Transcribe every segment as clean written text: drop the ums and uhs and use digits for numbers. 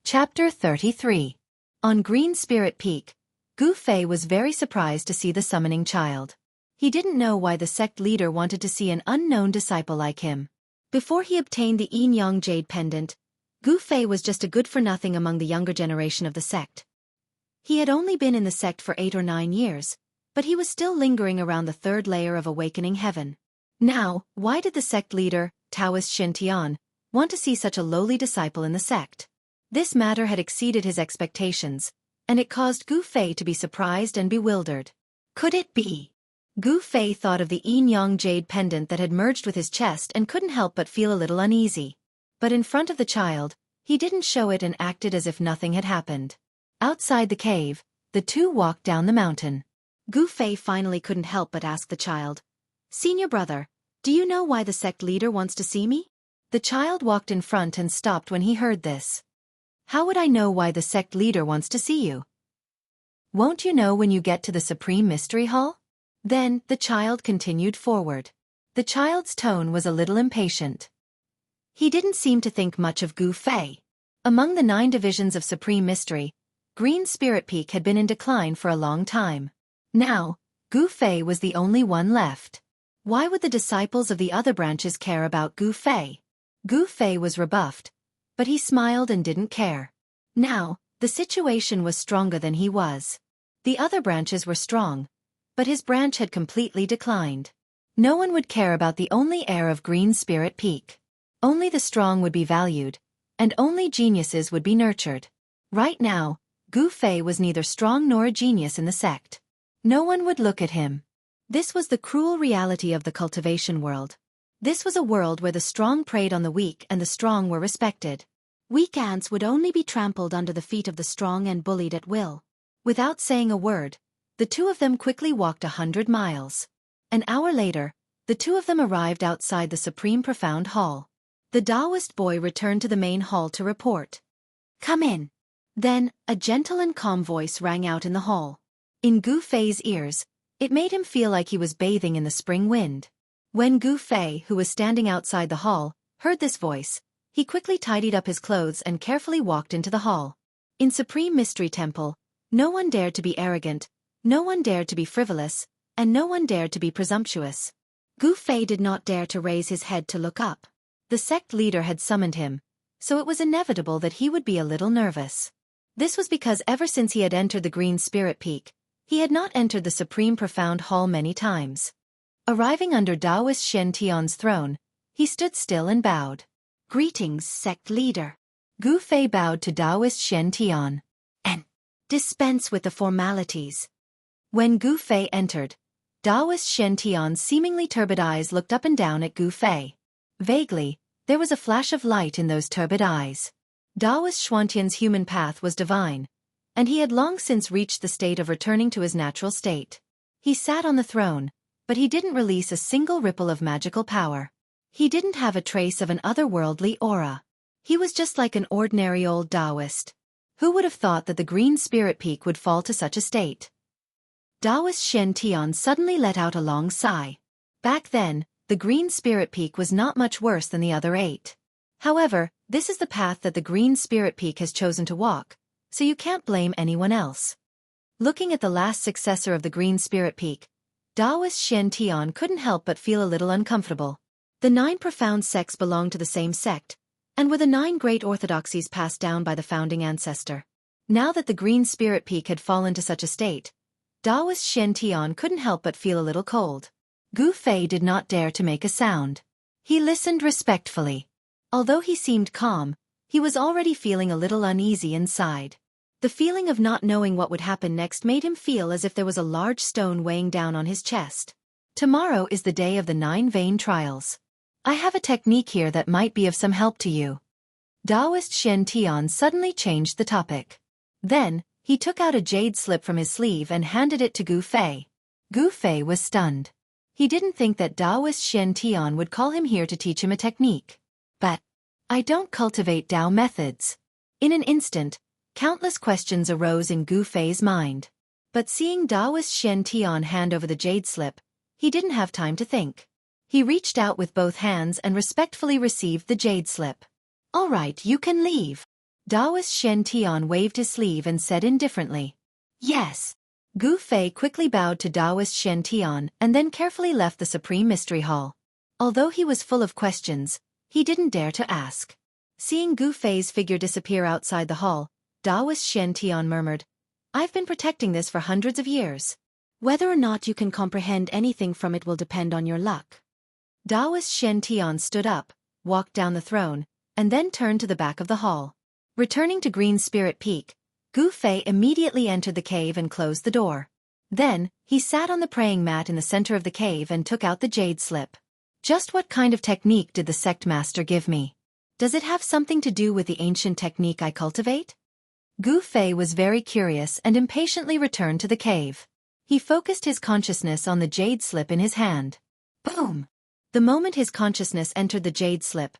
Chapter 33. On Green Spirit Peak, Gu Fei was very surprised to see the summoning child. He didn't know why the sect leader wanted to see an unknown disciple like him. Before he obtained the yin-yang jade pendant, Gu Fei was just a good-for-nothing among the younger generation of the sect. He had only been in the sect for 8 or 9 years, but he was still lingering around the third layer of awakening heaven. Now, why did the sect leader, Taoist Shen-Tian, want to see such a lowly disciple in the sect? This matter had exceeded his expectations, and it caused Gu Fei to be surprised and bewildered. Could it be? Gu Fei thought of the yin-yang jade pendant that had merged with his chest and couldn't help but feel a little uneasy. But in front of the child, he didn't show it and acted as if nothing had happened. Outside the cave, the two walked down the mountain. Gu Fei finally couldn't help but ask the child, "Senior brother, do you know why the sect leader wants to see me?" The child walked in front and stopped when he heard this. "How would I know why the sect leader wants to see you? Won't you know when you get to the Supreme Mystery Hall?" Then, the child continued forward. The child's tone was a little impatient. He didn't seem to think much of Gu Fei. Among the 9 divisions of Supreme Mystery, Green Spirit Peak had been in decline for a long time. Now, Gu Fei was the only one left. Why would the disciples of the other branches care about Gu Fei? Gu Fei was rebuffed, but he smiled and didn't care. Now, the situation was stronger than he was. The other branches were strong, but his branch had completely declined. No one would care about the only heir of Green Spirit Peak. Only the strong would be valued, and only geniuses would be nurtured. Right now, Gu Fei was neither strong nor a genius in the sect. No one would look at him. This was the cruel reality of the cultivation world. This was a world where the strong preyed on the weak and the strong were respected. Weak ants would only be trampled under the feet of the strong and bullied at will. Without saying a word, the two of them quickly walked 100 miles. An hour later, the two of them arrived outside the Supreme Profound Hall. The Taoist boy returned to the main hall to report. "Come in." Then, a gentle and calm voice rang out in the hall. In Gu Fei's ears, it made him feel like he was bathing in the spring wind. When Gu Fei, who was standing outside the hall, heard this voice, he quickly tidied up his clothes and carefully walked into the hall. In Supreme Mystery Temple, no one dared to be arrogant, no one dared to be frivolous, and no one dared to be presumptuous. Gu Fei did not dare to raise his head to look up. The sect leader had summoned him, so it was inevitable that he would be a little nervous. This was because ever since he had entered the Green Spirit Peak, he had not entered the Supreme Profound Hall many times. Arriving under Taoist Shen-Tian's throne, he stood still and bowed. "Greetings, sect leader." Gu Fei bowed to Taoist Shen-Tian. "And dispense with the formalities." When Gu Fei entered, Taoist Shen-Tian's seemingly turbid eyes looked up and down at Gu Fei. Vaguely, there was a flash of light in those turbid eyes. Taoist Xuantian's human path was divine, and he had long since reached the state of returning to his natural state. He sat on the throne, but he didn't release a single ripple of magical power. He didn't have a trace of an otherworldly aura. He was just like an ordinary old Taoist. Who would have thought that the Green Spirit Peak would fall to such a state? Taoist Shen-Tian suddenly let out a long sigh. Back then, the Green Spirit Peak was not much worse than the other 8. However, this is the path that the Green Spirit Peak has chosen to walk, so you can't blame anyone else. Looking at the last successor of the Green Spirit Peak, Taoist Shen-Tian couldn't help but feel a little uncomfortable. The 9 profound sects belonged to the same sect, and were the 9 great orthodoxies passed down by the founding ancestor. Now that the Green Spirit Peak had fallen to such a state, Taoist Shen-Tian couldn't help but feel a little cold. Gu Fei did not dare to make a sound. He listened respectfully. Although he seemed calm, he was already feeling a little uneasy inside. The feeling of not knowing what would happen next made him feel as if there was a large stone weighing down on his chest. Tomorrow is the day of the 9 vein trials. I have a technique here that might be of some help to you. Taoist Shen-Tian suddenly changed the topic. Then, he took out a jade slip from his sleeve and handed it to Gu Fei. Gu Fei was stunned. He didn't think that Taoist Shen-Tian would call him here to teach him a technique. "But I don't cultivate Tao methods." In an instant, countless questions arose in Gu Fei's mind. But seeing Taoist Shen-Tian hand over the jade slip, he didn't have time to think. He reached out with both hands and respectfully received the jade slip. "All right, you can leave." Daoist Shen Tian waved his sleeve and said indifferently, "Yes." Gu Fei quickly bowed to Daoist Shen Tian and then carefully left the Supreme Mystery Hall. Although he was full of questions, he didn't dare to ask. Seeing Gu Fei's figure disappear outside the hall, Daoist Shen Tian murmured, "I've been protecting this for hundreds of years. Whether or not you can comprehend anything from it will depend on your luck." Daoist Shen Tian stood up, walked down the throne, and then turned to the back of the hall. Returning to Green Spirit Peak, Gu Fei immediately entered the cave and closed the door. Then, he sat on the praying mat in the center of the cave and took out the jade slip. Just what kind of technique did the sect master give me? Does it have something to do with the ancient technique I cultivate? Gu Fei was very curious and impatiently returned to the cave. He focused his consciousness on the jade slip in his hand. Boom! The moment his consciousness entered the jade slip,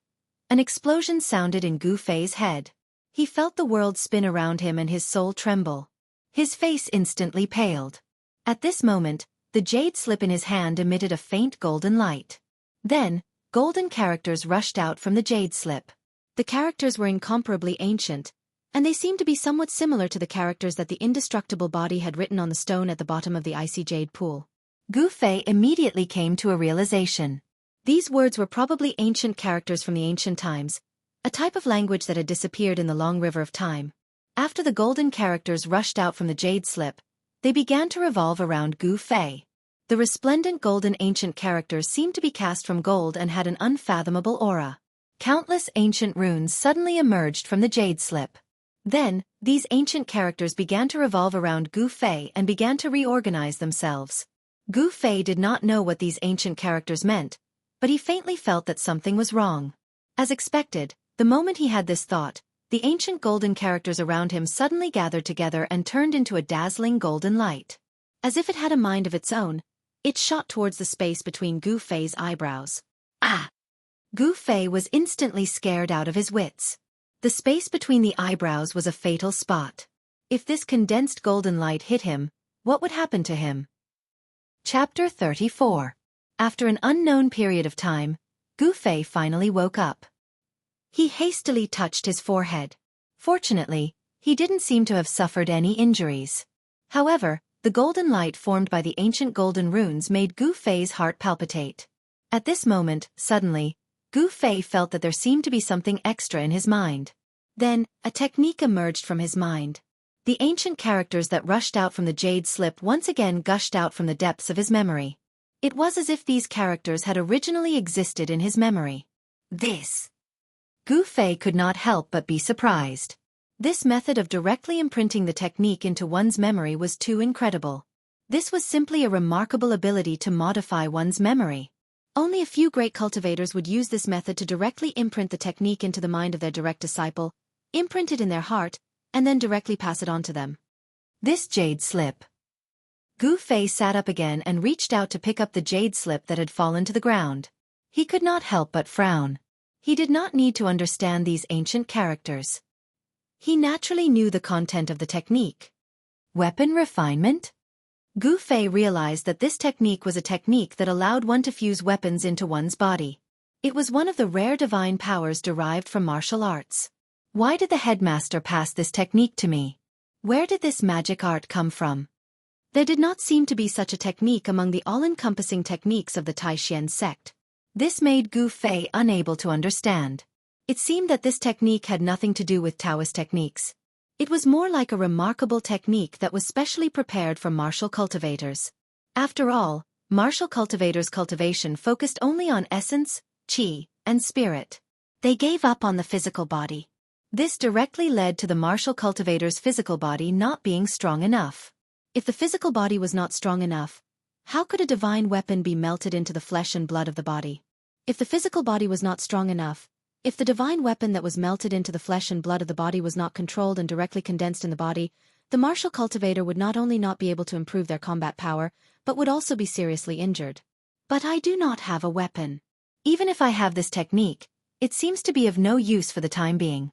an explosion sounded in Gu Fei's head. He felt the world spin around him and his soul tremble. His face instantly paled. At this moment, the jade slip in his hand emitted a faint golden light. Then, golden characters rushed out from the jade slip. The characters were incomparably ancient, and they seemed to be somewhat similar to the characters that the indestructible body had written on the stone at the bottom of the icy jade pool. Gu Fei immediately came to a realization. These words were probably ancient characters from the ancient times, a type of language that had disappeared in the long river of time. After the golden characters rushed out from the jade slip, they began to revolve around Gu Fei. The resplendent golden ancient characters seemed to be cast from gold and had an unfathomable aura. Countless ancient runes suddenly emerged from the jade slip. Then, these ancient characters began to revolve around Gu Fei and began to reorganize themselves. Gu Fei did not know what these ancient characters meant, but he faintly felt that something was wrong. As expected, the moment he had this thought, the ancient golden characters around him suddenly gathered together and turned into a dazzling golden light. As if it had a mind of its own, it shot towards the space between Gu Fei's eyebrows. Ah! Gu Fei was instantly scared out of his wits. The space between the eyebrows was a fatal spot. If this condensed golden light hit him, what would happen to him? Chapter 34. After an unknown period of time, Gu Fei finally woke up. He hastily touched his forehead. Fortunately, he didn't seem to have suffered any injuries. However, the golden light formed by the ancient golden runes made Gu Fei's heart palpitate. At this moment, suddenly, Gu Fei felt that there seemed to be something extra in his mind. Then, a technique emerged from his mind. The ancient characters that rushed out from the jade slip once again gushed out from the depths of his memory. It was as if these characters had originally existed in his memory. Gu Fei could not help but be surprised. This method of directly imprinting the technique into one's memory was too incredible. This was simply a remarkable ability to modify one's memory. Only a few great cultivators would use this method to directly imprint the technique into the mind of their direct disciple, imprint it in their heart, and then directly pass it on to them. This jade slip. Gu Fei sat up again and reached out to pick up the jade slip that had fallen to the ground. He could not help but frown. He did not need to understand these ancient characters. He naturally knew the content of the technique. Weapon refinement? Gu Fei realized that this technique was a technique that allowed one to fuse weapons into one's body. It was one of the rare divine powers derived from martial arts. Why did the headmaster pass this technique to me? Where did this magic art come from? There did not seem to be such a technique among the all-encompassing techniques of the Taishan sect. This made Gu Fei unable to understand. It seemed that this technique had nothing to do with Taoist techniques. It was more like a remarkable technique that was specially prepared for martial cultivators. After all, martial cultivators' cultivation focused only on essence, qi, and spirit. They gave up on the physical body. This directly led to the martial cultivator's physical body not being strong enough. If the physical body was not strong enough, how could a divine weapon be melted into the flesh and blood of the body? If the physical body was not strong enough, if the divine weapon that was melted into the flesh and blood of the body was not controlled and directly condensed in the body, the martial cultivator would not only not be able to improve their combat power, but would also be seriously injured. But I do not have a weapon. Even if I have this technique, it seems to be of no use for the time being.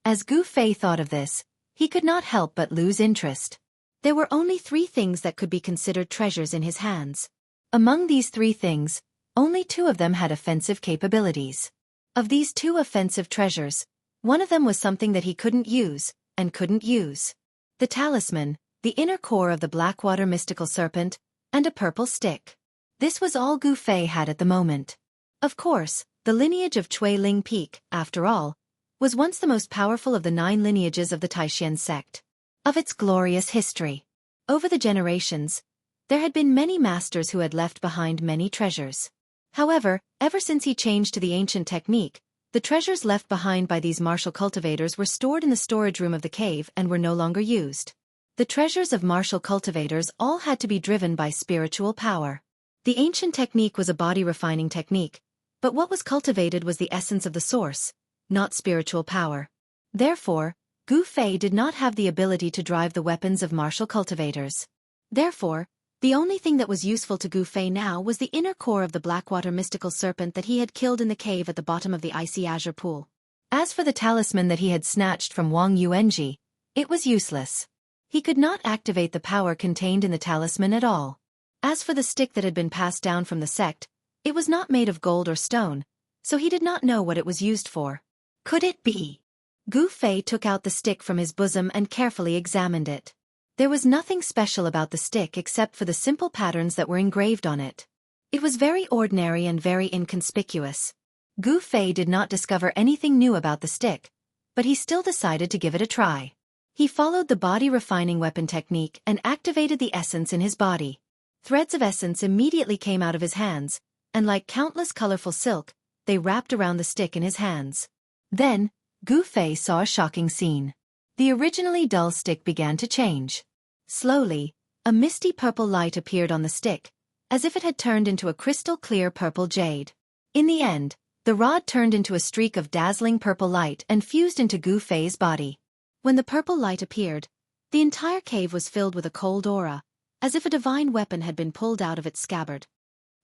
As Gu Fei thought of this, he could not help but lose interest. There were only 3 things that could be considered treasures in his hands. Among these 3 things, only 2 of them had offensive capabilities. Of these 2 offensive treasures, One of them was something that he couldn't use, and couldn't use. The talisman, the inner core of the Blackwater mystical serpent, and a purple stick. This was all Gu Fei had at the moment. Of course, the lineage of Chui Ling Peak, after all, was once the most powerful of the 9 lineages of the Taishan sect. Of its glorious history. Over the generations, there had been many masters who had left behind many treasures. However, ever since he changed to the ancient technique, the treasures left behind by these martial cultivators were stored in the storage room of the cave and were no longer used. The treasures of martial cultivators all had to be driven by spiritual power. The ancient technique was a body-refining technique, but what was cultivated was the essence of the source, not spiritual power. Therefore, Gu Fei did not have the ability to drive the weapons of martial cultivators. Therefore, the only thing that was useful to Gu Fei now was the inner core of the Blackwater mystical serpent that he had killed in the cave at the bottom of the icy azure pool. As for the talisman that he had snatched from Wang Yuanji, it was useless. He could not activate the power contained in the talisman at all. As for the stick that had been passed down from the sect, it was not made of gold or stone, so he did not know what it was used for. Could it be? Gu Fei took out the stick from his bosom and carefully examined it. There was nothing special about the stick except for the simple patterns that were engraved on it. It was very ordinary and very inconspicuous. Gu Fei did not discover anything new about the stick, but he still decided to give it a try. He followed the body-refining weapon technique and activated the essence in his body. Threads of essence immediately came out of his hands, and like countless colorful silk, they wrapped around the stick in his hands. Then, Gu Fei saw a shocking scene. The originally dull stick began to change. Slowly, a misty purple light appeared on the stick, as if it had turned into a crystal-clear purple jade. In the end, the rod turned into a streak of dazzling purple light and fused into Gu Fei's body. When the purple light appeared, the entire cave was filled with a cold aura, as if a divine weapon had been pulled out of its scabbard.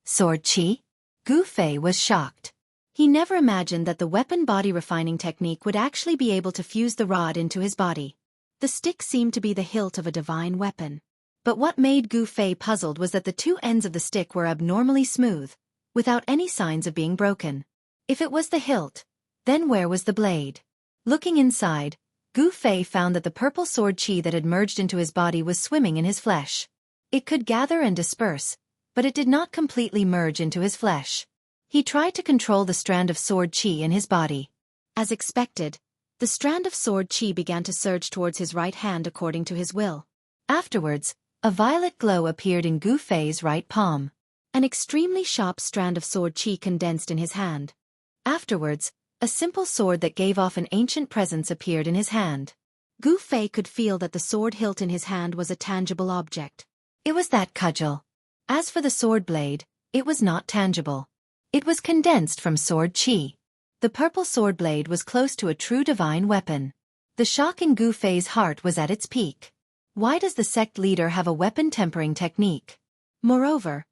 Sword Chi? Gu Fei was shocked. He never imagined that the weapon body-refining technique would actually be able to fuse the rod into his body. The stick seemed to be the hilt of a divine weapon. But what made Gu Fei puzzled was that the two ends of the stick were abnormally smooth, without any signs of being broken. If it was the hilt, then where was the blade? Looking inside, Gu Fei found that the purple sword chi that had merged into his body was swimming in his flesh. It could gather and disperse, but it did not completely merge into his flesh. He tried to control the strand of sword chi in his body. As expected, the strand of sword chi began to surge towards his right hand according to his will. Afterwards, a violet glow appeared in Gu Fei's right palm. An extremely sharp strand of sword chi condensed in his hand. Afterwards, a simple sword that gave off an ancient presence appeared in his hand. Gu Fei could feel that the sword hilt in his hand was a tangible object. It was that cudgel. As for the sword blade, it was not tangible. It was condensed from sword chi. The purple sword blade was close to a true divine weapon. The shock in Gu Fei's heart was at its peak. Why does the sect leader have a weapon tempering technique? Moreover,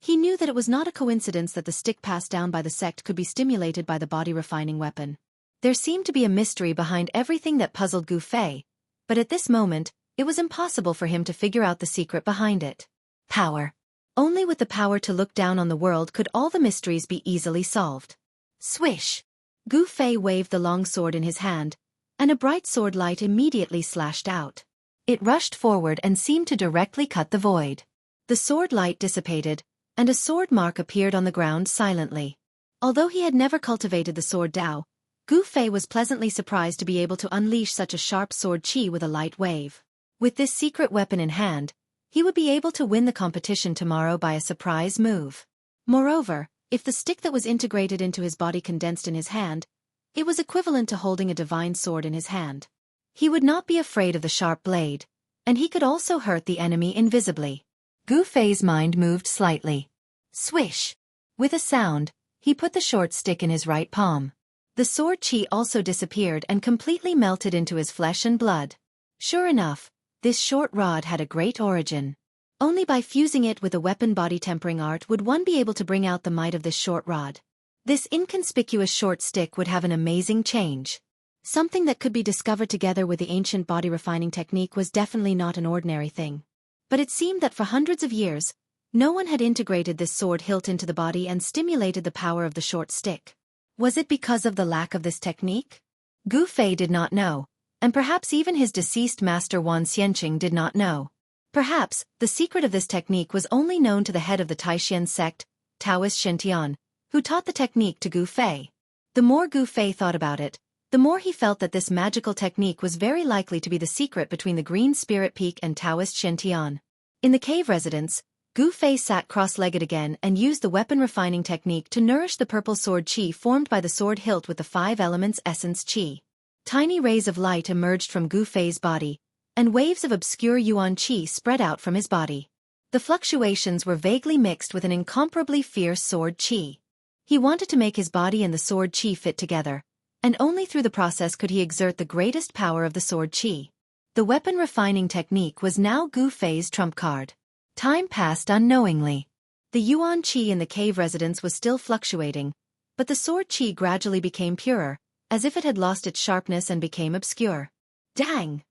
he knew that it was not a coincidence that the stick passed down by the sect could be stimulated by the body-refining weapon. There seemed to be a mystery behind everything that puzzled Gu Fei, but at this moment, it was impossible for him to figure out the secret behind it. Power. Only with the power to look down on the world could all the mysteries be easily solved. Swish! Gu Fei waved the long sword in his hand, and a bright sword light immediately slashed out. It rushed forward and seemed to directly cut the void. The sword light dissipated, and a sword mark appeared on the ground silently. Although he had never cultivated the sword Dao, Gu Fei was pleasantly surprised to be able to unleash such a sharp sword chi with a light wave. With this secret weapon in hand, he would be able to win the competition tomorrow by a surprise move. Moreover, if the stick that was integrated into his body condensed in his hand, it was equivalent to holding a divine sword in his hand. He would not be afraid of the sharp blade, and he could also hurt the enemy invisibly. Gu Fei's mind moved slightly. Swish! With a sound, he put the short stick in his right palm. The sword chi also disappeared and completely melted into his flesh and blood. Sure enough, this short rod had a great origin. Only by fusing it with a weapon body tempering art would one be able to bring out the might of this short rod. This inconspicuous short stick would have an amazing change. Something that could be discovered together with the ancient body refining technique was definitely not an ordinary thing. But it seemed that for hundreds of years, no one had integrated this sword hilt into the body and stimulated the power of the short stick. Was it because of the lack of this technique? Gu Fei did not know, and perhaps even his deceased master Wan Xianqing did not know. Perhaps, the secret of this technique was only known to the head of the Taishan sect, Taoist Shintian, who taught the technique to Gu Fei. The more Gu Fei thought about it, the more he felt that this magical technique was very likely to be the secret between the Green Spirit Peak and Taoist Shintian. In the cave residence, Gu Fei sat cross-legged again and used the weapon refining technique to nourish the purple sword qi formed by the sword hilt with the 5 elements essence qi. Tiny rays of light emerged from Gu Fei's body, and waves of obscure yuan qi spread out from his body. The fluctuations were vaguely mixed with an incomparably fierce sword qi. He wanted to make his body and the sword qi fit together, and only through the process could he exert the greatest power of the sword qi. The weapon refining technique was now Gu Fei's trump card. Time passed unknowingly. The yuan qi in the cave residence was still fluctuating, but the sword qi gradually became purer, as if it had lost its sharpness and became obscure. Dang!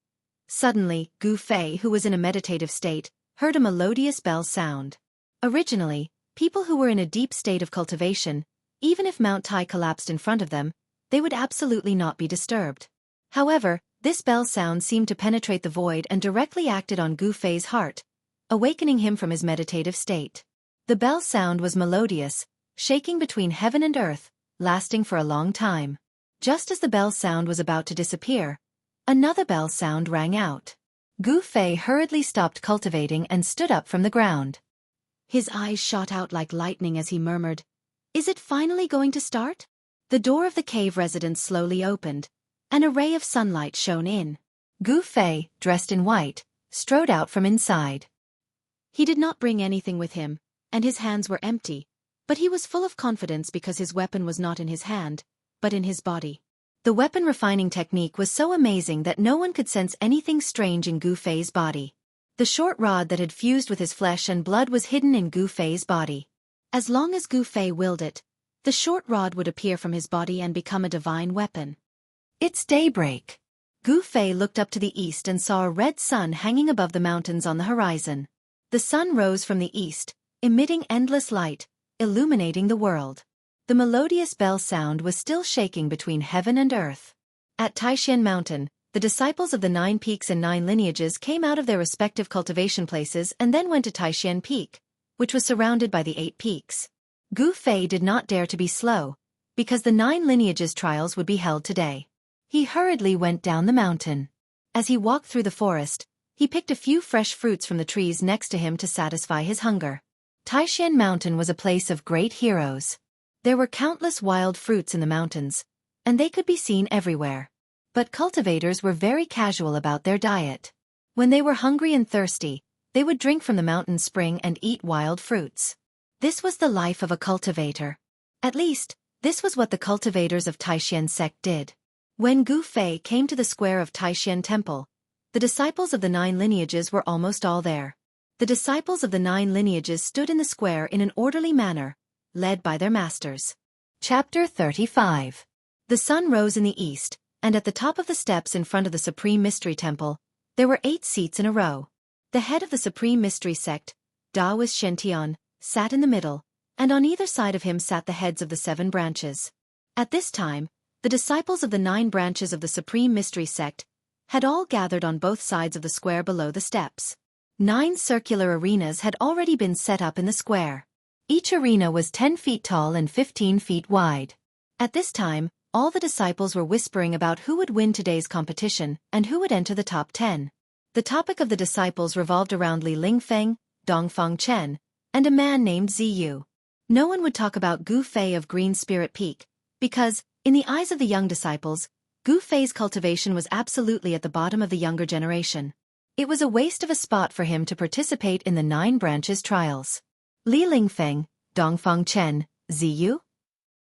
Suddenly, Gu Fei, who was in a meditative state, heard a melodious bell sound. Originally, people who were in a deep state of cultivation, even if Mount Tai collapsed in front of them, they would absolutely not be disturbed. However, this bell sound seemed to penetrate the void and directly acted on Gu Fei's heart, awakening him from his meditative state. The bell sound was melodious, shaking between heaven and earth, lasting for a long time. Just as the bell sound was about to disappear, another bell sound rang out. Gu Fei hurriedly stopped cultivating and stood up from the ground. His eyes shot out like lightning as he murmured, "Is it finally going to start?" The door of the cave residence slowly opened, and a ray of sunlight shone in. Gu Fei, dressed in white, strode out from inside. He did not bring anything with him, and his hands were empty, but he was full of confidence because his weapon was not in his hand, but in his body. The weapon refining technique was so amazing that no one could sense anything strange in Gu Fei's body. The short rod that had fused with his flesh and blood was hidden in Gu Fei's body. As long as Gu Fei willed it, the short rod would appear from his body and become a divine weapon. It's daybreak. Gu Fei looked up to the east and saw a red sun hanging above the mountains on the horizon. The sun rose from the east, emitting endless light, illuminating the world. The melodious bell sound was still shaking between heaven and earth. At Taishan Mountain, the disciples of the 9 peaks and 9 lineages came out of their respective cultivation places and then went to Taishan Peak, which was surrounded by the 8 peaks. Gu Fei did not dare to be slow, because the 9 lineages trials would be held today. He hurriedly went down the mountain. As he walked through the forest, he picked a few fresh fruits from the trees next to him to satisfy his hunger. Taishan Mountain was a place of great heroes. There were countless wild fruits in the mountains, and they could be seen everywhere. But cultivators were very casual about their diet. When they were hungry and thirsty, they would drink from the mountain spring and eat wild fruits. This was the life of a cultivator. At least, this was what the cultivators of Taishan sect did. When Gu Fei came to the square of Taishan Temple, the disciples of the 9 lineages were almost all there. The disciples of the 9 lineages stood in the square in an orderly manner, led by their masters. Chapter 35. The sun rose in the east, and at the top of the steps in front of the Supreme Mystery Temple, there were 8 seats in a row. The head of the Supreme Mystery Sect, Taoist Shintian, sat in the middle, and on either side of him sat the heads of the 7 branches. At this time, the disciples of the 9 branches of the Supreme Mystery Sect had all gathered on both sides of the square below the steps. 9 circular arenas had already been set up in the square. Each arena was 10 feet tall and 15 feet wide. At this time, all the disciples were whispering about who would win today's competition and who would enter the top 10. The topic of the disciples revolved around Li Lingfeng, Dongfang Chen, and a man named Ziyu. No one would talk about Gu Fei of Green Spirit Peak, because, in the eyes of the young disciples, Gu Fei's cultivation was absolutely at the bottom of the younger generation. It was a waste of a spot for him to participate in the 9 branches trials. Li Lingfeng, Dongfang Chen, Ziyu?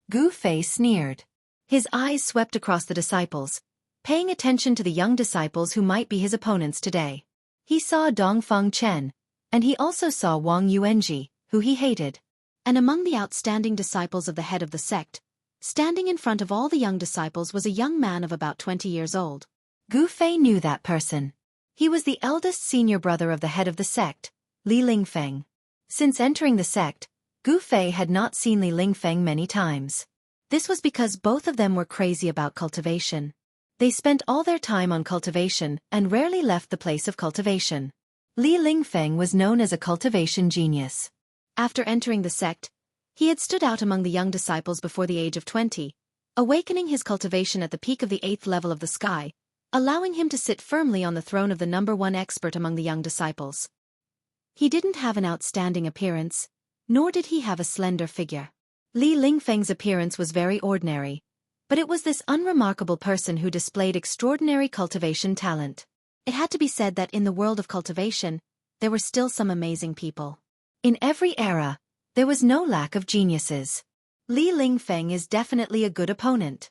Gu Fei sneered. His eyes swept across the disciples, paying attention to the young disciples who might be his opponents today. He saw Dongfang Chen, and he also saw Wang Yuanji, who he hated. And among the outstanding disciples of the head of the sect, standing in front of all the young disciples was a young man of about 20 years old. Gu Fei knew that person. He was the eldest senior brother of the head of the sect, Li Lingfeng. Since entering the sect, Gu Fei had not seen Li Lingfeng many times. This was because both of them were crazy about cultivation. They spent all their time on cultivation and rarely left the place of cultivation. Li Lingfeng was known as a cultivation genius. After entering the sect, he had stood out among the young disciples before the age of 20, awakening his cultivation at the peak of the 8th level of the sky, allowing him to sit firmly on the throne of the #1 expert among the young disciples. He didn't have an outstanding appearance, nor did he have a slender figure. Li Lingfeng's appearance was very ordinary, but it was this unremarkable person who displayed extraordinary cultivation talent. It had to be said that in the world of cultivation, there were still some amazing people. In every era, there was no lack of geniuses. Li Lingfeng is definitely a good opponent.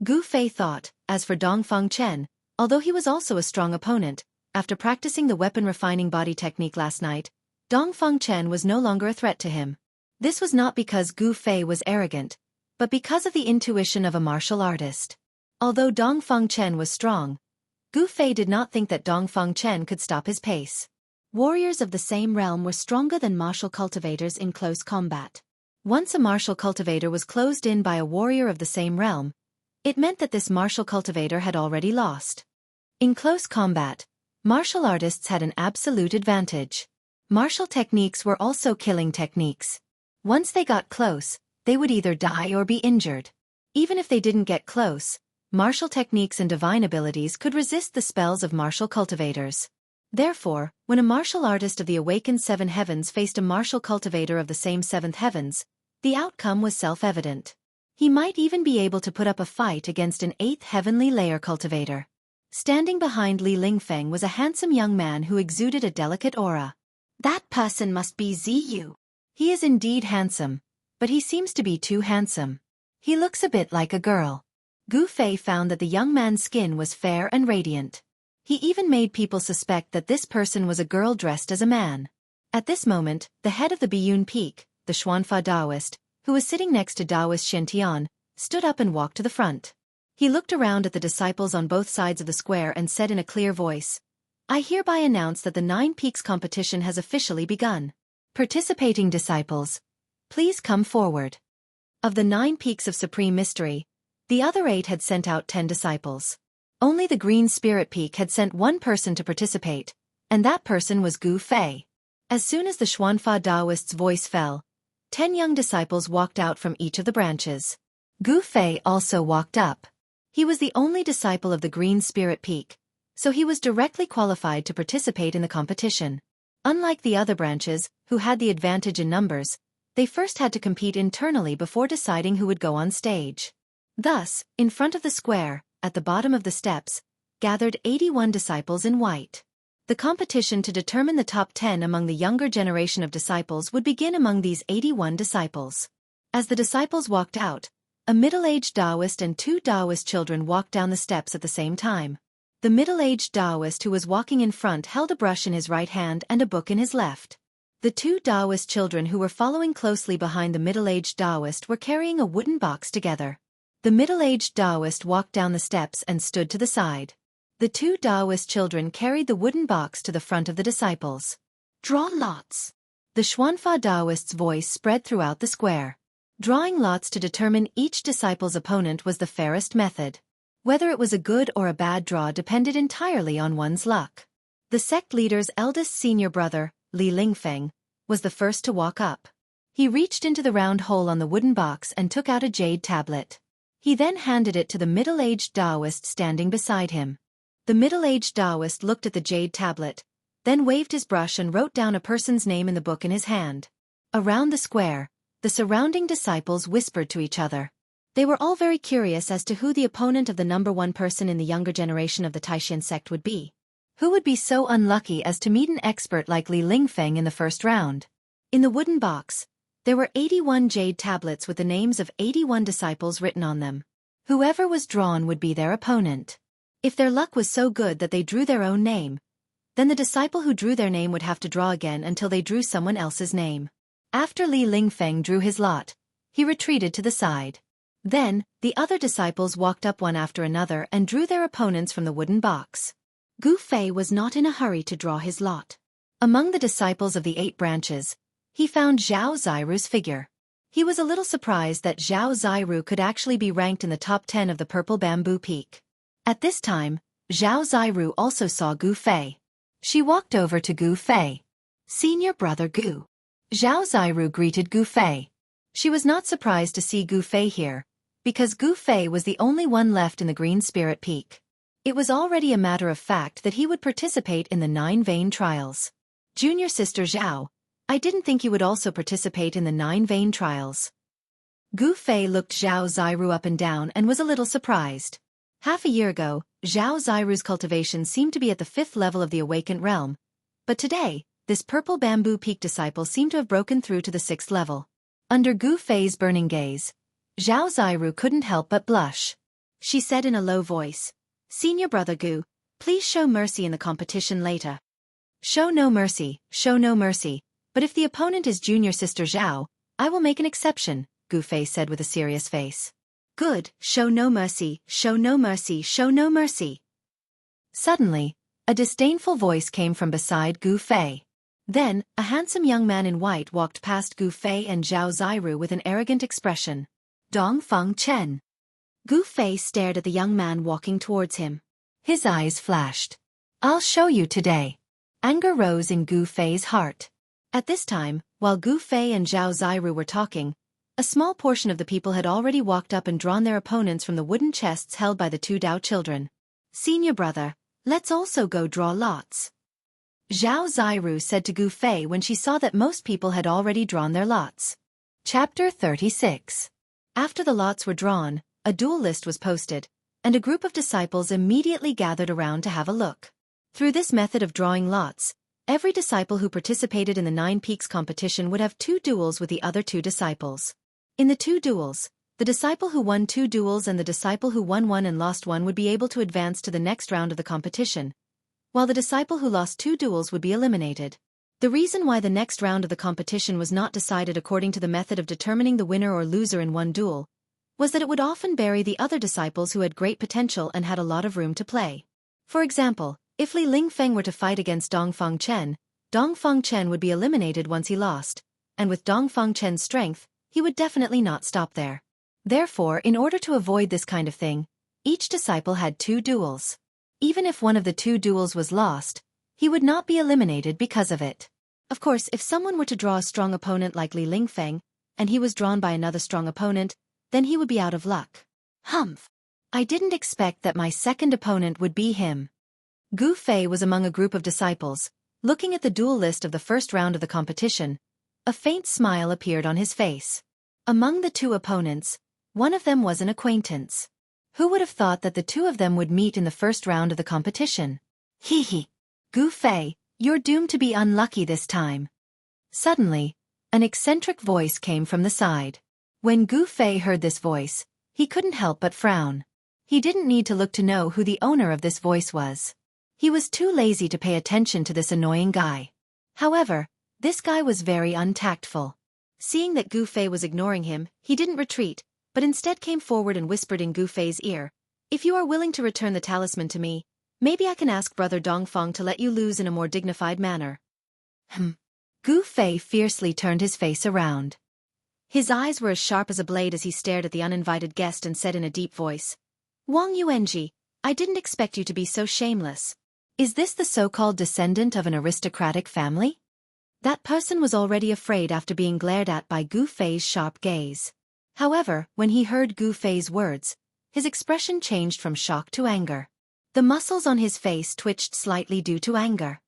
Gu Fei thought. As for Dongfang Chen, although he was also a strong opponent, after practicing the weapon refining body technique last night, Dongfang Chen was no longer a threat to him. This was not because Gu Fei was arrogant, but because of the intuition of a martial artist. Although Dongfang Chen was strong, Gu Fei did not think that Dongfang Chen could stop his pace. Warriors of the same realm were stronger than martial cultivators in close combat. Once a martial cultivator was closed in by a warrior of the same realm, it meant that this martial cultivator had already lost. In close combat, martial artists had an absolute advantage. Martial techniques were also killing techniques. Once they got close, they would either die or be injured. Even if they didn't get close, martial techniques and divine abilities could resist the spells of martial cultivators. Therefore, when a martial artist of the awakened 7 heavens faced a martial cultivator of the same 7th heavens, the outcome was self-evident. He might even be able to put up a fight against an 8th heavenly layer cultivator. Standing behind Li Lingfeng was a handsome young man who exuded a delicate aura. That person must be Ziyu. He is indeed handsome, but he seems to be too handsome. He looks a bit like a girl. Gu Fei found that the young man's skin was fair and radiant. He even made people suspect that this person was a girl dressed as a man. At this moment, the head of the Biyun Peak, the Xuanfa Taoist, who was sitting next to Taoist Shintian, stood up and walked to the front. He looked around at the disciples on both sides of the square and said in a clear voice, "I hereby announce that the 9 Peaks competition has officially begun. Participating disciples, please come forward." Of the 9 Peaks of Supreme Mystery, the other 8 had sent out 10 disciples. Only the Green Spirit Peak had sent 1 person to participate, and that person was Gu Fei. As soon as the Xuanfa Taoist's voice fell, 10 young disciples walked out from each of the branches. Gu Fei also walked up. He was the only disciple of the Green Spirit Peak, so he was directly qualified to participate in the competition. Unlike the other branches, who had the advantage in numbers, they first had to compete internally before deciding who would go on stage. Thus, in front of the square, at the bottom of the steps, gathered 81 disciples in white. The competition to determine the top 10 among the younger generation of disciples would begin among these 81 disciples. As the disciples walked out, a middle-aged Taoist and 2 Taoist children walked down the steps at the same time. The middle-aged Taoist who was walking in front held a brush in his right hand and a book in his left. The 2 Taoist children who were following closely behind the middle-aged Taoist were carrying a wooden box together. The middle-aged Taoist walked down the steps and stood to the side. The 2 Taoist children carried the wooden box to the front of the disciples. "Draw lots." The Xuanfa Taoist's voice spread throughout the square. Drawing lots to determine each disciple's opponent was the fairest method. Whether it was a good or a bad draw depended entirely on one's luck. The sect leader's eldest senior brother, Li Lingfeng, was the first to walk up. He reached into the round hole on the wooden box and took out a jade tablet. He then handed it to the middle-aged Taoist standing beside him. The middle-aged Taoist looked at the jade tablet, then waved his brush and wrote down a person's name in the book in his hand. Around the square, the surrounding disciples whispered to each other. They were all very curious as to who the opponent of the #1 person in the younger generation of the Taishan sect would be. Who would be so unlucky as to meet an expert like Li Lingfeng in the first round? In the wooden box, there were 81 jade tablets with the names of 81 disciples written on them. Whoever was drawn would be their opponent. If their luck was so good that they drew their own name, then the disciple who drew their name would have to draw again until they drew someone else's name. After Li Lingfeng drew his lot, he retreated to the side. Then, the other disciples walked up one after another and drew their opponents from the wooden box. Gu Fei was not in a hurry to draw his lot. Among the disciples of the 8 branches, he found Zhao Ziru's figure. He was a little surprised that Zhao Ziru could actually be ranked in the top 10 of the Purple Bamboo Peak. At this time, Zhao Ziru also saw Gu Fei. She walked over to Gu Fei. "Senior brother Gu." Zhao Ziru greeted Gu Fei. She was not surprised to see Gu Fei here, because Gu Fei was the only one left in the Green Spirit Peak. It was already a matter of fact that he would participate in the 9 Vein Trials. "Junior sister Zhao, I didn't think you would also participate in the 9 Vein Trials." Gu Fei looked Zhao Ziru up and down and was a little surprised. Half a year ago, Zhao Ziru's cultivation seemed to be at the 5th level of the Awakened Realm, but today, this purple bamboo peak disciple seemed to have broken through to the 6th level. Under Gu Fei's burning gaze, Zhao Ziru couldn't help but blush. She said in a low voice, "Senior brother Gu, please show mercy in the competition later." Show no mercy, but if the opponent is junior sister Zhao, I will make an exception," Gu Fei said with a serious face. "Good, show no mercy, show no mercy, show no mercy." Suddenly, a disdainful voice came from beside Gu Fei. Then, a handsome young man in white walked past Gu Fei and Zhao Ziru with an arrogant expression. "Dongfeng Chen." Gu Fei stared at the young man walking towards him. His eyes flashed. "I'll show you today." Anger rose in Gu Fei's heart. At this time, while Gu Fei and Zhao Ziru were talking, a small portion of the people had already walked up and drawn their opponents from the wooden chests held by the 2 Dao children. "Senior brother, let's also go draw lots," Zhao Ziru said to Gu Fei when she saw that most people had already drawn their lots. Chapter 36. After the lots were drawn, a duel list was posted, and a group of disciples immediately gathered around to have a look. Through this method of drawing lots, every disciple who participated in the 9 Peaks competition would have 2 duels with the other 2 disciples. In the 2 duels, the disciple who won 2 duels and the disciple who won 1 and lost 1 would be able to advance to the next round of the competition, while the disciple who lost 2 duels would be eliminated. The reason why the next round of the competition was not decided according to the method of determining the winner or loser in one duel was that it would often bury the other disciples who had great potential and had a lot of room to play. For example, if Li Lingfeng were to fight against Dongfeng Chen would be eliminated once he lost, and with Dongfeng Chen's strength, he would definitely not stop there. Therefore, in order to avoid this kind of thing, each disciple had 2 duels. Even if one of the 2 duels was lost, he would not be eliminated because of it. Of course, if someone were to draw a strong opponent like Li Lingfeng, and he was drawn by another strong opponent, then he would be out of luck. Humph! I didn't expect that my second opponent would be him. Gu Fei was among a group of disciples, looking at the duel list of the first round of the competition. A faint smile appeared on his face. Among the 2 opponents, one of them was an acquaintance. Who would have thought that the 2 of them would meet in the first round of the competition? Hee hee. Gu Fei, you're doomed to be unlucky this time. Suddenly, an eccentric voice came from the side. When Gu Fei heard this voice, he couldn't help but frown. He didn't need to look to know who the owner of this voice was. He was too lazy to pay attention to this annoying guy. However, this guy was very untactful. Seeing that Gu Fei was ignoring him, he didn't retreat, but instead came forward and whispered in Gu Fei's ear, "If you are willing to return the talisman to me, maybe I can ask Brother Dongfeng to let you lose in a more dignified manner." Gu Fei fiercely turned his face around. His eyes were as sharp as a blade as he stared at the uninvited guest and said in a deep voice, "Wang Yuanji, I didn't expect you to be so shameless. Is this the so-called descendant of an aristocratic family?" That person was already afraid after being glared at by Gu Fei's sharp gaze. However, when he heard Gu Fei's words, his expression changed from shock to anger. The muscles on his face twitched slightly due to anger.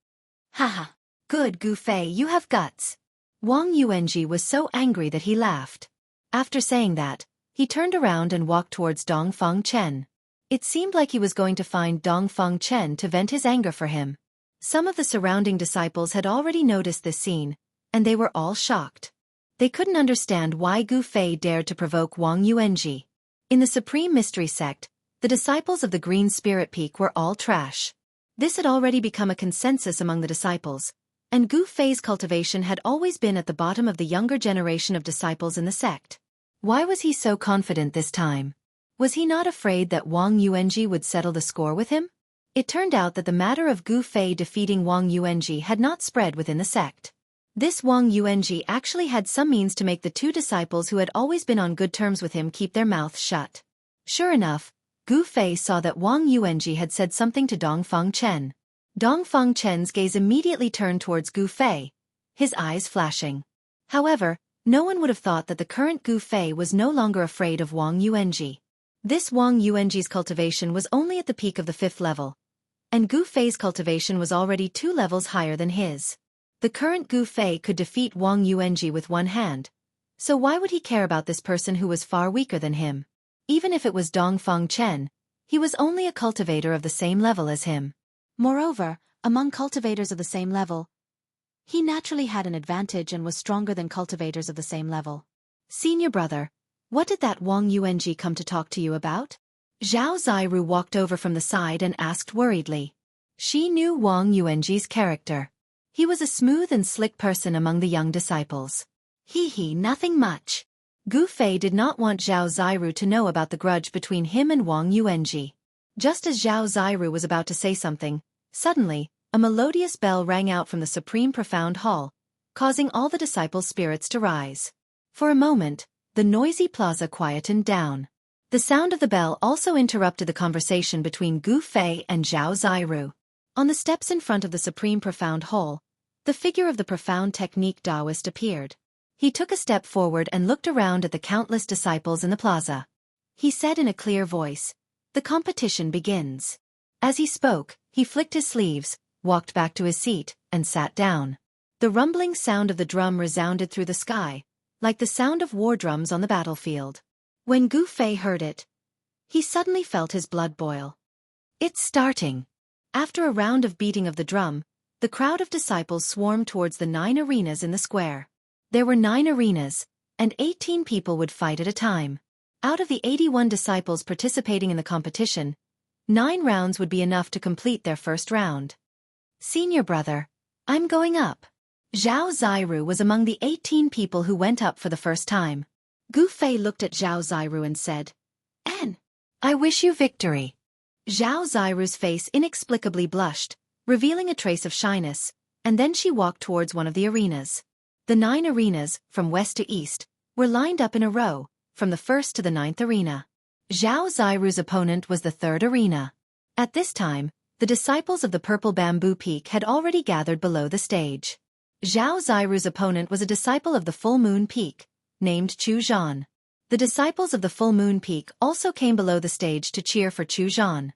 "Haha, good Gu Fei, you have guts." Wang Yuanji was so angry that he laughed. After saying that, he turned around and walked towards Dongfeng Chen. It seemed like he was going to find Dongfeng Chen to vent his anger for him. Some of the surrounding disciples had already noticed this scene, and they were all shocked. They couldn't understand why Gu Fei dared to provoke Wang Yuanji. In the Supreme Mystery Sect, the disciples of the Green Spirit Peak were all trash. This had already become a consensus among the disciples, and Gu Fei's cultivation had always been at the bottom of the younger generation of disciples in the sect. Why was he so confident this time? Was he not afraid that Wang Yuanji would settle the score with him? It turned out that the matter of Gu Fei defeating Wang Yuanji had not spread within the sect. This Wang Yuanji actually had some means to make the 2 disciples who had always been on good terms with him keep their mouths shut. Sure enough, Gu Fei saw that Wang Yuanji had said something to Dongfang Chen. Dongfang Chen's gaze immediately turned towards Gu Fei, his eyes flashing. However, no one would have thought that the current Gu Fei was no longer afraid of Wang Yuanji. This Wang Yuanji's cultivation was only at the peak of the 5th level, and Gu Fei's cultivation was already 2 levels higher than his. The current Gu Fei could defeat Wang Yuanji with one hand, so why would he care about this person who was far weaker than him? Even if it was Dongfang Chen, he was only a cultivator of the same level as him. Moreover, among cultivators of the same level, he naturally had an advantage and was stronger than cultivators of the same level. Senior brother, what did that Wang Yuanji come to talk to you about? Zhao Ziru walked over from the side and asked worriedly. She knew Wang Yuanji's character. He was a smooth and slick person among the young disciples. Nothing much. Gu Fei did not want Zhao Ziru to know about the grudge between him and Wang Yuanji. Just as Zhao Ziru was about to say something, suddenly, a melodious bell rang out from the Supreme Profound Hall, causing all the disciples' spirits to rise. For a moment, the noisy plaza quietened down. The sound of the bell also interrupted the conversation between Gu Fei and Zhao Ziru. On the steps in front of the Supreme Profound Hall, the figure of the Profound Technique Taoist appeared. He took a step forward and looked around at the countless disciples in the plaza. He said in a clear voice, "The competition begins." As he spoke, he flicked his sleeves, walked back to his seat, and sat down. The rumbling sound of the drum resounded through the sky, like the sound of war drums on the battlefield. When Gu Fei heard it, he suddenly felt his blood boil. It's starting. After a round of beating of the drum, the crowd of disciples swarmed towards the 9 arenas in the square. There were 9 arenas, and 18 people would fight at a time. Out of the 81 disciples participating in the competition, 9 rounds would be enough to complete their first round. Senior brother, I'm going up. Zhao Ziru was among the 18 people who went up for the first time. Gu Fei looked at Zhao Ziru and said, I wish you victory. Zhao Ziru's face inexplicably blushed, revealing a trace of shyness, and then she walked towards one of the arenas. The 9 arenas, from west to east, were lined up in a row, from the 1st to the 9th arena. Zhao Ziru's opponent was the 3rd arena. At this time, the disciples of the Purple Bamboo Peak had already gathered below the stage. Zhao Ziru's opponent was a disciple of the Full Moon Peak, named Chu Zhan. The disciples of the Full Moon Peak also came below the stage to cheer for Chu Zhan.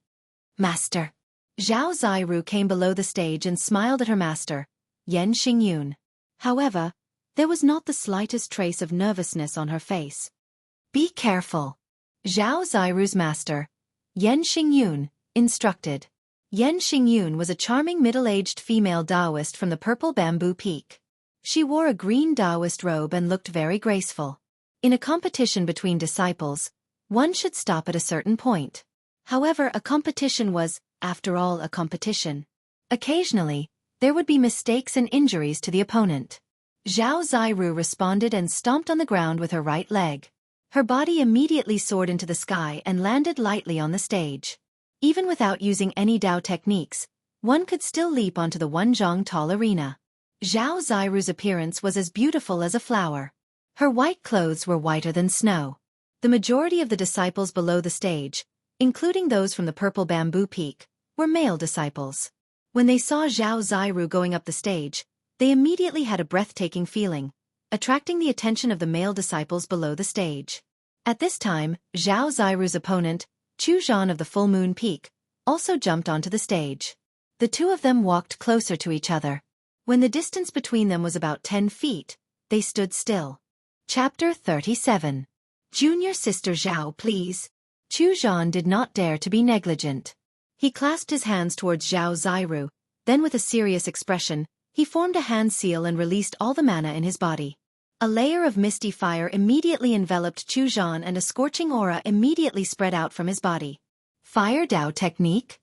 Master. Zhao Ziru came below the stage and smiled at her master, Yan Xingyun. However, there was not the slightest trace of nervousness on her face. Be careful. Zhao Ziru's master, Yan Xingyun, instructed. Yan Xingyun was a charming middle-aged female Taoist from the Purple Bamboo Peak. She wore a green Taoist robe and looked very graceful. In a competition between disciples, one should stop at a certain point. However, a competition was, after all, a competition. Occasionally, there would be mistakes and injuries to the opponent. Zhao Ziru responded and stomped on the ground with her right leg. Her body immediately soared into the sky and landed lightly on the stage. Even without using any Dao techniques, one could still leap onto the Wenzhong tall arena. Zhao Ziru's appearance was as beautiful as a flower. Her white clothes were whiter than snow. The majority of the disciples below the stage, including those from the Purple Bamboo Peak, were male disciples. When they saw Zhao Ziru going up the stage, they immediately had a breathtaking feeling, attracting the attention of the male disciples below the stage. At this time, Zhao Ziru's opponent, Chu Zhan of the Full Moon Peak, also jumped onto the stage. The two of them walked closer to each other. When the distance between them was about 10 feet, they stood still. Chapter 37. Junior Sister Zhao, please. Chu Zhan did not dare to be negligent. He clasped his hands towards Zhao Ziru, then with a serious expression, he formed a hand seal and released all the mana in his body. A layer of misty fire immediately enveloped Chu Zhan and a scorching aura immediately spread out from his body. Fire Dao technique?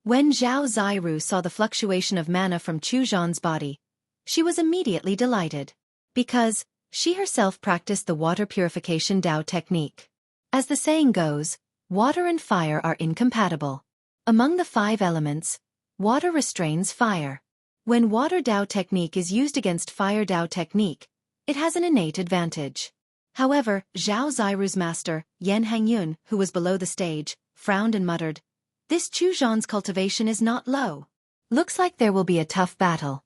When Zhao Ziru saw the fluctuation of mana from Chu Zhan's body, she was immediately delighted. Because she herself practiced the water purification Dao technique. As the saying goes, water and fire are incompatible. Among the 5 elements, water restrains fire. When water Dao technique is used against fire Dao technique, it has an innate advantage. However, Zhao Ziru's master, Yan Hangyun, who was below the stage, frowned and muttered, "This Chu Zhan's cultivation is not low. Looks like there will be a tough battle.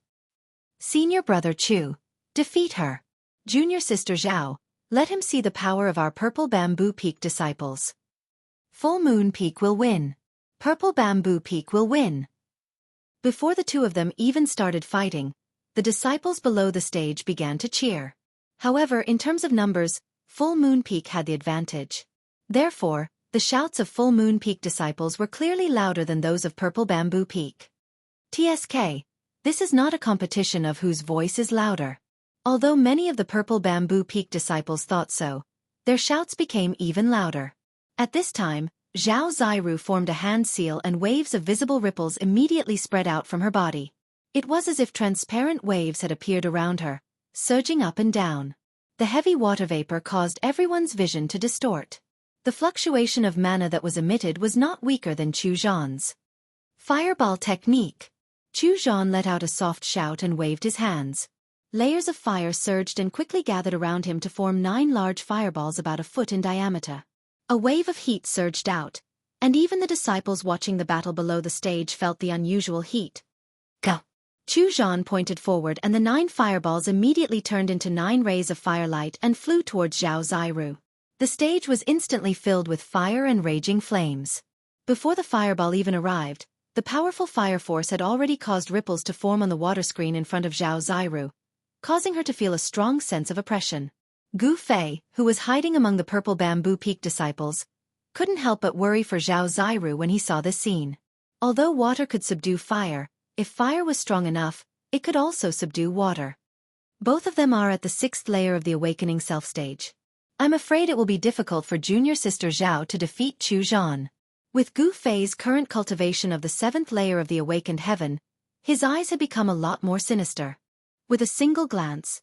Senior brother Chu, defeat her. Junior sister Zhao, let him see the power of our Purple Bamboo Peak disciples. Full Moon Peak will win. Purple Bamboo Peak will win." Before the two of them even started fighting, the disciples below the stage began to cheer. However, in terms of numbers, Full Moon Peak had the advantage. Therefore, the shouts of Full Moon Peak disciples were clearly louder than those of Purple Bamboo Peak. TSK, this is not a competition of whose voice is louder. Although many of the Purple Bamboo Peak disciples thought so, their shouts became even louder. At this time, Zhao Ziru formed a hand seal and waves of visible ripples immediately spread out from her body. It was as if transparent waves had appeared around her, surging up and down. The heavy water vapor caused everyone's vision to distort. The fluctuation of mana that was emitted was not weaker than Chu Zhan's. Fireball technique. Chu Zhan let out a soft shout and waved his hands. Layers of fire surged and quickly gathered around him to form 9 large fireballs about a foot in diameter. A wave of heat surged out, and even the disciples watching the battle below the stage felt the unusual heat. Go! Chu Zhan pointed forward and the 9 fireballs immediately turned into 9 rays of firelight and flew towards Zhao Ziru. The stage was instantly filled with fire and raging flames. Before the fireball even arrived, the powerful fire force had already caused ripples to form on the water screen in front of Zhao Ziru, causing her to feel a strong sense of oppression. Gu Fei, who was hiding among the Purple Bamboo Peak disciples, couldn't help but worry for Zhao Ziru when he saw this scene. Although water could subdue fire, if fire was strong enough, it could also subdue water. Both of them are at the 6th layer of the Awakening Self stage. I'm afraid it will be difficult for junior sister Zhao to defeat Chu Zhan. With Gu Fei's current cultivation of the 7th layer of the Awakened Heaven, his eyes had become a lot more sinister. With a single glance,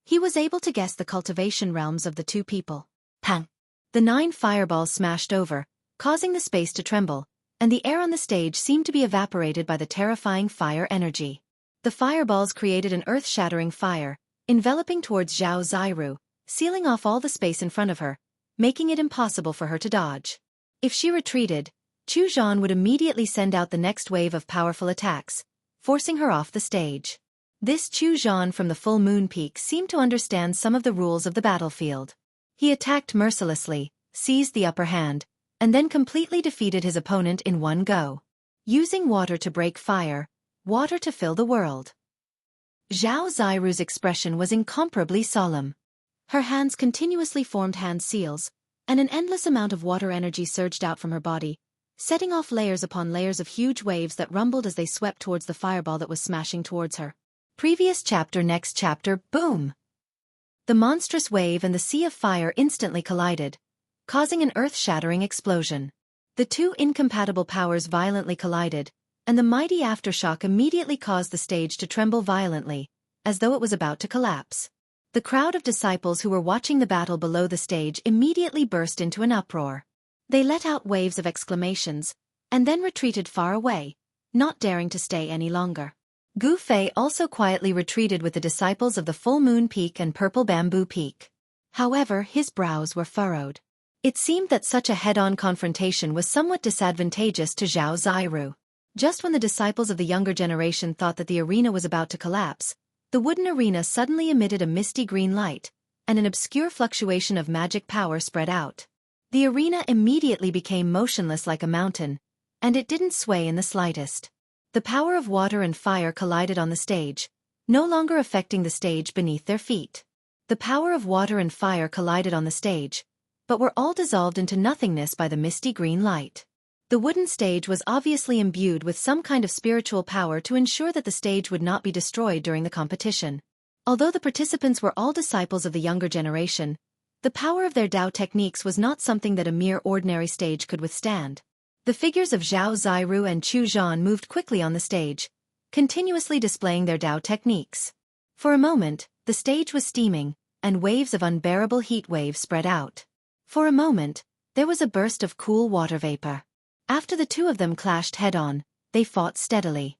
he was able to guess the cultivation realms of the two people. Pang! The 9 fireballs smashed over, causing the space to tremble, and the air on the stage seemed to be evaporated by the terrifying fire energy. The fireballs created an earth-shattering fire, enveloping towards Zhao Ziru, sealing off all the space in front of her, making it impossible for her to dodge. If she retreated, Chu Zhan would immediately send out the next wave of powerful attacks, forcing her off the stage. This Chu Zhan from the Full Moon Peak seemed to understand some of the rules of the battlefield. He attacked mercilessly, seized the upper hand, and then completely defeated his opponent in one go. Using water to break fire, water to fill the world. Zhao Ziru's expression was incomparably solemn. Her hands continuously formed hand seals, and an endless amount of water energy surged out from her body, setting off layers upon layers of huge waves that rumbled as they swept towards the fireball that was smashing towards her. Previous chapter, next chapter, boom! The monstrous wave and the sea of fire instantly collided, causing an earth-shattering explosion. The two incompatible powers violently collided, and the mighty aftershock immediately caused the stage to tremble violently, as though it was about to collapse. The crowd of disciples who were watching the battle below the stage immediately burst into an uproar. They let out waves of exclamations, and then retreated far away, not daring to stay any longer. Gu Fei also quietly retreated with the disciples of the Full Moon Peak and Purple Bamboo Peak. However, his brows were furrowed. It seemed that such a head-on confrontation was somewhat disadvantageous to Zhao Ziru. Just when the disciples of the younger generation thought that the arena was about to collapse, the wooden arena suddenly emitted a misty green light, and an obscure fluctuation of magic power spread out. The arena immediately became motionless like a mountain, and it didn't sway in the slightest. The power of water and fire collided on the stage, no longer affecting the stage beneath their feet. The power of water and fire collided on the stage, but were all dissolved into nothingness by the misty green light. The wooden stage was obviously imbued with some kind of spiritual power to ensure that the stage would not be destroyed during the competition. Although the participants were all disciples of the younger generation, the power of their Dao techniques was not something that a mere ordinary stage could withstand. The figures of Zhao Ziru and Chu Zhan moved quickly on the stage, continuously displaying their Dao techniques. For a moment, the stage was steaming, and waves of unbearable heat waves spread out. For a moment, there was a burst of cool water vapor. After the two of them clashed head-on, they fought steadily.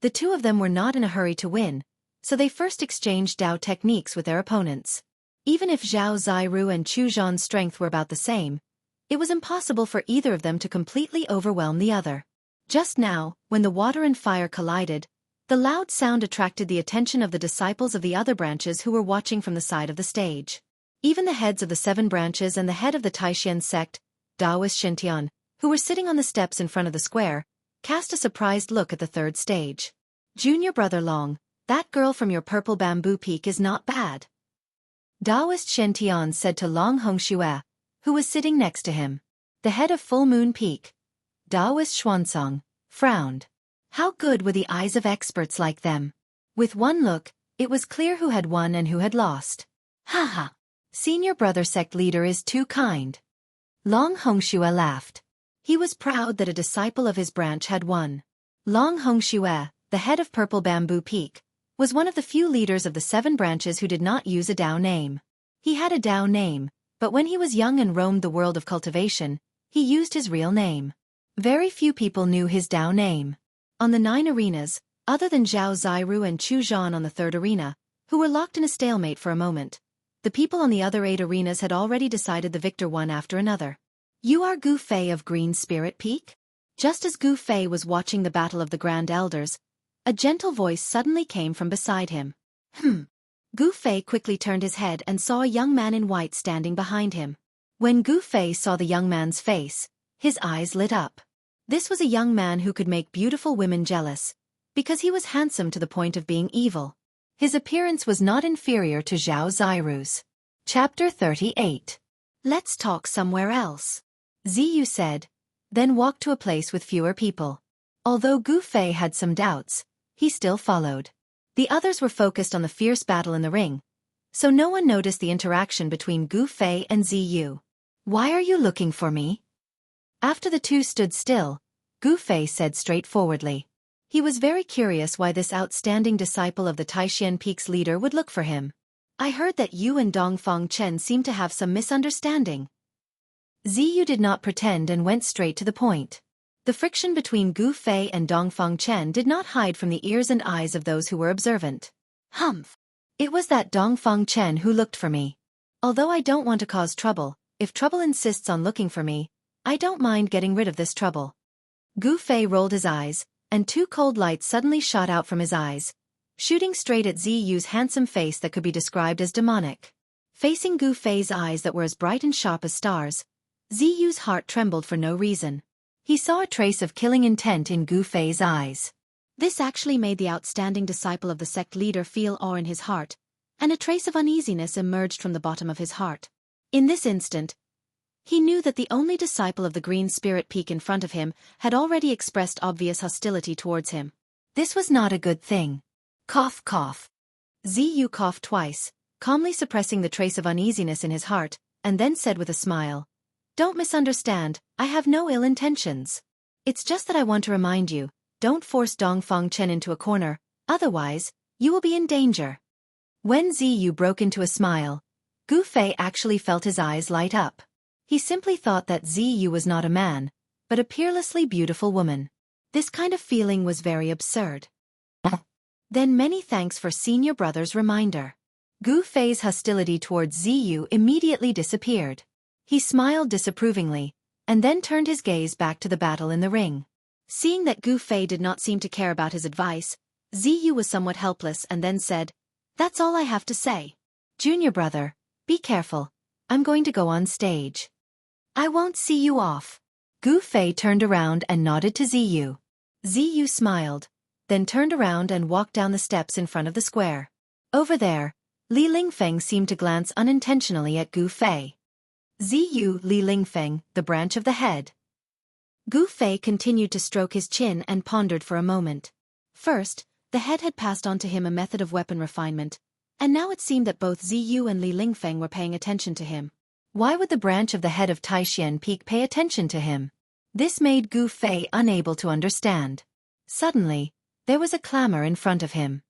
The two of them were not in a hurry to win, so they first exchanged Dao techniques with their opponents. Even if Zhao Ziru and Chu Zhan's strength were about the same, It was impossible for either of them to completely overwhelm the other. Just now, when the water and fire collided, the loud sound attracted the attention of the disciples of the other branches who were watching from the side of the stage. Even the heads of the 7 branches and the head of the Taishan sect, Daoist Shintian, who were sitting on the steps in front of the square, cast a surprised look at the third stage. Junior brother Long, that girl from your purple bamboo peak is not bad. Daoist Shintian said to Long Hongxue, who was sitting next to him. The head of Full Moon Peak, Daoist Xuansong, frowned. How good were the eyes of experts like them? With one look, it was clear who had won and who had lost. Ha! Senior brother sect leader is too kind. Long Hongxue laughed. He was proud that a disciple of his branch had won. Long Hongxue, the head of Purple Bamboo Peak, was one of the few leaders of the 7 branches who did not use a Dao name. He had a Dao name, but when he was young and roamed the world of cultivation, he used his real name. Very few people knew his Dao name. On the 9 arenas, other than Zhao Ziru and Chu Zhan on the 3rd arena, who were locked in a stalemate for a moment, the people on the other 8 arenas had already decided the victor one after another. You are Gu Fei of Green Spirit Peak? Just as Gu Fei was watching the battle of the Grand Elders, a gentle voice suddenly came from beside him. Gu Fei quickly turned his head and saw a young man in white standing behind him. When Gu Fei saw the young man's face, his eyes lit up. This was a young man who could make beautiful women jealous, because he was handsome to the point of being evil. His appearance was not inferior to Zhao Ziru's. Chapter 38. Let's talk somewhere else, Ziyu said, then walked to a place with fewer people. Although Gu Fei had some doubts, he still followed. The others were focused on the fierce battle in the ring, so no one noticed the interaction between Gu Fei and Ziyu. Why are you looking for me? After the two stood still, Gu Fei said straightforwardly. He was very curious why this outstanding disciple of the Taishan Peak's leader would look for him. I heard that you and Dongfang Chen seem to have some misunderstanding. Ziyu did not pretend and went straight to the point. The friction between Gu Fei and Dongfang Chen did not hide from the ears and eyes of those who were observant. Humph! It was that Dongfang Chen who looked for me. Although I don't want to cause trouble, if trouble insists on looking for me, I don't mind getting rid of this trouble. Gu Fei rolled his eyes, and 2 cold lights suddenly shot out from his eyes, shooting straight at Ziyu's handsome face that could be described as demonic. Facing Gu Fei's eyes that were as bright and sharp as stars, Ziyu's heart trembled for no reason. He saw a trace of killing intent in Gu Fei's eyes. This actually made the outstanding disciple of the sect leader feel awe in his heart, and a trace of uneasiness emerged from the bottom of his heart. In this instant, he knew that the only disciple of the Green Spirit Peak in front of him had already expressed obvious hostility towards him. This was not a good thing. Cough, cough. Ziyu coughed twice, calmly suppressing the trace of uneasiness in his heart, and then said with a smile, "Don't misunderstand, I have no ill intentions. It's just that I want to remind you, don't force Dongfang Chen into a corner, otherwise, you will be in danger." When Ziyu broke into a smile, Gu Fei actually felt his eyes light up. He simply thought that Ziyu was not a man, but a peerlessly beautiful woman. This kind of feeling was very absurd. Then many thanks for senior brother's reminder. Gu Fei's hostility towards Ziyu immediately disappeared. He smiled disapprovingly, and then turned his gaze back to the battle in the ring. Seeing that Gu Fei did not seem to care about his advice, Ziyu was somewhat helpless and then said, "That's all I have to say. Junior brother, be careful. I'm going to go on stage. I won't see you off." Gu Fei turned around and nodded to Ziyu. Ziyu smiled, then turned around and walked down the steps in front of the square. Over there, Li Lingfeng seemed to glance unintentionally at Gu Fei. Ziyu Li Lingfeng, the branch of the head. Gu Fei continued to stroke his chin and pondered for a moment. First, the head had passed on to him a method of weapon refinement, and now it seemed that both Ziyu and Li Lingfeng were paying attention to him. Why would the branch of the head of Taishan Peak pay attention to him? This made Gu Fei unable to understand. Suddenly, there was a clamor in front of him.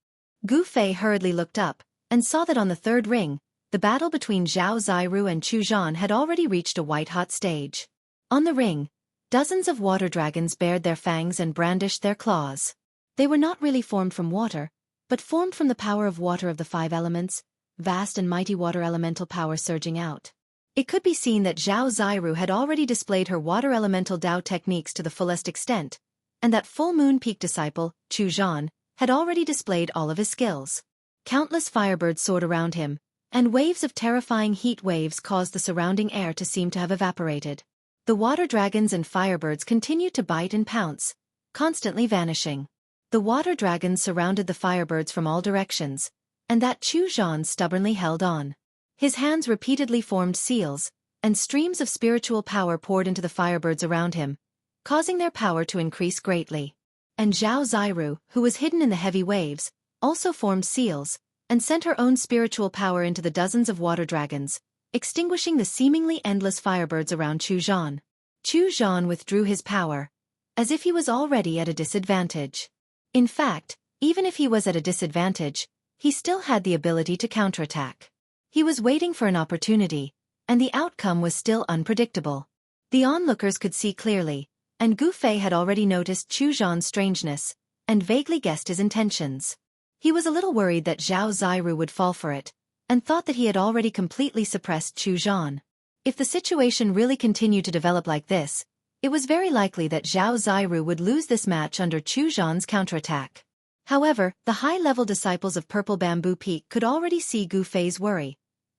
Gu Fei hurriedly looked up, and saw that on the 3rd ring, the battle between Zhao Ziru and Chu Zhan had already reached a white-hot stage. On the ring, dozens of water dragons bared their fangs and brandished their claws. They were not really formed from water, but formed from the power of water of the 5 elements, vast and mighty water elemental power surging out. It could be seen that Zhao Ziru had already displayed her water elemental Dao techniques to the fullest extent, and that full moon peak disciple, Chu Zhan, had already displayed all of his skills. Countless firebirds soared around him, and waves of terrifying heat waves caused the surrounding air to seem to have evaporated. The water dragons and firebirds continued to bite and pounce, constantly vanishing. The water dragons surrounded the firebirds from all directions, and that Chu Zhan stubbornly held on. His hands repeatedly formed seals, and streams of spiritual power poured into the firebirds around him, causing their power to increase greatly. And Zhao Ziru, who was hidden in the heavy waves, also formed seals, and sent her own spiritual power into the dozens of water dragons, extinguishing the seemingly endless firebirds around Chu Zhan. Chu Zhan withdrew his power, as if he was already at a disadvantage. In fact, even if he was at a disadvantage, he still had the ability to counterattack. He was waiting for an opportunity, and the outcome was still unpredictable. The onlookers could see clearly, and Gu Fei had already noticed Chu Zhan's strangeness, and vaguely guessed his intentions. He was a little worried that Zhao Ziru would fall for it, and thought that he had already completely suppressed Chu Zhan. If the situation really continued to develop like this, it was very likely that Zhao Ziru would lose this match under Chu Zhan's counterattack. However, the high-level disciples of Purple Bamboo Peak could already see Gu Fei's worry,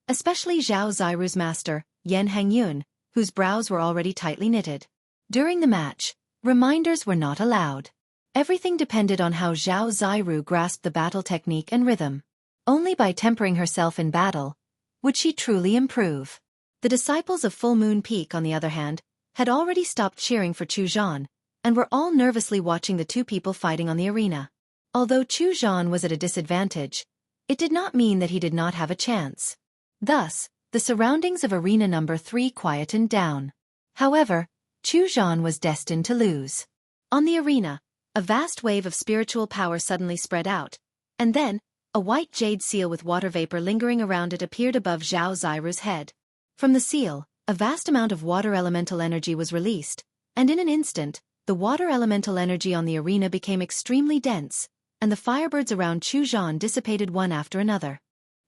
especially Zhao Ziru's master, Yan Hangyun, whose brows were already tightly knitted. During the match, reminders were not allowed. Everything depended on how Zhao Ziru grasped the battle technique and rhythm. Only by tempering herself in battle would she truly improve. The disciples of Full Moon Peak, on the other hand, had already stopped cheering for Chu Zhan, and were all nervously watching the two people fighting on the arena. Although Chu Zhan was at a disadvantage, it did not mean that he did not have a chance. Thus, the surroundings of arena number 3 quietened down. However, Chu Zhan was destined to lose. On the arena, a vast wave of spiritual power suddenly spread out, and then, a white jade seal with water vapor lingering around it appeared above Zhao Ziru's head. From the seal, a vast amount of water elemental energy was released, and in an instant, the water elemental energy on the arena became extremely dense, and the firebirds around Chu Zhan dissipated one after another.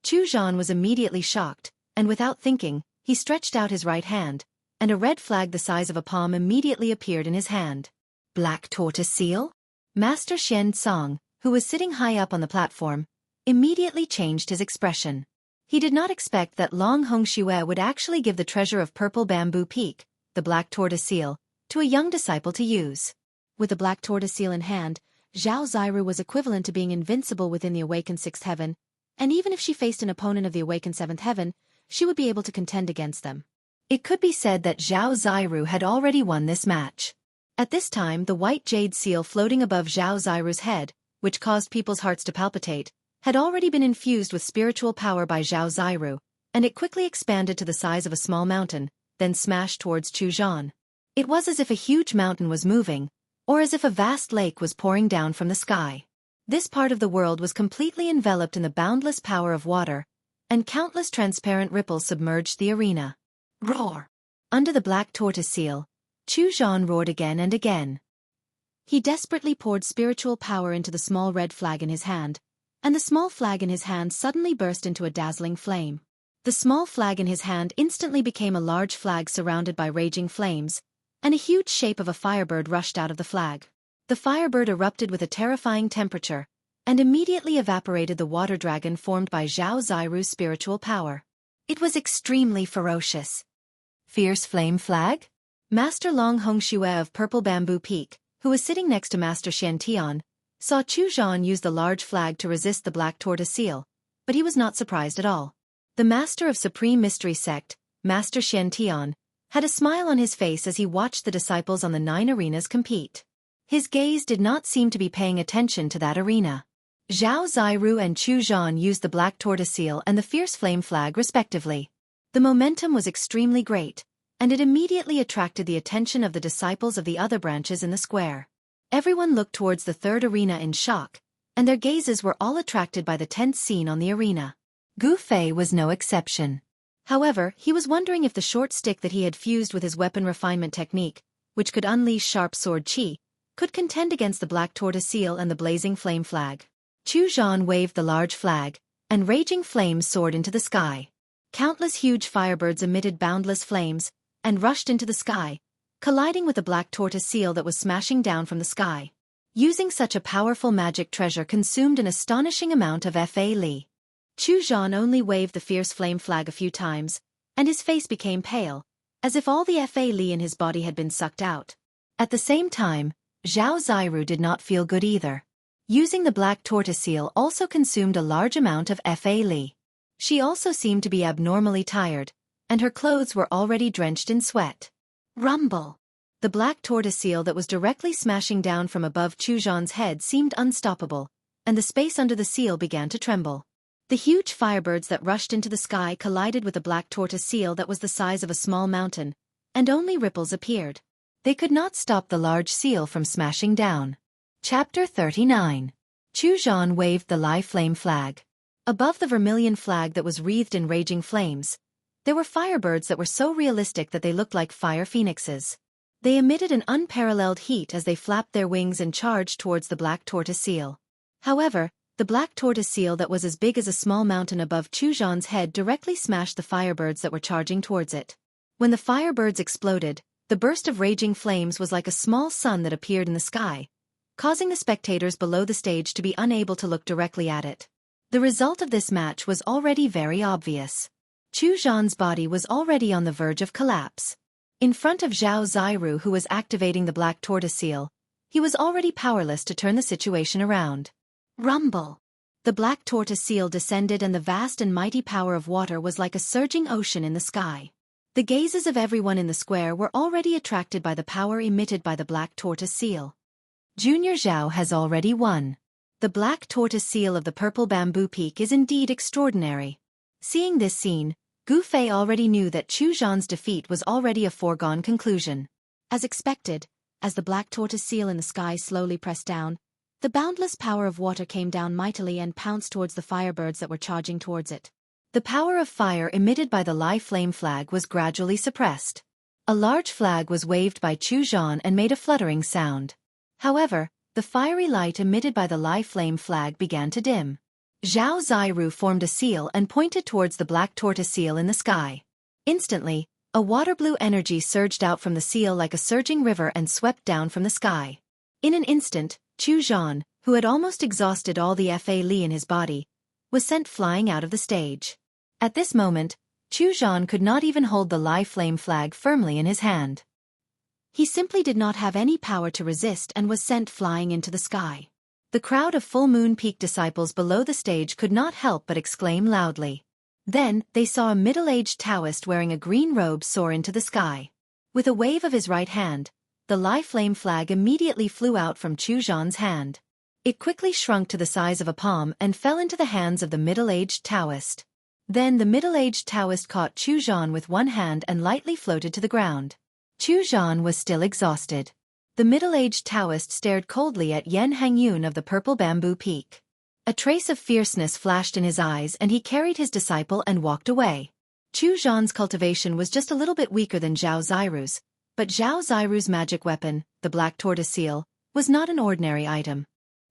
Chu Zhan was immediately shocked, and without thinking, he stretched out his right hand, and a red flag the size of a palm immediately appeared in his hand. Black tortoise seal? Master Xian Song, who was sitting high up on the platform, immediately changed his expression. He did not expect that Long Hongxue would actually give the treasure of Purple Bamboo Peak, the black tortoise seal, to a young disciple to use. With the black tortoise seal in hand, Zhao Ziru was equivalent to being invincible within the awakened 6th heaven, and even if she faced an opponent of the awakened 7th heaven, she would be able to contend against them. It could be said that Zhao Ziru had already won this match. At this time, the white jade seal floating above Zhao Ziru's head, which caused people's hearts to palpitate, had already been infused with spiritual power by Zhao Ziru, and it quickly expanded to the size of a small mountain, then smashed towards Chu Zhan. It was as if a huge mountain was moving, or as if a vast lake was pouring down from the sky. This part of the world was completely enveloped in the boundless power of water, and countless transparent ripples submerged the arena. Roar! Under the black tortoise seal, Chu Zhan roared again and again. He desperately poured spiritual power into the small red flag in his hand, and the small flag in his hand suddenly burst into a dazzling flame. The small flag in his hand instantly became a large flag surrounded by raging flames, and a huge shape of a firebird rushed out of the flag. The firebird erupted with a terrifying temperature, and immediately evaporated the water dragon formed by Zhao Ziru's spiritual power. It was extremely ferocious. Fierce flame flag? Master Long Hongxue of Purple Bamboo Peak, who was sitting next to Master Shen Tian, saw Chu Zhan use the large flag to resist the black tortoise seal, but he was not surprised at all. The master of Supreme Mystery Sect, Master Shen Tian, had a smile on his face as he watched the disciples on the 9 arenas compete. His gaze did not seem to be paying attention to that arena. Zhao Ziru and Chu Zhan used the black tortoise seal and the fierce flame flag respectively. The momentum was extremely great, and it immediately attracted the attention of the disciples of the other branches in the square. Everyone looked towards the 3rd arena in shock, and their gazes were all attracted by the tense scene on the arena. Gu Fei was no exception. However, he was wondering if the short stick that he had fused with his weapon refinement technique, which could unleash sharp sword chi, could contend against the black tortoise seal and the blazing flame flag. Chu Zhan waved the large flag, and raging flames soared into the sky. Countless huge firebirds emitted boundless flames and rushed into the sky, colliding with a black tortoise seal that was smashing down from the sky. Using such a powerful magic treasure consumed an astonishing amount of Fa Li. Chu Zhan only waved the fierce flame flag a few times, and his face became pale, as if all the Fa Li in his body had been sucked out. At the same time, Zhao Ziru did not feel good either. Using the black tortoise seal also consumed a large amount of Fa Li. She also seemed to be abnormally tired, and her clothes were already drenched in sweat. Rumble! The black tortoise seal that was directly smashing down from above Chu Zhan's head seemed unstoppable, and the space under the seal began to tremble. The huge firebirds that rushed into the sky collided with the black tortoise seal that was the size of a small mountain, and only ripples appeared. They could not stop the large seal from smashing down. Chapter 39. Chu Zhan waved the live flame flag. Above the vermilion flag that was wreathed in raging flames, there were firebirds that were so realistic that they looked like fire phoenixes. They emitted an unparalleled heat as they flapped their wings and charged towards the black tortoise seal. However, the black tortoise seal that was as big as a small mountain above Chu Zhan's head directly smashed the firebirds that were charging towards it. When the firebirds exploded, the burst of raging flames was like a small sun that appeared in the sky, causing the spectators below the stage to be unable to look directly at it. The result of this match was already very obvious. Chu Zhan's body was already on the verge of collapse. In front of Zhao Ziru, who was activating the black tortoise seal, he was already powerless to turn the situation around. Rumble! The black tortoise seal descended and the vast and mighty power of water was like a surging ocean in the sky. The gazes of everyone in the square were already attracted by the power emitted by the black tortoise seal. Junior Zhao has already won. The black tortoise seal of the purple bamboo peak is indeed extraordinary. Seeing this scene, Gu Fei already knew that Chu Zhan's defeat was already a foregone conclusion. As expected, as the black tortoise seal in the sky slowly pressed down, the boundless power of water came down mightily and pounced towards the firebirds that were charging towards it. The power of fire emitted by the live flame flag was gradually suppressed. A large flag was waved by Chu Zhan and made a fluttering sound. However, the fiery light emitted by the live flame flag began to dim. Zhao Ziru formed a seal and pointed towards the black tortoise seal in the sky. Instantly, a water blue energy surged out from the seal like a surging river and swept down from the sky. In an instant, Chu Zhan, who had almost exhausted all the Fa Li in his body, was sent flying out of the stage. At this moment, Chu Zhan could not even hold the live flame flag firmly in his hand. He simply did not have any power to resist and was sent flying into the sky. The crowd of Full Moon Peak disciples below the stage could not help but exclaim loudly. Then, they saw a middle-aged Taoist wearing a green robe soar into the sky. With a wave of his right hand, the live flame flag immediately flew out from Chu Zhan's hand. It quickly shrunk to the size of a palm and fell into the hands of the middle-aged Taoist. Then the middle-aged Taoist caught Chu Zhan with one hand and lightly floated to the ground. Chu Zhan was still exhausted. The middle-aged Taoist stared coldly at Yan Hangyun of the purple bamboo peak. A trace of fierceness flashed in his eyes and he carried his disciple and walked away. Chu Zhan's cultivation was just a little bit weaker than Zhao Ziru's, but Zhao Ziru's magic weapon, the black tortoise seal, was not an ordinary item.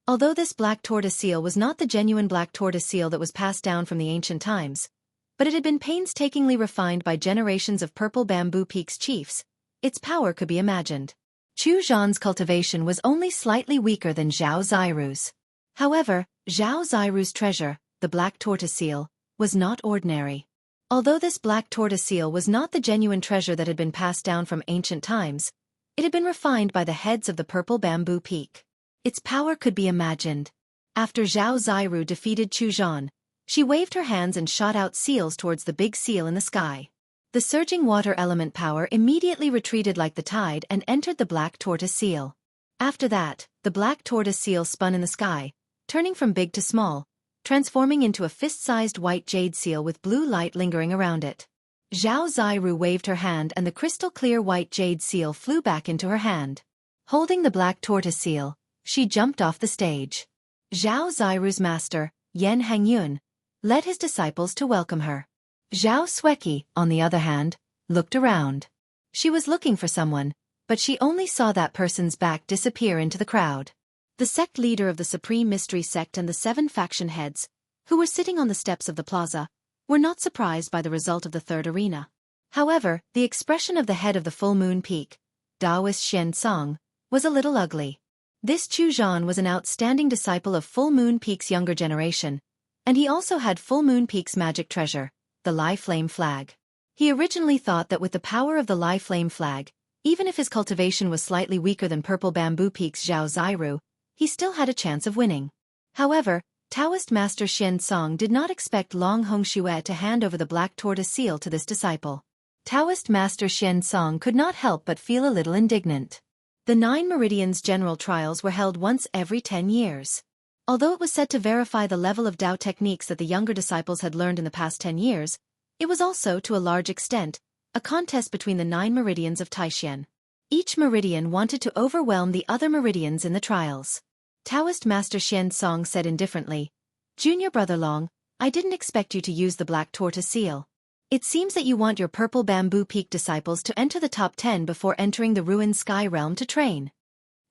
Although this black tortoise seal was not the genuine black tortoise seal that was passed down from the ancient times, but it had been painstakingly refined by generations of purple bamboo peak's chiefs, its power could be imagined. Chu Zhan's cultivation was only slightly weaker than Zhao Ziru's. However, Zhao Ziru's treasure, the black tortoise seal, was not ordinary. Although this black tortoise seal was not the genuine treasure that had been passed down from ancient times, it had been refined by the heads of the purple bamboo peak. Its power could be imagined. After Zhao Ziru defeated Chu Zhan, she waved her hands and shot out seals towards the big seal in the sky. The surging water element power immediately retreated like the tide and entered the black tortoise seal. After that, the black tortoise seal spun in the sky, turning from big to small, transforming into a fist-sized white jade seal with blue light lingering around it. Zhao Ziru waved her hand and the crystal-clear white jade seal flew back into her hand. Holding the black tortoise seal, she jumped off the stage. Zhao Ziru's master, Yan Hangyun, led his disciples to welcome her. Zhao Sueki, on the other hand, looked around. She was looking for someone, but she only saw that person's back disappear into the crowd. The sect leader of the Supreme Mystery Sect and the 7 faction heads, who were sitting on the steps of the plaza, were not surprised by the result of the third arena. However, the expression of the head of the full moon peak, Taoist Xian Song, was a little ugly. This Chu Zhan was an outstanding disciple of Full Moon Peak's younger generation, and he also had Full Moon Peak's magic treasure, the Lai Flame Flag. He originally thought that with the power of the Lai Flame Flag, even if his cultivation was slightly weaker than Purple Bamboo Peak's Zhao Zairu, he still had a chance of winning. However, Taoist Master Xian Song did not expect Long Hongxue to hand over the Black Tortoise seal to this disciple. Taoist Master Xian Song could not help but feel a little indignant. The 9 Meridians General Trials were held once every 10 years. Although it was said to verify the level of Dao techniques that the younger disciples had learned in the past 10 years, it was also, to a large extent, a contest between the 9 meridians of Taishan. Each meridian wanted to overwhelm the other meridians in the trials. Taoist Master Xian Song said indifferently, "Junior Brother Long, I didn't expect you to use the Black Tortoise seal. It seems that you want your Purple Bamboo Peak disciples to enter the top 10 before entering the Ruined Sky Realm to train."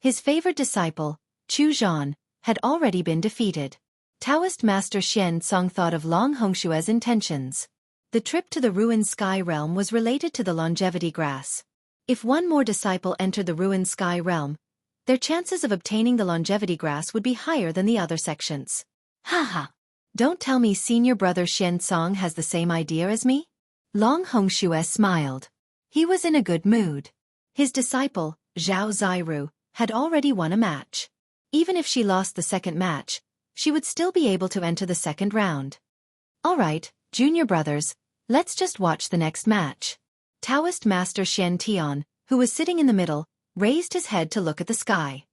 His favored disciple, Chu Zhan, had already been defeated. Taoist Master Xian Song thought of Long Hongxue's intentions. The trip to the Ruined Sky Realm was related to the longevity grass. If one more disciple entered the Ruined Sky Realm, their chances of obtaining the longevity grass would be higher than the other sections. Haha. Don't tell me senior brother Xian Song has the same idea as me? Long Hongxue smiled. He was in a good mood. His disciple, Zhao Zairu, had already won a match. Even if she lost the second match, she would still be able to enter the second round. All right, junior brothers, let's just watch the next match. Taoist Master Shen Tian, who was sitting in the middle, raised his head to look at the sky.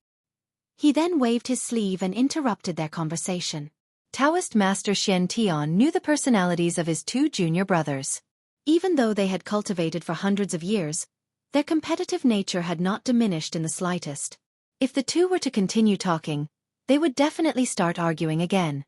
He then waved his sleeve and interrupted their conversation. Taoist Master Shen Tian knew the personalities of his 2 junior brothers. Even though they had cultivated for hundreds of years, their competitive nature had not diminished in the slightest. If the 2 were to continue talking, they would definitely start arguing again.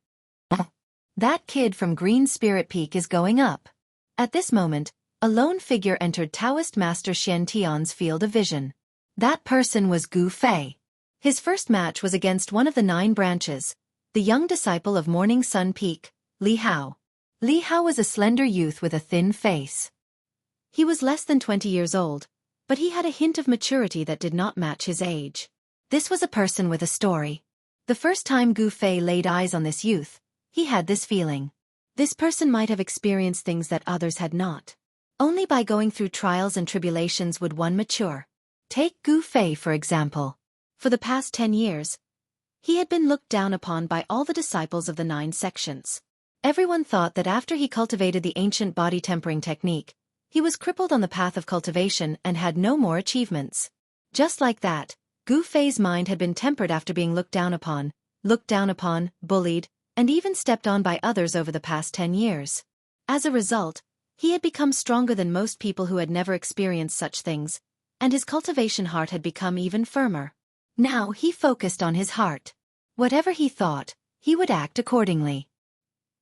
That kid from Green Spirit Peak is going up. At this moment, a lone figure entered Taoist Master Xian Tian's field of vision. That person was Gu Fei. His first match was against one of the 9 branches, the young disciple of Morning Sun Peak, Li Hao. Li Hao was a slender youth with a thin face. He was less than 20 years old, but he had a hint of maturity that did not match his age. This was a person with a story. The first time Gu Fei laid eyes on this youth, he had this feeling. This person might have experienced things that others had not. Only by going through trials and tribulations would one mature. Take Gu Fei for example. For the past 10 years, he had been looked down upon by all the disciples of the 9 sections. Everyone thought that after he cultivated the ancient body tempering technique, he was crippled on the path of cultivation and had no more achievements. Just like that, Gu Fei's mind had been tempered after being looked down upon, bullied, and even stepped on by others over the past 10 years. As a result, he had become stronger than most people who had never experienced such things, and his cultivation heart had become even firmer. Now he focused on his heart. Whatever he thought, he would act accordingly.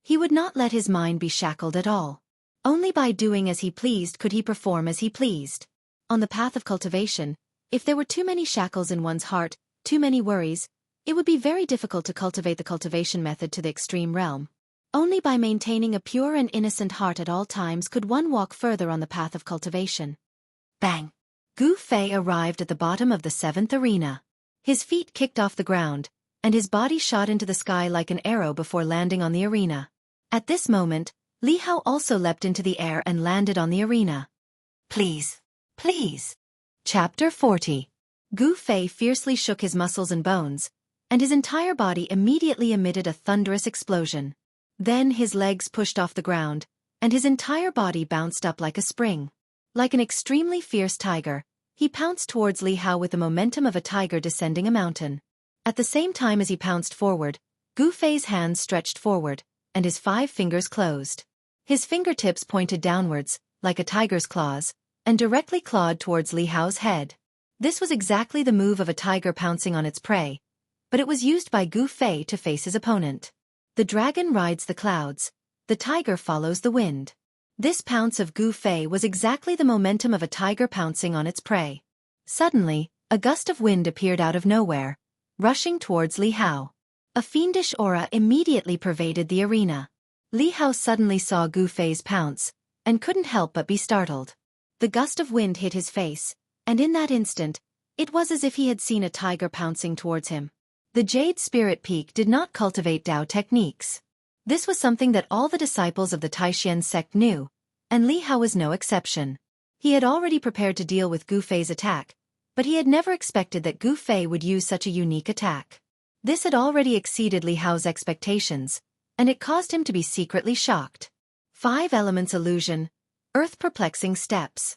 He would not let his mind be shackled at all. Only by doing as he pleased could he perform as he pleased. On the path of cultivation, if there were too many shackles in one's heart, too many worries, it would be very difficult to cultivate the cultivation method to the extreme realm. Only by maintaining a pure and innocent heart at all times could one walk further on the path of cultivation. Bang! Gu Fei arrived at the bottom of the 7th arena. His feet kicked off the ground, and his body shot into the sky like an arrow before landing on the arena. At this moment, Li Hao also leapt into the air and landed on the arena. Please. Please. Chapter 40. Gu Fei fiercely shook his muscles and bones, and his entire body immediately emitted a thunderous explosion. Then his legs pushed off the ground, and his entire body bounced up like a spring. Like an extremely fierce tiger, he pounced towards Li Hao with the momentum of a tiger descending a mountain. At the same time as he pounced forward, Gu Fei's hands stretched forward, and his 5 fingers closed. His fingertips pointed downwards, like a tiger's claws, and directly clawed towards Li Hao's head. This was exactly the move of a tiger pouncing on its prey, but it was used by Gu Fei to face his opponent. The dragon rides the clouds, the tiger follows the wind. This pounce of Gu Fei was exactly the momentum of a tiger pouncing on its prey. Suddenly, a gust of wind appeared out of nowhere, rushing towards Li Hao. A fiendish aura immediately pervaded the arena. Li Hao suddenly saw Gu Fei's pounce, and couldn't help but be startled. The gust of wind hit his face, and in that instant, it was as if he had seen a tiger pouncing towards him. The Jade Spirit Peak did not cultivate Dao techniques. This was something that all the disciples of the Taishan sect knew, and Li Hao was no exception. He had already prepared to deal with Gu Fei's attack, but he had never expected that Gu Fei would use such a unique attack. This had already exceeded Li Hao's expectations, and it caused him to be secretly shocked. 5 Elements Illusion, Earth Perplexing Steps.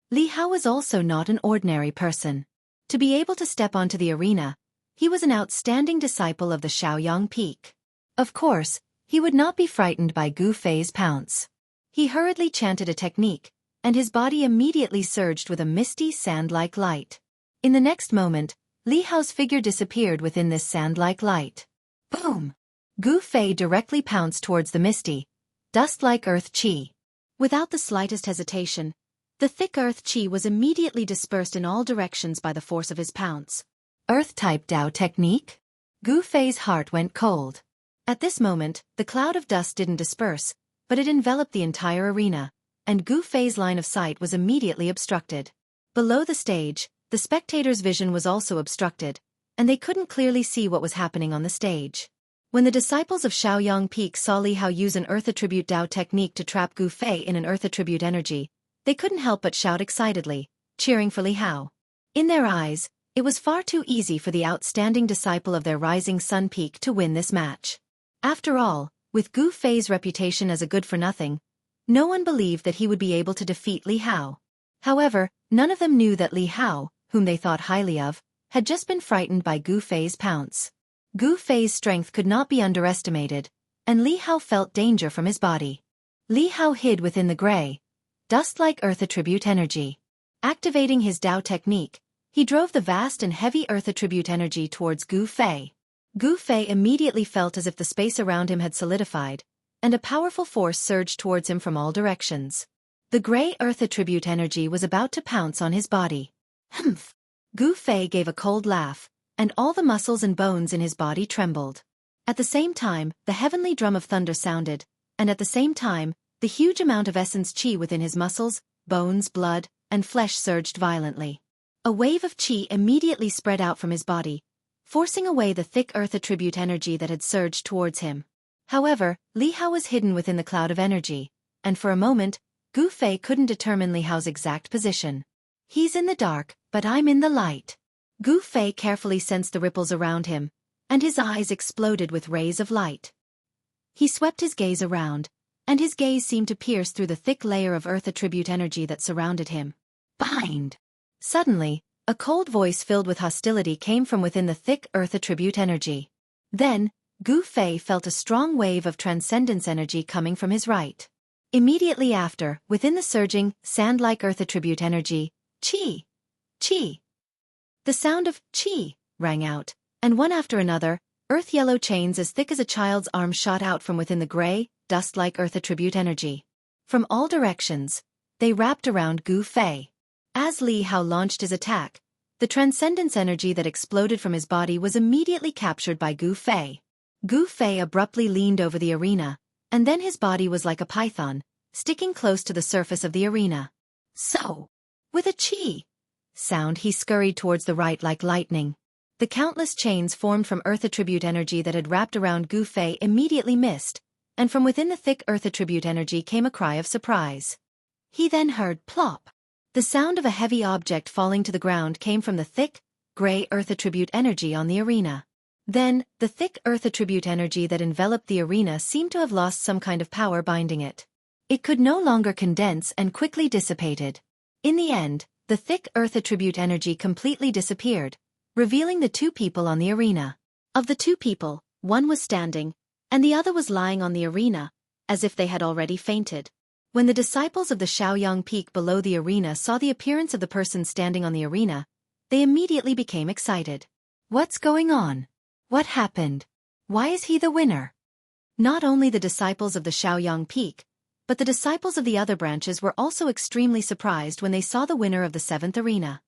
Li Hao was also not an ordinary person. To be able to step onto the arena, he was an outstanding disciple of the Shaoyang Peak. Of course, he would not be frightened by Gu Fei's pounce. He hurriedly chanted a technique, and his body immediately surged with a misty sand-like light. In the next moment, Li Hao's figure disappeared within this sand-like light. Boom! Gu Fei directly pounced towards the misty, dust-like earth qi. Without the slightest hesitation, the thick earth qi was immediately dispersed in all directions by the force of his pounce. Earth-type Dao technique? Gu Fei's heart went cold. At this moment, the cloud of dust didn't disperse, but it enveloped the entire arena, and Gu Fei's line of sight was immediately obstructed. Below the stage, the spectators' vision was also obstructed, and they couldn't clearly see what was happening on the stage. When the disciples of Shaoyang Peak saw Li Hao use an Earth Attribute Dao technique to trap Gu Fei in an Earth Attribute energy, they couldn't help but shout excitedly, cheering for Li Hao. In their eyes, it was far too easy for the outstanding disciple of their rising sun peak to win this match. After all, with Gu Fei's reputation as a good-for-nothing, no one believed that he would be able to defeat Li Hao. However, none of them knew that Li Hao, whom they thought highly of, had just been frightened by Gu Fei's pounce. Gu Fei's strength could not be underestimated, and Li Hao felt danger from his body. Li Hao hid within the gray, dust-like earth attribute energy. Activating his Dao technique, he drove the vast and heavy earth attribute energy towards Gu Fei. Gu Fei immediately felt as if the space around him had solidified, and a powerful force surged towards him from all directions. The gray earth attribute energy was about to pounce on his body. Humph! Gu Fei gave a cold laugh, and all the muscles and bones in his body trembled. At the same time, the heavenly drum of thunder sounded, and at the same time, the huge amount of essence qi within his muscles, bones, blood, and flesh surged violently. A wave of qi immediately spread out from his body, forcing away the thick earth attribute energy that had surged towards him. However, Li Hao was hidden within the cloud of energy, and for a moment, Gu Fei couldn't determine Li Hao's exact position. He's in the dark, but I'm in the light. Gu Fei carefully sensed the ripples around him, and his eyes exploded with rays of light. He swept his gaze around, and his gaze seemed to pierce through the thick layer of earth attribute energy that surrounded him. Bind! Suddenly, a cold voice filled with hostility came from within the thick earth attribute energy. Then, Gu Fei felt a strong wave of transcendence energy coming from his right. Immediately after, within the surging, sand-like earth attribute energy, qi, qi. The sound of qi rang out, and one after another, earth-yellow chains as thick as a child's arm shot out from within the gray, dust-like earth attribute energy. From all directions, they wrapped around Gu Fei. As Li Hao launched his attack, the transcendence energy that exploded from his body was immediately captured by Gu Fei. Gu Fei abruptly leaned over the arena, and then his body was like a python, sticking close to the surface of the arena. So, with a qi sound he scurried towards the right like lightning. The countless chains formed from earth attribute energy that had wrapped around Gu Fei immediately missed, and from within the thick earth attribute energy came a cry of surprise. He then heard plop. The sound of a heavy object falling to the ground came from the thick, gray earth attribute energy on the arena. Then, the thick earth attribute energy that enveloped the arena seemed to have lost some kind of power binding it. It could no longer condense and quickly dissipated. In the end, the thick earth attribute energy completely disappeared, revealing the two people on the arena. Of the two people, one was standing, and the other was lying on the arena, as if they had already fainted. When the disciples of the Shaoyang Peak below the arena saw the appearance of the person standing on the arena, they immediately became excited. What's going on? What happened? Why is he the winner? Not only the disciples of the Shaoyang Peak, but the disciples of the other branches were also extremely surprised when they saw the winner of the 7th arena.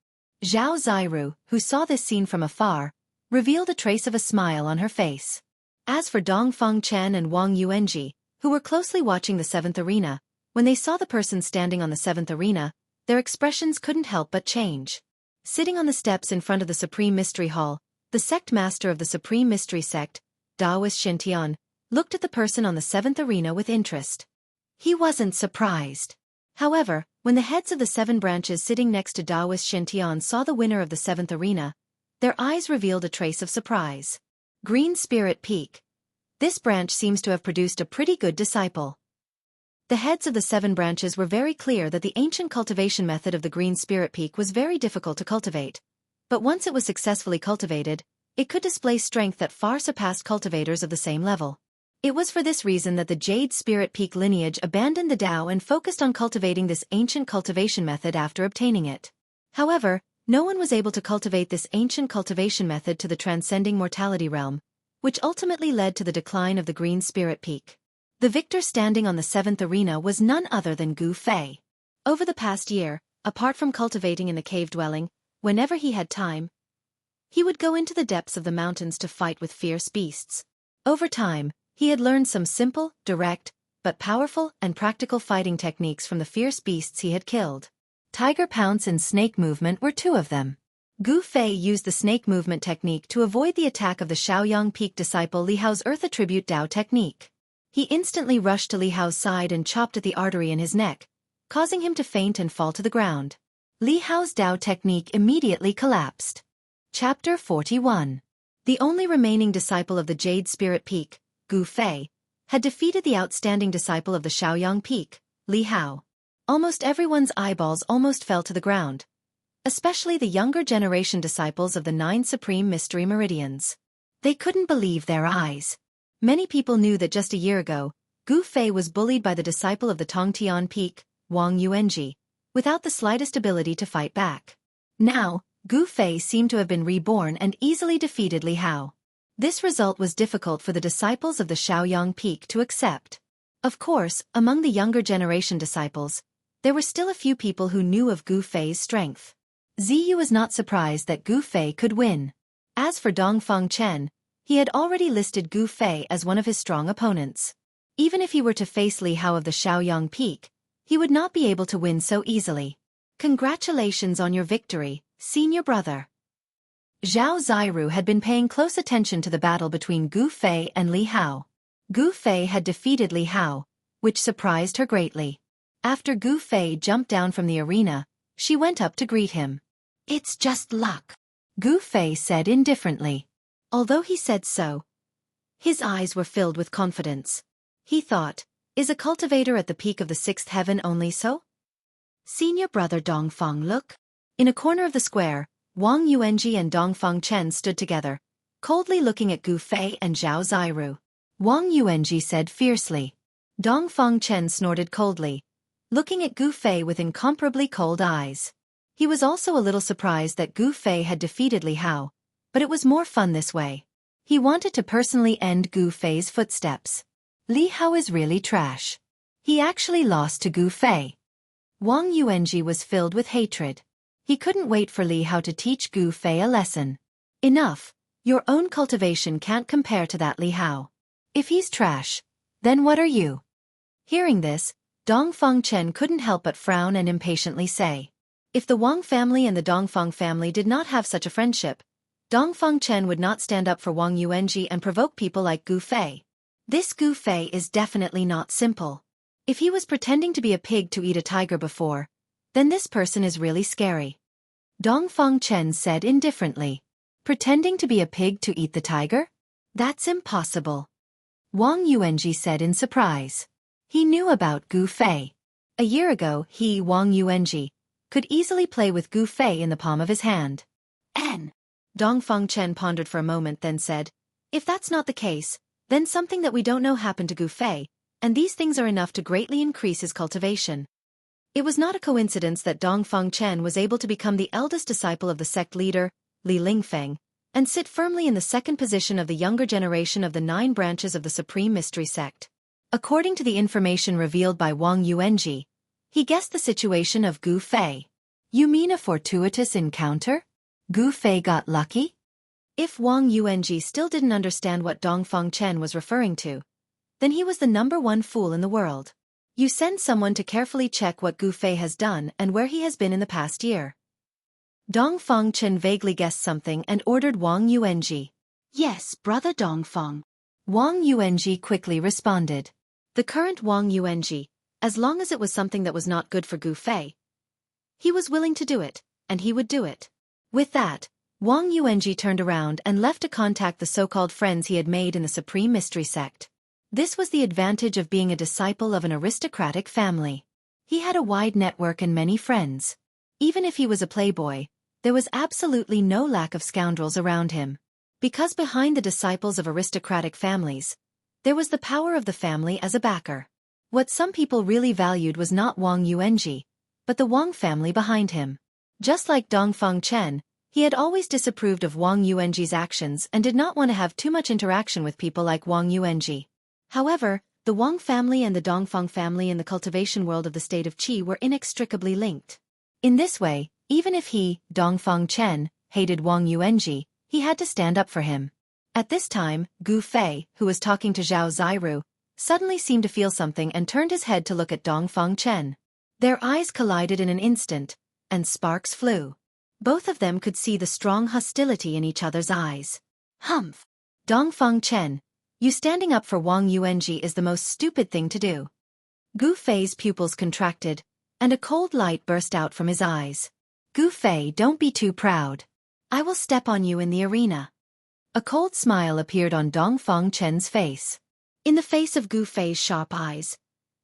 Zhao Ziru, who saw this scene from afar, revealed a trace of a smile on her face. As for Dongfeng Chen and Wang Yuanji, who were closely watching the seventh arena. When they saw the person standing on the seventh arena, their expressions couldn't help but change. Sitting on the steps in front of the Supreme Mystery Hall, the sect master of the Supreme Mystery Sect, Daoist Xintian, looked at the person on the seventh arena with interest. He wasn't surprised. However, when the heads of the 7 branches sitting next to Daoist Xintian saw the winner of the 7th arena, their eyes revealed a trace of surprise. Green Spirit Peak. This branch seems to have produced a pretty good disciple. The heads of the 7 branches were very clear that the ancient cultivation method of the Green Spirit Peak was very difficult to cultivate. But once it was successfully cultivated, it could display strength that far surpassed cultivators of the same level. It was for this reason that the Jade Spirit Peak lineage abandoned the Tao and focused on cultivating this ancient cultivation method after obtaining it. However, no one was able to cultivate this ancient cultivation method to the transcending mortality realm, which ultimately led to the decline of the Green Spirit Peak. The victor standing on the 7th arena was none other than Gu Fei. Over the past year, apart from cultivating in the cave dwelling, whenever he had time, he would go into the depths of the mountains to fight with fierce beasts. Over time, he had learned some simple, direct, but powerful and practical fighting techniques from the fierce beasts he had killed. Tiger Pounce and Snake Movement were 2 of them. Gu Fei used the Snake Movement technique to avoid the attack of the Shaoyang Peak disciple Li Hao's Earth Attribute Dao technique. He instantly rushed to Li Hao's side and chopped at the artery in his neck, causing him to faint and fall to the ground. Li Hao's Dao technique immediately collapsed. Chapter 41. The only remaining disciple of the Jade Spirit Peak, Gu Fei, had defeated the outstanding disciple of the Shaoyang Peak, Li Hao. Almost everyone's eyeballs almost fell to the ground, especially the younger generation disciples of the 9 Supreme Mystery Meridians. They couldn't believe their eyes. Many people knew that just a year ago, Gu Fei was bullied by the disciple of the Tongtian Peak, Wang Yuanji, without the slightest ability to fight back. Now, Gu Fei seemed to have been reborn and easily defeated Li Hao. This result was difficult for the disciples of the Shaoyang Peak to accept. Of course, among the younger generation disciples, there were still a few people who knew of Gu Fei's strength. Ziyu was not surprised that Gu Fei could win. As for Dongfang Chen, he had already listed Gu Fei as one of his strong opponents. Even if he were to face Li Hao of the Shaoyang Peak, he would not be able to win so easily. Congratulations on your victory, senior brother. Zhao Ziru had been paying close attention to the battle between Gu Fei and Li Hao. Gu Fei had defeated Li Hao, which surprised her greatly. After Gu Fei jumped down from the arena, she went up to greet him. "It's just luck," Gu Fei said indifferently. Although he said so, his eyes were filled with confidence. He thought, is a cultivator at the peak of the 6th heaven only so? Senior brother Dongfang, look. In a corner of the square, Wang Yuanji and Dongfang Chen stood together, coldly looking at Gu Fei and Zhao Ziru. Wang Yuanji said fiercely. Dongfang Chen snorted coldly, looking at Gu Fei with incomparably cold eyes. He was also a little surprised that Gu Fei had defeated Li Hao, but it was more fun this way. He wanted to personally end Gu Fei's footsteps. Li Hao is really trash. He actually lost to Gu Fei. Wang Yuanji was filled with hatred. He couldn't wait for Li Hao to teach Gu Fei a lesson. Enough, your own cultivation can't compare to that Li Hao. If he's trash, then what are you? Hearing this, Dongfang Chen couldn't help but frown and impatiently say. If the Wang family and the Dongfang family did not have such a friendship, Dongfang Chen would not stand up for Wang Yuanji and provoke people like Gu Fei. This Gu Fei is definitely not simple. If he was pretending to be a pig to eat a tiger before, then this person is really scary. Dongfang Chen said indifferently. Pretending to be a pig to eat the tiger? That's impossible. Wang Yuanji said in surprise. He knew about Gu Fei. A year ago he, Wang Yuanji, could easily play with Gu Fei in the palm of his hand. Dongfang Chen pondered for a moment then said, if that's not the case, then something that we don't know happened to Gu Fei, and these things are enough to greatly increase his cultivation. It was not a coincidence that Dongfang Chen was able to become the eldest disciple of the sect leader, Li Lingfeng, and sit firmly in the 2nd position of the younger generation of the 9 branches of the Supreme Mystery Sect. According to the information revealed by Wang Yuanji, he guessed the situation of Gu Fei. You mean a fortuitous encounter? Gu Fei got lucky? If Wang Yuanji still didn't understand what Dongfang Chen was referring to, then he was the #1 fool in the world. You send someone to carefully check what Gu Fei has done and where he has been in the past year. Dongfang Chen vaguely guessed something and ordered Wang Yuanji. Yes, brother Dongfang. Wang Yuanji quickly responded. The current Wang Yuanji, as long as it was something that was not good for Gu Fei, he was willing to do it, and he would do it. With that, Wang Yuanji turned around and left to contact the so-called friends he had made in the Supreme Mystery Sect. This was the advantage of being a disciple of an aristocratic family. He had a wide network and many friends. Even if he was a playboy, there was absolutely no lack of scoundrels around him. Because behind the disciples of aristocratic families, there was the power of the family as a backer. What some people really valued was not Wang Yuanji, but the Wang family behind him. Just like Dongfang Chen, he had always disapproved of Wang Yuanji's actions and did not want to have too much interaction with people like Wang Yuanji. However, the Wang family and the Dongfang family in the cultivation world of the state of Qi were inextricably linked. In this way, even if he, Dongfang Chen, hated Wang Yuanji, he had to stand up for him. At this time, Gu Fei, who was talking to Zhao Ziru, suddenly seemed to feel something and turned his head to look at Dongfang Chen. Their eyes collided in an instant, and sparks flew. Both of them could see the strong hostility in each other's eyes. Humph! Dongfang Chen, you standing up for Wang Yuanji is the most stupid thing to do. Gu Fei's pupils contracted, and a cold light burst out from his eyes. Gu Fei, don't be too proud. I will step on you in the arena. A cold smile appeared on Dongfang Chen's face. In the face of Gu Fei's sharp eyes,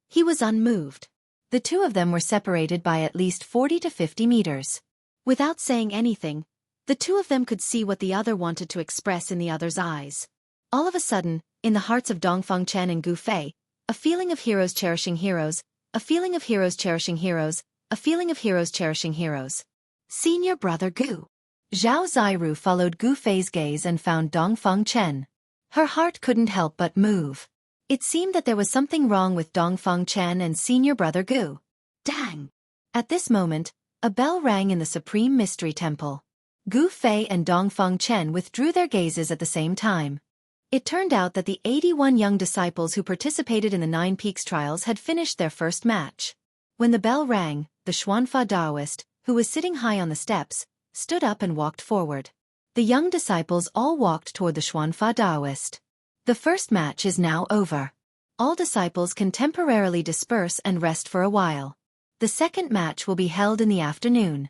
he was unmoved. The two of them were separated by at least 40 to 50 meters. Without saying anything, the two of them could see what the other wanted to express in the other's eyes. All of a sudden, in the hearts of Dongfang Chen and Gu Fei, a feeling of heroes cherishing heroes, a feeling of heroes cherishing heroes, a feeling of heroes cherishing heroes. Senior brother Gu. Zhao Ziru followed Gu Fei's gaze and found Dongfang Chen. Her heart couldn't help but move. It seemed that there was something wrong with Dongfang Chen and senior brother Gu. Dang! At this moment, a bell rang in the Supreme Mystery Temple. Gu Fei and Dongfang Chen withdrew their gazes at the same time. It turned out that the 81 young disciples who participated in the 9 Peaks trials had finished their first match. When the bell rang, the Xuanfa Taoist, who was sitting high on the steps, stood up and walked forward. The young disciples all walked toward the Xuanfa Taoist. The first match is now over. All disciples can temporarily disperse and rest for a while. The second match will be held in the afternoon.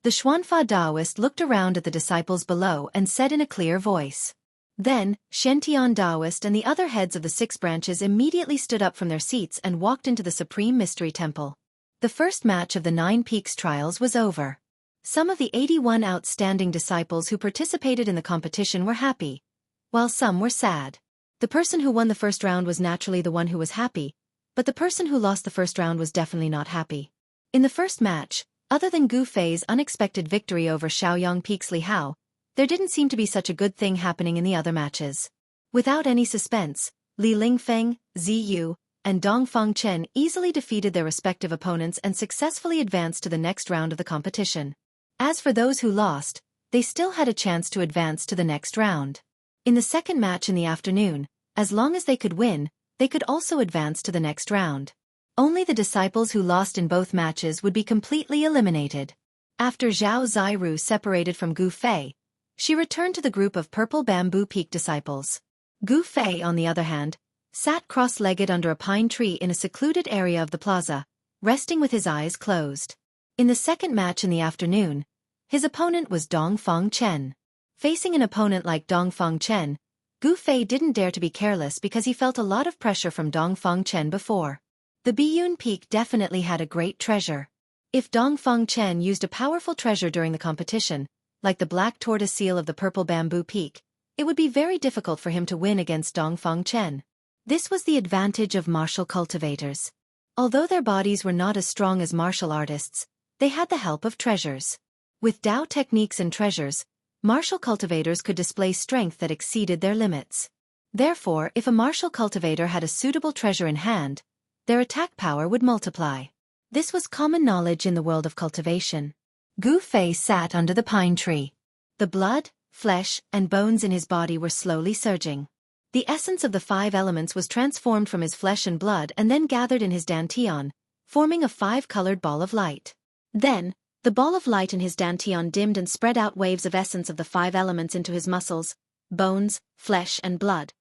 The Xuanfa Taoist looked around at the disciples below and said in a clear voice. Then, Shentian Taoist and the other heads of the 6 branches immediately stood up from their seats and walked into the Supreme Mystery Temple. The first match of the 9 Peaks trials was over. Some of the 81 outstanding disciples who participated in the competition were happy, while some were sad. The person who won the first round was naturally the one who was happy, but the person who lost the first round was definitely not happy. In the first match, other than Gu Fei's unexpected victory over Shaoyang Peaks Li Hao, there didn't seem to be such a good thing happening in the other matches. Without any suspense, Li Lingfeng, Ziyu, and Dongfang Chen easily defeated their respective opponents and successfully advanced to the next round of the competition. As for those who lost, they still had a chance to advance to the next round. In the second match in the afternoon, as long as they could win, they could also advance to the next round. Only the disciples who lost in both matches would be completely eliminated. After Zhao Ziru separated from Gu Fei, she returned to the group of Purple Bamboo Peak disciples. Gu Fei, on the other hand, sat cross-legged under a pine tree in a secluded area of the plaza, resting with his eyes closed. In the second match in the afternoon, his opponent was Dongfang Chen. Facing an opponent like Dongfang Chen, Gu Fei didn't dare to be careless because he felt a lot of pressure from Dongfang Chen before. The Biyun Peak definitely had a great treasure. If Dongfang Chen used a powerful treasure during the competition, like the black tortoise seal of the Purple Bamboo Peak, it would be very difficult for him to win against Dongfang Chen. This was the advantage of martial cultivators. Although their bodies were not as strong as martial artists, they had the help of treasures. With Dao techniques and treasures, martial cultivators could display strength that exceeded their limits. Therefore, if a martial cultivator had a suitable treasure in hand, their attack power would multiply. This was common knowledge in the world of cultivation. Gu Fei sat under the pine tree. The blood, flesh, and bones in his body were slowly surging. The essence of the 5 elements was transformed from his flesh and blood and then gathered in his dantian, forming a 5-colored ball of light. Then, the ball of light in his dantian dimmed and spread out waves of essence of the 5 elements into his muscles, bones, flesh and blood.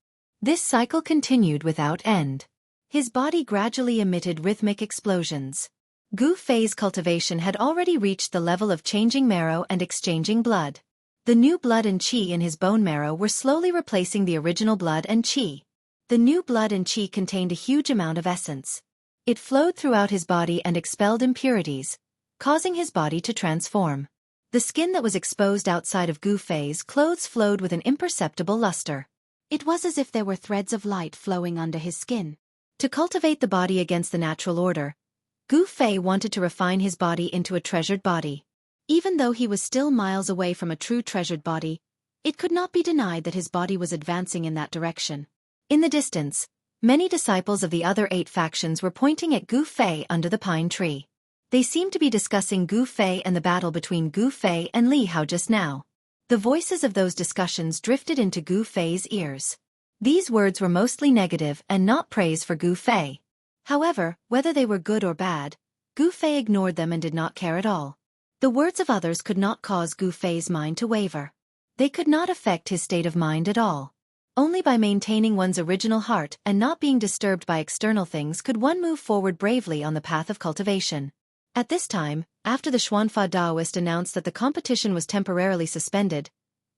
This cycle continued without end. His body gradually emitted rhythmic explosions. Gu Fei's cultivation had already reached the level of changing marrow and exchanging blood. The new blood and qi in his bone marrow were slowly replacing the original blood and qi. The new blood and qi contained a huge amount of essence. It flowed throughout his body and expelled impurities, causing his body to transform. The skin that was exposed outside of Gu Fei's clothes flowed with an imperceptible luster. It was as if there were threads of light flowing under his skin. To cultivate the body against the natural order, Gu Fei wanted to refine his body into a treasured body. Even though he was still miles away from a true treasured body, it could not be denied that his body was advancing in that direction. In the distance, many disciples of the other 8 factions were pointing at Gu Fei under the pine tree. They seemed to be discussing Gu Fei and the battle between Gu Fei and Li Hao just now. The voices of those discussions drifted into Gu Fei's ears. These words were mostly negative and not praise for Gu Fei. However, whether they were good or bad, Gu Fei ignored them and did not care at all. The words of others could not cause Gu Fei's mind to waver. They could not affect his state of mind at all. Only by maintaining one's original heart and not being disturbed by external things could one move forward bravely on the path of cultivation. At this time, after the Xuanfa Daoist announced that the competition was temporarily suspended,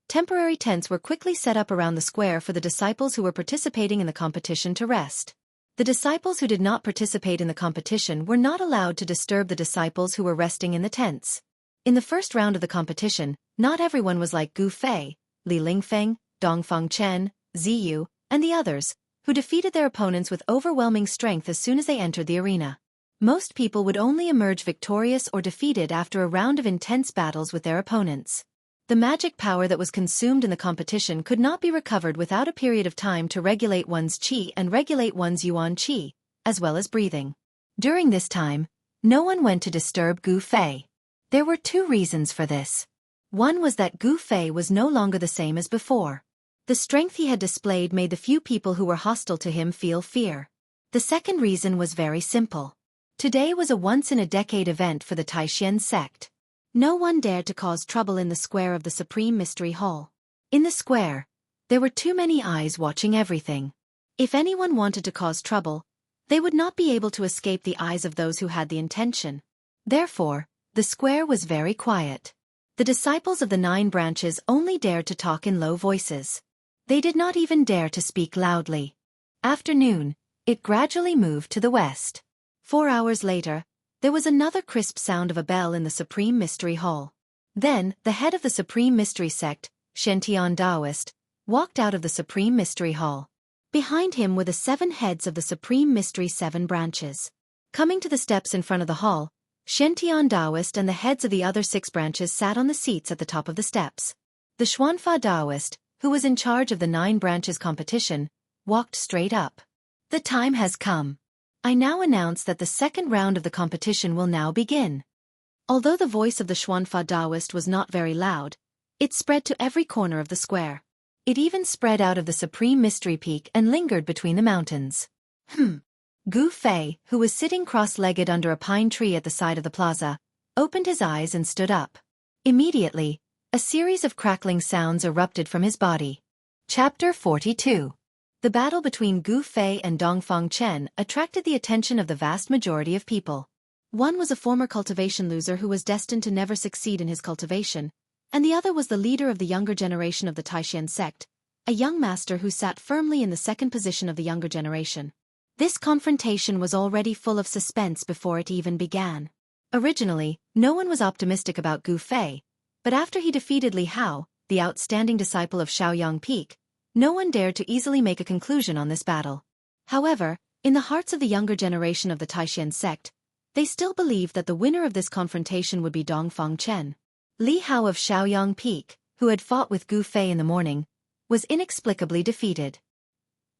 temporary tents were quickly set up around the square for the disciples who were participating in the competition to rest. The disciples who did not participate in the competition were not allowed to disturb the disciples who were resting in the tents. In the first round of the competition, not everyone was like Gu Fei, Li Lingfeng, Dongfang Chen, Ziyu, and the others, who defeated their opponents with overwhelming strength as soon as they entered the arena. Most people would only emerge victorious or defeated after a round of intense battles with their opponents. The magic power that was consumed in the competition could not be recovered without a period of time to regulate one's qi and regulate one's yuan qi, as well as breathing. During this time, no one went to disturb Gu Fei. There were 2 reasons for this. One was that Gu Fei was no longer the same as before. The strength he had displayed made the few people who were hostile to him feel fear. The second reason was very simple. Today was a once-in-a-decade event for the Taishan sect. No one dared to cause trouble in the square of the Supreme Mystery Hall. In the square, there were too many eyes watching everything. If anyone wanted to cause trouble, they would not be able to escape the eyes of those who had the intention. Therefore, the square was very quiet. The disciples of the 9 branches only dared to talk in low voices. They did not even dare to speak loudly. After noon, it gradually moved to the west. 4 hours later, there was another crisp sound of a bell in the Supreme Mystery Hall. Then, the head of the Supreme Mystery Sect, Shentian Daoist, walked out of the Supreme Mystery Hall. Behind him were the 7 heads of the Supreme Mystery 7 branches. Coming to the steps in front of the hall, Shentian Daoist and the heads of the other 6 branches sat on the seats at the top of the steps. The Xuanfa Daoist, who was in charge of the 9 branches competition, walked straight up. The time has come. I now announce that the second round of the competition will now begin. Although the voice of the Xuanfa Daoist was not very loud, it spread to every corner of the square. It even spread out of the Supreme Mystery Peak and lingered between the mountains. Gu Fei, who was sitting cross-legged under a pine tree at the side of the plaza, opened his eyes and stood up. Immediately, a series of crackling sounds erupted from his body. Chapter 42. The battle between Gu Fei and Dongfang Chen attracted the attention of the vast majority of people. One was a former cultivation loser who was destined to never succeed in his cultivation, and the other was the leader of the younger generation of the Taishan sect, a young master who sat firmly in the second position of the younger generation. This confrontation was already full of suspense before it even began. Originally, no one was optimistic about Gu Fei, but after he defeated Li Hao, the outstanding disciple of Shaoyang Peak, no one dared to easily make a conclusion on this battle. However, in the hearts of the younger generation of the Taishan sect, they still believed that the winner of this confrontation would be Dongfang Chen. Li Hao of Shaoyang Peak, who had fought with Gu Fei in the morning, was inexplicably defeated.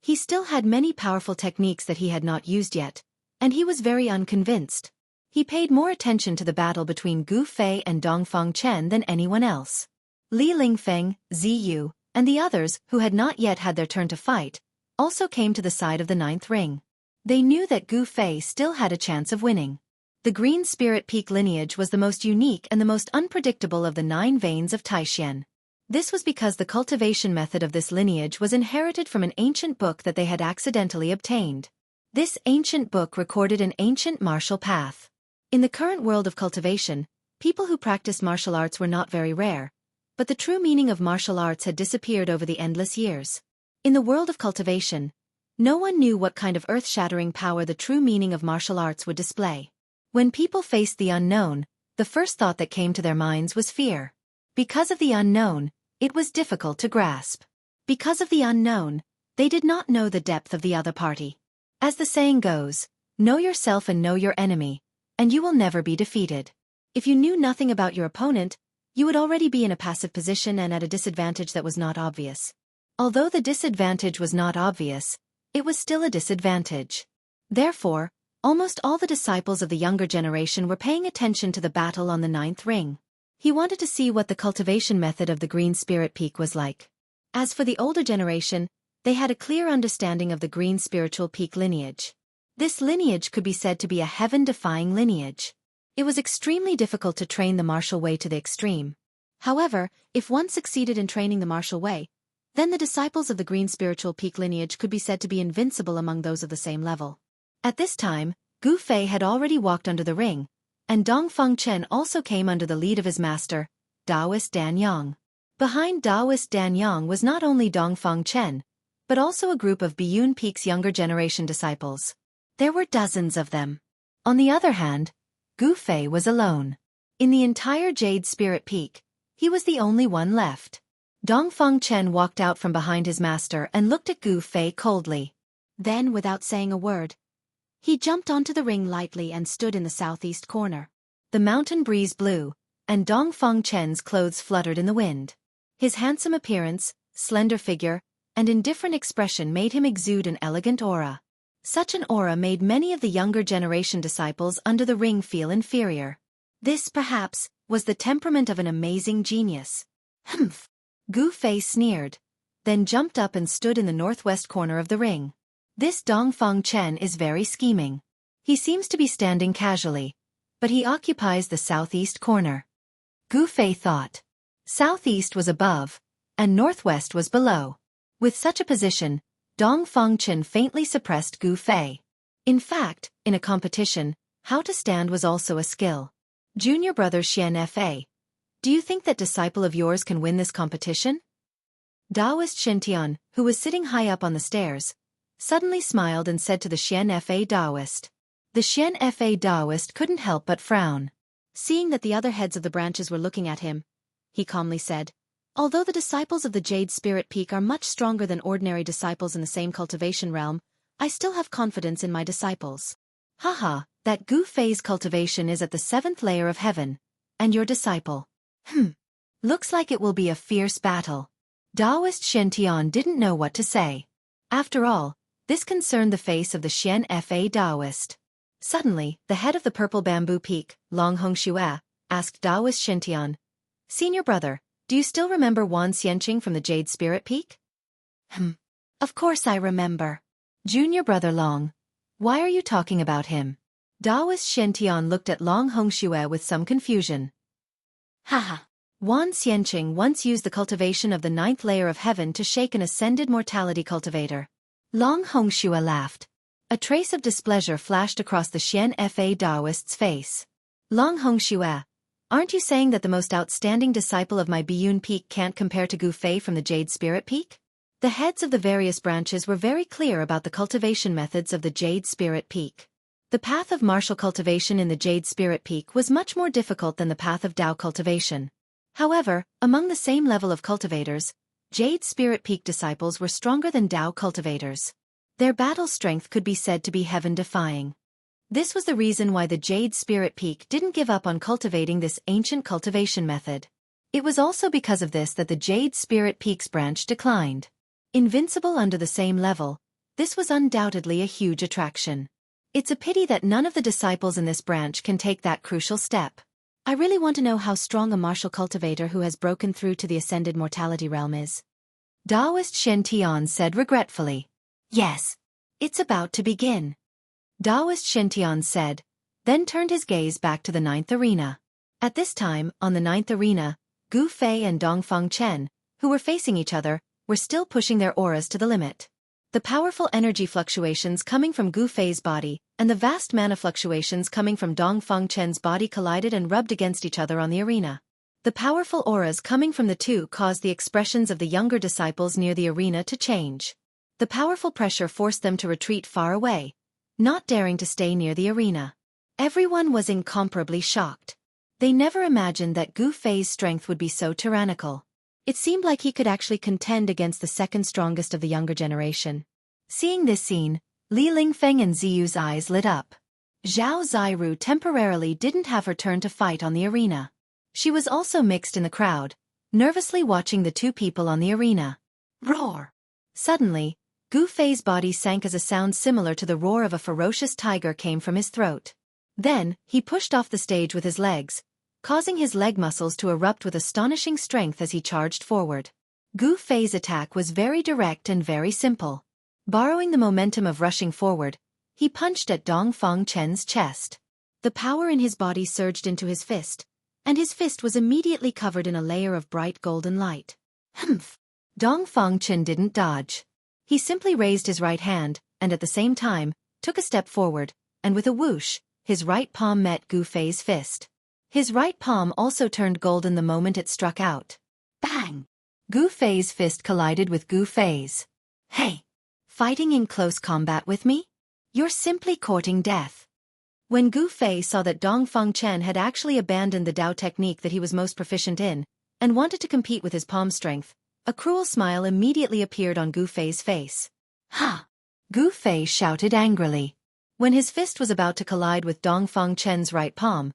He still had many powerful techniques that he had not used yet, and he was very unconvinced. He paid more attention to the battle between Gu Fei and Dongfang Chen than anyone else. Li Lingfeng, Ziyu, and the others, who had not yet had their turn to fight, also came to the side of the ninth ring. They knew that Gu Fei still had a chance of winning. The Green Spirit Peak lineage was the most unique and the most unpredictable of the 9 veins of Taishan. This was because the cultivation method of this lineage was inherited from an ancient book that they had accidentally obtained. This ancient book recorded an ancient martial path. In the current world of cultivation, people who practiced martial arts were not very rare, but the true meaning of martial arts had disappeared over the endless years. In the world of cultivation, no one knew what kind of earth-shattering power the true meaning of martial arts would display. When people faced the unknown, the first thought that came to their minds was fear. Because of the unknown, it was difficult to grasp. Because of the unknown, they did not know the depth of the other party. As the saying goes, know yourself and know your enemy, and you will never be defeated. If you knew nothing about your opponent, you would already be in a passive position and at a disadvantage that was not obvious. Although the disadvantage was not obvious, it was still a disadvantage. Therefore, almost all the disciples of the younger generation were paying attention to the battle on the 9th ring. He wanted to see what the cultivation method of the Green Spirit Peak was like. As for the older generation, they had a clear understanding of the Green Spiritual Peak lineage. This lineage could be said to be a heaven-defying lineage. It was extremely difficult to train the martial way to the extreme. However, if one succeeded in training the martial way, then the disciples of the Green Spiritual Peak lineage could be said to be invincible among those of the same level. At this time, Gu Fei had already walked under the ring, and Dongfeng Chen also came under the lead of his master, Taoist Dan Yang. Behind Taoist Dan Yang was not only Dongfeng Chen, but also a group of Biyun Peak's younger generation disciples. There were dozens of them. On the other hand, Gu Fei was alone. In the entire Jade Spirit Peak, he was the only one left. Dongfeng Chen walked out from behind his master and looked at Gu Fei coldly. Then, without saying a word, he jumped onto the ring lightly and stood in the southeast corner. The mountain breeze blew, and Dongfeng Chen's clothes fluttered in the wind. His handsome appearance, slender figure, and indifferent expression made him exude an elegant aura. Such an aura made many of the younger generation disciples under the ring feel inferior. This, perhaps, was the temperament of an amazing genius. Humph! Gu Fei sneered, then jumped up and stood in the northwest corner of the ring. This Dongfeng Chen is very scheming. He seems to be standing casually, but he occupies the southeast corner. Gu Fei thought. Southeast was above, and northwest was below. With such a position, Dongfeng Chen faintly suppressed Gu Fei. In fact, in a competition, how to stand was also a skill. Junior brother Xian Fa, do you think that disciple of yours can win this competition? Taoist Shintian, who was sitting high up on the stairs, suddenly smiled and said to the Xian Fa Taoist. The Xian Fa Taoist couldn't help but frown. Seeing that the other heads of the branches were looking at him, he calmly said, although the disciples of the Jade Spirit Peak are much stronger than ordinary disciples in the same cultivation realm, I still have confidence in my disciples. Haha, that Gu Fei's cultivation is at the 7th layer of heaven, and your disciple. Looks like it will be a fierce battle. Taoist Shintian didn't know what to say. After all, this concerned the face of the Xian Fa Taoist. Suddenly, the head of the Purple Bamboo Peak, Long Hongxue, asked Taoist Shintian, Senior brother, do you still remember Wan Xianqing from the Jade Spirit Peak? Of course I remember. Junior brother Long, why are you talking about him? Taoist Shintian looked at Long Hongxue with some confusion. Haha. Wan Xianqing once used the cultivation of the 9th layer of heaven to shake an ascended mortality cultivator. Long Hongxue laughed. A trace of displeasure flashed across the Xian Fa Taoist's face. Long Hongxue, aren't you saying that the most outstanding disciple of my Biyun Peak can't compare to Gu Fei from the Jade Spirit Peak? The heads of the various branches were very clear about the cultivation methods of the Jade Spirit Peak. The path of martial cultivation in the Jade Spirit Peak was much more difficult than the path of Dao cultivation. However, among the same level of cultivators, Jade Spirit Peak disciples were stronger than Dao cultivators. Their battle strength could be said to be heaven-defying. This was the reason why the Jade Spirit Peak didn't give up on cultivating this ancient cultivation method. It was also because of this that the Jade Spirit Peak's branch declined. Invincible under the same level, this was undoubtedly a huge attraction. It's a pity that none of the disciples in this branch can take that crucial step. I really want to know how strong a martial cultivator who has broken through to the ascended mortality realm is. Taoist Shen Tian said regretfully. Yes. It's about to begin. Taoist Shen Tian said, then turned his gaze back to the 9th arena. At this time, on the 9th arena, Gu Fei and Dongfang Chen, who were facing each other, were still pushing their auras to the limit. The powerful energy fluctuations coming from Gu Fei's body and the vast mana fluctuations coming from Dongfang Chen's body collided and rubbed against each other on the arena. The powerful auras coming from the two caused the expressions of the younger disciples near the arena to change. The powerful pressure forced them to retreat far away, not daring to stay near the arena. Everyone was incomparably shocked. They never imagined that Gu Fei's strength would be so tyrannical. It seemed like he could actually contend against the second strongest of the younger generation. Seeing this scene, Li Lingfeng and Ziyu's eyes lit up. Zhao Ziru temporarily didn't have her turn to fight on the arena. She was also mixed in the crowd, nervously watching the two people on the arena. Roar! Suddenly, Gu Fei's body sank as a sound similar to the roar of a ferocious tiger came from his throat. Then, he pushed off the stage with his legs, causing his leg muscles to erupt with astonishing strength as he charged forward. Gu Fei's attack was very direct and very simple. Borrowing the momentum of rushing forward, he punched at Dongfang Chen's chest. The power in his body surged into his fist, and his fist was immediately covered in a layer of bright golden light. Humph! Dongfang Chen didn't dodge. He simply raised his right hand, and at the same time, took a step forward, and with a whoosh, his right palm met Gu Fei's fist. His right palm also turned golden the moment it struck out. Bang! Gu Fei's fist collided with Gu Fei's. Hey! Fighting in close combat with me? You're simply courting death. When Gu Fei saw that Dongfang Chen had actually abandoned the Dao technique that he was most proficient in, and wanted to compete with his palm strength, a cruel smile immediately appeared on Gu Fei's face. Ha! Gu Fei shouted angrily. When his fist was about to collide with Dongfang Chen's right palm,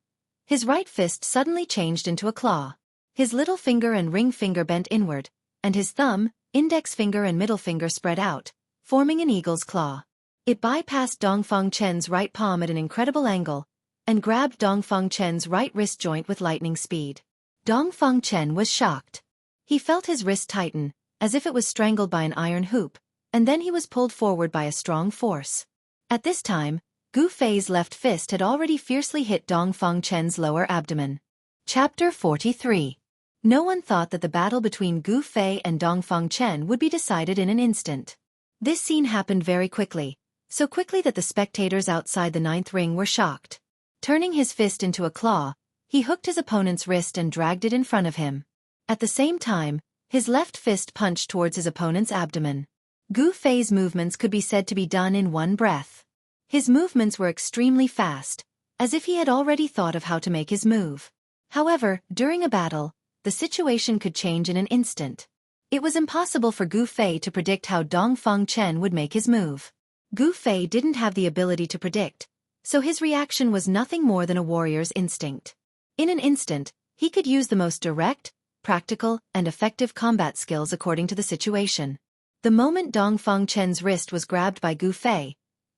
his right fist suddenly changed into a claw. His little finger and ring finger bent inward, and his thumb, index finger and middle finger spread out, forming an eagle's claw. It bypassed Dongfang Chen's right palm at an incredible angle, and grabbed Dongfang Chen's right wrist joint with lightning speed. Dongfang Chen was shocked. He felt his wrist tighten, as if it was strangled by an iron hoop, and then he was pulled forward by a strong force. At this time, Gu Fei's left fist had already fiercely hit Dongfang Chen's lower abdomen. Chapter 43. No one thought that the battle between Gu Fei and Dongfang Chen would be decided in an instant. This scene happened very quickly, so quickly that the spectators outside the 9th ring were shocked. Turning his fist into a claw, he hooked his opponent's wrist and dragged it in front of him. At the same time, his left fist punched towards his opponent's abdomen. Gu Fei's movements could be said to be done in one breath. His movements were extremely fast, as if he had already thought of how to make his move. However, during a battle, the situation could change in an instant. It was impossible for Gu Fei to predict how Dongfang Chen would make his move. Gu Fei didn't have the ability to predict, so his reaction was nothing more than a warrior's instinct. In an instant, he could use the most direct, practical, and effective combat skills according to the situation. The moment Dongfang Chen's wrist was grabbed by Gu Fei,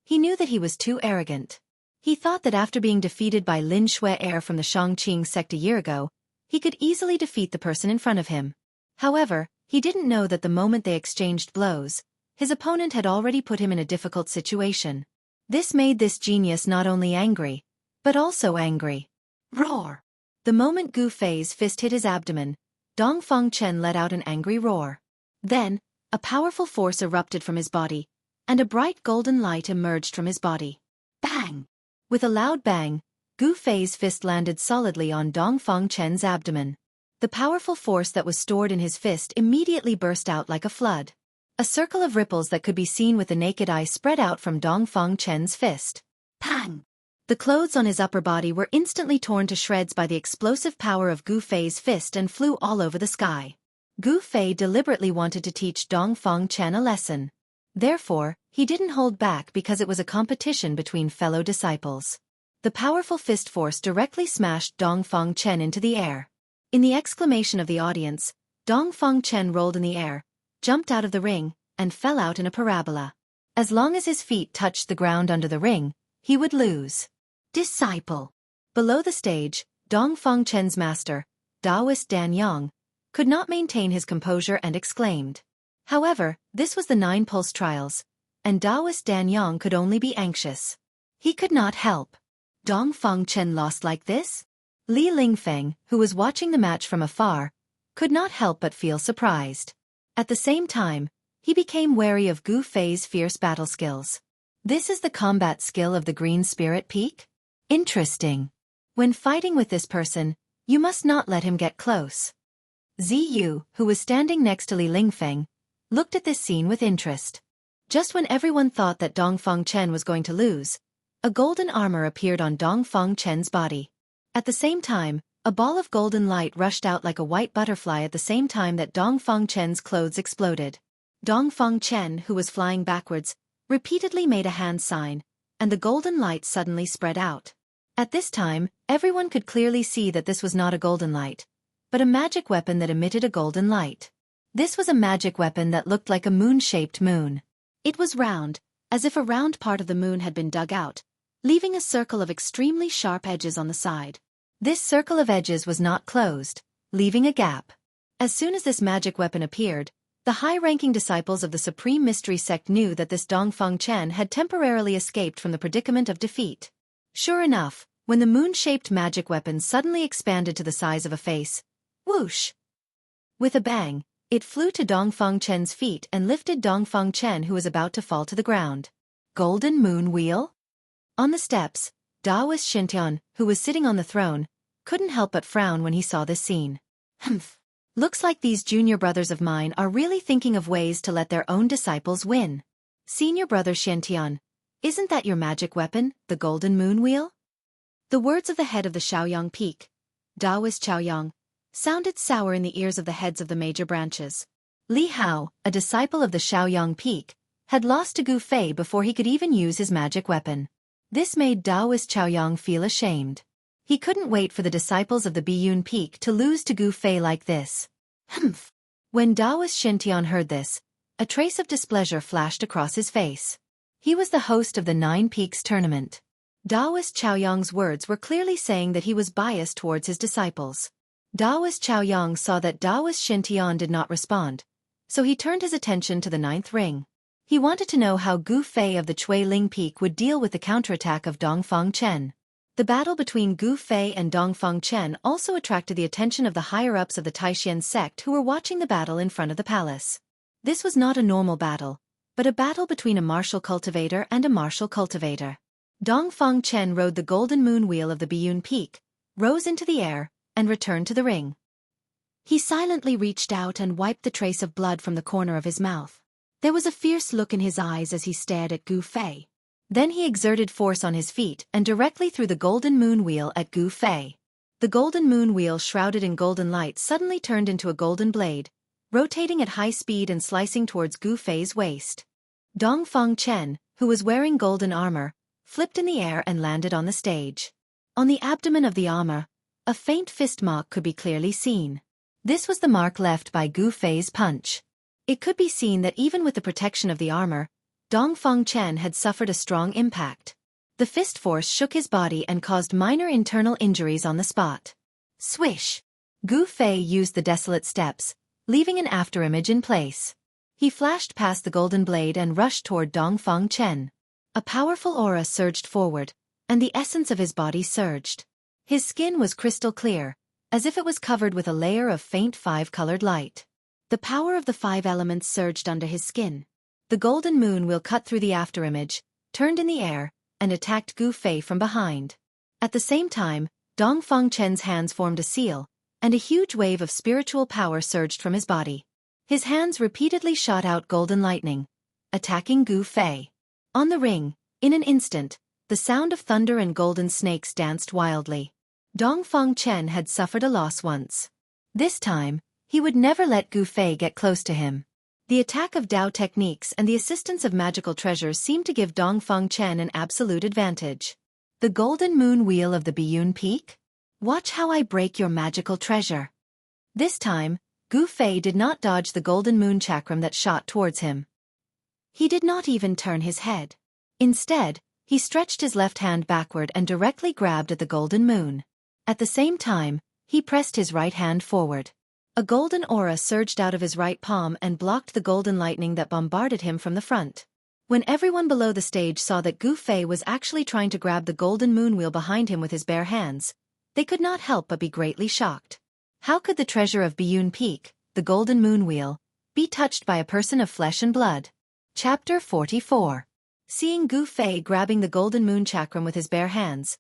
he knew that he was too arrogant. He thought that after being defeated by Lin Shui heir from the Shangqing sect a year ago, he could easily defeat the person in front of him. However, he didn't know that the moment they exchanged blows, his opponent had already put him in a difficult situation. This made this genius not only angry, but also angry. Roar! The moment Gu Fei's fist hit his abdomen, Dongfang Chen let out an angry roar. Then, a powerful force erupted from his body, and a bright golden light emerged from his body. Bang! With a loud bang, Gu Fei's fist landed solidly on Dongfang Chen's abdomen. The powerful force that was stored in his fist immediately burst out like a flood. A circle of ripples that could be seen with the naked eye spread out from Dongfang Chen's fist. Pang! The clothes on his upper body were instantly torn to shreds by the explosive power of Gu Fei's fist and flew all over the sky. Gu Fei deliberately wanted to teach Dongfang Chen a lesson. Therefore, he didn't hold back because it was a competition between fellow disciples. The powerful fist force directly smashed Dongfang Chen into the air. In the exclamation of the audience, Dongfang Chen rolled in the air, jumped out of the ring, and fell out in a parabola. As long as his feet touched the ground under the ring, he would lose. Disciple. Below the stage, Dongfang Chen's master, Taoist Dan Yang, could not maintain his composure and exclaimed. However, this was the 9 pulse trials, and Taoist Dan Yang could only be anxious. He could not help. Dongfang Chen lost like this? Li Lingfeng, who was watching the match from afar, could not help but feel surprised. At the same time, he became wary of Gu Fei's fierce battle skills. This is the combat skill of the Green Spirit Peak? Interesting. When fighting with this person, you must not let him get close. Ziyu, who was standing next to Li Lingfeng, looked at this scene with interest. Just when everyone thought that Dongfang Chen was going to lose, a golden armor appeared on Dongfang Chen's body. At the same time, a ball of golden light rushed out like a white butterfly at the same time that Dongfang Chen's clothes exploded. Dongfang Chen, who was flying backwards, repeatedly made a hand sign, and the golden light suddenly spread out. At this time, everyone could clearly see that this was not a golden light, but a magic weapon that emitted a golden light. This was a magic weapon that looked like a moon-shaped moon. It was round, as if a round part of the moon had been dug out, leaving a circle of extremely sharp edges on the side. This circle of edges was not closed, leaving a gap. As soon as this magic weapon appeared, the high-ranking disciples of the Supreme Mystery Sect knew that this Dongfang Chen had temporarily escaped from the predicament of defeat. Sure enough, when the moon-shaped magic weapon suddenly expanded to the size of a face, whoosh! With a bang, it flew to Dongfang Chen's feet and lifted Dongfang Chen, who was about to fall to the ground. Golden Moon Wheel? On the steps, Taoist Xintian, who was sitting on the throne, couldn't help but frown when he saw this scene. Humph. Looks like these junior brothers of mine are really thinking of ways to let their own disciples win. Senior brother Xintian, isn't that your magic weapon, the Golden Moon Wheel? The words of the head of the Shaoyang Peak, Taoist Chaoyang, sounded sour in the ears of the heads of the major branches. Li Hao, a disciple of the Shaoyang Peak, had lost to Gu Fei before he could even use his magic weapon. This made Taoist Chaoyang feel ashamed. He couldn't wait for the disciples of the Biyun Peak to lose to Gu Fei like this. Humph! When Taoist Xintian heard this, a trace of displeasure flashed across his face. He was the host of the 9 Peaks tournament. Taoist Chaoyang's words were clearly saying that he was biased towards his disciples. Taoist Chaoyang saw that Taoist Xintian did not respond, so he turned his attention to the 9th ring. He wanted to know how Gu Fei of the Ling Peak would deal with the counterattack of Dongfang Chen. The battle between Gu Fei and Dongfang Chen also attracted the attention of the higher-ups of the Taishan sect who were watching the battle in front of the palace. This was not a normal battle, but a battle between a martial cultivator and a martial cultivator. Dongfang Chen rode the golden moon wheel of the Biyun Peak, rose into the air, and returned to the ring. He silently reached out and wiped the trace of blood from the corner of his mouth. There was a fierce look in his eyes as he stared at Gu Fei. Then he exerted force on his feet and directly threw the golden moon wheel at Gu Fei. The golden moon wheel shrouded in golden light suddenly turned into a golden blade, rotating at high speed and slicing towards Gu Fei's waist. Dongfang Chen, who was wearing golden armor, flipped in the air and landed on the stage. On the abdomen of the armor, a faint fist mark could be clearly seen. This was the mark left by Gu Fei's punch. It could be seen that even with the protection of the armor, Dongfang Chen had suffered a strong impact. The fist force shook his body and caused minor internal injuries on the spot. Swish! Gu Fei used the desolate steps, leaving an afterimage in place. He flashed past the golden blade and rushed toward Dongfang Chen. A powerful aura surged forward, and the essence of his body surged. His skin was crystal clear, as if it was covered with a layer of faint 5-colored light. The power of the 5 elements surged under his skin. The golden moon wheel cut through the afterimage, turned in the air, and attacked Gu Fei from behind. At the same time, Dongfang Chen's hands formed a seal, and a huge wave of spiritual power surged from his body. His hands repeatedly shot out golden lightning, attacking Gu Fei. On the ring, in an instant, the sound of thunder and golden snakes danced wildly. Dongfang Chen had suffered a loss once. This time, he would never let Gu Fei get close to him. The attack of Dao techniques and the assistance of magical treasures seemed to give Dongfang Chen an absolute advantage. The golden moon wheel of the Biyun Peak? Watch how I break your magical treasure. This time, Gu Fei did not dodge the golden moon chakram that shot towards him. He did not even turn his head. Instead, he stretched his left hand backward and directly grabbed at the golden moon. At the same time, he pressed his right hand forward. A golden aura surged out of his right palm and blocked the golden lightning that bombarded him from the front. When everyone below the stage saw that Gu Fei was actually trying to grab the golden moon wheel behind him with his bare hands, they could not help but be greatly shocked. How could the treasure of Biyun Peak, the golden moon wheel, be touched by a person of flesh and blood? Chapter 44. Seeing Gu Fei grabbing the golden moon chakram with his bare hands,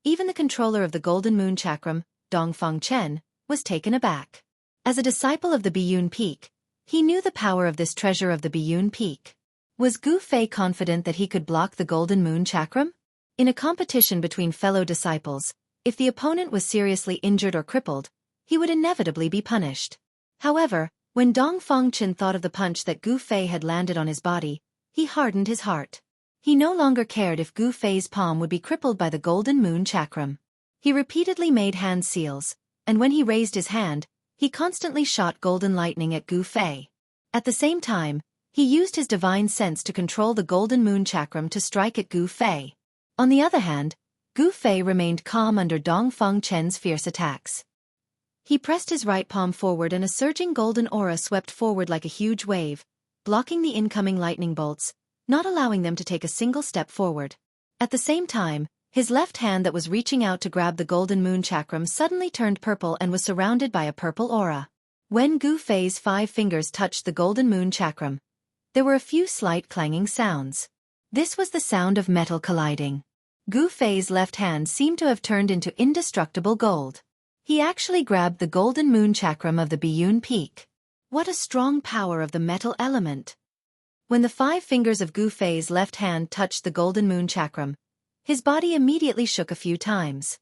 even the controller of the golden moon chakram, Dongfang Chen, was taken aback. As a disciple of the Biyun Peak, he knew the power of this treasure of the Biyun Peak. Was Gu Fei confident that he could block the golden moon chakram? In a competition between fellow disciples, if the opponent was seriously injured or crippled, he would inevitably be punished. However, when Dongfang Chen thought of the punch that Gu Fei had landed on his body, he hardened his heart. He no longer cared if Gu Fei's palm would be crippled by the golden moon chakram. He repeatedly made hand seals, and when he raised his hand, he constantly shot golden lightning at Gu Fei. At the same time, he used his divine sense to control the golden moon chakram to strike at Gu Fei. On the other hand, Gu Fei remained calm under Dongfang Chen's fierce attacks. He pressed his right palm forward and a surging golden aura swept forward like a huge wave, blocking the incoming lightning bolts, not allowing them to take a single step forward. At the same time, his left hand that was reaching out to grab the golden moon chakram suddenly turned purple and was surrounded by a purple aura. When Gu Fei's 5 fingers touched the golden moon chakram, there were a few slight clanging sounds. This was the sound of metal colliding. Gu Fei's left hand seemed to have turned into indestructible gold. He actually grabbed the golden moon chakram of the Biyun Peak. What a strong power of the metal element! When the 5 fingers of Gu Fei's left hand touched the golden moon chakram, his body immediately shook a few times.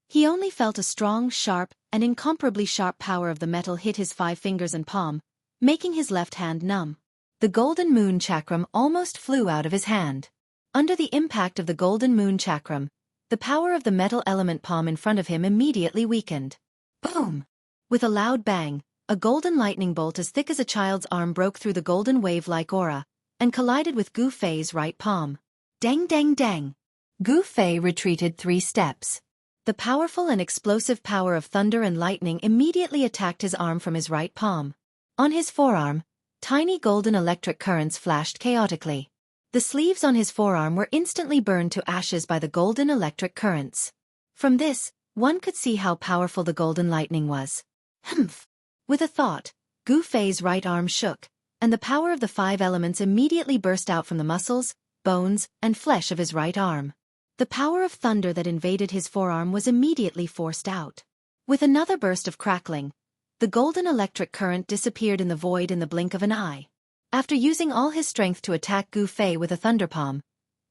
He only felt a strong, sharp, and incomparably sharp power of the metal hit his 5 fingers and palm, making his left hand numb. The golden moon chakram almost flew out of his hand. Under the impact of the golden moon chakram, the power of the metal element palm in front of him immediately weakened. Boom! With a loud bang, a golden lightning bolt as thick as a child's arm broke through the golden wave-like aura, and collided with Gu Fei's right palm. Dang dang dang! Gu Fei retreated 3 steps. The powerful and explosive power of thunder and lightning immediately attacked his arm from his right palm. On his forearm, tiny golden electric currents flashed chaotically. The sleeves on his forearm were instantly burned to ashes by the golden electric currents. From this, one could see how powerful the golden lightning was. Humph! With a thought, Gu Fei's right arm shook, and the power of the 5 elements immediately burst out from the muscles, bones, and flesh of his right arm. The power of thunder that invaded his forearm was immediately forced out. With another burst of crackling, the golden electric current disappeared in the void in the blink of an eye. After using all his strength to attack Gu Fei with a thunder palm,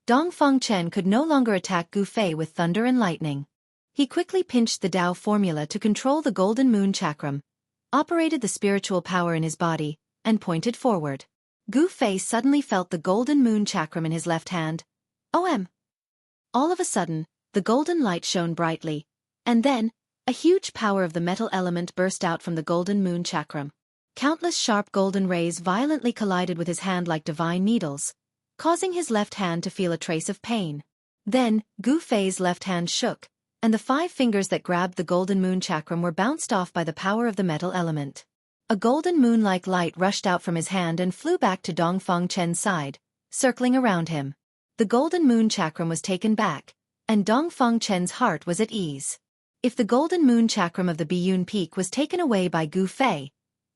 Dongfang Chen could no longer attack Gu Fei with thunder and lightning. He quickly pinched the Tao formula to control the golden moon chakram, operated the spiritual power in his body, and pointed forward. Gu Fei suddenly felt the golden moon chakram in his left hand. OM! All of a sudden, the golden light shone brightly, and then, a huge power of the metal element burst out from the golden moon chakram. Countless sharp golden rays violently collided with his hand like divine needles, causing his left hand to feel a trace of pain. Then, Gu Fei's left hand shook, and the 5 fingers that grabbed the golden moon chakram were bounced off by the power of the metal element. A golden moon-like light rushed out from his hand and flew back to Dongfang Chen's side, circling around him. The golden moon chakram was taken back, and Dongfang Chen's heart was at ease. If the golden moon chakram of the Biyun Peak was taken away by Gu Fei,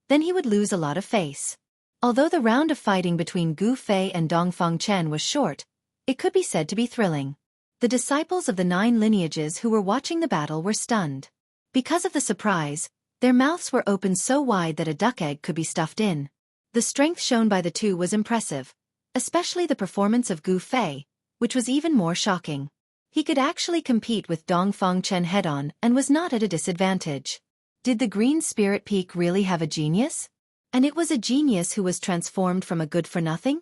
then he would lose a lot of face. Although the round of fighting between Gu Fei and Dongfang Chen was short, it could be said to be thrilling. The disciples of the 9 lineages who were watching the battle were stunned. Because of the surprise, their mouths were opened so wide that a duck egg could be stuffed in. The strength shown by the 2 was impressive, especially the performance of Gu Fei, which was even more shocking. He could actually compete with Dongfang Chen head-on and was not at a disadvantage. Did the Green Spirit Peak really have a genius? And it was a genius who was transformed from a good-for-nothing?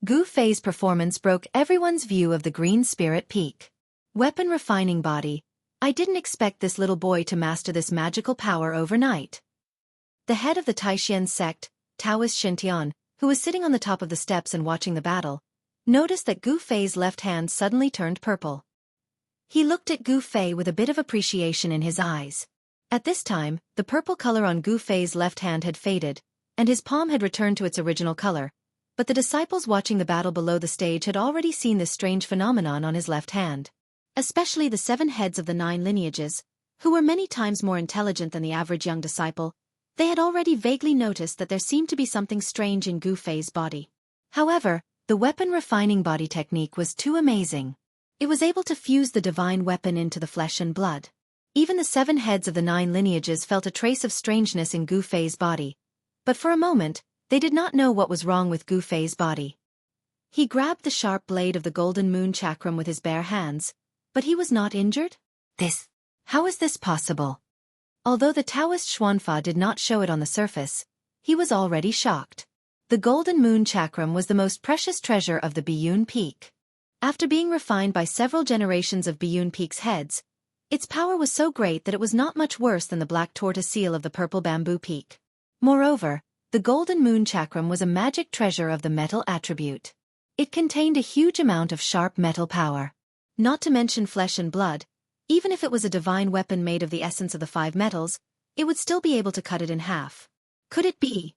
Gu Fei's performance broke everyone's view of the Green Spirit Peak. Weapon refining body. I didn't expect this little boy to master this magical power overnight. The head of the Taishan sect, Taoist Xintian, who was sitting on the top of the steps and watching the battle, noticed that Gu Fei's left hand suddenly turned purple. He looked at Gu Fei with a bit of appreciation in his eyes. At this time, the purple color on Gu Fei's left hand had faded, and his palm had returned to its original color, but the disciples watching the battle below the stage had already seen this strange phenomenon on his left hand. Especially the 7 heads of the 9 lineages, who were many times more intelligent than the average young disciple, they had already vaguely noticed that there seemed to be something strange in Gu Fei's body. However, the weapon refining body technique was too amazing. It was able to fuse the divine weapon into the flesh and blood. Even the 7 heads of the 9 lineages felt a trace of strangeness in Gu Fei's body, but for a moment, they did not know what was wrong with Gu Fei's body. He grabbed the sharp blade of the golden moon chakram with his bare hands, but he was not injured? How is this possible? Although the Taoist Xuanfa did not show it on the surface, he was already shocked. The golden moon chakram was the most precious treasure of the Biyun Peak. After being refined by several generations of Biyun Peak's heads, its power was so great that it was not much worse than the black tortoise seal of the purple bamboo peak. Moreover, the golden moon chakram was a magic treasure of the metal attribute. It contained a huge amount of sharp metal power. Not to mention flesh and blood, even if it was a divine weapon made of the essence of the 5 metals, it would still be able to cut it in half. Could it be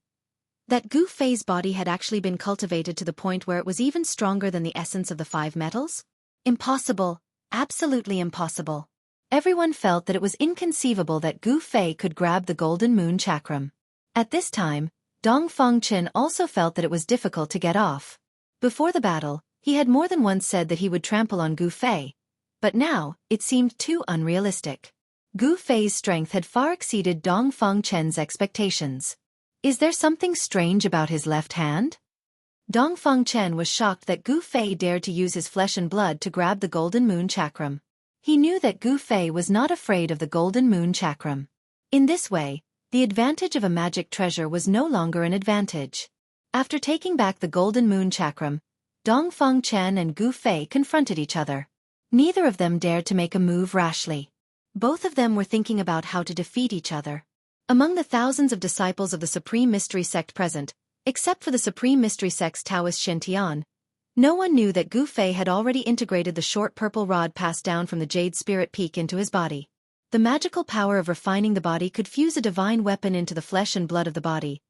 that Gu Fei's body had actually been cultivated to the point where it was even stronger than the essence of the 5 metals? Impossible, absolutely impossible. Everyone felt that it was inconceivable that Gu Fei could grab the golden moon chakram. At this time, Dong Fengchen also felt that it was difficult to get off. Before the battle, he had more than once said that he would trample on Gu Fei, but now, it seemed too unrealistic. Gu Fei's strength had far exceeded Dong Fengchen's expectations. Is there something strange about his left hand? Dong Fengchen was shocked that Gu Fei dared to use his flesh and blood to grab the golden moon chakram. He knew that Gu Fei was not afraid of the golden moon chakram. In this way, the advantage of a magic treasure was no longer an advantage. After taking back the golden moon chakram, Dong Fengchen and Gu Fei confronted each other. Neither of them dared to make a move rashly. Both of them were thinking about how to defeat each other. Among the thousands of disciples of the Supreme Mystery Sect present, except for the Supreme Mystery Sect's Taoist Shintian, no one knew that Gu Fei had already integrated the short purple rod passed down from the Jade Spirit Peak into his body. The magical power of refining the body could fuse a divine weapon into the flesh and blood of the body,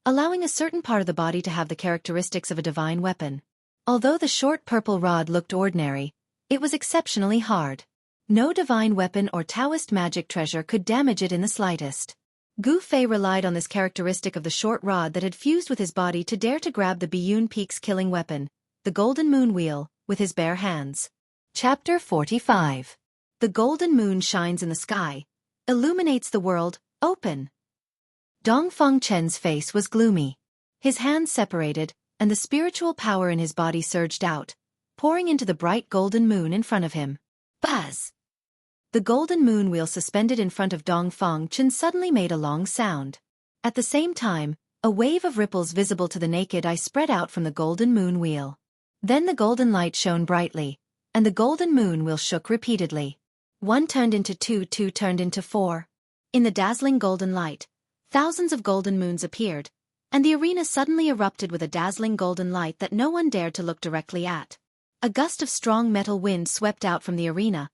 allowing a certain part of the body to have the characteristics of a divine weapon. Although the short purple rod looked ordinary, it was exceptionally hard. No divine weapon or Taoist magic treasure could damage it in the slightest. Gu Fei relied on this characteristic of the short rod that had fused with his body to dare to grab the Biyun Peak's killing weapon, the golden moon wheel, with his bare hands. Chapter 45. The golden moon shines in the sky, illuminates the world, open. Dong Fengchen's face was gloomy. His hands separated, and the spiritual power in his body surged out, pouring into the bright golden moon in front of him. Buzz! The golden moon wheel suspended in front of Dong Fengchen suddenly made a long sound. At the same time, a wave of ripples visible to the naked eye spread out from the golden moon wheel. Then the golden light shone brightly, and the golden moon wheel shook repeatedly. 1 turned into 2, 2 turned into 4. In the dazzling golden light, thousands of golden moons appeared, and the arena suddenly erupted with a dazzling golden light that no one dared to look directly at. A gust of strong metal wind swept out from the arena,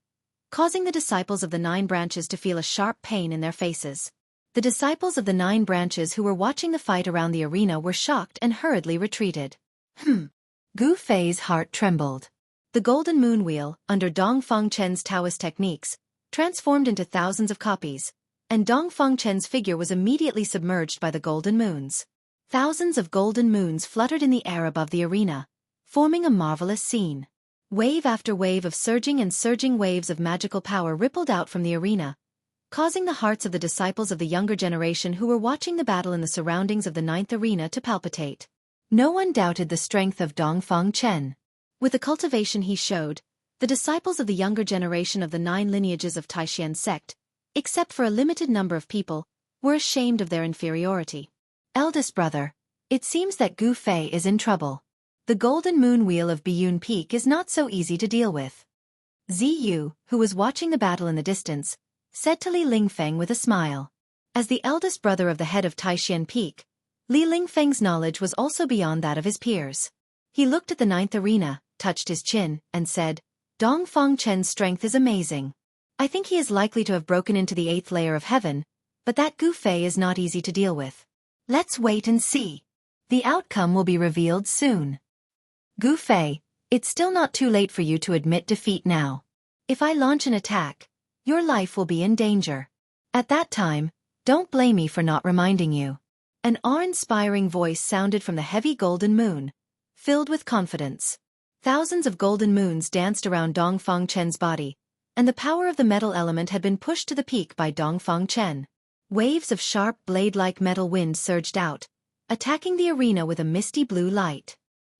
causing the disciples of the 9 branches to feel a sharp pain in their faces. The disciples of the 9 branches who were watching the fight around the arena were shocked and hurriedly retreated. Gu Fei's heart trembled. The golden moon wheel, under Dong Fengchen's Taoist techniques, transformed into thousands of copies, and Dong Fengchen's figure was immediately submerged by the golden moons. Thousands of golden moons fluttered in the air above the arena, forming a marvelous scene. Wave after wave of surging waves of magical power rippled out from the arena, causing the hearts of the disciples of the younger generation who were watching the battle in the surroundings of the 9th arena to palpitate. No one doubted the strength of Dong Fengchen. With the cultivation he showed, the disciples of the younger generation of the 9 lineages of Taishan sect, except for a limited number of people, were ashamed of their inferiority. Eldest brother, it seems that Gu Fei is in trouble. The golden moon wheel of Biyun Peak is not so easy to deal with. Ziyu, who was watching the battle in the distance, said to Li Lingfeng with a smile. As the eldest brother of the head of Taishan Peak, Li Lingfeng's knowledge was also beyond that of his peers. He looked at the 9th arena, touched his chin, and said, Dong Fengchen's strength is amazing. I think he is likely to have broken into the 8th layer of heaven, but that Gu Fei is not easy to deal with. Let's wait and see. The outcome will be revealed soon. Gu Fei, it's still not too late for you to admit defeat now. If I launch an attack, your life will be in danger. At that time, don't blame me for not reminding you. An awe-inspiring voice sounded from the heavy golden moon, filled with confidence. Thousands of golden moons danced around Dongfang Chen's body, and the power of the metal element had been pushed to the peak by Dongfang Chen. Waves of sharp blade-like metal wind surged out, attacking the arena with a misty blue light.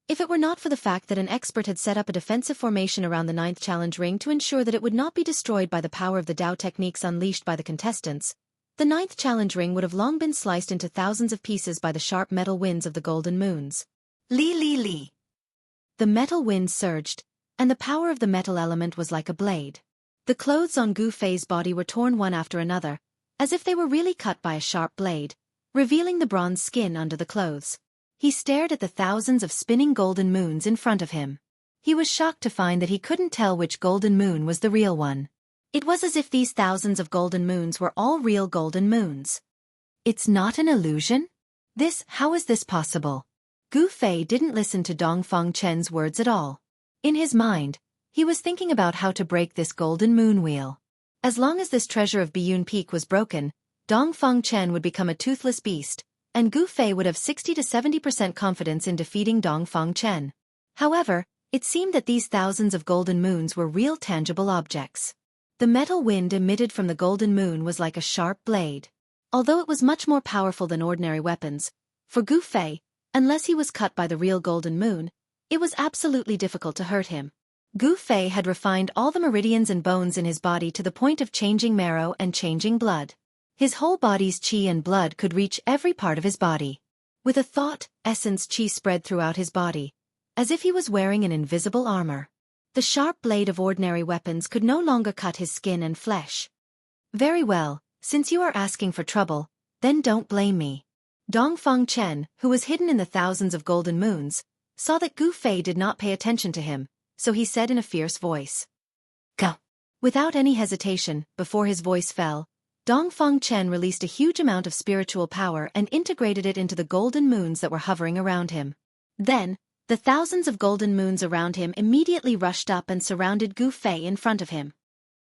If it were not for the fact that an expert had set up a defensive formation around the 9th challenge ring to ensure that it would not be destroyed by the power of the Dao techniques unleashed by the contestants, the 9th challenge ring would have long been sliced into thousands of pieces by the sharp metal winds of the golden moons. Li li li. The metal wind surged, and the power of the metal element was like a blade. The clothes on Gu Fei's body were torn one after another, as if they were really cut by a sharp blade, revealing the bronze skin under the clothes. He stared at the thousands of spinning golden moons in front of him. He was shocked to find that he couldn't tell which golden moon was the real one. It was as if these thousands of golden moons were all real golden moons. It's not an illusion? How is this possible? Gu Fei didn't listen to Dongfang Chen's words at all. In his mind, he was thinking about how to break this golden moon wheel. As long as this treasure of Biyun Peak was broken, Dongfang Chen would become a toothless beast, and Gu Fei would have 60 to 70% confidence in defeating Dongfang Chen. However, it seemed that these thousands of golden moons were real tangible objects. The metal wind emitted from the golden moon was like a sharp blade. Although it was much more powerful than ordinary weapons, for Gu Fei, unless he was cut by the real golden moon, it was absolutely difficult to hurt him. Gu Fei had refined all the meridians and bones in his body to the point of changing marrow and changing blood. His whole body's qi and blood could reach every part of his body. With a thought, essence qi spread throughout his body, as if he was wearing an invisible armor. The sharp blade of ordinary weapons could no longer cut his skin and flesh. Very well, since you are asking for trouble, then don't blame me. Dongfang Chen, who was hidden in the thousands of golden moons, saw that Gu Fei did not pay attention to him, so he said in a fierce voice. Go. Without any hesitation, before his voice fell, Dongfang Chen released a huge amount of spiritual power and integrated it into the golden moons that were hovering around him. Then, the thousands of golden moons around him immediately rushed up and surrounded Gu Fei in front of him.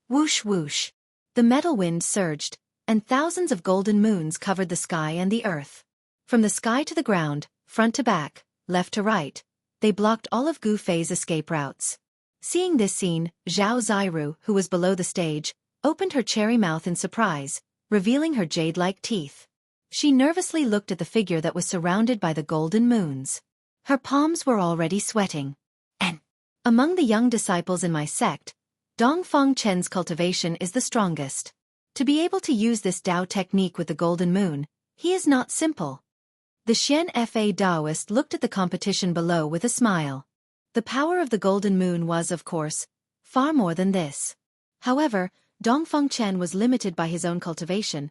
Whoosh whoosh. The metal wind surged, and thousands of golden moons covered the sky and the earth. From the sky to the ground, front to back, left to right, they blocked all of Gu Fei's escape routes. Seeing this scene, Zhao Ziru, who was below the stage, opened her cherry mouth in surprise, revealing her jade-like teeth. She nervously looked at the figure that was surrounded by the golden moons. Her palms were already sweating. And among the young disciples in my sect, Dongfang Chen's cultivation is the strongest. To be able to use this Dao technique with the golden moon, he is not simple. The Xian Fa Daoist looked at the competition below with a smile. The power of the golden moon was, of course, far more than this. However, Dongfang Chen was limited by his own cultivation,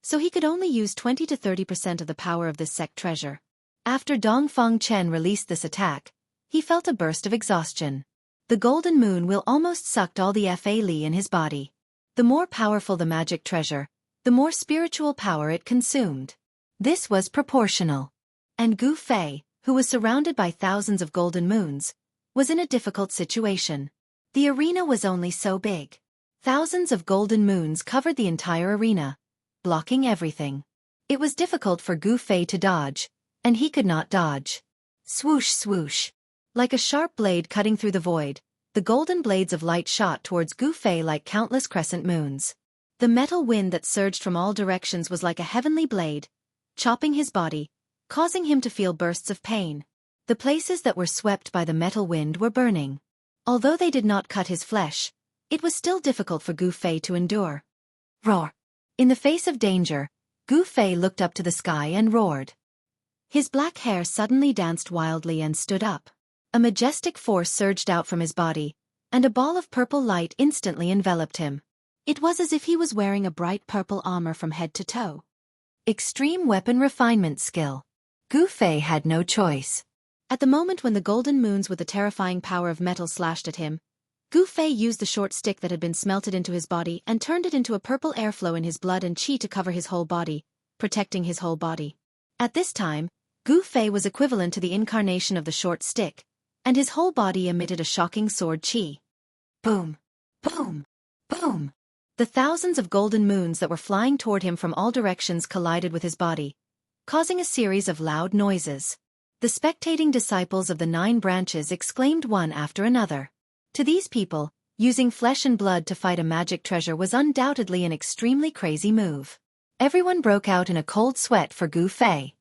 so he could only use 20 to 30% of the power of this sect treasure. After Dongfang Chen released this attack, he felt a burst of exhaustion. The golden moon will almost sucked all the Fa Li in his body. The more powerful the magic treasure, the more spiritual power it consumed. This was proportional. And Gu Fei, who was surrounded by thousands of golden moons, was in a difficult situation. The arena was only so big. Thousands of golden moons covered the entire arena, blocking everything. It was difficult for Gu Fei to dodge, and he could not dodge. Swoosh swoosh. Like a sharp blade cutting through the void, the golden blades of light shot towards Gu Fei like countless crescent moons. The metal wind that surged from all directions was like a heavenly blade, chopping his body, causing him to feel bursts of pain. The places that were swept by the metal wind were burning. Although they did not cut his flesh, it was still difficult for Gu Fei to endure. Roar! In the face of danger, Gu Fei looked up to the sky and roared. His black hair suddenly danced wildly and stood up. A majestic force surged out from his body, and a ball of purple light instantly enveloped him. It was as if he was wearing a bright purple armor from head to toe. Extreme weapon refinement skill. Gu Fei had no choice. At the moment when the golden moons with the terrifying power of metal slashed at him, Gu Fei used the short stick that had been smelted into his body and turned it into a purple airflow in his blood and qi to cover his whole body, protecting his whole body. At this time, Gu Fei was equivalent to the incarnation of the short stick, and his whole body emitted a shocking sword qi. Boom! Boom! Boom! The thousands of golden moons that were flying toward him from all directions collided with his body, causing a series of loud noises. The spectating disciples of the 9 branches exclaimed one after another. To these people, using flesh and blood to fight a magic treasure was undoubtedly an extremely crazy move. Everyone broke out in a cold sweat for Gu Fei.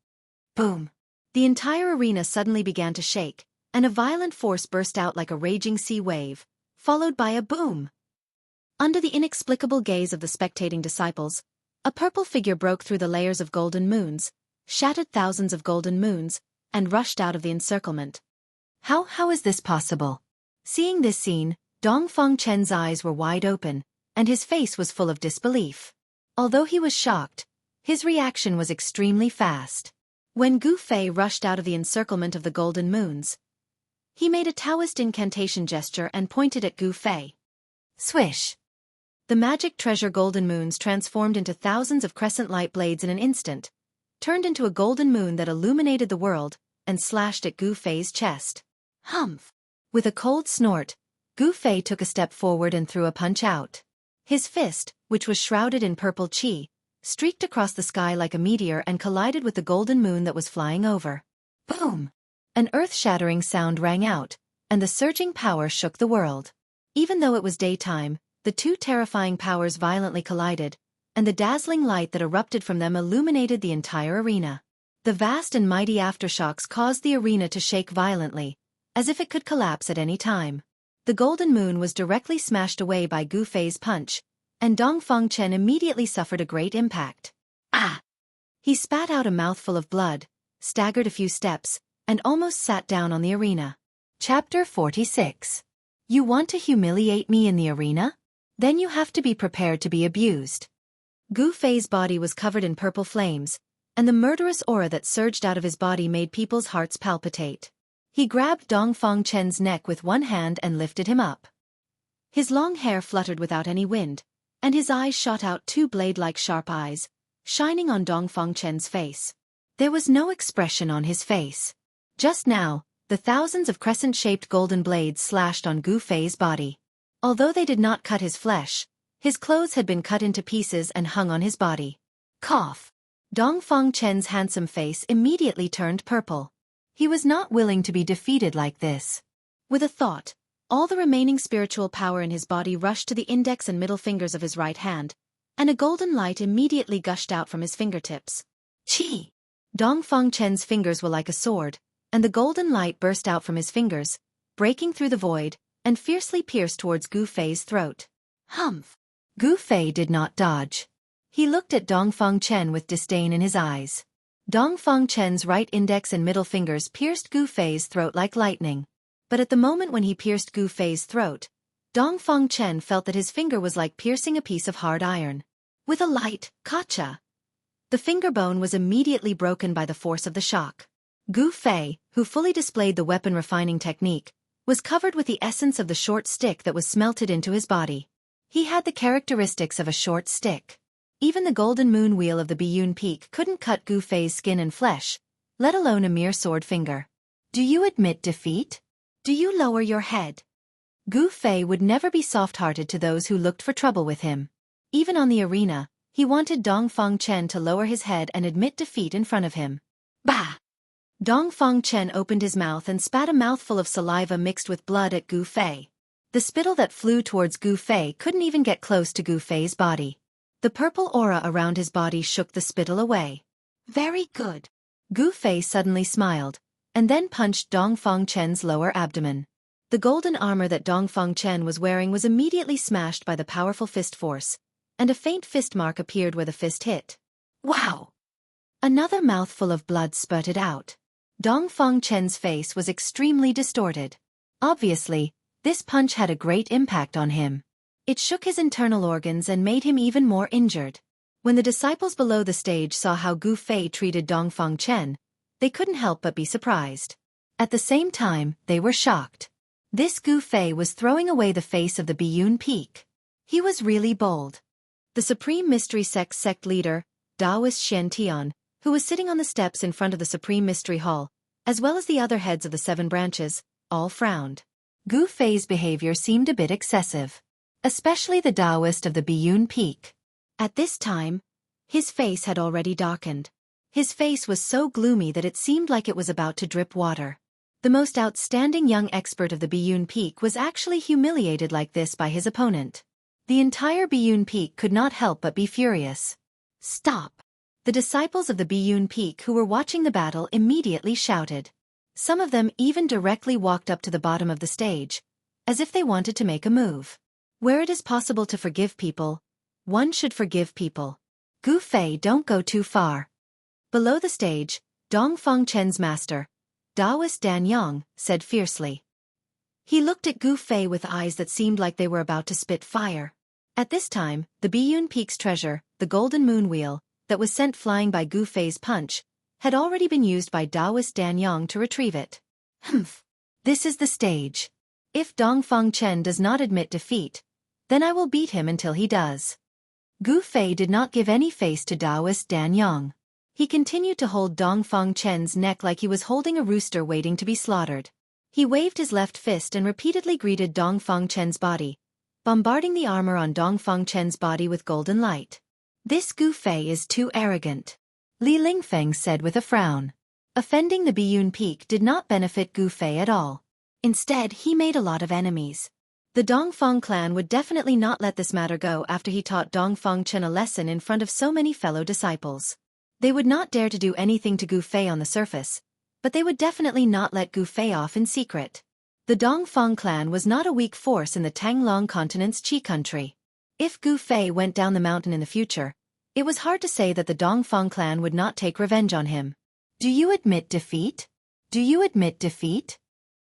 Boom! The entire arena suddenly began to shake, and a violent force burst out like a raging sea wave, followed by a boom. Under the inexplicable gaze of the spectating disciples, a purple figure broke through the layers of golden moons, shattered thousands of golden moons, and rushed out of the encirclement. How is this possible? Seeing this scene, Dongfang Chen's eyes were wide open, and his face was full of disbelief. Although he was shocked, his reaction was extremely fast. When Gu Fei rushed out of the encirclement of the golden moons, he made a Taoist incantation gesture and pointed at Gu Fei. Swish! The magic treasure golden moons transformed into thousands of crescent light blades in an instant, turned into a golden moon that illuminated the world, and slashed at Gu Fei's chest. Humph! With a cold snort, Gu Fei took a step forward and threw a punch out. His fist, which was shrouded in purple qi, streaked across the sky like a meteor and collided with the golden moon that was flying over. Boom! An earth-shattering sound rang out, and the surging power shook the world. Even though it was daytime, the 2 terrifying powers violently collided, and the dazzling light that erupted from them illuminated the entire arena. The vast and mighty aftershocks caused the arena to shake violently, as if it could collapse at any time. The golden moon was directly smashed away by Gu Fei's punch, and Dongfang Chen immediately suffered a great impact. Ah! He spat out a mouthful of blood, staggered a few steps, and almost sat down on the arena. Chapter 46. You want to humiliate me in the arena? Then you have to be prepared to be abused. Gu Fei's body was covered in purple flames, and the murderous aura that surged out of his body made people's hearts palpitate. He grabbed Dongfang Chen's neck with one hand and lifted him up. His long hair fluttered without any wind, and his eyes shot out 2 blade-like sharp eyes, shining on Dongfang Chen's face. There was no expression on his face. Just now, the thousands of crescent-shaped golden blades slashed on Gu Fei's body. Although they did not cut his flesh, his clothes had been cut into pieces and hung on his body. Cough! Dongfang Chen's handsome face immediately turned purple. He was not willing to be defeated like this. With a thought, all the remaining spiritual power in his body rushed to the index and middle fingers of his right hand, and a golden light immediately gushed out from his fingertips. Qi! Dongfang Chen's fingers were like a sword, and the golden light burst out from his fingers, breaking through the void, and fiercely pierced towards Gu Fei's throat. Humph! Gu Fei did not dodge. He looked at Dongfang Chen with disdain in his eyes. Dongfang Chen's right index and middle fingers pierced Gu Fei's throat like lightning. But at the moment when he pierced Gu Fei's throat, Dongfang Chen felt that his finger was like piercing a piece of hard iron. With a light "Kacha!" the finger bone was immediately broken by the force of the shock. Gu Fei, who fully displayed the weapon refining technique, was covered with the essence of the short stick that was smelted into his body. He had the characteristics of a short stick. Even the golden moon wheel of the Biyun Peak couldn't cut Gu Fei's skin and flesh, let alone a mere sword finger. Do you admit defeat? Do you lower your head? Gu Fei would never be soft-hearted to those who looked for trouble with him. Even on the arena, he wanted Dongfang Chen to lower his head and admit defeat in front of him. Bah! Dongfang Chen opened his mouth and spat a mouthful of saliva mixed with blood at Gu Fei. The spittle that flew towards Gu Fei couldn't even get close to Gu Fei's body. The purple aura around his body shook the spittle away. Very good. Gu Fei suddenly smiled, and then punched Dongfang Chen's lower abdomen. The golden armor that Dongfang Chen was wearing was immediately smashed by the powerful fist force, and a faint fist mark appeared where the fist hit. Wow! Another mouthful of blood spurted out. Dongfang Chen's face was extremely distorted. Obviously, this punch had a great impact on him. It shook his internal organs and made him even more injured. When the disciples below the stage saw how Gu Fei treated Dongfang Chen, they couldn't help but be surprised. At the same time, they were shocked. This Gu Fei was throwing away the face of the Biyun Peak. He was really bold. The Supreme Mystery sect leader, Taoist Shen Tian, who was sitting on the steps in front of the Supreme Mystery Hall, as well as the other heads of the 7 branches, all frowned. Gu Fei's behavior seemed a bit excessive, especially the Taoist of the Biyun Peak. At this time, his face had already darkened. His face was so gloomy that it seemed like it was about to drip water. The most outstanding young expert of the Biyun Peak was actually humiliated like this by his opponent. The entire Biyun Peak could not help but be furious. "Stop!" The disciples of the Biyun Peak who were watching the battle immediately shouted. Some of them even directly walked up to the bottom of the stage, as if they wanted to make a move. Where it is possible to forgive people, one should forgive people. Gu Fei, don't go too far. Below the stage, Dongfang Chen's master, Taoist Dan Yang, said fiercely. He looked at Gu Fei with eyes that seemed like they were about to spit fire. At this time, the Biyun Peak's treasure, the golden moon wheel, that was sent flying by Gu Fei's punch, had already been used by Taoist Dan Yang to retrieve it. Humph. This is the stage. If Dongfang Chen does not admit defeat, then I will beat him until he does. Gu Fei did not give any face to Taoist Dan Yang. He continued to hold Dongfang Chen's neck like he was holding a rooster waiting to be slaughtered. He waved his left fist and repeatedly greeted Dongfang Chen's body, bombarding the armor on Dongfang Chen's body with golden light. This Gu Fei is too arrogant, Li Lingfeng said with a frown. Offending the Biyun Peak did not benefit Gu Fei at all. Instead, he made a lot of enemies. The Dongfang clan would definitely not let this matter go after he taught Dongfang Chen a lesson in front of so many fellow disciples. They would not dare to do anything to Gu Fei on the surface, but they would definitely not let Gu Fei off in secret. The Dongfang clan was not a weak force in the Tanglong continent's Qi country. If Gu Fei went down the mountain in the future, it was hard to say that the Dongfang clan would not take revenge on him. Do you admit defeat? Do you admit defeat?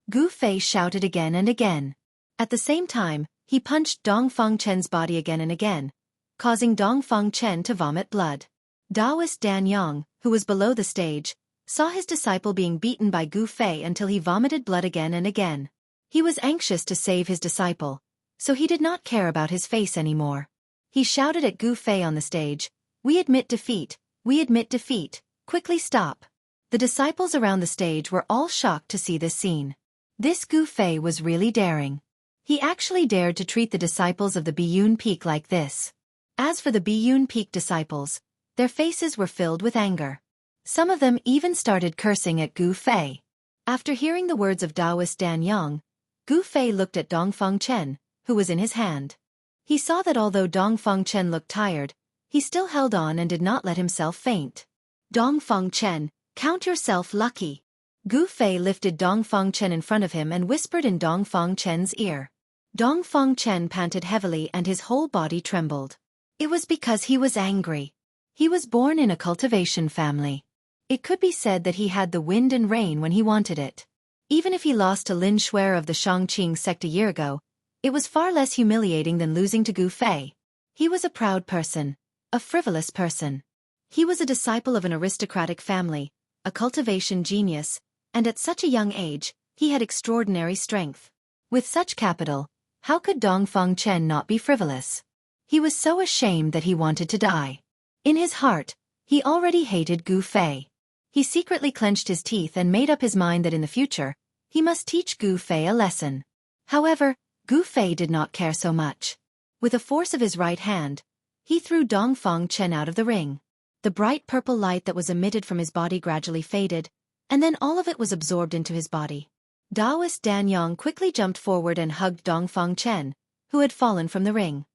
Gu Fei shouted again and again. At the same time, he punched Dongfang Chen's body again and again, causing Dongfang Chen to vomit blood. Taoist Dan Yang, who was below the stage, saw his disciple being beaten by Gu Fei until he vomited blood again and again. He was anxious to save his disciple, so he did not care about his face anymore. He shouted at Gu Fei on the stage, "We admit defeat, we admit defeat, quickly stop." The disciples around the stage were all shocked to see this scene. This Gu Fei was really daring. He actually dared to treat the disciples of the Biyun Peak like this. As for the Biyun Peak disciples, their faces were filled with anger. Some of them even started cursing at Gu Fei. After hearing the words of Taoist Dan Yang, Gu Fei looked at Dongfang Chen, who was in his hand. He saw that although Dongfang Chen looked tired, he still held on and did not let himself faint. "Dongfang Chen, count yourself lucky." Gu Fei lifted Dongfang Chen in front of him and whispered in Dongfang Chen's ear. Dongfang Chen panted heavily and his whole body trembled. It was because he was angry. He was born in a cultivation family. It could be said that he had the wind and rain when he wanted it. Even if he lost to Lin Shuer of the Shangqing sect a year ago, it was far less humiliating than losing to Gu Fei. He was a proud person, a frivolous person. He was a disciple of an aristocratic family, a cultivation genius, and at such a young age, he had extraordinary strength. With such capital, how could Dongfang Chen not be frivolous? He was so ashamed that he wanted to die. In his heart, he already hated Gu Fei. He secretly clenched his teeth and made up his mind that in the future, he must teach Gu Fei a lesson. However, Gu Fei did not care so much. With a force of his right hand, he threw Dongfang Chen out of the ring. The bright purple light that was emitted from his body gradually faded, and then all of it was absorbed into his body. Taoist Dan Yang quickly jumped forward and hugged Dongfang Chen, who had fallen from the ring.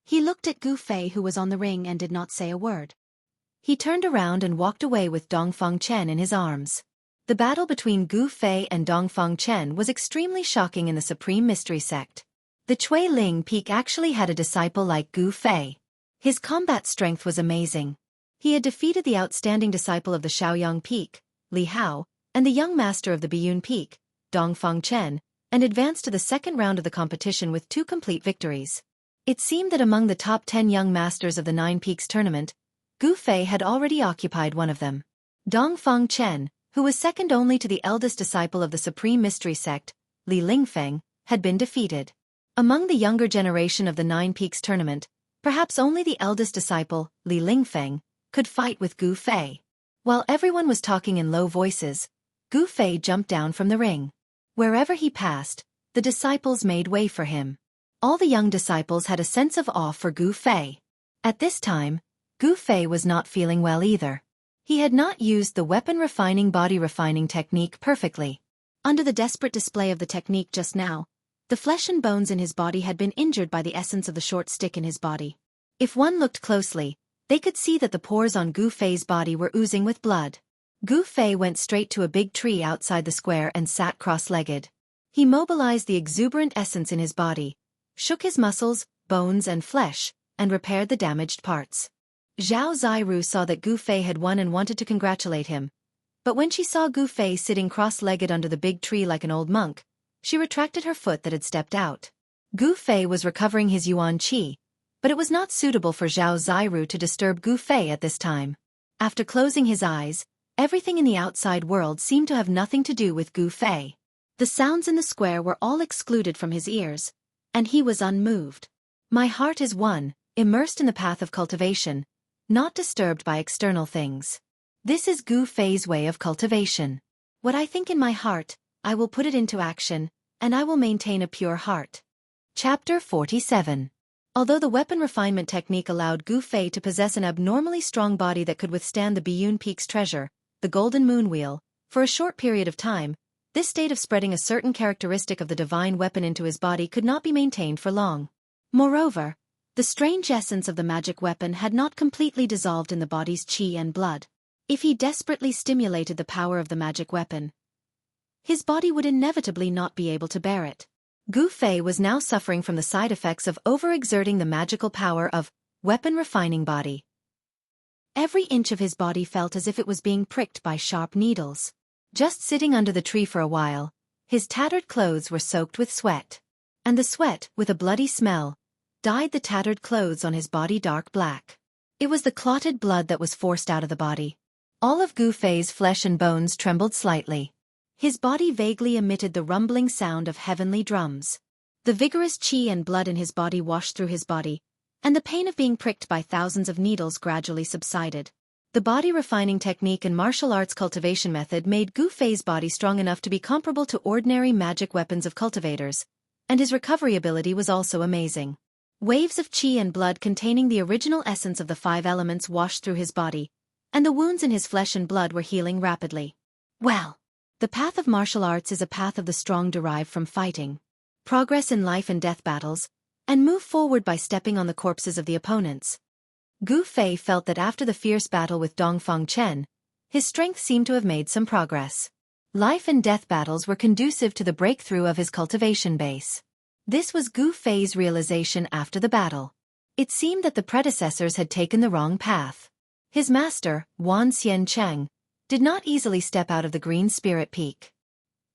He looked at Gu Fei who was on the ring and did not say a word. He turned around and walked away with Dongfang Chen in his arms. The battle between Gu Fei and Dongfang Chen was extremely shocking in the Supreme Mystery sect. The Chui Ling Peak actually had a disciple like Gu Fei. His combat strength was amazing. He had defeated the outstanding disciple of the Shaoyang Peak, Li Hao, and the young master of the Biyun Peak, Dongfang Chen, and advanced to the second round of the competition with 2 complete victories. It seemed that among the top 10 young masters of the 9 Peaks tournament, Gu Fei had already occupied one of them. Dongfang Chen, who was second only to the eldest disciple of the Supreme Mystery sect, Li Lingfeng, had been defeated. Among the younger generation of the Nine Peaks tournament, perhaps only the eldest disciple, Li Lingfeng, could fight with Gu Fei. While everyone was talking in low voices, Gu Fei jumped down from the ring. Wherever he passed, the disciples made way for him. All the young disciples had a sense of awe for Gu Fei. At this time, Gu Fei was not feeling well either. He had not used the weapon-refining body-refining technique perfectly. Under the desperate display of the technique just now, the flesh and bones in his body had been injured by the essence of the short stick in his body. If one looked closely, they could see that the pores on Gu Fei's body were oozing with blood. Gu Fei went straight to a big tree outside the square and sat cross-legged. He mobilized the exuberant essence in his body, shook his muscles, bones and flesh, and repaired the damaged parts. Zhao Ziru saw that Gu Fei had won and wanted to congratulate him. But when she saw Gu Fei sitting cross-legged under the big tree like an old monk, she retracted her foot that had stepped out. Gu Fei was recovering his yuan qi, but it was not suitable for Zhao Ziru to disturb Gu Fei at this time. After closing his eyes, everything in the outside world seemed to have nothing to do with Gu Fei. The sounds in the square were all excluded from his ears, and he was unmoved. My heart is one, immersed in the path of cultivation, not disturbed by external things. This is Gu Fei's way of cultivation. What I think in my heart, I will put it into action, and I will maintain a pure heart. Chapter 47. Although the weapon refinement technique allowed Gu Fei to possess an abnormally strong body that could withstand the Biyun Peak's treasure, the Golden Moon Wheel, for a short period of time, this state of spreading a certain characteristic of the divine weapon into his body could not be maintained for long. Moreover, the strange essence of the magic weapon had not completely dissolved in the body's qi and blood. If he desperately stimulated the power of the magic weapon, his body would inevitably not be able to bear it. Gu Fei was now suffering from the side effects of overexerting the magical power of weapon refining body. Every inch of his body felt as if it was being pricked by sharp needles. Just sitting under the tree for a while, his tattered clothes were soaked with sweat. And the sweat, with a bloody smell, dyed the tattered clothes on his body dark black. It was the clotted blood that was forced out of the body. All of Gu Fei's flesh and bones trembled slightly. His body vaguely emitted the rumbling sound of heavenly drums. The vigorous qi and blood in his body washed through his body, and the pain of being pricked by thousands of needles gradually subsided. The body-refining technique and martial arts cultivation method made Gu Fei's body strong enough to be comparable to ordinary magic weapons of cultivators, and his recovery ability was also amazing. Waves of qi and blood containing the original essence of the 5 elements washed through his body, and the wounds in his flesh and blood were healing rapidly. Well, the path of martial arts is a path of the strong derived from fighting. Progress in life and death battles, and move forward by stepping on the corpses of the opponents. Gu Fei felt that after the fierce battle with Dongfang Chen, his strength seemed to have made some progress. Life and death battles were conducive to the breakthrough of his cultivation base. This was Gu Fei's realization after the battle. It seemed that the predecessors had taken the wrong path. His master, Wan Xiancheng, did not easily step out of the Green Spirit Peak.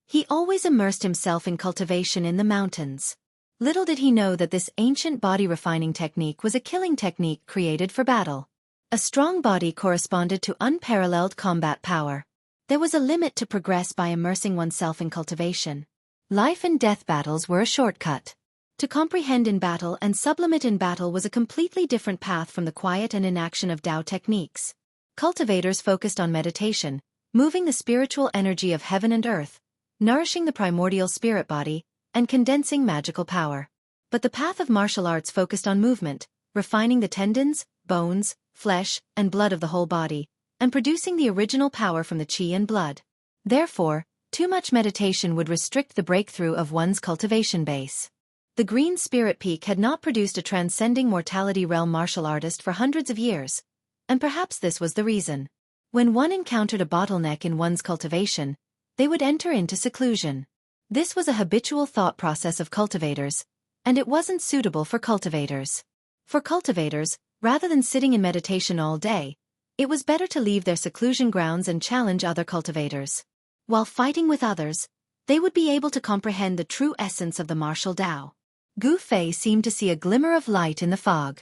He always immersed himself in cultivation in the mountains. Little did he know that this ancient body-refining technique was a killing technique created for battle. A strong body corresponded to unparalleled combat power. There was a limit to progress by immersing oneself in cultivation. Life and death battles were a shortcut. To comprehend in battle and sublimate in battle was a completely different path from the quiet and inaction of Tao techniques. Cultivators focused on meditation, moving the spiritual energy of heaven and earth, nourishing the primordial spirit body, and condensing magical power. But the path of martial arts focused on movement, refining the tendons, bones, flesh, and blood of the whole body, and producing the original power from the qi and blood. Therefore, too much meditation would restrict the breakthrough of one's cultivation base. The Green Spirit Peak had not produced a transcending mortality realm martial artist for hundreds of years, and perhaps this was the reason. When one encountered a bottleneck in one's cultivation, they would enter into seclusion. This was a habitual thought process of cultivators, and it wasn't suitable for cultivators. For cultivators, rather than sitting in meditation all day, it was better to leave their seclusion grounds and challenge other cultivators. While fighting with others, they would be able to comprehend the true essence of the martial Tao. Gu Fei seemed to see a glimmer of light in the fog.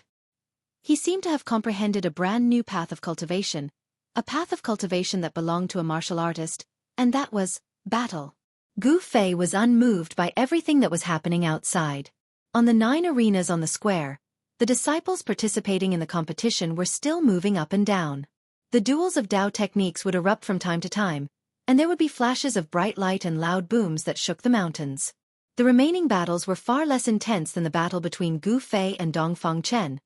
He seemed to have comprehended a brand new path of cultivation, a path of cultivation that belonged to a martial artist, and that was battle. Gu Fei was unmoved by everything that was happening outside. On the 9 arenas on the square, the disciples participating in the competition were still moving up and down. The duels of Dao techniques would erupt from time to time, and there would be flashes of bright light and loud booms that shook the mountains. The remaining battles were far less intense than the battle between Gu Fei and Dongfang Chen,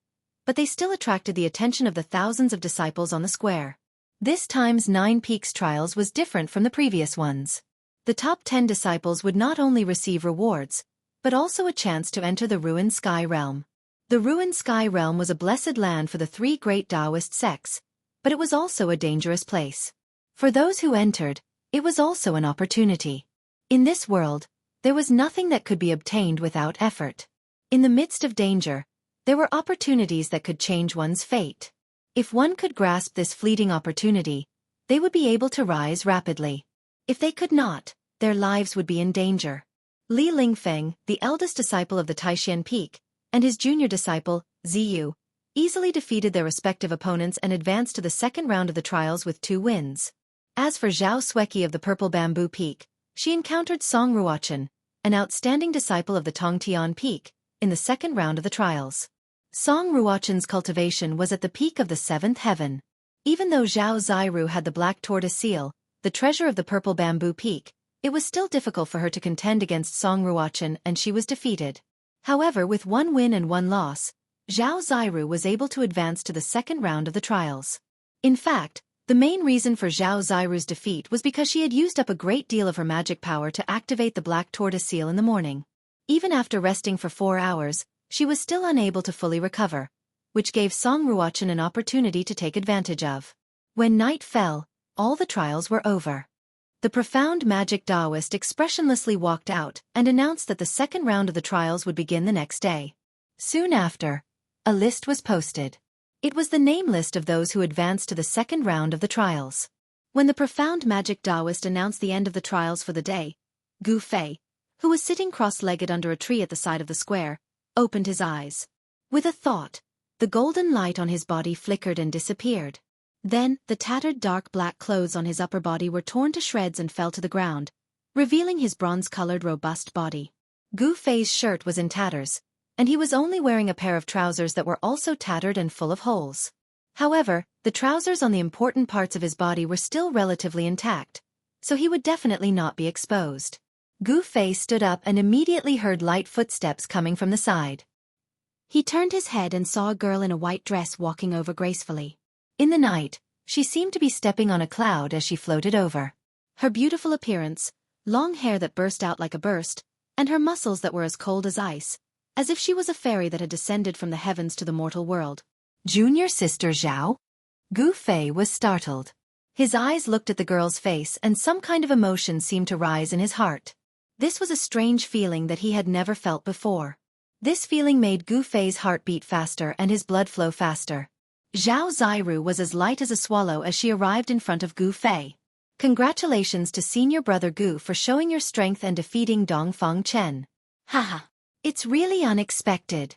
but they still attracted the attention of the thousands of disciples on the square. This time's 9 Peaks trials was different from the previous ones. The top 10 disciples would not only receive rewards, but also a chance to enter the Ruined Sky Realm. The Ruined Sky Realm was a blessed land for the 3 great Taoist sects, but it was also a dangerous place. For those who entered, it was also an opportunity. In this world, there was nothing that could be obtained without effort. In the midst of danger, there were opportunities that could change one's fate. If one could grasp this fleeting opportunity, they would be able to rise rapidly. If they could not, their lives would be in danger. Li Lingfeng, the eldest disciple of the Taishan Peak, and his junior disciple, Ziyu, easily defeated their respective opponents and advanced to the second round of the trials with 2 wins. As for Zhao Sueki of the Purple Bamboo Peak, she encountered Song Ruochen, an outstanding disciple of the Tongtian Peak, in the second round of the trials. Song Ruochen's cultivation was at the peak of the 7th heaven. Even though Zhao Zairu had the Black Tortoise Seal, the treasure of the Purple Bamboo Peak, it was still difficult for her to contend against Song Ruochen, and she was defeated. However, with 1 win and 1 loss, Zhao Zairu was able to advance to the second round of the trials. In fact, the main reason for Zhao Zairu's defeat was because she had used up a great deal of her magic power to activate the Black Tortoise Seal in the morning. Even after resting for 4 hours, she was still unable to fully recover, which gave Song Ruochen an opportunity to take advantage of. When night fell, all the trials were over. The profound magic Taoist expressionlessly walked out and announced that the second round of the trials would begin the next day. Soon after, a list was posted. It was the name list of those who advanced to the second round of the trials. When the profound magic Taoist announced the end of the trials for the day, Gu Fei, who was sitting cross-legged under a tree at the side of the square, opened his eyes. With a thought, the golden light on his body flickered and disappeared. Then, the tattered dark black clothes on his upper body were torn to shreds and fell to the ground, revealing his bronze-colored robust body. Gu Fei's shirt was in tatters, and he was only wearing a pair of trousers that were also tattered and full of holes. However, the trousers on the important parts of his body were still relatively intact, so he would definitely not be exposed. Gu Fei stood up and immediately heard light footsteps coming from the side. He turned his head and saw a girl in a white dress walking over gracefully. In the night, she seemed to be stepping on a cloud as she floated over. Her beautiful appearance, long hair that burst out like a burst, and her muscles that were as cold as ice, as if she was a fairy that had descended from the heavens to the mortal world. Junior sister Zhao? Gu Fei was startled. His eyes looked at the girl's face and some kind of emotion seemed to rise in his heart. This was a strange feeling that he had never felt before. This feeling made Gu Fei's heart beat faster and his blood flow faster. Zhao Zairu was as light as a swallow as she arrived in front of Gu Fei. Congratulations to senior brother Gu for showing your strength and defeating Dongfang Chen. Haha. It's really unexpected.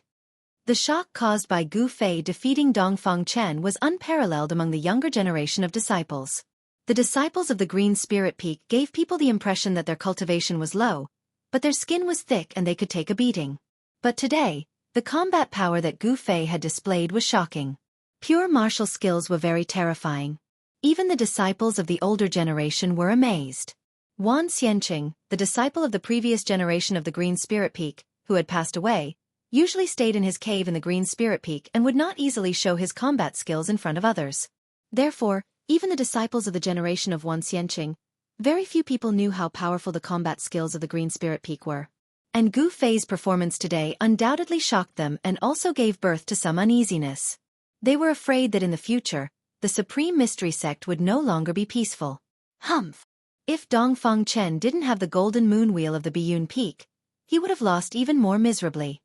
The shock caused by Gu Fei defeating Dongfang Chen was unparalleled among the younger generation of disciples. The disciples of the Green Spirit Peak gave people the impression that their cultivation was low, but their skin was thick and they could take a beating. But today, the combat power that Gu Fei had displayed was shocking. Pure martial skills were very terrifying. Even the disciples of the older generation were amazed. Wan Xianqing, the disciple of the previous generation of the Green Spirit Peak, who had passed away, usually stayed in his cave in the Green Spirit Peak and would not easily show his combat skills in front of others. Therefore, even the disciples of the generation of Wan Xianqing, very few people knew how powerful the combat skills of the Green Spirit Peak were. And Gu Fei's performance today undoubtedly shocked them and also gave birth to some uneasiness. They were afraid that in the future, the Supreme Mystery Sect would no longer be peaceful. Humph! If Dongfang Chen didn't have the golden moon wheel of the Biyun Peak, he would have lost even more miserably.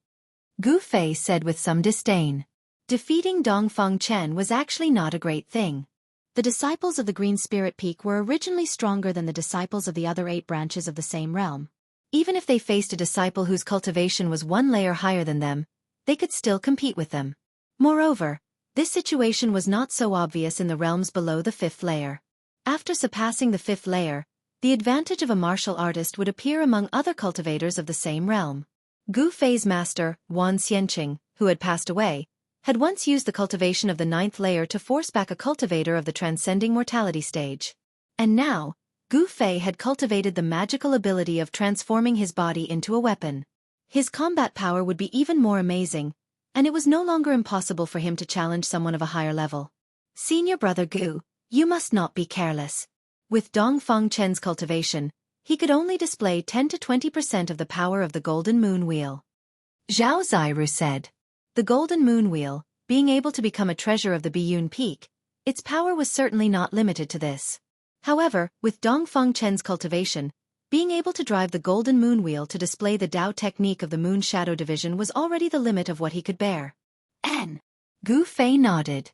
Gu Fei said with some disdain. Defeating Dongfang Chen was actually not a great thing. The disciples of the Green Spirit Peak were originally stronger than the disciples of the other 8 branches of the same realm. Even if they faced a disciple whose cultivation was 1 layer higher than them, they could still compete with them. Moreover, this situation was not so obvious in the realms below the 5th layer. After surpassing the 5th layer, the advantage of a martial artist would appear among other cultivators of the same realm. Gu Fei's master, Wan Xianqing, who had passed away, had once used the cultivation of the 9th layer to force back a cultivator of the transcending mortality stage. And now, Gu Fei had cultivated the magical ability of transforming his body into a weapon. His combat power would be even more amazing, and it was no longer impossible for him to challenge someone of a higher level. Senior brother Gu, you must not be careless. With Dongfang Chen's cultivation, he could only display 10 to 20% of the power of the Golden Moon Wheel. Zhao Ziru said. The Golden Moon Wheel, being able to become a treasure of the Biyun Peak, its power was certainly not limited to this. However, with Dongfang Chen's cultivation, being able to drive the Golden Moon Wheel to display the Dao technique of the Moon Shadow Division was already the limit of what he could bear. Gu Fei nodded.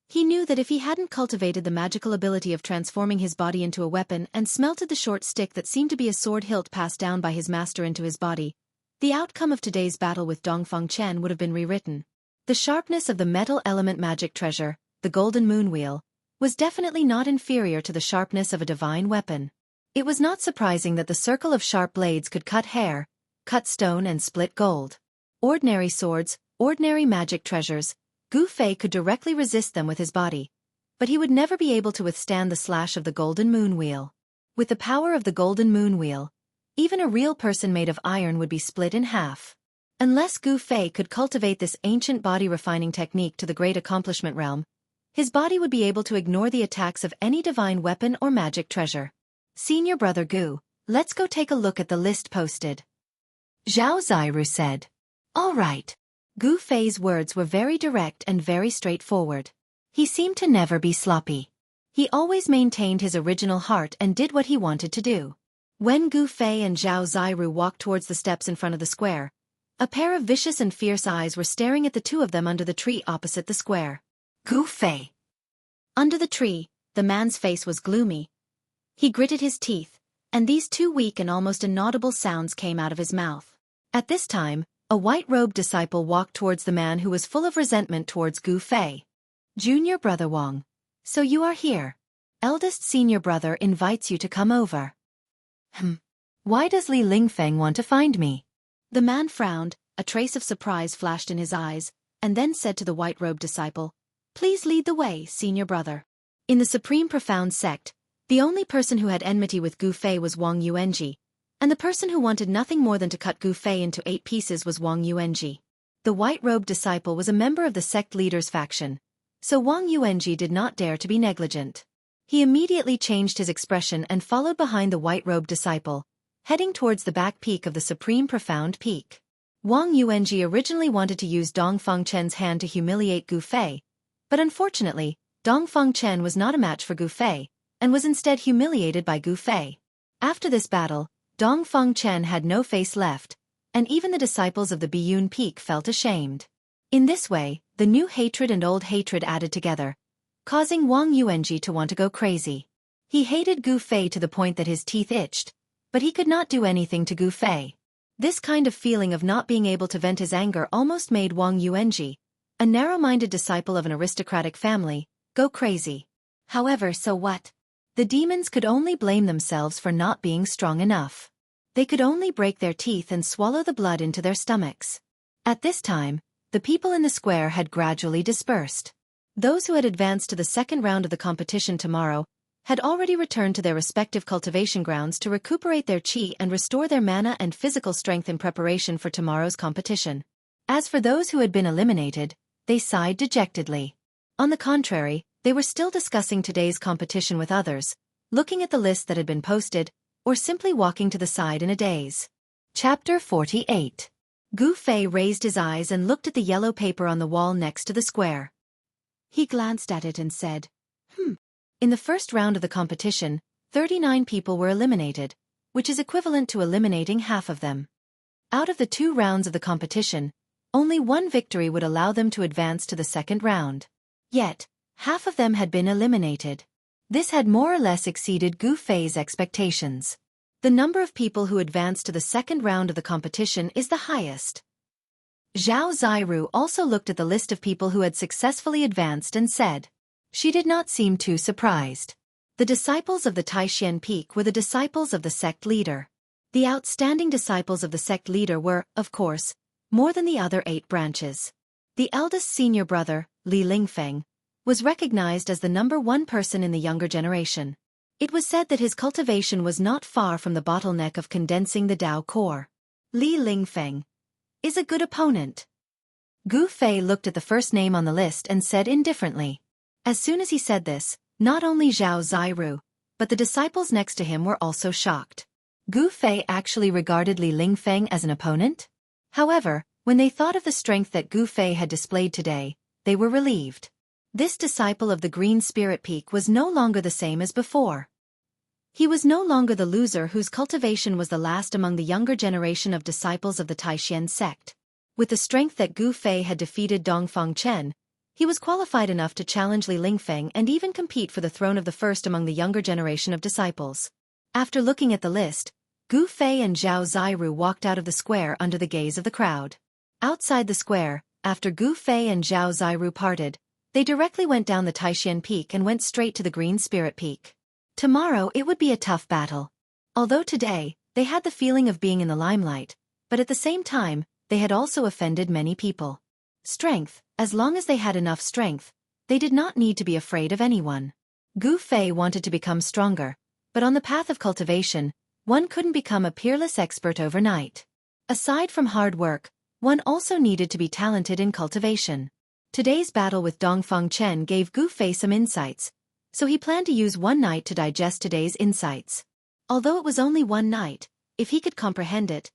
He knew that if he hadn't cultivated the magical ability of transforming his body into a weapon and smelted the short stick that seemed to be a sword hilt passed down by his master into his body, the outcome of today's battle with Dongfang Chen would have been rewritten. The sharpness of the metal element magic treasure, the Golden Moon Wheel, was definitely not inferior to the sharpness of a divine weapon. It was not surprising that the circle of sharp blades could cut hair, cut stone and split gold. Ordinary swords, ordinary magic treasures, Gu Fei could directly resist them with his body, but he would never be able to withstand the slash of the Golden Moon Wheel. With the power of the Golden Moon Wheel, even a real person made of iron would be split in half. Unless Gu Fei could cultivate this ancient body-refining technique to the great accomplishment realm, his body would be able to ignore the attacks of any divine weapon or magic treasure. Senior brother Gu, let's go take a look at the list posted. Zhao Ziru said. All right. Gu Fei's words were very direct and very straightforward. He seemed to never be sloppy. He always maintained his original heart and did what he wanted to do. When Gu Fei and Zhao Ziru walked towards the steps in front of the square, a pair of vicious and fierce eyes were staring at the two of them under the tree opposite the square. Gu Fei. Under the tree, the man's face was gloomy. He gritted his teeth, and these two weak and almost inaudible sounds came out of his mouth. At this time, a white-robed disciple walked towards the man who was full of resentment towards Gu Fei. Junior brother Wang. So you are here. Eldest senior brother invites you to come over. Why does Li Lingfeng want to find me? The man frowned, a trace of surprise flashed in his eyes, and then said to the white-robed disciple, Please lead the way, senior brother. In the Supreme Profound Sect, the only person who had enmity with Gu Fei was Wang Yuanji, and the person who wanted nothing more than to cut Gu Fei into 8 pieces was Wang Yuanji. The white-robed disciple was a member of the sect leader's faction, so Wang Yuanji did not dare to be negligent. He immediately changed his expression and followed behind the white-robed disciple, heading towards the back peak of the Supreme Profound Peak. Wang Yuanji originally wanted to use Dongfang Chen's hand to humiliate Gu Fei, but unfortunately, Dongfang Chen was not a match for Gu Fei, and was instead humiliated by Gu Fei. After this battle, Dongfang Chen had no face left, and even the disciples of the Biyun Peak felt ashamed. In this way, the new hatred and old hatred added together, causing Wang Yuanji to want to go crazy. He hated Gu Fei to the point that his teeth itched, but he could not do anything to Gu Fei. This kind of feeling of not being able to vent his anger almost made Wang Yuanji, a narrow-minded disciple of an aristocratic family, go crazy. However, so what? The demons could only blame themselves for not being strong enough. They could only break their teeth and swallow the blood into their stomachs. At this time, the people in the square had gradually dispersed. Those who had advanced to the second round of the competition tomorrow had already returned to their respective cultivation grounds to recuperate their chi and restore their mana and physical strength in preparation for tomorrow's competition. As for those who had been eliminated, they sighed dejectedly. On the contrary, they were still discussing today's competition with others, looking at the list that had been posted, or simply walking to the side in a daze. Chapter 48. Gu Fei raised his eyes and looked at the yellow paper on the wall next to the square. He glanced at it and said, In the first round of the competition, 39 people were eliminated, which is equivalent to eliminating half of them. Out of the 2 rounds of the competition, only 1 victory would allow them to advance to the second round. Yet, half of them had been eliminated. This had more or less exceeded Gu Fei's expectations. The number of people who advanced to the second round of the competition is the highest. Zhao Ziru also looked at the list of people who had successfully advanced and said. She did not seem too surprised. The disciples of the Taishan Peak were the disciples of the sect leader. The outstanding disciples of the sect leader were, of course, more than the other 8 branches. The eldest senior brother, Li Lingfeng, was recognized as the #1 person in the younger generation. It was said that his cultivation was not far from the bottleneck of condensing the Tao core. Li Lingfeng is a good opponent. Gu Fei looked at the first name on the list and said indifferently. As soon as he said this, not only Zhao Ziru, but the disciples next to him were also shocked. Gu Fei actually regarded Li Lingfeng as an opponent? However, when they thought of the strength that Gu Fei had displayed today, they were relieved. This disciple of the Green Spirit Peak was no longer the same as before. He was no longer the loser whose cultivation was the last among the younger generation of disciples of the Taishan sect. With the strength that Gu Fei had defeated Dongfang Chen, he was qualified enough to challenge Li Lingfeng and even compete for the throne of the first among the younger generation of disciples. After looking at the list, Gu Fei and Zhao Ziru walked out of the square under the gaze of the crowd. Outside the square, after Gu Fei and Zhao Ziru parted, they directly went down the Taishan Peak and went straight to the Green Spirit Peak. Tomorrow it would be a tough battle. Although today, they had the feeling of being in the limelight, but at the same time, they had also offended many people. Strength, as long as they had enough strength, they did not need to be afraid of anyone. Gu Fei wanted to become stronger, but on the path of cultivation, one couldn't become a peerless expert overnight. Aside from hard work, one also needed to be talented in cultivation. Today's battle with Dongfang Chen gave Gu Fei some insights, so he planned to use one night to digest today's insights. Although it was only one night, if he could comprehend it,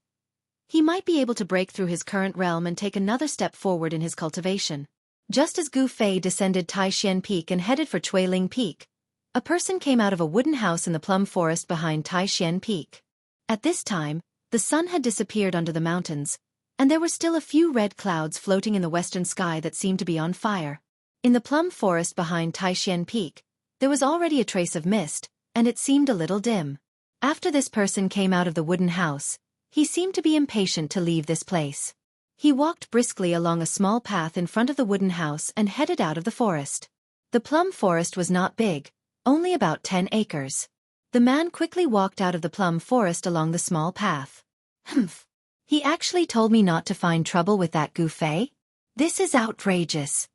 he might be able to break through his current realm and take another step forward in his cultivation. Just as Gu Fei descended Taishan Peak and headed for Chuiling Peak, a person came out of a wooden house in the plum forest behind Taishan Peak. At this time, the sun had disappeared under the mountains, and there were still a few red clouds floating in the western sky that seemed to be on fire. In the plum forest behind Taishan Peak, there was already a trace of mist, and it seemed a little dim. After this person came out of the wooden house, he seemed to be impatient to leave this place. He walked briskly along a small path in front of the wooden house and headed out of the forest. The plum forest was not big, only about 10 acres. The man quickly walked out of the plum forest along the small path. Humph. He actually told me not to find trouble with that Gu Fei? This is outrageous.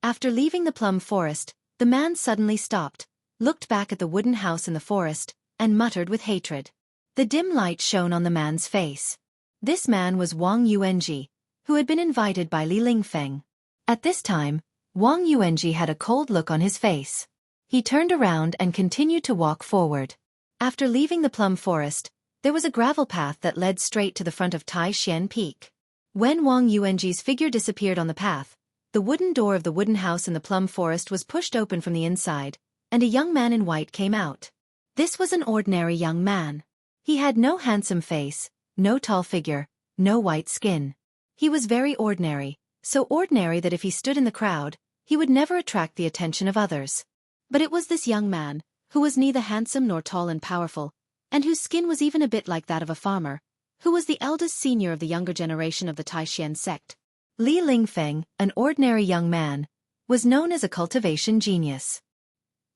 After leaving the plum forest, the man suddenly stopped, looked back at the wooden house in the forest, and muttered with hatred. The dim light shone on the man's face. This man was Wang Yuanji, who had been invited by Li Lingfeng. At this time, Wang Yuanji had a cold look on his face. He turned around and continued to walk forward. After leaving the plum forest, there was a gravel path that led straight to the front of Taishan Peak. When Wang Yuanji's figure disappeared on the path, the wooden door of the wooden house in the plum forest was pushed open from the inside, and a young man in white came out. This was an ordinary young man. He had no handsome face, no tall figure, no white skin. He was very ordinary, so ordinary that if he stood in the crowd, he would never attract the attention of others. But it was this young man, who was neither handsome nor tall and powerful, and whose skin was even a bit like that of a farmer, who was the eldest senior of the younger generation of the Taishan sect. Li Lingfeng, an ordinary young man, was known as a cultivation genius.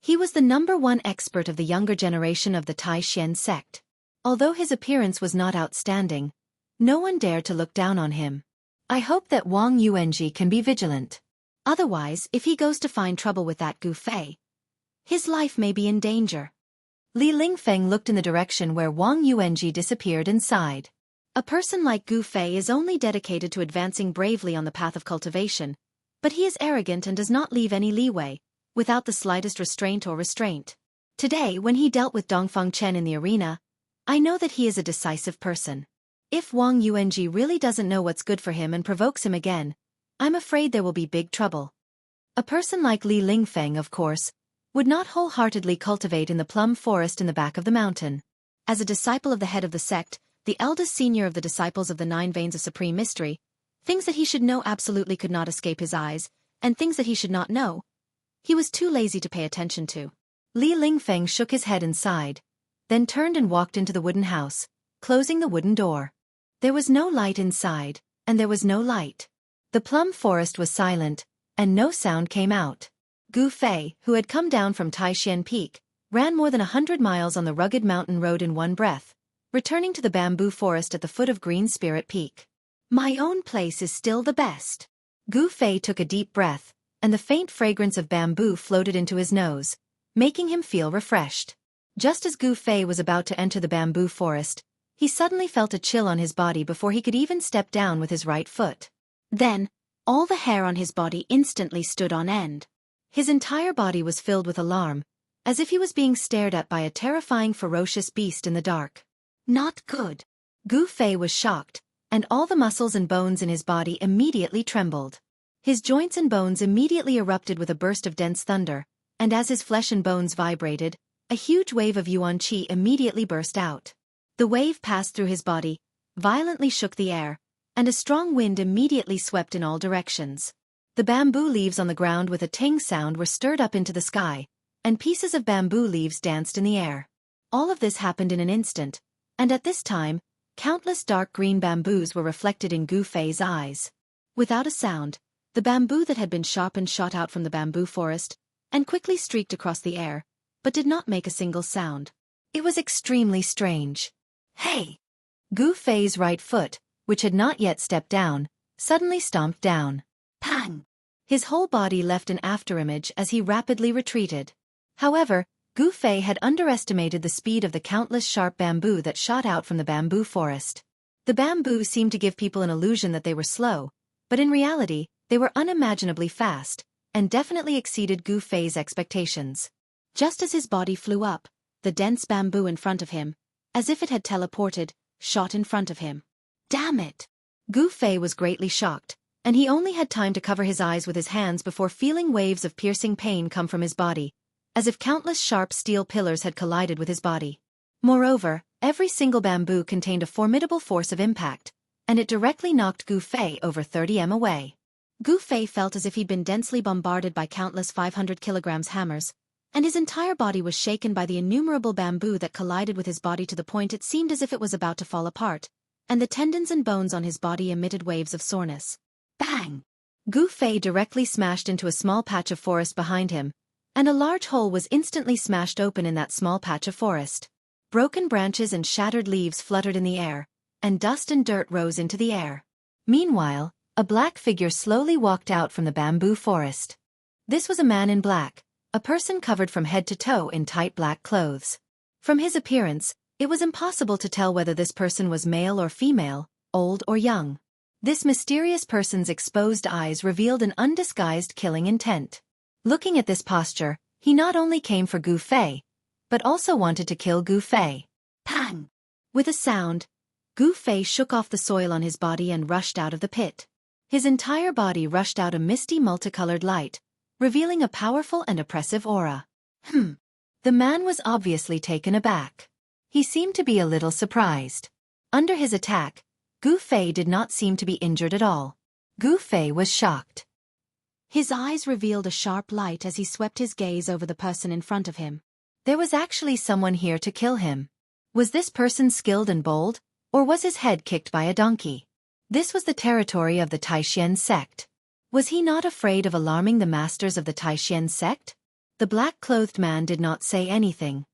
He was the #1 expert of the younger generation of the Taishan sect. Although his appearance was not outstanding, no one dared to look down on him. I hope that Wang Yuanji can be vigilant. Otherwise, if he goes to find trouble with that Gu Fei, his life may be in danger. Li Lingfeng looked in the direction where Wang Yuanji disappeared and sighed. A person like Gu Fei is only dedicated to advancing bravely on the path of cultivation, but he is arrogant and does not leave any leeway, without the slightest restraint or restraint. Today, when he dealt with Dongfang Chen in the arena, I know that he is a decisive person. If Wang Yuanji really doesn't know what's good for him and provokes him again, I'm afraid there will be big trouble. A person like Li Lingfeng, of course, would not wholeheartedly cultivate in the plum forest in the back of the mountain. As a disciple of the head of the sect, the eldest senior of the disciples of the 9 veins of supreme mystery, things that he should know absolutely could not escape his eyes, and things that he should not know, he was too lazy to pay attention to. Li Lingfeng shook his head and sighed, then turned and walked into the wooden house, closing the wooden door. There was no light inside, and there was no light. The plum forest was silent, and no sound came out. Gu Fei, who had come down from Taishan Peak, ran more than 100 miles on the rugged mountain road in one breath, returning to the bamboo forest at the foot of Green Spirit Peak. My own place is still the best. Gu Fei took a deep breath, and the faint fragrance of bamboo floated into his nose, making him feel refreshed. Just as Gu Fei was about to enter the bamboo forest, he suddenly felt a chill on his body before he could even step down with his right foot. Then, all the hair on his body instantly stood on end. His entire body was filled with alarm, as if he was being stared at by a terrifying ferocious beast in the dark. Not good. Gu Fei was shocked, and all the muscles and bones in his body immediately trembled. His joints and bones immediately erupted with a burst of dense thunder, and as his flesh and bones vibrated, a huge wave of yuan qi immediately burst out. The wave passed through his body, violently shook the air, and a strong wind immediately swept in all directions. The bamboo leaves on the ground with a ting sound were stirred up into the sky, and pieces of bamboo leaves danced in the air. All of this happened in an instant, and at this time, countless dark green bamboos were reflected in Gu Fei's eyes. Without a sound, the bamboo that had been sharpened shot out from the bamboo forest, and quickly streaked across the air, but did not make a single sound. It was extremely strange. Hey! Gu Fei's right foot, which had not yet stepped down, suddenly stomped down. Pang! His whole body left an afterimage as he rapidly retreated. However, Gu Fei had underestimated the speed of the countless sharp bamboo that shot out from the bamboo forest. The bamboo seemed to give people an illusion that they were slow, but in reality, they were unimaginably fast, and definitely exceeded Gu Fei's expectations. Just as his body flew up, the dense bamboo in front of him, as if it had teleported, shot in front of him. Damn it! Gu Fei was greatly shocked, and he only had time to cover his eyes with his hands before feeling waves of piercing pain come from his body, as if countless sharp steel pillars had collided with his body. Moreover, every single bamboo contained a formidable force of impact, and it directly knocked Gu Fei over 30 m away. Gu Fei felt as if he'd been densely bombarded by countless 500 kilograms hammers, and his entire body was shaken by the innumerable bamboo that collided with his body to the point it seemed as if it was about to fall apart, and the tendons and bones on his body emitted waves of soreness. Bang! Gu Fei directly smashed into a small patch of forest behind him, and a large hole was instantly smashed open in that small patch of forest. Broken branches and shattered leaves fluttered in the air, and dust and dirt rose into the air. Meanwhile, a black figure slowly walked out from the bamboo forest. This was a man in black, a person covered from head to toe in tight black clothes. From his appearance, it was impossible to tell whether this person was male or female, old or young. This mysterious person's exposed eyes revealed an undisguised killing intent. Looking at this posture, he not only came for Gu Fei, but also wanted to kill Gu Fei. Pang! With a sound, Gu Fei shook off the soil on his body and rushed out of the pit. His entire body rushed out a misty multicolored light, revealing a powerful and oppressive aura. The man was obviously taken aback. He seemed to be a little surprised. Under his attack, Gu Fei did not seem to be injured at all. Gu Fei was shocked. His eyes revealed a sharp light as he swept his gaze over the person in front of him. There was actually someone here to kill him. Was this person skilled and bold, or was his head kicked by a donkey? This was the territory of the Taishan sect. Was he not afraid of alarming the masters of the Taishan sect? The black-clothed man did not say anything.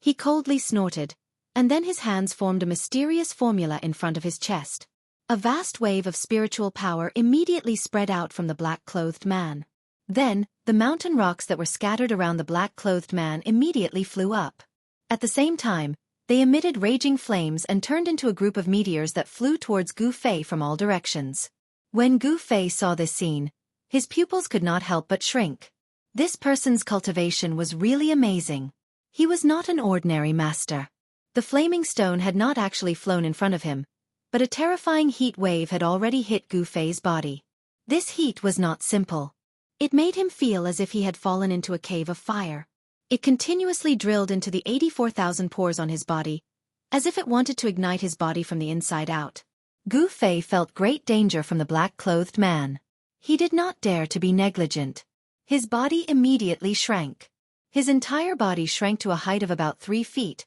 He coldly snorted, and then his hands formed a mysterious formula in front of his chest. A vast wave of spiritual power immediately spread out from the black-clothed man. Then, the mountain rocks that were scattered around the black-clothed man immediately flew up. At the same time, they emitted raging flames and turned into a group of meteors that flew towards Gu Fei from all directions. When Gu Fei saw this scene, his pupils could not help but shrink. This person's cultivation was really amazing. He was not an ordinary master. The flaming stone had not actually flown in front of him, but a terrifying heat wave had already hit Gu Fei's body. This heat was not simple. It made him feel as if he had fallen into a cave of fire. It continuously drilled into the 84,000 pores on his body, as if it wanted to ignite his body from the inside out. Gu Fei felt great danger from the black-clothed man. He did not dare to be negligent. His body immediately shrank. His entire body shrank to a height of about 3 feet,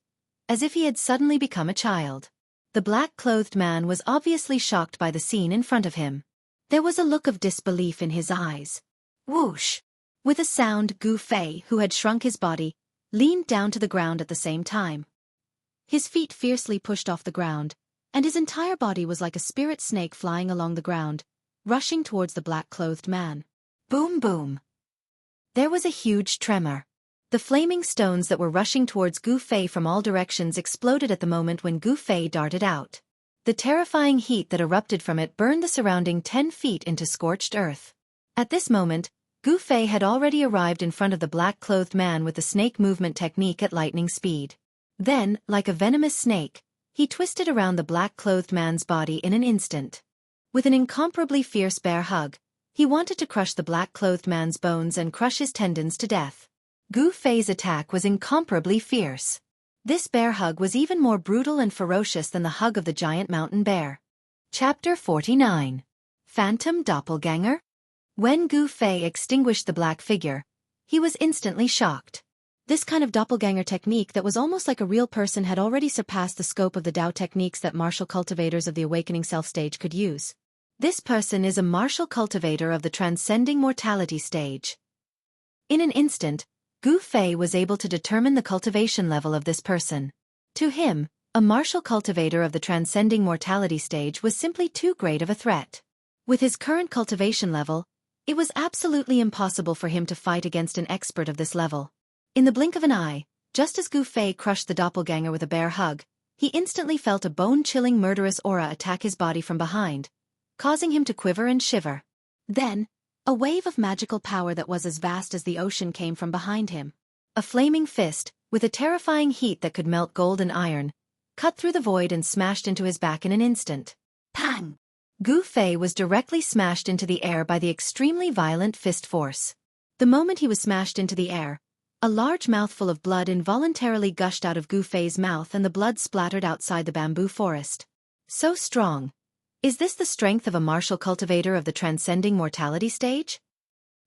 as if he had suddenly become a child. The black-clothed man was obviously shocked by the scene in front of him. There was a look of disbelief in his eyes. Whoosh! With a sound, Gu Fei, who had shrunk his body, leaned down to the ground at the same time. His feet fiercely pushed off the ground, and his entire body was like a spirit snake flying along the ground, rushing towards the black-clothed man. Boom boom. There was a huge tremor. The flaming stones that were rushing towards Gu Fei from all directions exploded at the moment when Gu Fei darted out. The terrifying heat that erupted from it burned the surrounding 10 feet into scorched earth. At this moment, Gu Fei had already arrived in front of the black-clothed man with the snake movement technique at lightning speed. Then, like a venomous snake, he twisted around the black-clothed man's body in an instant. With an incomparably fierce bear hug, he wanted to crush the black-clothed man's bones and crush his tendons to death. Gu Fei's attack was incomparably fierce. This bear hug was even more brutal and ferocious than the hug of the giant mountain bear. Chapter 49. Phantom Doppelganger? When Gu Fei extinguished the black figure, he was instantly shocked. This kind of doppelganger technique that was almost like a real person had already surpassed the scope of the Dao techniques that martial cultivators of the Awakening Self stage could use. This person is a martial cultivator of the Transcending Mortality stage. In an instant, Gu Fei was able to determine the cultivation level of this person. To him, a martial cultivator of the Transcending Mortality stage was simply too great of a threat. With his current cultivation level, it was absolutely impossible for him to fight against an expert of this level. In the blink of an eye, just as Gu Fei crushed the doppelganger with a bear hug, he instantly felt a bone-chilling murderous aura attack his body from behind, causing him to quiver and shiver. Then, a wave of magical power that was as vast as the ocean came from behind him. A flaming fist, with a terrifying heat that could melt gold and iron, cut through the void and smashed into his back in an instant. Pang! Gu Fei was directly smashed into the air by the extremely violent fist force. The moment he was smashed into the air, a large mouthful of blood involuntarily gushed out of Gu Fei's mouth and the blood splattered outside the bamboo forest. So strong. Is this the strength of a martial cultivator of the Transcending Mortality stage?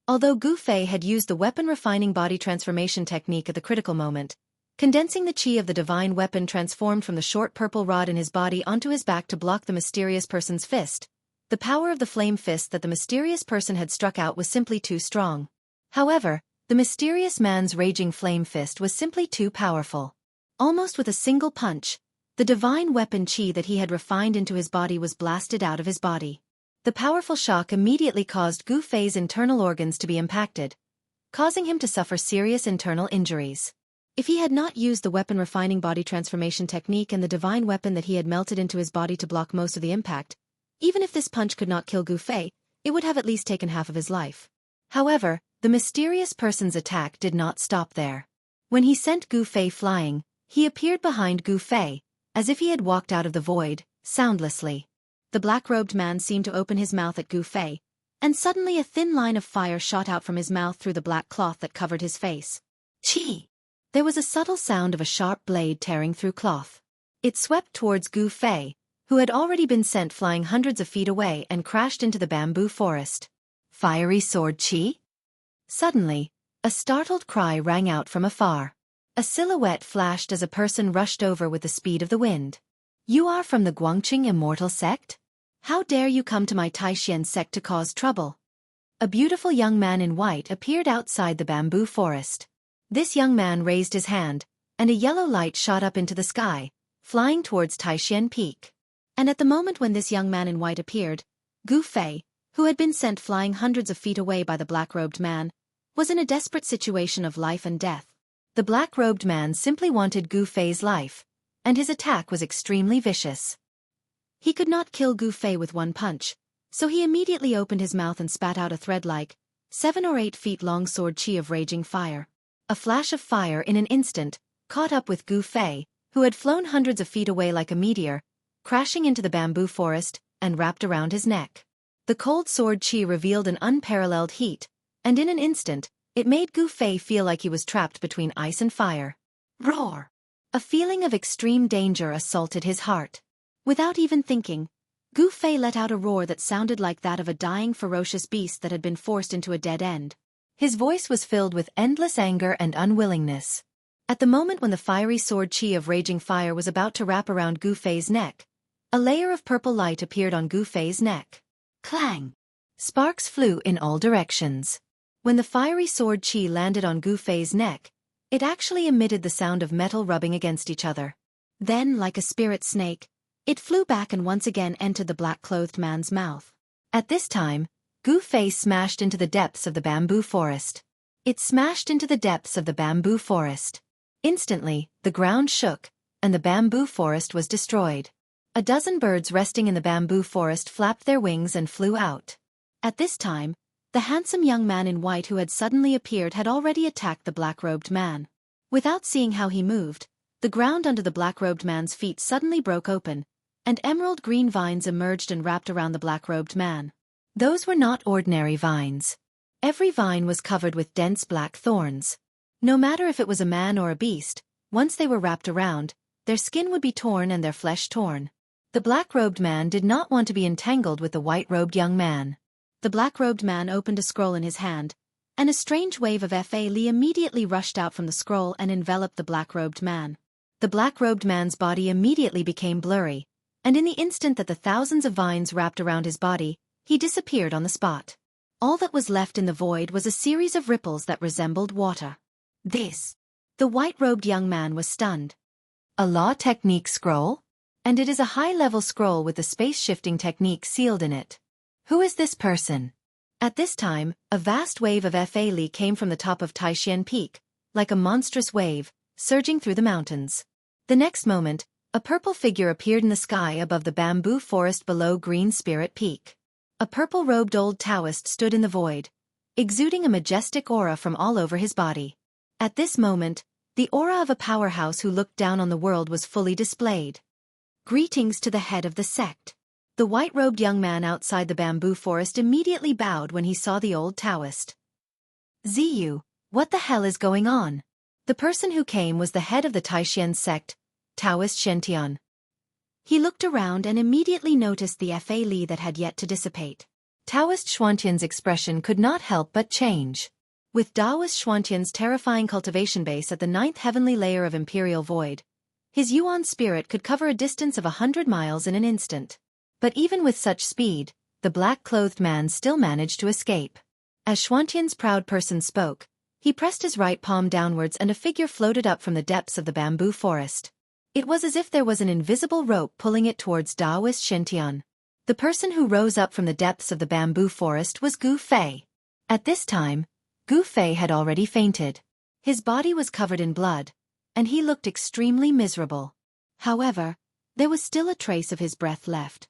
Although Gu Fei had used the weapon refining body transformation technique at the critical moment, condensing the chi of the divine weapon transformed from the short purple rod in his body onto his back to block the mysterious person's fist, the power of the flame fist that the mysterious person had struck out was simply too strong. However, the mysterious man's raging flame fist was simply too powerful. Almost with a single punch, the divine weapon chi that he had refined into his body was blasted out of his body. The powerful shock immediately caused Gu Fei's internal organs to be impacted, causing him to suffer serious internal injuries. If he had not used the weapon refining body transformation technique and the divine weapon that he had melted into his body to block most of the impact, even if this punch could not kill Gu Fei, it would have at least taken half of his life. However, the mysterious person's attack did not stop there. When he sent Gu Fei flying, he appeared behind Gu Fei, as if he had walked out of the void, soundlessly. The black-robed man seemed to open his mouth at Gu Fei, and suddenly a thin line of fire shot out from his mouth through the black cloth that covered his face. Chi! There was a subtle sound of a sharp blade tearing through cloth. It swept towards Gu Fei, who had already been sent flying hundreds of feet away and crashed into the bamboo forest. Fiery sword chi? Suddenly, a startled cry rang out from afar. A silhouette flashed as a person rushed over with the speed of the wind. You are from the Guangqing Immortal Sect? How dare you come to my Taishan sect to cause trouble? A beautiful young man in white appeared outside the bamboo forest. This young man raised his hand, and a yellow light shot up into the sky, flying towards Taishan Peak. And at the moment when this young man in white appeared, Gu Fei, who had been sent flying hundreds of feet away by the black-robed man, was in a desperate situation of life and death. The black-robed man simply wanted Gu Fei's life, and his attack was extremely vicious. He could not kill Gu Fei with one punch, so he immediately opened his mouth and spat out a thread-like, 7 or 8 feet long sword chi of raging fire. A flash of fire in an instant caught up with Gu Fei, who had flown hundreds of feet away like a meteor, crashing into the bamboo forest and wrapped around his neck. The cold sword chi revealed an unparalleled heat, and in an instant, it made Gu Fei feel like he was trapped between ice and fire. Roar! A feeling of extreme danger assaulted his heart. Without even thinking, Gu Fei let out a roar that sounded like that of a dying ferocious beast that had been forced into a dead end. His voice was filled with endless anger and unwillingness. At the moment when the fiery sword chi of raging fire was about to wrap around Gu Fei's neck, a layer of purple light appeared on Gu Fei's neck. Clang! Sparks flew in all directions. When the fiery sword chi landed on Gu Fei's neck, It actually emitted the sound of metal rubbing against each other. Then, like a spirit snake, it flew back and once again entered the black-clothed man's mouth. At this time, Gu Fei smashed into the depths of the bamboo forest. It smashed into the depths of the bamboo forest. Instantly, the ground shook, and the bamboo forest was destroyed. A dozen birds resting in the bamboo forest flapped their wings and flew out. At this time, the handsome young man in white who had suddenly appeared had already attacked the black-robed man. Without seeing how he moved, the ground under the black-robed man's feet suddenly broke open, and emerald green vines emerged and wrapped around the black-robed man. Those were not ordinary vines. Every vine was covered with dense black thorns. No matter if it was a man or a beast, once they were wrapped around, their skin would be torn and their flesh torn. The black-robed man did not want to be entangled with the white-robed young man. The black-robed man opened a scroll in his hand, and a strange wave of Fa Li immediately rushed out from the scroll and enveloped the black-robed man. The black-robed man's body immediately became blurry, and in the instant that the thousands of vines wrapped around his body, he disappeared on the spot. All that was left in the void was a series of ripples that resembled water. This. The white-robed young man was stunned. A law technique scroll? And it is a high-level scroll with the space-shifting technique sealed in it. Who is this person? At this time, a vast wave of Fa Li came from the top of Taishan Peak, like a monstrous wave, surging through the mountains. The next moment, a purple figure appeared in the sky above the bamboo forest below Green Spirit Peak. A purple-robed old Taoist stood in the void, exuding a majestic aura from all over his body. At this moment, the aura of a powerhouse who looked down on the world was fully displayed. Greetings to the head of the sect. The white-robed young man outside the bamboo forest immediately bowed when he saw the old Taoist. Ziyu, what the hell is going on? The person who came was the head of the Taishan sect, Taoist Shentian. He looked around and immediately noticed the Fa Li that had yet to dissipate. Taoist Xuantian's expression could not help but change. With Taoist Xuantian's terrifying cultivation base at the 9th heavenly layer of Imperial Void, his Yuan spirit could cover a distance of 100 miles in an instant. But even with such speed, the black-clothed man still managed to escape. As Xuantian's proud person spoke, he pressed his right palm downwards and a figure floated up from the depths of the bamboo forest. It was as if there was an invisible rope pulling it towards Taoist Shentian. The person who rose up from the depths of the bamboo forest was Gu Fei. At this time, Gu Fei had already fainted. His body was covered in blood, and he looked extremely miserable. However, there was still a trace of his breath left.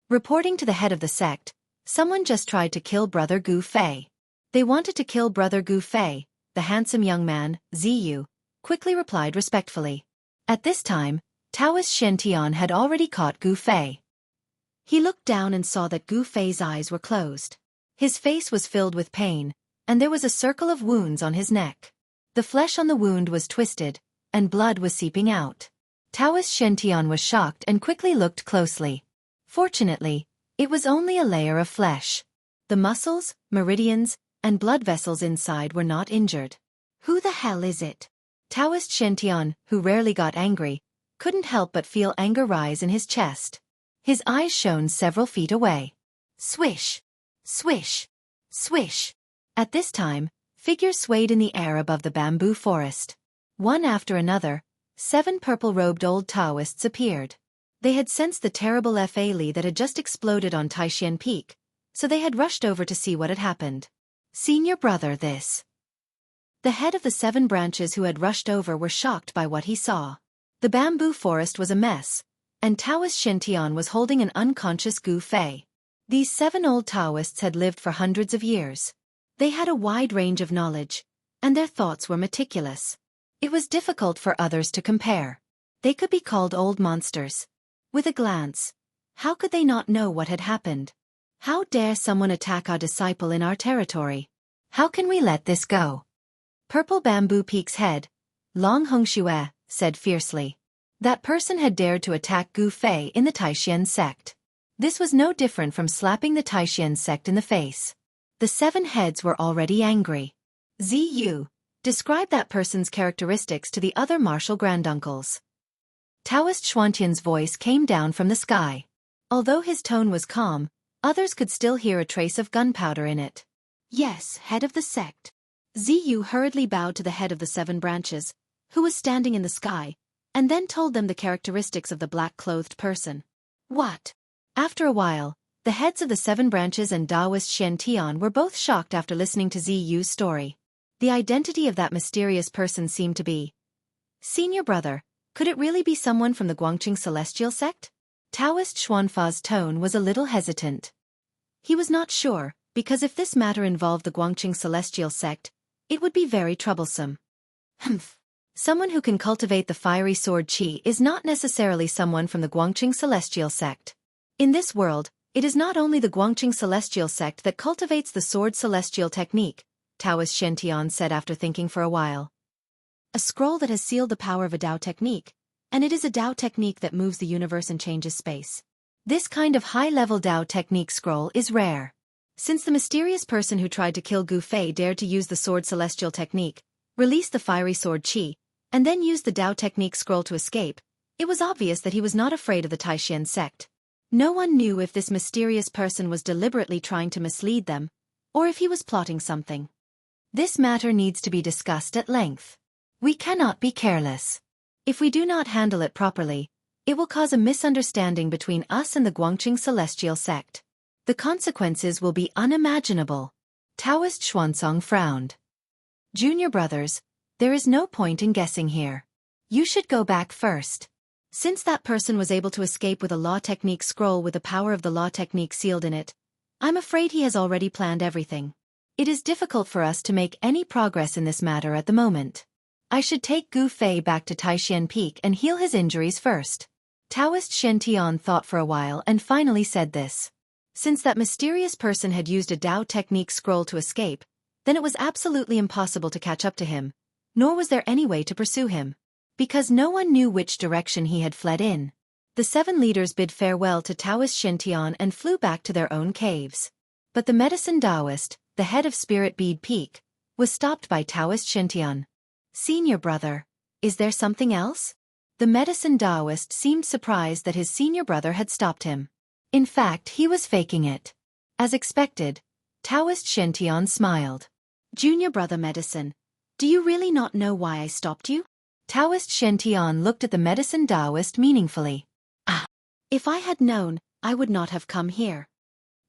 Reporting to the head of the sect, someone just tried to kill Brother Gu Fei. They wanted to kill Brother Gu Fei, the handsome young man, Ziyu, quickly replied respectfully. At this time, Taoist Shentian had already caught Gu Fei. He looked down and saw that Gu Fei's eyes were closed. His face was filled with pain, and there was a circle of wounds on his neck. The flesh on the wound was twisted, and blood was seeping out. Taoist Shentian was shocked and quickly looked closely. Fortunately, it was only a layer of flesh. The muscles, meridians, and blood vessels inside were not injured. Who the hell is it? Taoist Shentian, who rarely got angry, couldn't help but feel anger rise in his chest. His eyes shone several feet away. Swish! Swish! Swish! At this time, figures swayed in the air above the bamboo forest. One after another, 7 purple-robed old Taoists appeared. They had sensed the terrible Fa Li that had just exploded on Taishan Peak, so they had rushed over to see what had happened. Senior brother, this. The head of the 7 branches who had rushed over were shocked by what he saw. The bamboo forest was a mess, and Taoist Shentian was holding an unconscious Gu Fei. These 7 old Taoists had lived for hundreds of years. They had a wide range of knowledge, and their thoughts were meticulous. It was difficult for others to compare. They could be called old monsters. With a glance, how could they not know what had happened? How dare someone attack our disciple in our territory? How can we let this go? Purple Bamboo Peak's head, Long Hongxue, said fiercely. That person had dared to attack Gu Fei in the Taishan sect. This was no different from slapping the Taishan sect in the face. The 7 heads were already angry. Ziyu, describe that person's characteristics to the other martial granduncles. Taoist Xuantian's voice came down from the sky. Although his tone was calm, others could still hear a trace of gunpowder in it. Yes, head of the sect. Ziyu hurriedly bowed to the head of the 7 branches, who was standing in the sky, and then told them the characteristics of the black-clothed person. What? After a while, the heads of the 7 branches and Taoist Shen Tian were both shocked after listening to Ziyu's story. The identity of that mysterious person seemed to be Senior Brother. Could it really be someone from the Guangqing Celestial Sect? Taoist Xuanfa's tone was a little hesitant. He was not sure, because if this matter involved the Guangqing Celestial Sect, it would be very troublesome. Humph. Someone who can cultivate the fiery sword qi is not necessarily someone from the Guangqing Celestial Sect. In this world, it is not only the Guangqing Celestial Sect that cultivates the sword celestial technique, Taoist Shen Tian said after thinking for a while. A scroll that has sealed the power of a Dao technique, and it is a Dao technique that moves the universe and changes space. This kind of high-level Dao technique scroll is rare. Since the mysterious person who tried to kill Gu Fei dared to use the sword celestial technique, release the fiery sword qi, and then use the Dao technique scroll to escape, it was obvious that he was not afraid of the Taishan sect. No one knew if this mysterious person was deliberately trying to mislead them, or if he was plotting something. This matter needs to be discussed at length. We cannot be careless. If we do not handle it properly, it will cause a misunderstanding between us and the Guangqing Celestial Sect. The consequences will be unimaginable. Taoist Xuanzong frowned. Junior brothers, there is no point in guessing here. You should go back first. Since that person was able to escape with a law technique scroll with the power of the law technique sealed in it, I'm afraid he has already planned everything. It is difficult for us to make any progress in this matter at the moment. I should take Gu Fei back to Taishan Peak and heal his injuries first. Taoist Shen Tian thought for a while and finally said this. Since that mysterious person had used a Dao technique scroll to escape, then it was absolutely impossible to catch up to him, nor was there any way to pursue him. Because no one knew which direction he had fled in. The 7 leaders bid farewell to Taoist Shen Tian and flew back to their own caves. But the medicine Taoist, the head of Spirit Bead Peak, was stopped by Taoist Shen Tian. Senior brother, is there something else? The medicine Taoist seemed surprised that his senior brother had stopped him. In fact, he was faking it. As expected, Taoist Shen Tian smiled. Junior brother medicine, do you really not know why I stopped you? Taoist Shen Tian looked at the medicine Taoist meaningfully. If I had known, I would not have come here.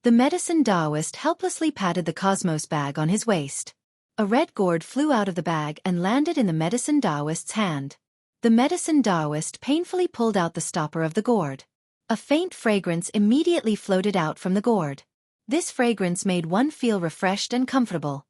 The medicine Taoist helplessly patted the cosmos bag on his waist. A red gourd flew out of the bag and landed in the medicine Taoist's hand. The medicine Taoist painfully pulled out the stopper of the gourd. A faint fragrance immediately floated out from the gourd. This fragrance made one feel refreshed and comfortable.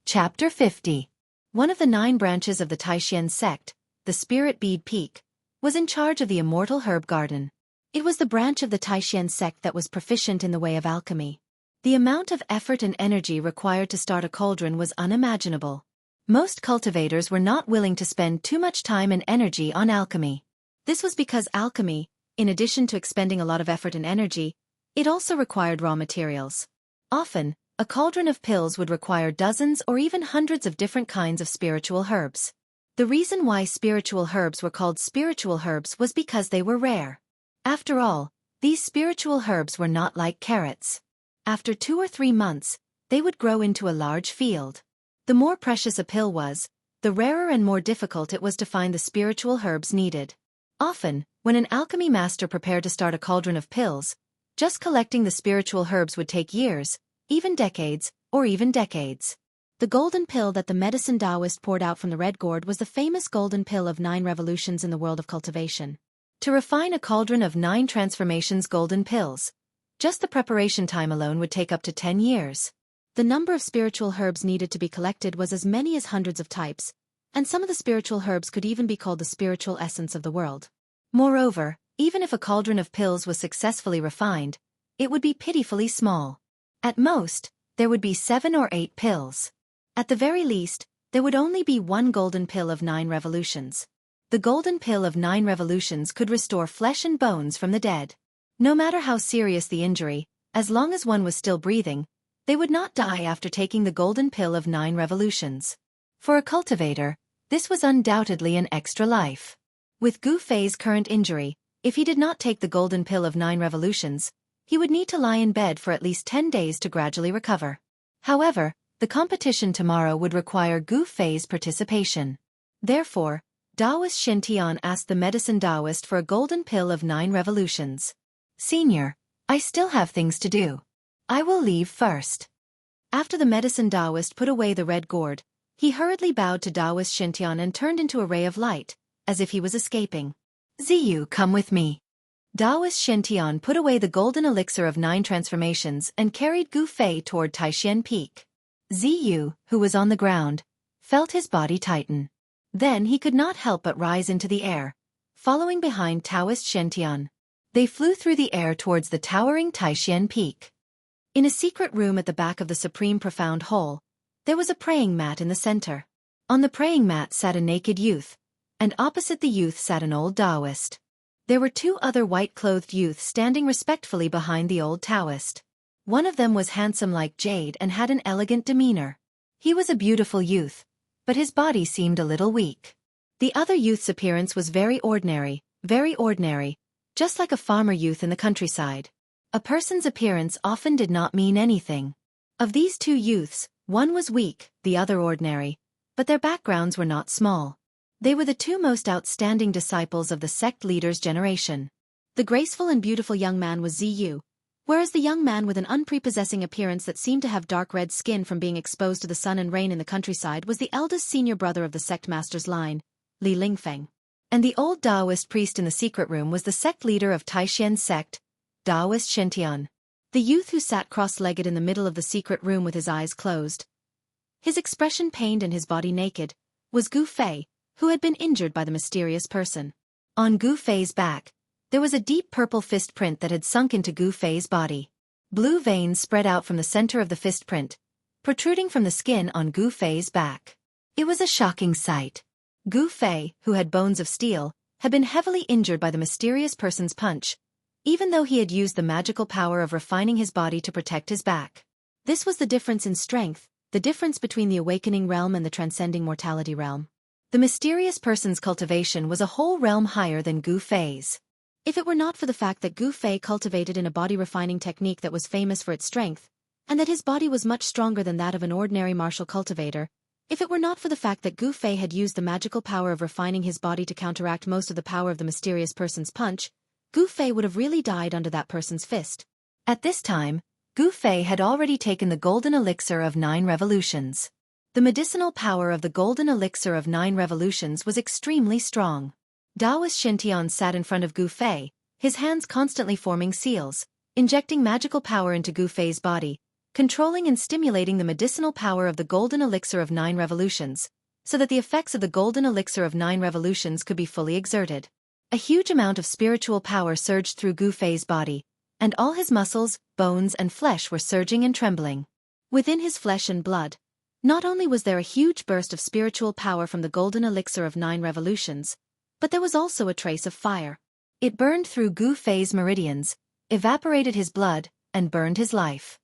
Chapter 50. One of the 9 branches of the Taishan sect, the Spirit Bead Peak, was in charge of the immortal herb garden. It was the branch of the Taishan sect that was proficient in the way of alchemy. The amount of effort and energy required to start a cauldron was unimaginable. Most cultivators were not willing to spend too much time and energy on alchemy. This was because alchemy, in addition to expending a lot of effort and energy, it also required raw materials. Often, a cauldron of pills would require dozens or even hundreds of different kinds of spiritual herbs. The reason why spiritual herbs were called spiritual herbs was because they were rare. After all, these spiritual herbs were not like carrots. After 2 or 3 months, they would grow into a large field. The more precious a pill was, the rarer and more difficult it was to find the spiritual herbs needed. Often, when an alchemy master prepared to start a cauldron of pills, just collecting the spiritual herbs would take years, even decades, or even decades. The golden pill that the medicine Taoist poured out from the red gourd was the famous golden pill of 9 revolutions in the world of cultivation. To refine a cauldron of 9 transformations golden pills, just the preparation time alone would take up to 10 years. The number of spiritual herbs needed to be collected was as many as hundreds of types, and some of the spiritual herbs could even be called the spiritual essence of the world. Moreover, even if a cauldron of pills was successfully refined, it would be pitifully small. At most, there would be 7 or 8 pills. At the very least, there would only be 1 golden pill of 9 revolutions. The golden pill of 9 revolutions could restore flesh and bones from the dead. No matter how serious the injury, as long as one was still breathing, they would not die after taking the golden pill of 9 revolutions. For a cultivator, this was undoubtedly an extra life. With Gu Fei's current injury, if he did not take the golden pill of 9 revolutions, he would need to lie in bed for at least 10 days to gradually recover. However, The competition tomorrow would require Gu Fei's participation. Therefore, Taoist Shintian asked the medicine Taoist for a golden pill of 9 revolutions. Senior, I still have things to do. I will leave first. After the medicine Taoist put away the red gourd, he hurriedly bowed to Taoist Shintian and turned into a ray of light, as if he was escaping. Ziyu, come with me. Taoist Shintian put away the golden elixir of 9 transformations and carried Gu Fei toward Taishan Peak. Ziyu, who was on the ground, felt his body tighten. Then he could not help but rise into the air, following behind Taoist Shintian. They flew through the air towards the towering Taishan Peak. In a secret room at the back of the Supreme Profound Hole, there was a praying mat in the center. On the praying mat sat a naked youth, and opposite the youth sat an old Taoist. There were 2 other white-clothed youths standing respectfully behind the old Taoist. One of them was handsome like jade and had an elegant demeanor. He was a beautiful youth, but his body seemed a little weak. The other youth's appearance was very ordinary, just like a farmer youth in the countryside. A person's appearance often did not mean anything. Of these 2 youths, one was weak, the other ordinary, but their backgrounds were not small. They were the 2 most outstanding disciples of the sect leader's generation. The graceful and beautiful young man was Ziyu, whereas the young man with an unprepossessing appearance that seemed to have dark red skin from being exposed to the sun and rain in the countryside was the eldest senior brother of the sect master's line, Li Lingfeng. And the old Taoist priest in the secret room was the sect leader of Taishan's sect, Taoist Shintian. The youth who sat cross-legged in the middle of the secret room with his eyes closed, his expression pained and his body naked, was Gu Fei, who had been injured by the mysterious person. On Gu Fei's back, there was a deep purple fist print that had sunk into Gu Fei's body. Blue veins spread out from the center of the fist print, protruding from the skin on Gu Fei's back. It was a shocking sight. Gu Fei, who had bones of steel, had been heavily injured by the mysterious person's punch, even though he had used the magical power of refining his body to protect his back. This was the difference in strength, the difference between the awakening realm and the transcending mortality realm. The mysterious person's cultivation was a whole realm higher than Gu Fei's. If it were not for the fact that Gu Fei cultivated in a body-refining technique that was famous for its strength, and that his body was much stronger than that of an ordinary martial cultivator, if it were not for the fact that Gu Fei had used the magical power of refining his body to counteract most of the power of the mysterious person's punch, Gu Fei would have really died under that person's fist. At this time, Gu Fei had already taken the golden elixir of 9 revolutions. The medicinal power of the golden elixir of 9 revolutions was extremely strong. Taoist Shintian sat in front of Gu Fei, his hands constantly forming seals, injecting magical power into Gu Fei's body, controlling and stimulating the medicinal power of the golden elixir of 9 revolutions, so that the effects of the golden elixir of 9 revolutions could be fully exerted. A huge amount of spiritual power surged through Gu Fei's body, and all his muscles, bones and flesh were surging and trembling. Within his flesh and blood, not only was there a huge burst of spiritual power from the golden elixir of 9 revolutions, but there was also a trace of fire. It burned through Gu Fei's meridians, evaporated his blood, and burned his life.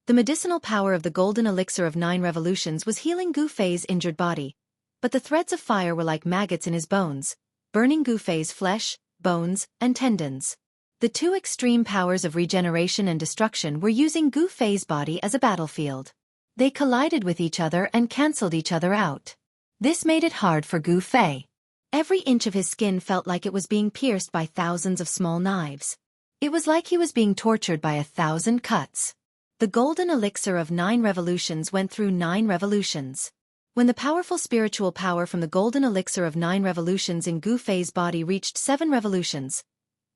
The medicinal power of the golden elixir of 9 revolutions was healing Gu Fei's injured body, but the threads of fire were like maggots in his bones, burning Gu Fei's flesh, bones, and tendons. The 2 extreme powers of regeneration and destruction were using Gu Fei's body as a battlefield. They collided with each other and cancelled each other out. This made it hard for Gu Fei. Every inch of his skin felt like it was being pierced by thousands of small knives. It was like he was being tortured by 1,000 cuts. The golden elixir of 9 revolutions went through 9 revolutions. When the powerful spiritual power from the golden elixir of 9 revolutions in Gu Fei's body reached 7 revolutions,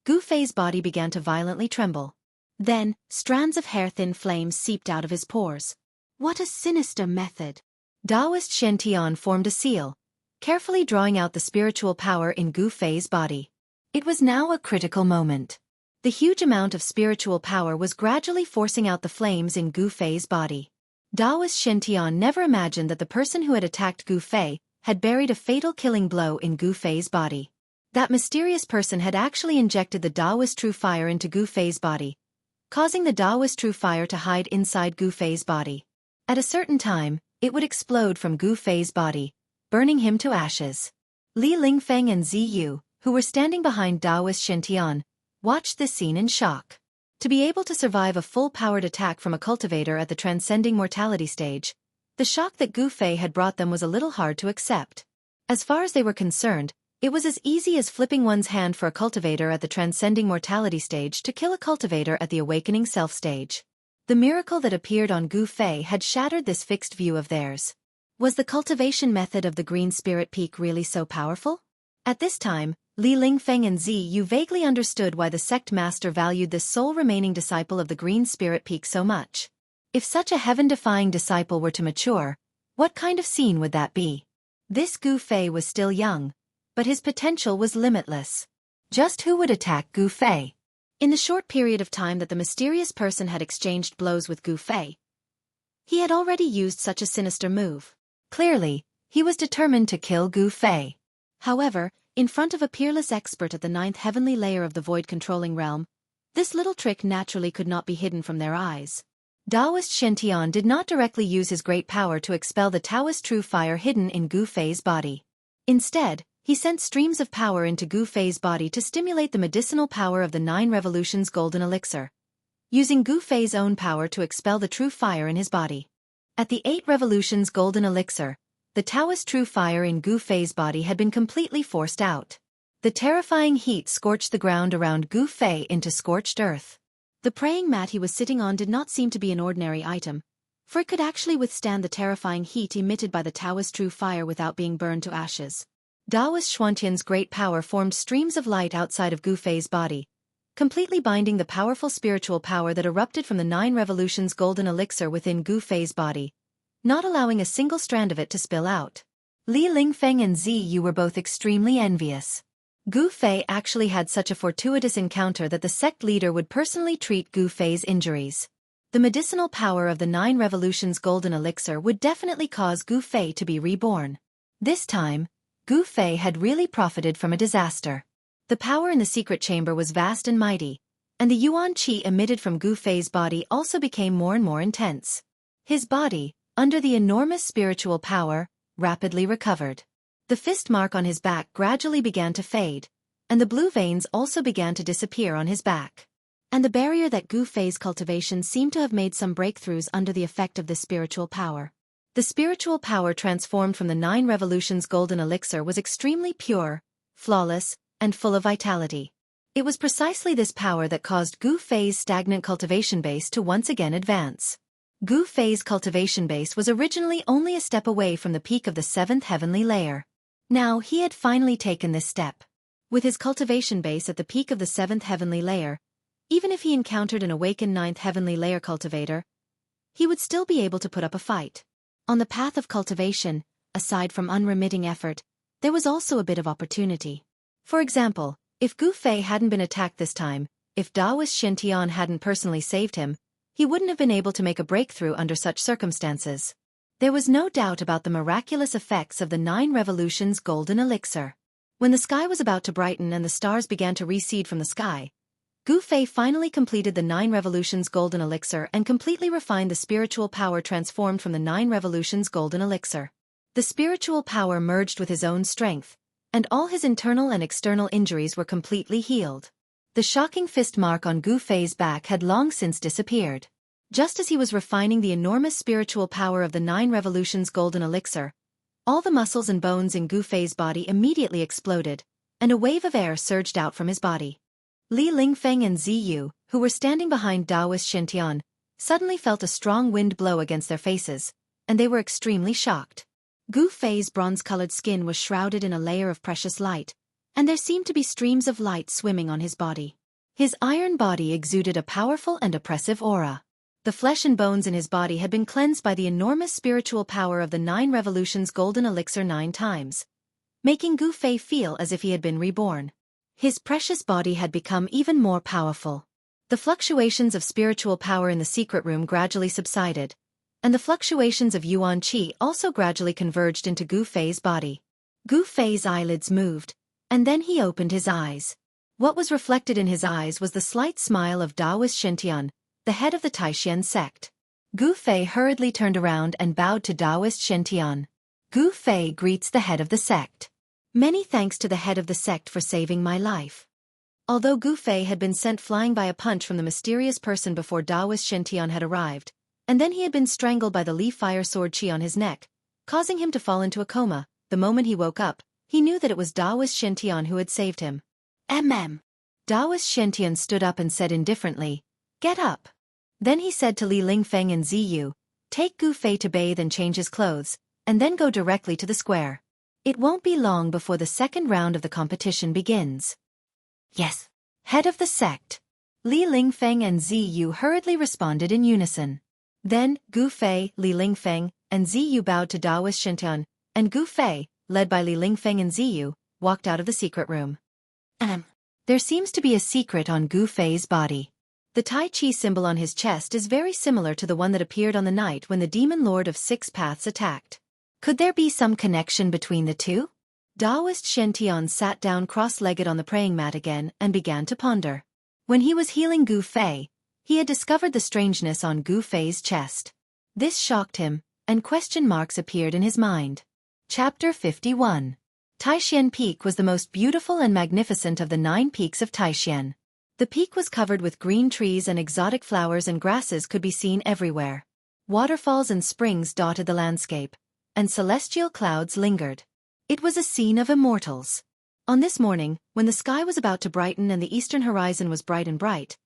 Gu Fei's body began to violently tremble. Then, strands of hair-thin flames seeped out of his pores. What a sinister method! Taoist Shintian formed a seal, carefully drawing out the spiritual power in Gu Fei's body. It was now a critical moment. The huge amount of spiritual power was gradually forcing out the flames in Gu Fei's body. Taoist Shintian never imagined that the person who had attacked Gu Fei had buried a fatal killing blow in Gu Fei's body. That mysterious person had actually injected the Taoist true fire into Gu Fei's body, causing the Taoist true fire to hide inside Gu Fei's body. At a certain time, it would explode from Gu Fei's body, burning him to ashes. Li Lingfeng and Ziyu, who were standing behind Taoist Shintian, watched this scene in shock. To be able to survive a full-powered attack from a cultivator at the transcending mortality stage, The shock that Gu Fei had brought them was a little hard to accept. As far as they were concerned, it was as easy as flipping one's hand for a cultivator at the transcending mortality stage to kill a cultivator at the awakening self stage. The miracle that appeared on Gu Fei had shattered this fixed view of theirs. Was the cultivation method of the Green Spirit Peak really so powerful? At this time, Li Lingfeng and Ziyu vaguely understood why the sect master valued this sole remaining disciple of the Green Spirit Peak so much. If such a heaven-defying disciple were to mature, what kind of scene would that be? This Gu Fei was still young, but his potential was limitless. Just who would attack Gu Fei? In the short period of time that the mysterious person had exchanged blows with Gu Fei, he had already used such a sinister move. Clearly, he was determined to kill Gu Fei. However, in front of a peerless expert at the 9th heavenly layer of the void-controlling realm, this little trick naturally could not be hidden from their eyes. Taoist Shen did not directly use his great power to expel the Taoist true fire hidden in Gu Fei's body. Instead, he sent streams of power into Gu Fei's body to stimulate the medicinal power of the 9 Revolutions Golden Elixir, using Gu Fei's own power to expel the true fire in his body. At the 8 Revolutions Golden Elixir, the Taoist true fire in Gu Fei's body had been completely forced out. The terrifying heat scorched the ground around Gu Fei into scorched earth. The praying mat he was sitting on did not seem to be an ordinary item, for it could actually withstand the terrifying heat emitted by the Taoist true fire without being burned to ashes. Taoist Xuantian's great power formed streams of light outside of Gu Fei's body, completely binding the powerful spiritual power that erupted from the 9 Revolutions Golden Elixir within Gu Fei's body, not allowing a single strand of it to spill out. Li Lingfeng and Ziyu were both extremely envious. Gu Fei actually had such a fortuitous encounter that the sect leader would personally treat Gu Fei's injuries. The medicinal power of the 9 Revolutions Golden Elixir would definitely cause Gu Fei to be reborn. This time, Gu Fei had really profited from a disaster. The power in the secret chamber was vast and mighty, and the yuan qi emitted from Gu Fei's body also became more and more intense. His body, under the enormous spiritual power, rapidly recovered. The fist mark on his back gradually began to fade, and the blue veins also began to disappear on his back. And the barrier that Gu Fei's cultivation seemed to have made some breakthroughs under the effect of this spiritual power. The spiritual power transformed from the 9 Revolutions Golden Elixir was extremely pure, flawless, and full of vitality. It was precisely this power that caused Gu Fei's stagnant cultivation base to once again advance. Gu Fei's cultivation base was originally only a step away from the peak of the 7th heavenly layer. Now he had finally taken this step. With his cultivation base at the peak of the 7th heavenly layer, even if he encountered an awakened 9th heavenly layer cultivator, he would still be able to put up a fight. On the path of cultivation, aside from unremitting effort, there was also a bit of opportunity. For example, if Gu Fei hadn't been attacked this time, if Taoist Shen hadn't personally saved him, he wouldn't have been able to make a breakthrough under such circumstances. There was no doubt about the miraculous effects of the 9 Revolutions Golden Elixir. When the sky was about to brighten and the stars began to recede from the sky, Gu Fei finally completed the 9 Revolutions Golden Elixir and completely refined the spiritual power transformed from the 9 Revolutions Golden Elixir. The spiritual power merged with his own strength, and all his internal and external injuries were completely healed. The shocking fist mark on Gu Fei's back had long since disappeared. Just as he was refining the enormous spiritual power of the 9 Revolutions Golden Elixir, all the muscles and bones in Gu Fei's body immediately exploded, and a wave of air surged out from his body. Li Lingfeng and Ziyu, who were standing behind Taoist Shen, suddenly felt a strong wind blow against their faces, and they were extremely shocked. Gu Fei's bronze-colored skin was shrouded in a layer of precious light, and there seemed to be streams of light swimming on his body. His iron body exuded a powerful and oppressive aura. The flesh and bones in his body had been cleansed by the enormous spiritual power of the 9 Revolutions Golden Elixir 9 times, making Gu Fei feel as if he had been reborn. His precious body had become even more powerful. The fluctuations of spiritual power in the secret room gradually subsided, and the fluctuations of yuan qi also gradually converged into Gu Fei's body. Gu Fei's eyelids moved, and then he opened his eyes. What was reflected in his eyes was the slight smile of Taoist Shen, the head of the Taishan sect. Gu Fei hurriedly turned around and bowed to Taoist Shen. Gu Fei greets the head of the sect. Many thanks to the head of the sect for saving my life. Although Gu Fei had been sent flying by a punch from the mysterious person before Taoist Shen had arrived, And then he had been strangled by the Li Fire Sword Qi on his neck, causing him to fall into a coma. The moment he woke up, he knew that it was Daoist Shen who had saved him. Daoist Shen stood up and said indifferently, "Get up." Then he said to Li Lingfeng and Ziyu, "Take Gu Fei to bathe and change his clothes, and then go directly to the square. It won't be long before the second round of the competition begins." Yes. Head of the sect. Li Lingfeng and Ziyu hurriedly responded in unison. Then, Gu Fei, Li Lingfeng, and Ziyu bowed to Daoist Shen, and Gu Fei, led by Li Lingfeng and Ziyu, walked out of the secret room. There seems to be a secret on Gu Fei's body. The Tai Chi symbol on his chest is very similar to the one that appeared on the night when the Demon Lord of Six Paths attacked. Could there be some connection between the two? Daoist Shen sat down cross-legged on the praying mat again and began to ponder. When he was healing Gu Fei, he had discovered the strangeness on Gu Fei's chest. This shocked him, and question marks appeared in his mind. Chapter 51. Taishan Peak was the most beautiful and magnificent of the 9 peaks of Taishan. The peak was covered with green trees and exotic flowers, and grasses could be seen everywhere. Waterfalls and springs dotted the landscape, and celestial clouds lingered. It was a scene of immortals. On this morning, when the sky was about to brighten and the eastern horizon was bright and bright,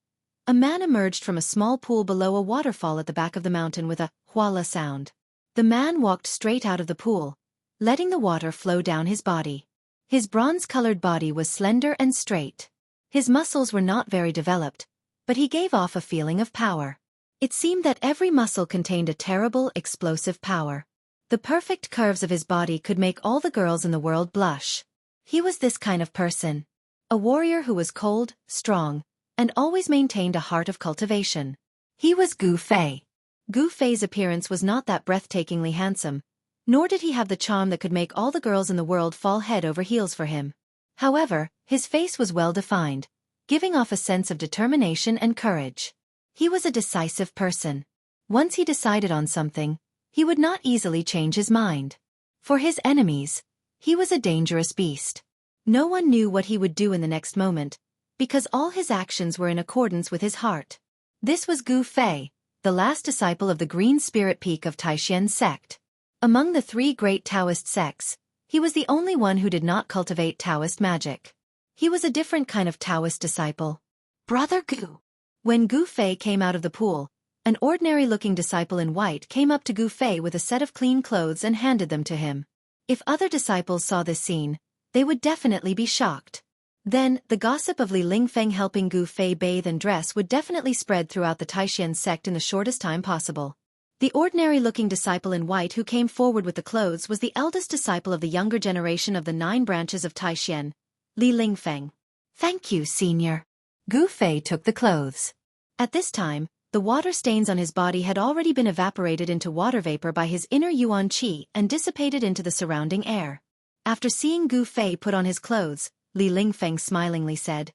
a man emerged from a small pool below a waterfall at the back of the mountain with a "huala" sound. The man walked straight out of the pool, letting the water flow down his body. His bronze-colored body was slender and straight. His muscles were not very developed, but he gave off a feeling of power. It seemed that every muscle contained a terrible, explosive power. The perfect curves of his body could make all the girls in the world blush. He was this kind of person. A warrior who was cold, strong, and always maintained a heart of cultivation. He was Gu Fei. Gu Fei's appearance was not that breathtakingly handsome, nor did he have the charm that could make all the girls in the world fall head over heels for him. However, his face was well-defined, giving off a sense of determination and courage. He was a decisive person. Once he decided on something, he would not easily change his mind. For his enemies, he was a dangerous beast. No one knew what he would do in the next moment, because all his actions were in accordance with his heart. This was Gu Fei, the last disciple of the Green Spirit Peak of Taishan sect. Among the 3 great Taoist sects, he was the only one who did not cultivate Taoist magic. He was a different kind of Taoist disciple. Brother Gu. When Gu Fei came out of the pool, an ordinary-looking disciple in white came up to Gu Fei with a set of clean clothes and handed them to him. If other disciples saw this scene, they would definitely be shocked. Then, the gossip of Li Lingfeng helping Gu Fei bathe and dress would definitely spread throughout the Taishan sect in the shortest time possible. The ordinary-looking disciple in white who came forward with the clothes was the eldest disciple of the younger generation of the 9 branches of Taishan, Li Lingfeng. "Thank you, senior." Gu Fei took the clothes. At this time, the water stains on his body had already been evaporated into water vapor by his inner Yuan Qi and dissipated into the surrounding air. After seeing Gu Fei put on his clothes, Li Lingfeng smilingly said,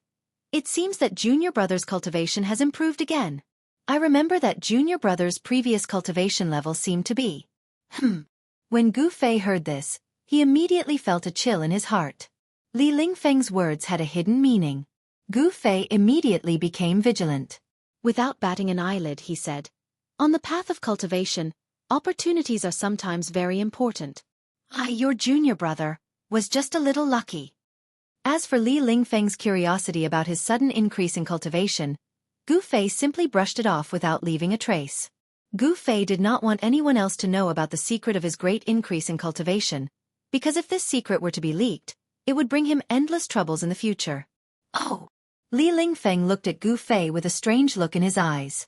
"It seems that Junior Brother's cultivation has improved again. I remember that Junior Brother's previous cultivation level seemed to be." When Gu Fei heard this, he immediately felt a chill in his heart. Li Lingfeng's words had a hidden meaning. Gu Fei immediately became vigilant. Without batting an eyelid, he said, "On the path of cultivation, opportunities are sometimes very important. Your junior brother was just a little lucky." As for Li Lingfeng's curiosity about his sudden increase in cultivation, Gu Fei simply brushed it off without leaving a trace. Gu Fei did not want anyone else to know about the secret of his great increase in cultivation, because if this secret were to be leaked, it would bring him endless troubles in the future. "Oh." Li Lingfeng looked at Gu Fei with a strange look in his eyes.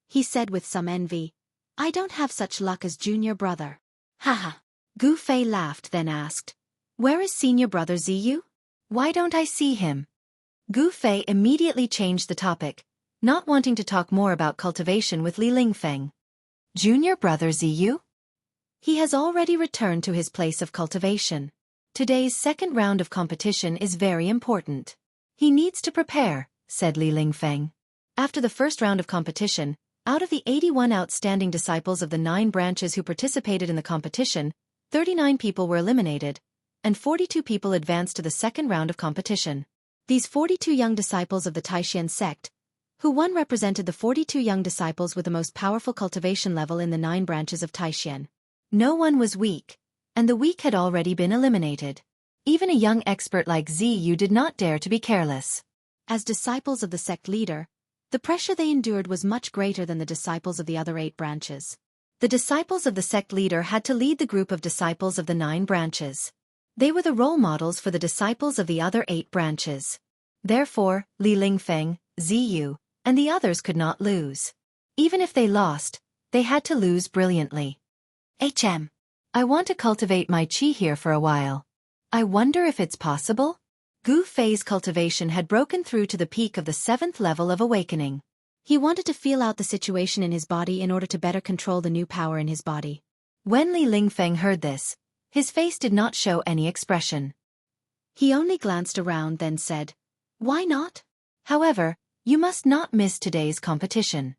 He said with some envy, "I don't have such luck as Junior Brother." Haha. Gu Fei laughed, then asked, "Where is Senior Brother Ziyu? Why don't I see him?" Gu Fei immediately changed the topic, not wanting to talk more about cultivation with Li Lingfeng. "Junior Brother Ziyu? He has already returned to his place of cultivation. Today's second round of competition is very important. He needs to prepare," said Li Lingfeng. After the first round of competition, out of the 81 outstanding disciples of the 9 branches who participated in the competition, 39 people were eliminated, and 42 people advanced to the second round of competition. These 42 young disciples of the Taishan sect, who one represented the 42 young disciples with the most powerful cultivation level in the 9 branches of Taishan. No one was weak, and the weak had already been eliminated. Even a young expert like Ziyu did not dare to be careless. As disciples of the sect leader, the pressure they endured was much greater than the disciples of the other 8 branches. The disciples of the sect leader had to lead the group of disciples of the 9 branches. They were the role models for the disciples of the other 8 branches. Therefore, Li Lingfeng, Ziyu, and the others could not lose. Even if they lost, they had to lose brilliantly. I want to cultivate my qi here for a while. I wonder if it's possible? Gu Fei's cultivation had broken through to the peak of the 7th level of awakening. He wanted to feel out the situation in his body in order to better control the new power in his body. When Li Lingfeng heard this, his face did not show any expression. He only glanced around then said, "Why not? However, you must not miss today's competition."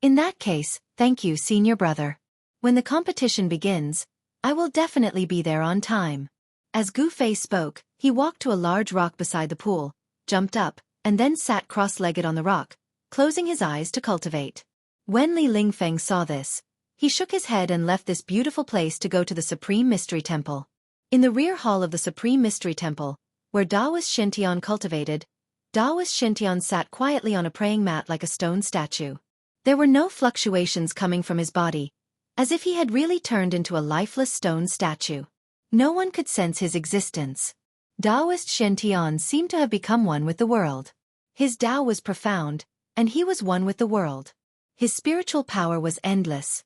In that case, thank you, senior brother. When the competition begins, I will definitely be there on time. As Gu Fei spoke, he walked to a large rock beside the pool, jumped up, and then sat cross-legged on the rock, closing his eyes to cultivate. When Li Lingfeng saw this, he shook his head and left this beautiful place to go to the Supreme Mystery Temple. In the rear hall of the Supreme Mystery Temple, where Daoist Shintian cultivated, Daoist Shintian sat quietly on a praying mat like a stone statue. There were no fluctuations coming from his body, as if he had really turned into a lifeless stone statue. No one could sense his existence. Daoist Shintian seemed to have become one with the world. His Tao was profound, and he was one with the world. His spiritual power was endless.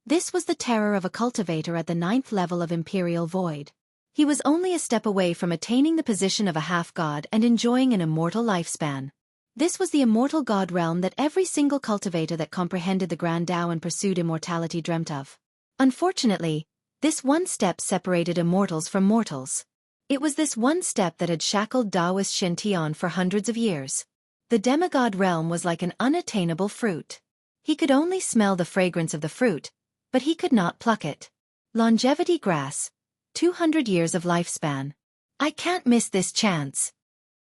This was the terror of a cultivator at the 9th level of Imperial Void. He was only a step away from attaining the position of a half-god and enjoying an immortal lifespan. This was the immortal god realm that every single cultivator that comprehended the Grand Tao and pursued immortality dreamt of. Unfortunately, this one step separated immortals from mortals. It was this one step that had shackled Daoist Shintian for hundreds of years. The demigod realm was like an unattainable fruit. He could only smell the fragrance of the fruit, but he could not pluck it. Longevity grass. 200 years of lifespan. I can't miss this chance.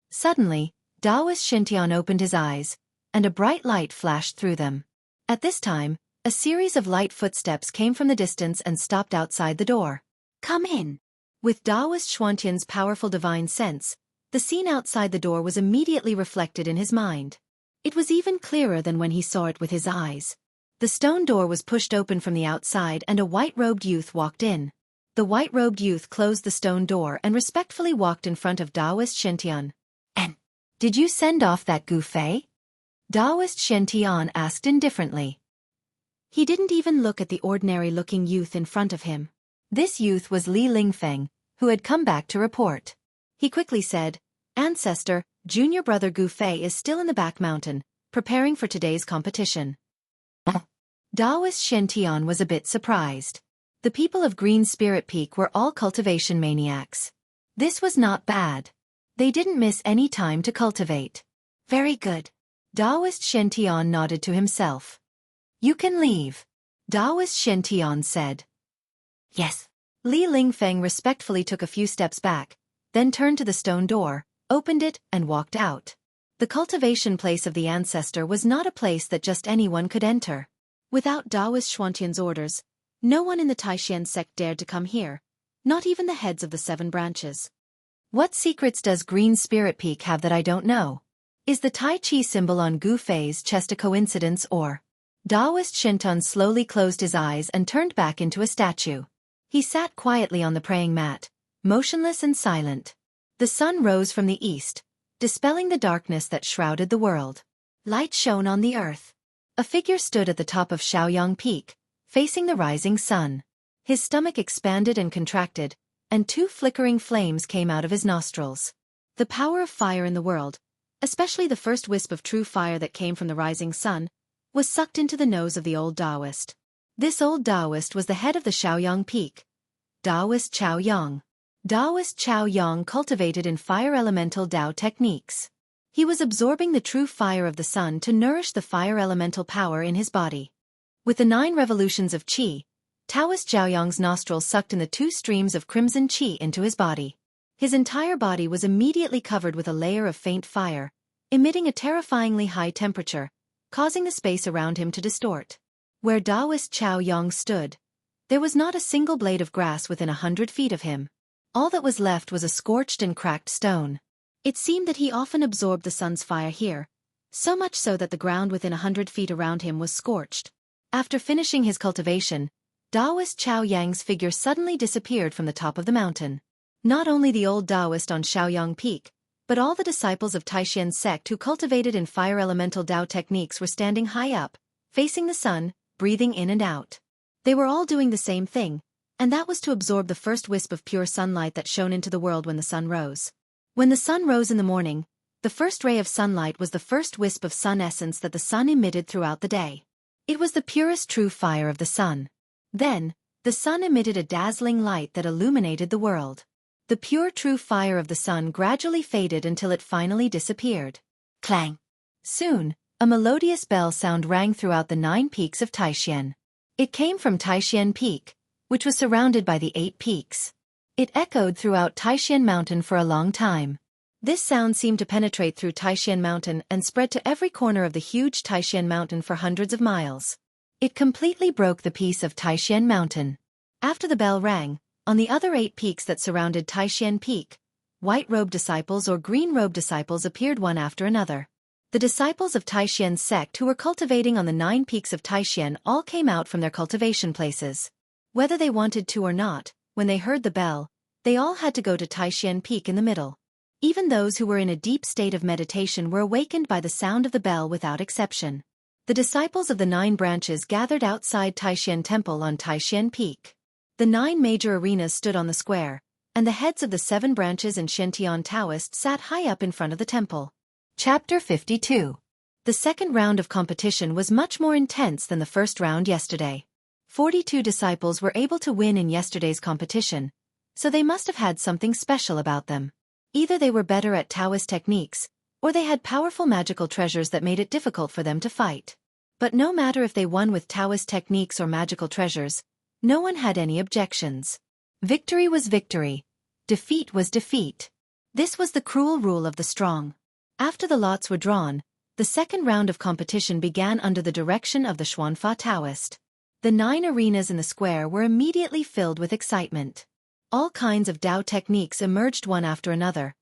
Suddenly, Daoist Shintian opened his eyes, and a bright light flashed through them. At this time, a series of light footsteps came from the distance and stopped outside the door. "Come in." With Daoist Xuantian's powerful divine sense, the scene outside the door was immediately reflected in his mind. It was even clearer than when he saw it with his eyes. The stone door was pushed open from the outside and a white-robed youth walked in. The white-robed youth closed the stone door and respectfully walked in front of Daoist Shintian. "And did you send off that Gu Fei?" Daoist Shintian asked indifferently. He didn't even look at the ordinary-looking youth in front of him. This youth was Li Lingfeng, who had come back to report. He quickly said, "Ancestor, junior brother Gu Fei is still in the back mountain, preparing for today's competition." Daoist Shintian was a bit surprised. The people of Green Spirit Peak were all cultivation maniacs. This was not bad. They didn't miss any time to cultivate. "Very good." Daoist Shintian nodded to himself. "You can leave," Daoist Shintian said. "Yes." Li Lingfeng respectfully took a few steps back, then turned to the stone door, opened it, and walked out. The cultivation place of the ancestor was not a place that just anyone could enter. Without Daoist Xuantian's orders, no one in the Taishan sect dared to come here, not even the heads of the 7 branches. What secrets does Green Spirit Peak have that I don't know? Is the Tai Chi symbol on Gu Fei's chest a coincidence or? Daoist Shintian slowly closed his eyes and turned back into a statue. He sat quietly on the praying mat, motionless and silent. The sun rose from the east, dispelling the darkness that shrouded the world. Light shone on the earth. A figure stood at the top of Shaoyang Peak, facing the rising sun. His stomach expanded and contracted, and 2 flickering flames came out of his nostrils. The power of fire in the world, especially the first wisp of true fire that came from the rising sun, was sucked into the nose of the old Taoist. This old Taoist was the head of the Shaoyang Peak. Daoist Chaoyang. Daoist Chaoyang cultivated in fire elemental Tao techniques. He was absorbing the true fire of the sun to nourish the fire elemental power in his body. With the 9 revolutions of qi, Taoist Chaoyang's nostrils sucked in the 2 streams of crimson qi into his body. His entire body was immediately covered with a layer of faint fire, emitting a terrifyingly high temperature, causing the space around him to distort. Where Taoist Chao Yong stood, there was not a single blade of grass within 100 feet of him. All that was left was a scorched and cracked stone. It seemed that he often absorbed the sun's fire here, so much so that the ground within 100 feet around him was scorched. After finishing his cultivation, Taoist Chao Yang's figure suddenly disappeared from the top of the mountain. Not only the old Taoist on Shaoyang Peak, but all the disciples of Taishan's sect who cultivated in fire elemental Tao techniques were standing high up, facing the sun, breathing in and out. They were all doing the same thing, and that was to absorb the first wisp of pure sunlight that shone into the world when the sun rose. When the sun rose in the morning, the first ray of sunlight was the first wisp of sun essence that the sun emitted throughout the day. It was the purest true fire of the sun. Then, the sun emitted a dazzling light that illuminated the world. The pure true fire of the sun gradually faded until it finally disappeared. Clang! Soon, a melodious bell sound rang throughout the 9 peaks of Taishan. It came from Taishan Peak, which was surrounded by the 8 peaks. It echoed throughout Taishan Mountain for a long time. This sound seemed to penetrate through Taishan Mountain and spread to every corner of the huge Taishan Mountain for hundreds of miles. It completely broke the peace of Taishan Mountain. After the bell rang, on the other 8 peaks that surrounded Taishan Peak, white-robed disciples or green-robed disciples appeared one after another. The disciples of Taishan's sect who were cultivating on the 9 peaks of Taishan all came out from their cultivation places. Whether they wanted to or not, when they heard the bell, they all had to go to Taishan Peak in the middle. Even those who were in a deep state of meditation were awakened by the sound of the bell without exception. The disciples of the 9 branches gathered outside Taishan Temple on Taishan Peak. The 9 major arenas stood on the square, and the heads of the 7 branches and Shentian Taoists sat high up in front of the temple. Chapter 52. The second round of competition was much more intense than the first round yesterday. 42 disciples were able to win in yesterday's competition, so they must have had something special about them. Either they were better at Taoist techniques, or they had powerful magical treasures that made it difficult for them to fight. But no matter if they won with Taoist techniques or magical treasures, no one had any objections. Victory was victory. Defeat was defeat. This was the cruel rule of the strong. After the lots were drawn, the second round of competition began under the direction of the Xuanfa Taoist. The 9 arenas in the square were immediately filled with excitement. All kinds of Tao techniques emerged one after another,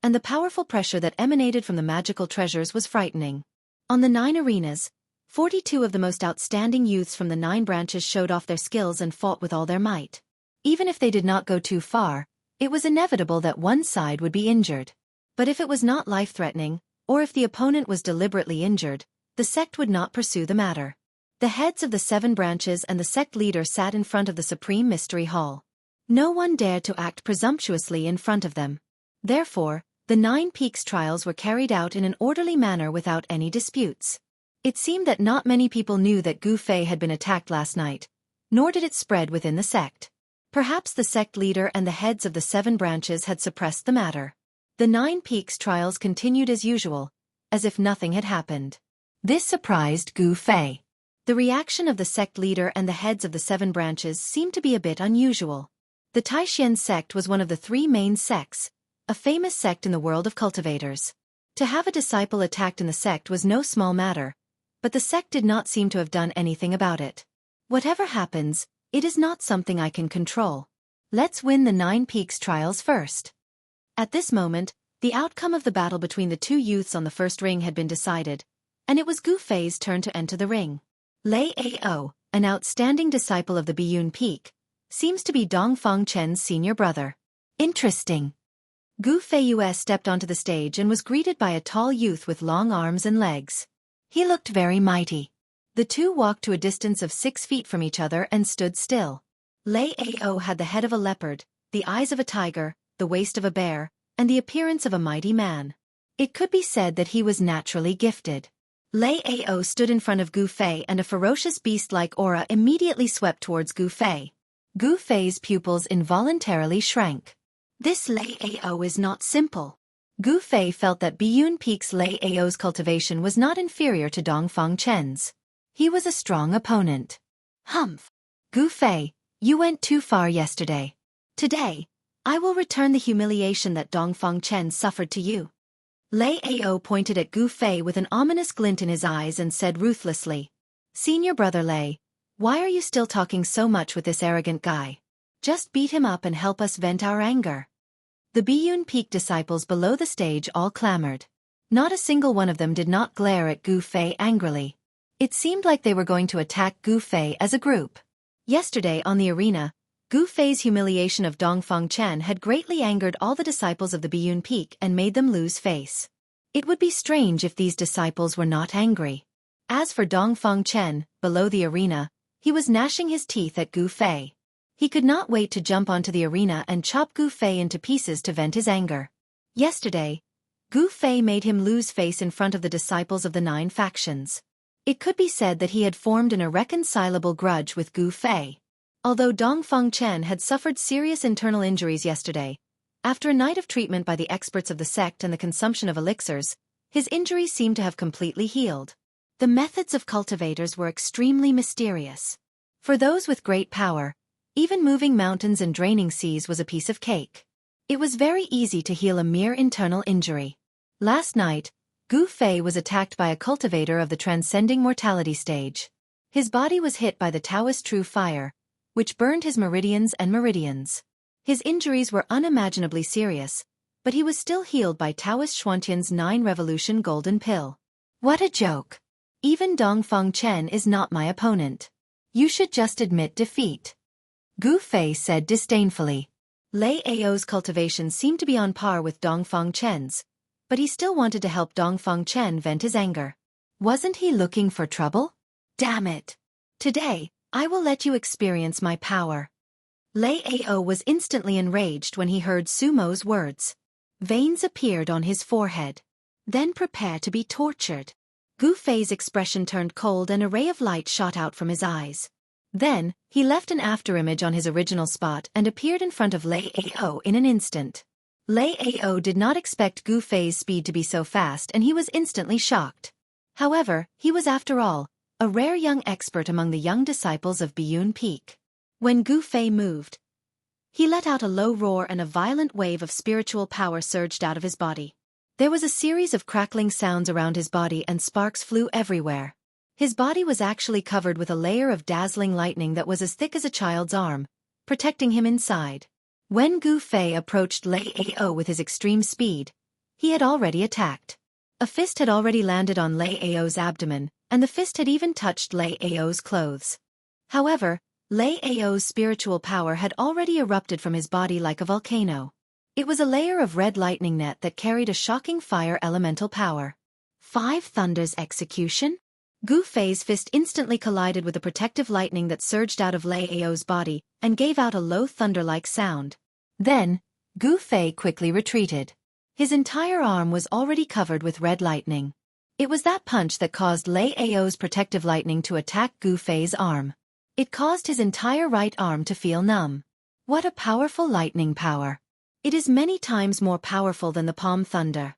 and the powerful pressure that emanated from the magical treasures was frightening. On the 9 arenas, 42 of the most outstanding youths from the 9 branches showed off their skills and fought with all their might. Even if they did not go too far, it was inevitable that one side would be injured. But if it was not life-threatening, or if the opponent was deliberately injured, the sect would not pursue the matter. The heads of the 7 branches and the sect leader sat in front of the Supreme Mystery Hall. No one dared to act presumptuously in front of them. Therefore, the 9 peaks trials were carried out in an orderly manner without any disputes. It seemed that not many people knew that Gu Fei had been attacked last night, nor did it spread within the sect. Perhaps the sect leader and the heads of the 7 branches had suppressed the matter. The 9 peaks trials continued as usual, as if nothing had happened. This surprised Gu Fei. The reaction of the sect leader and the heads of the 7 branches seemed to be a bit unusual. The Taishan sect was one of the 3 main sects, a famous sect in the world of cultivators. To have a disciple attacked in the sect was no small matter, but the sect did not seem to have done anything about it. Whatever happens, it is not something I can control. Let's win the 9 peaks trials first. At this moment, the outcome of the battle between the 2 youths on the first ring had been decided, and it was Gu Fei's turn to enter the ring. Lei Ao, an outstanding disciple of the Biyun Peak, seems to be Dongfang Chen's senior brother. Interesting. Gu Fei stepped onto the stage and was greeted by a tall youth with long arms and legs. He looked very mighty. The 2 walked to a distance of 6 feet from each other and stood still. Lei Ao had the head of a leopard, the eyes of a tiger, the waist of a bear, and the appearance of a mighty man. It could be said that he was naturally gifted. Lei Ao stood in front of Gu Fei and a ferocious beast-like aura immediately swept towards Gu Fei. Gu Fei's pupils involuntarily shrank. This Lei Ao is not simple. Gu Fei felt that Biyun Peak's Lei Ao's cultivation was not inferior to Dongfang Chen's. He was a strong opponent. Humph. Gu Fei, you went too far yesterday. Today, I will return the humiliation that Dongfang Chen suffered to you. Lei Ao pointed at Gu Fei with an ominous glint in his eyes and said ruthlessly, "Senior brother Lei, why are you still talking so much with this arrogant guy? Just beat him up and help us vent our anger." The Biyun Peak disciples below the stage all clamored. Not a single one of them did not glare at Gu Fei angrily. It seemed like they were going to attack Gu Fei as a group. Yesterday on the arena, Gu Fei's humiliation of Dongfang Chen had greatly angered all the disciples of the Biyun Peak and made them lose face. It would be strange if these disciples were not angry. As for Dongfang Chen, below the arena, he was gnashing his teeth at Gu Fei. He could not wait to jump onto the arena and chop Gu Fei into pieces to vent his anger. Yesterday, Gu Fei made him lose face in front of the disciples of the 9 factions. It could be said that he had formed an irreconcilable grudge with Gu Fei. Although Dongfang Chen had suffered serious internal injuries yesterday, after a night of treatment by the experts of the sect and the consumption of elixirs, his injuries seemed to have completely healed. The methods of cultivators were extremely mysterious. For those with great power, even moving mountains and draining seas was a piece of cake. It was very easy to heal a mere internal injury. Last night, Gu Fei was attacked by a cultivator of the transcending mortality stage. His body was hit by the Taoist true fire, which burned his meridians and meridians. His injuries were unimaginably serious, but he was still healed by Taoist Xuantian's 9 revolution golden pill. What a joke! Even Dongfang Chen is not my opponent. You should just admit defeat. Gu Fei said disdainfully. Lei Ao's cultivation seemed to be on par with Dongfang Chen's, but he still wanted to help Dongfang Chen vent his anger. Wasn't he looking for trouble? Damn it! Today, I will let you experience my power. Lei Ao was instantly enraged when he heard Sumo's words. Veins appeared on his forehead. Then prepare to be tortured. Gu Fei's expression turned cold and a ray of light shot out from his eyes. Then, he left an afterimage on his original spot and appeared in front of Lei Ao in an instant. Lei Ao did not expect Gu Fei's speed to be so fast and he was instantly shocked. However, he was after all, a rare young expert among the young disciples of Biyun Peak. When Gu Fei moved, he let out a low roar and a violent wave of spiritual power surged out of his body. There was a series of crackling sounds around his body and sparks flew everywhere. His body was actually covered with a layer of dazzling lightning that was as thick as a child's arm, protecting him inside. When Gu Fei approached Lei Ao with his extreme speed, he had already attacked. A fist had already landed on Lei Ao's abdomen, and the fist had even touched Lei Ao's clothes. However, Lei Ao's spiritual power had already erupted from his body like a volcano. It was a layer of red lightning net that carried a shocking fire elemental power. 5 Thunders execution? Gu Fei's fist instantly collided with the protective lightning that surged out of Lei Ao's body and gave out a low thunder-like sound. Then, Gu Fei quickly retreated. His entire arm was already covered with red lightning. It was that punch that caused Lei Ao's protective lightning to attack Gu Fei's arm. It caused his entire right arm to feel numb. What a powerful lightning power! It is many times more powerful than the palm thunder.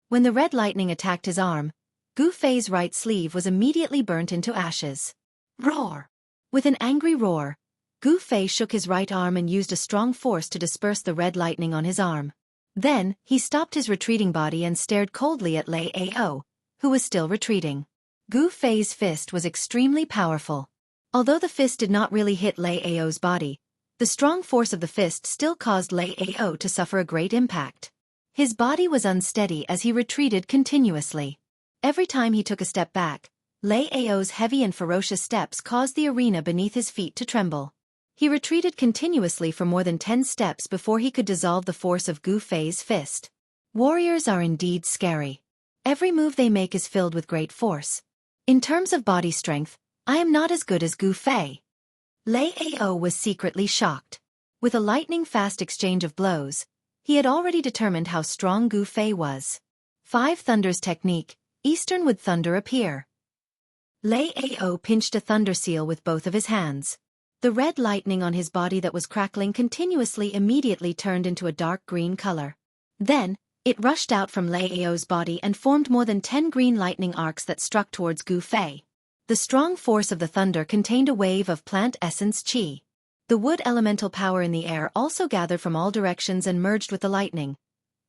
When the red lightning attacked his arm, Gu Fei's right sleeve was immediately burnt into ashes. Roar! With an angry roar, Gu Fei shook his right arm and used a strong force to disperse the red lightning on his arm. Then, he stopped his retreating body and stared coldly at Lei Ao, who was still retreating. Gu Fei's fist was extremely powerful. Although the fist did not really hit Lei Ao's body, the strong force of the fist still caused Lei Ao to suffer a great impact. His body was unsteady as he retreated continuously. Every time he took a step back, Lei Ao's heavy and ferocious steps caused the arena beneath his feet to tremble. He retreated continuously for more than 10 steps before he could dissolve the force of Gu Fei's fist. Warriors are indeed scary. Every move they make is filled with great force. In terms of body strength, I am not as good as Gu Fei. Lei Ao was secretly shocked. With a lightning-fast exchange of blows, he had already determined how strong Gu Fei was. 5 Thunders technique, Eastern would thunder appear. Lei Ao pinched a thunder seal with both of his hands. The red lightning on his body that was crackling continuously immediately turned into a dark green color. Then, it rushed out from Lei Ao's body and formed more than 10 green lightning arcs that struck towards Gu Fei. The strong force of the thunder contained a wave of plant essence qi. The wood elemental power in the air also gathered from all directions and merged with the lightning,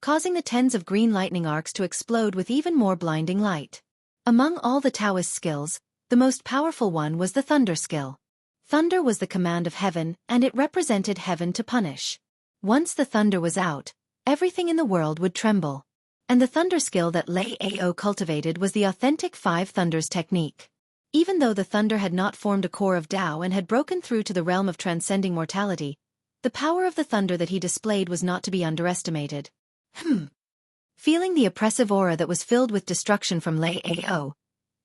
causing the tens of green lightning arcs to explode with even more blinding light. Among all the Taoist skills, the most powerful one was the thunder skill. Thunder was the command of heaven, and it represented heaven to punish. Once the thunder was out, everything in the world would tremble. And the thunder skill that Lei Ao cultivated was the authentic Five Thunders technique. Even though the thunder had not formed a core of Tao and had broken through to the realm of transcending mortality, the power of the thunder that he displayed was not to be underestimated. Feeling the oppressive aura that was filled with destruction from Lei Ao,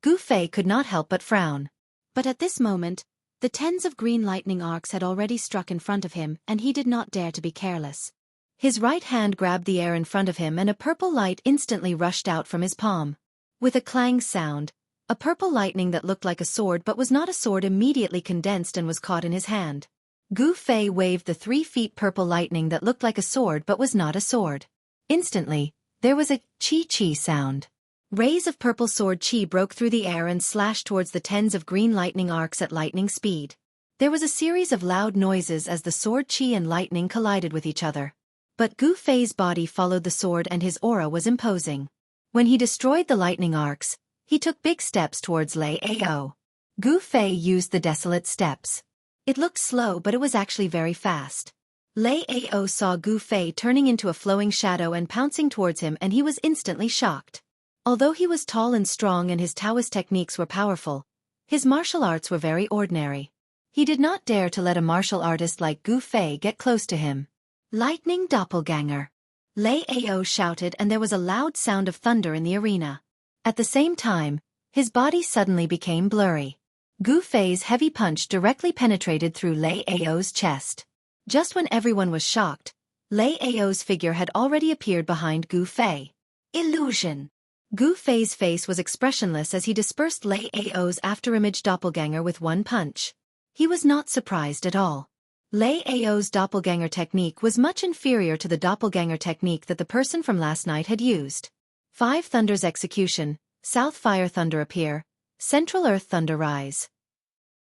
Gu Fei could not help but frown. But at this moment, the tens of green lightning arcs had already struck in front of him, and he did not dare to be careless. His right hand grabbed the air in front of him and a purple light instantly rushed out from his palm. With a clang sound, a purple lightning that looked like a sword but was not a sword immediately condensed and was caught in his hand. Gu Fei waved the 3 feet purple lightning that looked like a sword but was not a sword. Instantly, there was a chi-chi sound. Rays of purple sword chi broke through the air and slashed towards the tens of green lightning arcs at lightning speed. There was a series of loud noises as the sword chi and lightning collided with each other. But Gu Fei's body followed the sword and his aura was imposing. When he destroyed the lightning arcs, he took big steps towards Lei Ao. Gu Fei used the desolate steps. It looked slow but it was actually very fast. Lei Ao saw Gu Fei turning into a flowing shadow and pouncing towards him, and he was instantly shocked. Although he was tall and strong and his Taoist techniques were powerful, his martial arts were very ordinary. He did not dare to let a martial artist like Gu Fei get close to him. Lightning doppelganger! Lei Ao shouted, and there was a loud sound of thunder in the arena. At the same time, his body suddenly became blurry. Gu Fei's heavy punch directly penetrated through Lei Ao's chest. Just when everyone was shocked, Lei Ao's figure had already appeared behind Gu Fei. Illusion! Gu Fei's face was expressionless as he dispersed Lei Ao's afterimage doppelganger with one punch. He was not surprised at all. Lei Ao's doppelganger technique was much inferior to the doppelganger technique that the person from last night had used. 5 Thunders execution, South Fire Thunder appear, Central Earth Thunder rise.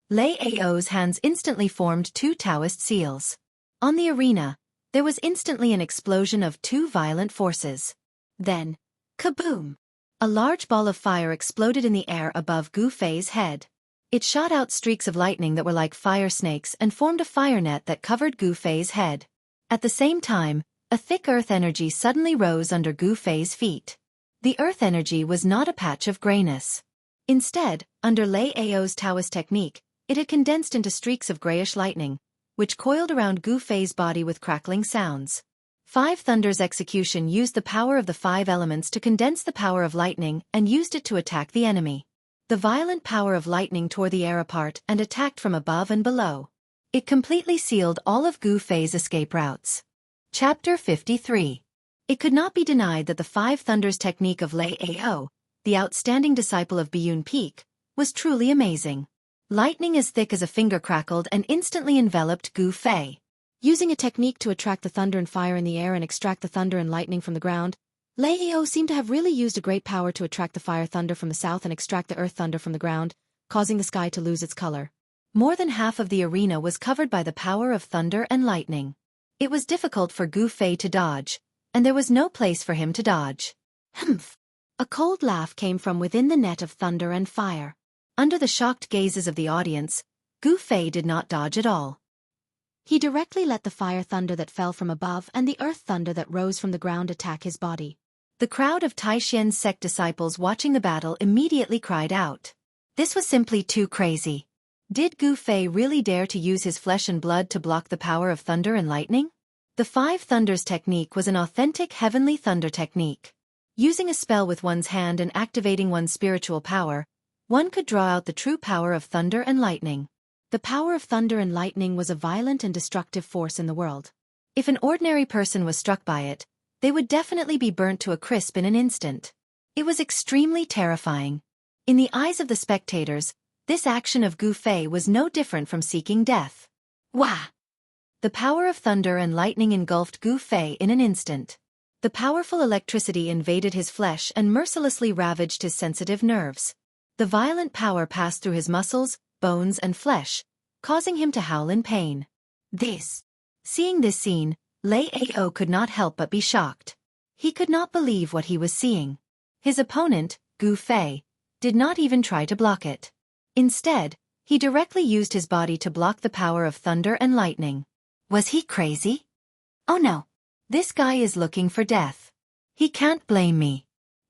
Lei Ao's hands instantly formed 2 Taoist seals. On the arena, there was instantly an explosion of 2 violent forces. Then, kaboom! A large ball of fire exploded in the air above Gu Fei's head. It shot out streaks of lightning that were like fire snakes and formed a fire net that covered Gu Fei's head. At the same time, a thick earth energy suddenly rose under Gu Fei's feet. The earth energy was not a patch of grayness. Instead, under Lei Ao's Taoist technique, it had condensed into streaks of grayish lightning, which coiled around Gu Fei's body with crackling sounds. 5 Thunders execution used the power of the 5 elements to condense the power of lightning and used it to attack the enemy. The violent power of lightning tore the air apart and attacked from above and below. It completely sealed all of Gu Fei's escape routes. Chapter 53. It could not be denied that the 5 Thunders technique of Lei Ao, the outstanding disciple of Biyun Peak, was truly amazing. Lightning as thick as a finger crackled and instantly enveloped Gu Fei. Using a technique to attract the thunder and fire in the air and extract the thunder and lightning from the ground, Lei Ao seemed to have really used a great power to attract the fire thunder from the south and extract the earth thunder from the ground, causing the sky to lose its color. More than half of the arena was covered by the power of thunder and lightning. It was difficult for Gu Fei to dodge, and there was no place for him to dodge. Humph! A cold laugh came from within the net of thunder and fire. Under the shocked gazes of the audience, Gu Fei did not dodge at all. He directly let the fire thunder that fell from above and the earth thunder that rose from the ground attack his body. The crowd of Taixian's sect disciples watching the battle immediately cried out. This was simply too crazy. Did Gu Fei really dare to use his flesh and blood to block the power of thunder and lightning? The 5 Thunders technique was an authentic heavenly thunder technique. Using a spell with one's hand and activating one's spiritual power, one could draw out the true power of thunder and lightning. The power of thunder and lightning was a violent and destructive force in the world. If an ordinary person was struck by it, they would definitely be burnt to a crisp in an instant. It was extremely terrifying. In the eyes of the spectators, this action of Gu Fei was no different from seeking death. Wah! The power of thunder and lightning engulfed Gu Fei in an instant. The powerful electricity invaded his flesh and mercilessly ravaged his sensitive nerves. The violent power passed through his muscles, bones and flesh, causing him to howl in pain. Seeing this scene, Lei Ao could not help but be shocked. He could not believe what he was seeing. His opponent, Gu Fei, did not even try to block it. Instead, he directly used his body to block the power of thunder and lightning. Was he crazy? Oh no. This guy is looking for death. He can't blame me.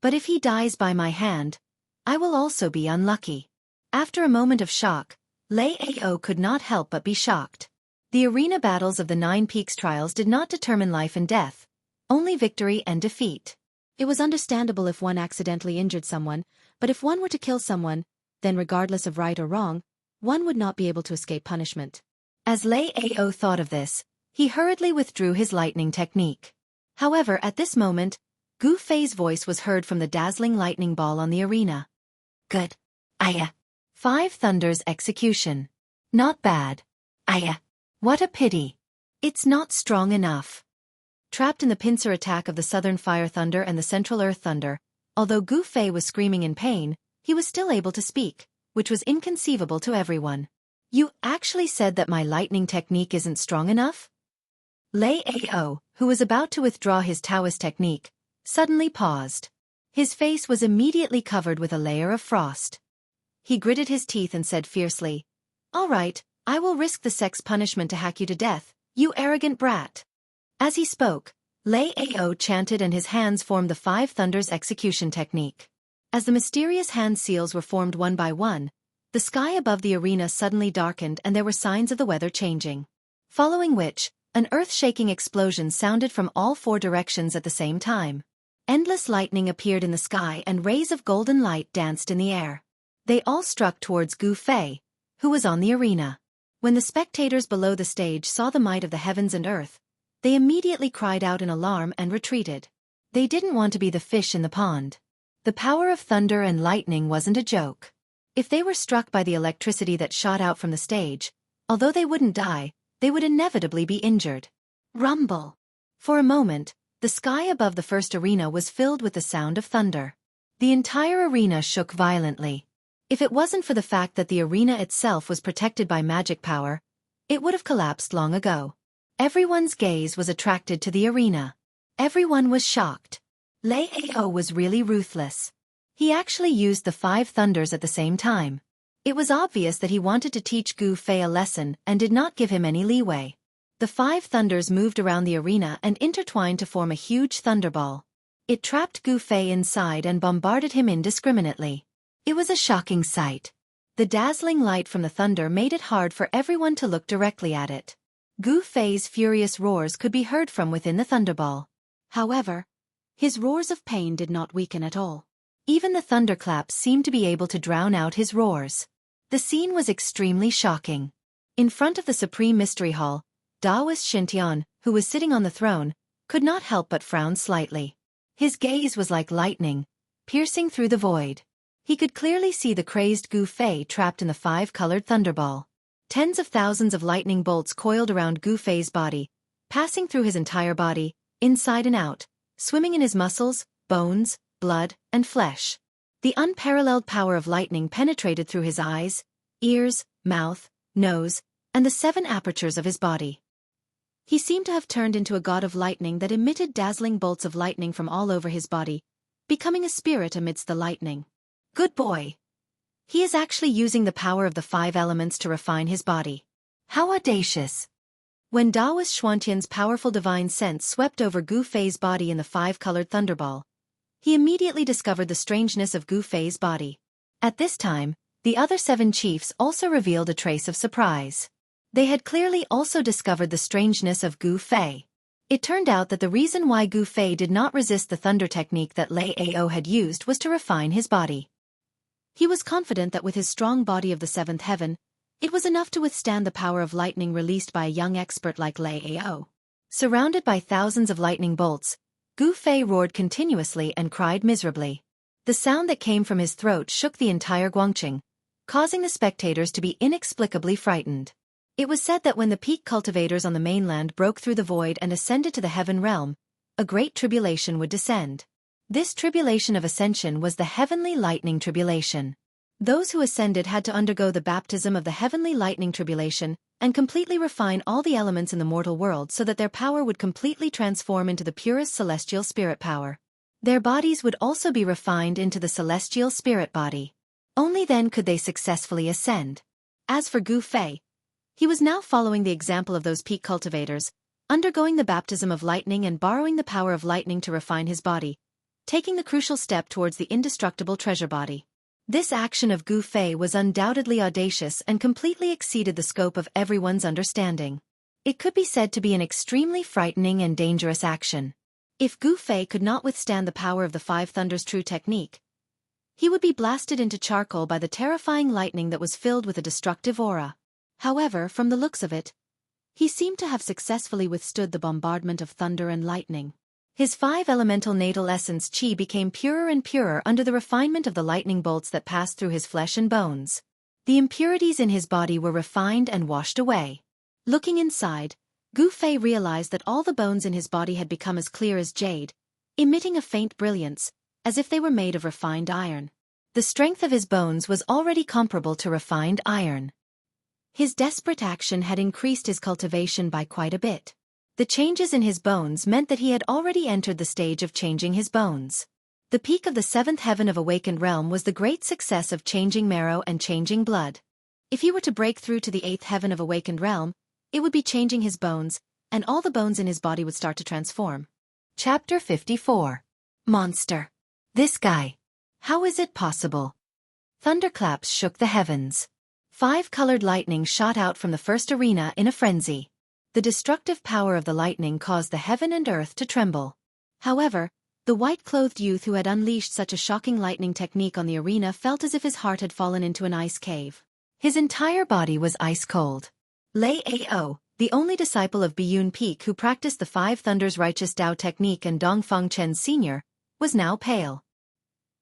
But if he dies by my hand, I will also be unlucky. After a moment of shock, Lei Ao could not help but be shocked. The arena battles of the Nine Peaks trials did not determine life and death, only victory and defeat. It was understandable if one accidentally injured someone, but if one were to kill someone, then regardless of right or wrong, one would not be able to escape punishment. As Lei Ao thought of this, he hurriedly withdrew his lightning technique. However, at this moment, Gu Fei's voice was heard from the dazzling lightning ball on the arena. Good. Aya. 5 Thunders execution. Not bad. Aya. What a pity. It's not strong enough. Trapped in the pincer attack of the Southern Fire Thunder and the Central Earth Thunder, although Gu Fei was screaming in pain, he was still able to speak, which was inconceivable to everyone. You actually said that my lightning technique isn't strong enough? Lei Ao, who was about to withdraw his Taoist technique, suddenly paused. His face was immediately covered with a layer of frost. He gritted his teeth and said fiercely, "All right, I will risk the sex punishment to hack you to death, you arrogant brat." As he spoke, Lei Ao chanted and his hands formed the 5 Thunders execution technique. As the mysterious hand seals were formed one by one, the sky above the arena suddenly darkened and there were signs of the weather changing. Following which, an earth-shaking explosion sounded from all 4 directions at the same time. Endless lightning appeared in the sky and rays of golden light danced in the air. They all struck towards Gu Fei, who was on the arena. When the spectators below the stage saw the might of the heavens and earth, they immediately cried out in alarm and retreated. They didn't want to be the fish in the pond. The power of thunder and lightning wasn't a joke. If they were struck by the electricity that shot out from the stage, although they wouldn't die, they would inevitably be injured. Rumble. For a moment, the sky above the first arena was filled with the sound of thunder. The entire arena shook violently. If it wasn't for the fact that the arena itself was protected by magic power, it would have collapsed long ago. Everyone's gaze was attracted to the arena. Everyone was shocked. Lei Ao was really ruthless. He actually used the 5 Thunders at the same time. It was obvious that he wanted to teach Gu Fei a lesson and did not give him any leeway. The 5 Thunders moved around the arena and intertwined to form a huge thunderball. It trapped Gu Fei inside and bombarded him indiscriminately. It was a shocking sight. The dazzling light from the thunder made it hard for everyone to look directly at it. Gu Fei's furious roars could be heard from within the thunderball. However, his roars of pain did not weaken at all. Even the thunderclaps seemed to be able to drown out his roars. The scene was extremely shocking. In front of the Supreme Mystery Hall, Taoist Xintian, who was sitting on the throne, could not help but frown slightly. His gaze was like lightning, piercing through the void. He could clearly see the crazed Gu Fei trapped in the 5-colored thunderball. Tens of thousands of lightning bolts coiled around Gu Fei's body, passing through his entire body, inside and out, swimming in his muscles, bones, blood, and flesh. The unparalleled power of lightning penetrated through his eyes, ears, mouth, nose, and the 7 apertures of his body. He seemed to have turned into a god of lightning that emitted dazzling bolts of lightning from all over his body, becoming a spirit amidst the lightning. Good boy. He is actually using the power of the 5 elements to refine his body. How audacious. When Taoist Xuantian's powerful divine sense swept over Gu Fei's body in the 5-colored thunderball, he immediately discovered the strangeness of Gu Fei's body. At this time, the other 7 chiefs also revealed a trace of surprise. They had clearly also discovered the strangeness of Gu Fei. It turned out that the reason why Gu Fei did not resist the thunder technique that Lei Ao had used was to refine his body. He was confident that with his strong body of the 7th heaven, it was enough to withstand the power of lightning released by a young expert like Lei Ao. Surrounded by thousands of lightning bolts, Gu Fei roared continuously and cried miserably. The sound that came from his throat shook the entire Guangqing, causing the spectators to be inexplicably frightened. It was said that when the peak cultivators on the mainland broke through the void and ascended to the heaven realm, a great tribulation would descend. This tribulation of ascension was the heavenly lightning tribulation. Those who ascended had to undergo the baptism of the heavenly lightning tribulation and completely refine all the elements in the mortal world so that their power would completely transform into the purest celestial spirit power. Their bodies would also be refined into the celestial spirit body. Only then could they successfully ascend. As for Gu Fei, he was now following the example of those peak cultivators, undergoing the baptism of lightning and borrowing the power of lightning to refine his body, taking the crucial step towards the indestructible treasure body. This action of Gu Fei was undoubtedly audacious and completely exceeded the scope of everyone's understanding. It could be said to be an extremely frightening and dangerous action. If Gu Fei could not withstand the power of the Five Thunders' true technique, he would be blasted into charcoal by the terrifying lightning that was filled with a destructive aura. However, from the looks of it, he seemed to have successfully withstood the bombardment of thunder and lightning. His five elemental natal essence chi became purer and purer under the refinement of the lightning bolts that passed through his flesh and bones. The impurities in his body were refined and washed away. Looking inside, Gu Fei realized that all the bones in his body had become as clear as jade, emitting a faint brilliance, as if they were made of refined iron. The strength of his bones was already comparable to refined iron. His desperate action had increased his cultivation by quite a bit. The changes in his bones meant that he had already entered the stage of changing his bones. The peak of the seventh heaven of awakened realm was the great success of changing marrow and changing blood. If he were to break through to the eighth heaven of awakened realm, it would be changing his bones, and all the bones in his body would start to transform. Chapter 54. Monster. This guy. How is it possible? Thunderclaps shook the heavens. 5-colored lightning shot out from the first arena in a frenzy. The destructive power of the lightning caused the heaven and earth to tremble. However, the white-clothed youth who had unleashed such a shocking lightning technique on the arena felt as if his heart had fallen into an ice cave. His entire body was ice-cold. Lei Ao, the only disciple of Biyun Peak who practiced the Five Thunders Righteous Tao technique and Dongfeng Chen Sr., was now pale.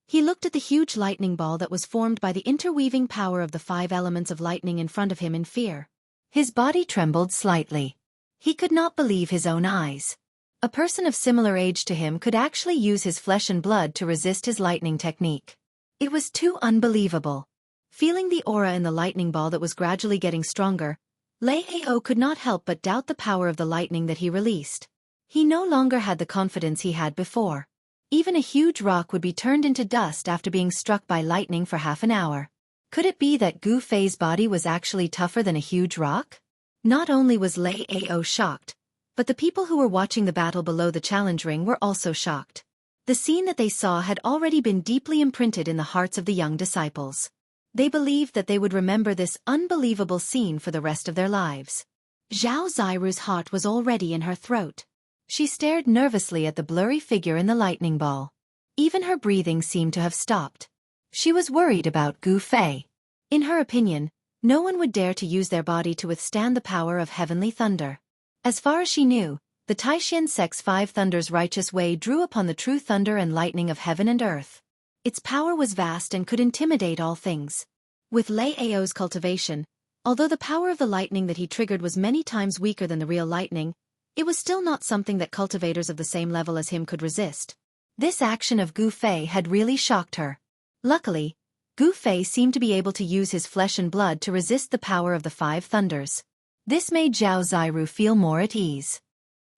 He looked at the huge lightning ball that was formed by the interweaving power of the 5 elements of lightning in front of him in fear. His body trembled slightly. He could not believe his own eyes. A person of similar age to him could actually use his flesh and blood to resist his lightning technique. It was too unbelievable. Feeling the aura in the lightning ball that was gradually getting stronger, Lei Ao could not help but doubt the power of the lightning that he released. He no longer had the confidence he had before. Even a huge rock would be turned into dust after being struck by lightning for half an hour. Could it be that Gu Fei's body was actually tougher than a huge rock? Not only was Lei Ao shocked, but the people who were watching the battle below the challenge ring were also shocked. The scene that they saw had already been deeply imprinted in the hearts of the young disciples. They believed that they would remember this unbelievable scene for the rest of their lives. Zhao Ziru's heart was already in her throat. She stared nervously at the blurry figure in the lightning ball. Even her breathing seemed to have stopped. She was worried about Gu Fei. In her opinion, no one would dare to use their body to withstand the power of heavenly thunder. As far as she knew, the Taishan sect's 5 Thunders righteous way drew upon the true thunder and lightning of heaven and earth. Its power was vast and could intimidate all things. With Lei Ao's cultivation, although the power of the lightning that he triggered was many times weaker than the real lightning, it was still not something that cultivators of the same level as him could resist. This action of Gu Fei had really shocked her. Luckily, Gu Fei seemed to be able to use his flesh and blood to resist the power of the 5 Thunders. This made Zhao Ziru feel more at ease.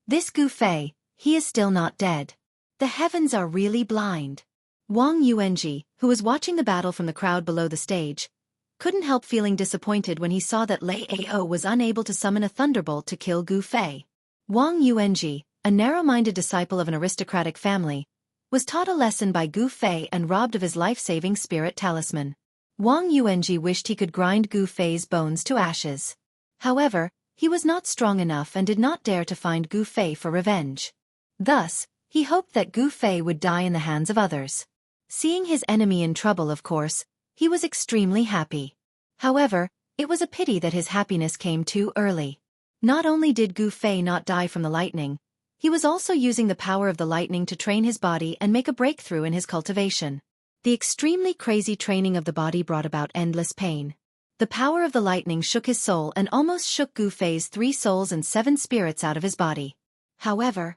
This Gu Fei, he is still not dead. The heavens are really blind. Wang Yuanji, who was watching the battle from the crowd below the stage, couldn't help feeling disappointed when he saw that Lei Ao was unable to summon a thunderbolt to kill Gu Fei. Wang Yuanji, a narrow-minded disciple of an aristocratic family, was taught a lesson by Gu Fei and robbed of his life-saving spirit talisman. Wang Yuanji wished he could grind Gu Fei's bones to ashes. However, he was not strong enough and did not dare to find Gu Fei for revenge. Thus, he hoped that Gu Fei would die in the hands of others. Seeing his enemy in trouble, of course, he was extremely happy. However, it was a pity that his happiness came too early. Not only did Gu Fei not die from the lightning, he was also using the power of the lightning to train his body and make a breakthrough in his cultivation. The extremely crazy training of the body brought about endless pain. The power of the lightning shook his soul and almost shook Gu Fei's 3 souls and 7 spirits out of his body. However,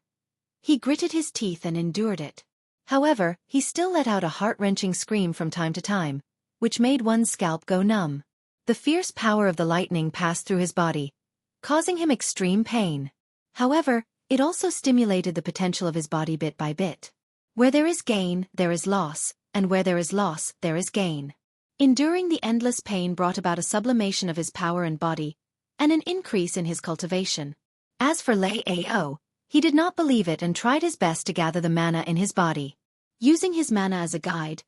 he gritted his teeth and endured it. However, he still let out a heart-wrenching scream from time to time, which made one's scalp go numb. The fierce power of the lightning passed through his body, causing him extreme pain. However, it also stimulated the potential of his body bit by bit. Where there is gain, there is loss, and where there is loss, there is gain. Enduring the endless pain brought about a sublimation of his power and body, and an increase in his cultivation. As for Lei Ao, he did not believe it and tried his best to gather the mana in his body. Using his mana as a guide,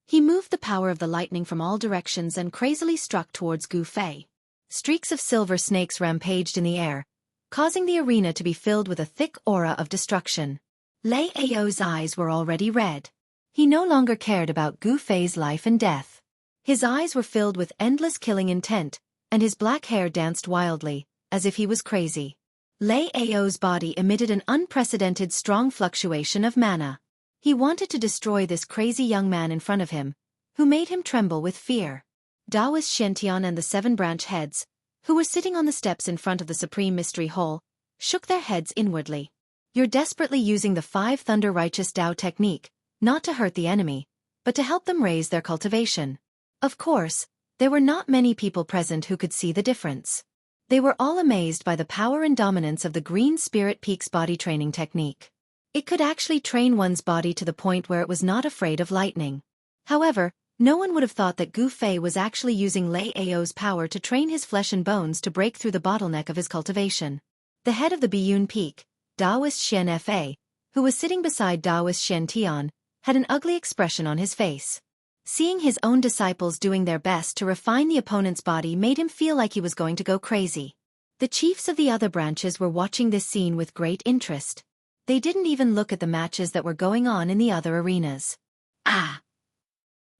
he moved the power of the lightning from all directions and crazily struck towards Gu Fei. Streaks of silver snakes rampaged in the air, causing the arena to be filled with a thick aura of destruction. Lei Ao's eyes were already red. He no longer cared about Gu Fei's life and death. His eyes were filled with endless killing intent, and his black hair danced wildly, as if he was crazy. Lei Ao's body emitted an unprecedented strong fluctuation of mana. He wanted to destroy this crazy young man in front of him, who made him tremble with fear. Daoist Shen and the 7 branch heads, who were sitting on the steps in front of the Supreme Mystery Hall, shook their heads inwardly. You're desperately using the 5 Thunder Righteous Dao technique, not to hurt the enemy, but to help them raise their cultivation. Of course, there were not many people present who could see the difference. They were all amazed by the power and dominance of the Green Spirit Peak's body training technique. It could actually train one's body to the point where it was not afraid of lightning. However, no one would have thought that Gu Fei was actually using Lei Ao's power to train his flesh and bones to break through the bottleneck of his cultivation. The head of the Biyun Peak, Daoist Shen Fa, who was sitting beside Daoist Shen Tian, had an ugly expression on his face. Seeing his own disciples doing their best to refine the opponent's body made him feel like he was going to go crazy. The chiefs of the other branches were watching this scene with great interest. They didn't even look at the matches that were going on in the other arenas. Ah!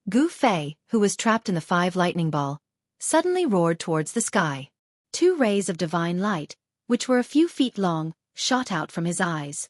Gu Fei, who was trapped in the 5 lightning ball, suddenly roared towards the sky. 2 rays of divine light, which were a few feet long, shot out from his eyes.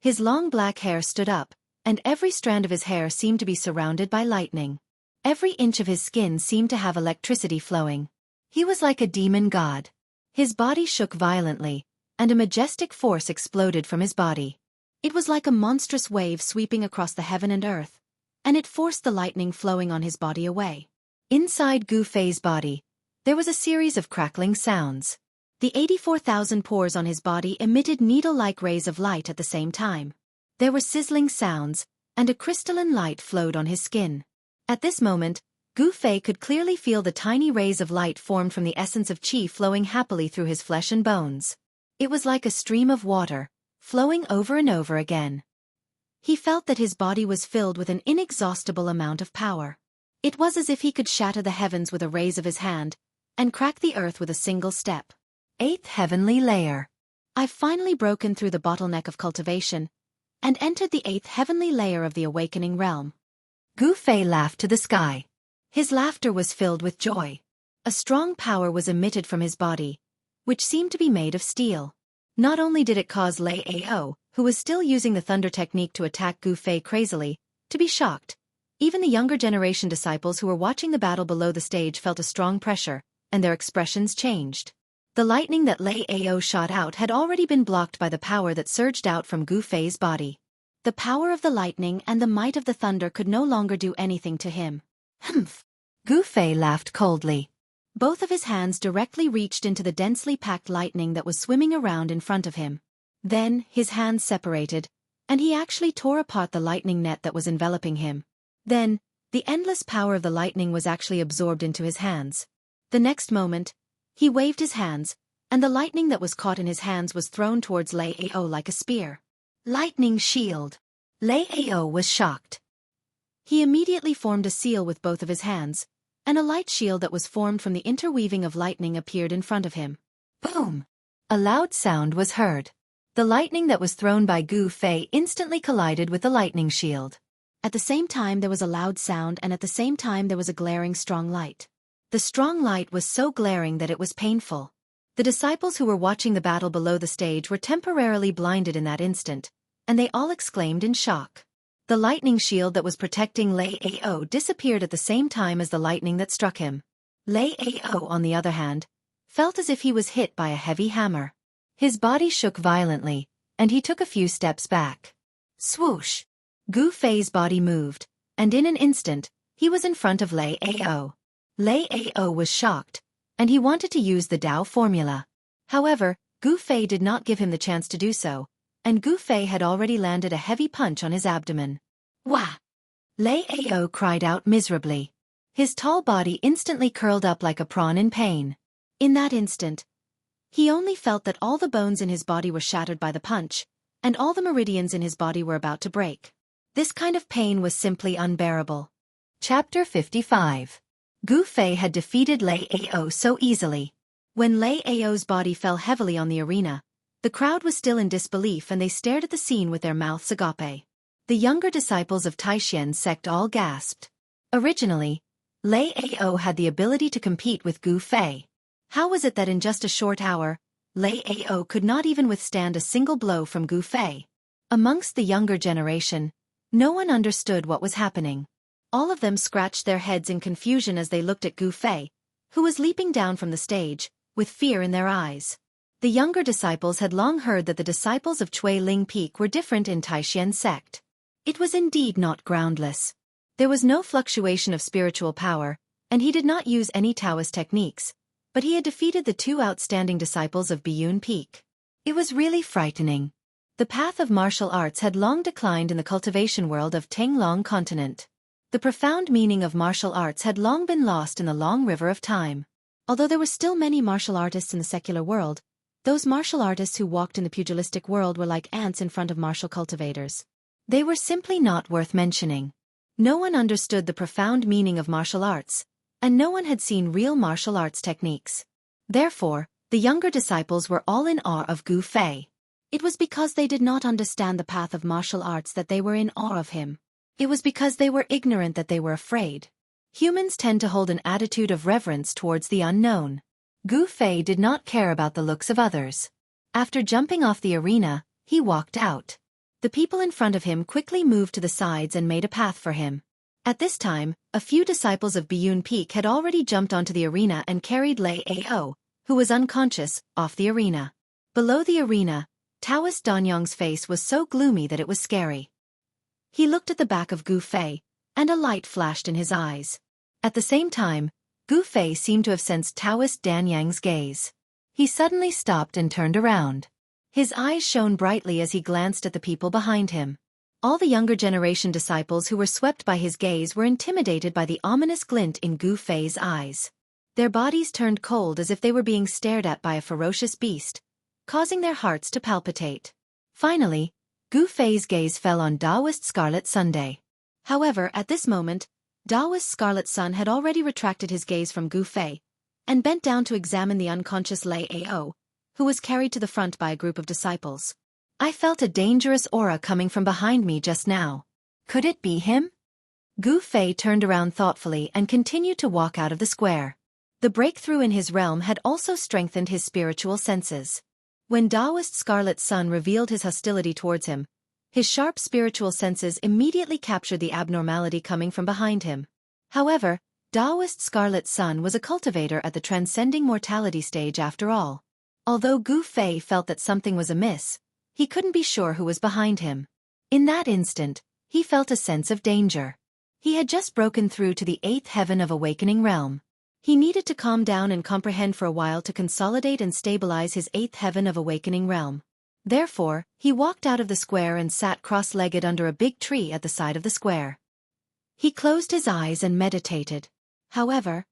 His long black hair stood up, and every strand of his hair seemed to be surrounded by lightning. Every inch of his skin seemed to have electricity flowing. He was like a demon god. His body shook violently, and a majestic force exploded from his body. It was like a monstrous wave sweeping across the heaven and earth, and it forced the lightning flowing on his body away. Inside Gu Fei's body, there was a series of crackling sounds. The 84,000 pores on his body emitted needle-like rays of light at the same time. There were sizzling sounds, and a crystalline light flowed on his skin. At this moment, Gu Fei could clearly feel the tiny rays of light formed from the essence of qi flowing happily through his flesh and bones. It was like a stream of water, flowing over and over again. He felt that his body was filled with an inexhaustible amount of power. It was as if he could shatter the heavens with a raise of his hand, and crack the earth with a single step. 8th Heavenly Layer. I've finally broken through the bottleneck of cultivation, and entered the 8th Heavenly Layer of the Awakening Realm. Gu Fei laughed to the sky. His laughter was filled with joy. A strong power was emitted from his body, which seemed to be made of steel. Not only did it cause Lei Ao, who was still using the thunder technique to attack Gu Fei crazily, to be shocked. Even the younger generation disciples who were watching the battle below the stage felt a strong pressure, and their expressions changed. The lightning that Lei Ao shot out had already been blocked by the power that surged out from Gu Fei's body. The power of the lightning and the might of the thunder could no longer do anything to him. Humph! Gu Fei laughed coldly. Both of his hands directly reached into the densely packed lightning that was swimming around in front of him. Then, his hands separated, and he actually tore apart the lightning net that was enveloping him. Then, the endless power of the lightning was actually absorbed into his hands. The next moment, he waved his hands, and the lightning that was caught in his hands was thrown towards Lei Ao like a spear. Lightning shield! Lei Ao was shocked. He immediately formed a seal with both of his hands, and a light shield that was formed from the interweaving of lightning appeared in front of him. Boom! A loud sound was heard. The lightning that was thrown by Gu Fei instantly collided with the lightning shield. At the same time there was a loud sound, and at the same time there was a glaring strong light. The strong light was so glaring that it was painful. The disciples who were watching the battle below the stage were temporarily blinded in that instant, and they all exclaimed in shock. The lightning shield that was protecting Lei Ao disappeared at the same time as the lightning that struck him. Lei Ao, on the other hand, felt as if he was hit by a heavy hammer. His body shook violently, and he took a few steps back. Swoosh! Gu Fei's body moved, and in an instant, He was in front of Lei Ao. Lei Ao was shocked, and he wanted to use the Tao formula. However, Gu Fei did not give him the chance to do so, and Gu Fei had already landed a heavy punch on his abdomen. Wah! Lei Ao cried out miserably. His tall body instantly curled up like a prawn in pain. In that instant, he only felt that all the bones in his body were shattered by the punch, and all the meridians in his body were about to break. This kind of pain was simply unbearable. Chapter 55. Gu Fei had defeated Lei Ao so easily. When Lei Ao's body fell heavily on the arena, the crowd was still in disbelief and they stared at the scene with their mouths agape. The younger disciples of Taishien's sect all gasped. Originally, Lei Ao had the ability to compete with Gu Fei. How was it that in just a short hour, Lei Ao could not even withstand a single blow from Gu Fei? Amongst the younger generation, no one understood what was happening. All of them scratched their heads in confusion as they looked at Gu Fei, who was leaping down from the stage, with fear in their eyes. The younger disciples had long heard that the disciples of Cui Ling Peak were different in Taishien's sect. It was indeed not groundless. There was no fluctuation of spiritual power, and he did not use any Taoist techniques, but he had defeated the two outstanding disciples of Biyun Peak. It was really frightening. The path of martial arts had long declined in the cultivation world of Tenglong continent. The profound meaning of martial arts had long been lost in the long river of time. Although there were still many martial artists in the secular world, those martial artists who walked in the pugilistic world were like ants in front of martial cultivators. They were simply not worth mentioning. No one understood the profound meaning of martial arts, and no one had seen real martial arts techniques. Therefore, the younger disciples were all in awe of Gu Fei. It was because they did not understand the path of martial arts that they were in awe of him. It was because they were ignorant that they were afraid. Humans tend to hold an attitude of reverence towards the unknown. Gu Fei did not care about the looks of others. After jumping off the arena, he walked out. The people in front of him quickly moved to the sides and made a path for him. At this time, a few disciples of Biyun Peak had already jumped onto the arena and carried Lei Ao, who was unconscious, off the arena. Below the arena, Taoist Danyang's face was so gloomy that it was scary. He looked at the back of Gu Fei, and a light flashed in his eyes. At the same time, Gu Fei seemed to have sensed Taoist Danyang's gaze. He suddenly stopped and turned around. His eyes shone brightly as he glanced at the people behind him. All the younger generation disciples who were swept by his gaze were intimidated by the ominous glint in Gu Fei's eyes. Their bodies turned cold as if they were being stared at by a ferocious beast, causing their hearts to palpitate. Finally, Gu Fei's gaze fell on Taoist Scarlet Sunday. However, at this moment, Taoist Scarlet Sun had already retracted his gaze from Gu Fei, and bent down to examine the unconscious Lei Ao, who was carried to the front by a group of disciples. I felt a dangerous aura coming from behind me just now. Could it be him? Gu Fei turned around thoughtfully and continued to walk out of the square. The breakthrough in his realm had also strengthened his spiritual senses. When Taoist Scarlet Sun revealed his hostility towards him, his sharp spiritual senses immediately captured the abnormality coming from behind him. However, Taoist Scarlet Sun was a cultivator at the transcending mortality stage after all. Although Gu Fei felt that something was amiss, he couldn't be sure who was behind him. In that instant, he felt a sense of danger. He had just broken through to the 8th heaven of awakening realm. He needed to calm down and comprehend for a while to consolidate and stabilize his 8th heaven of awakening realm. Therefore, he walked out of the square and sat cross-legged under a big tree at the side of the square. He closed his eyes and meditated. However,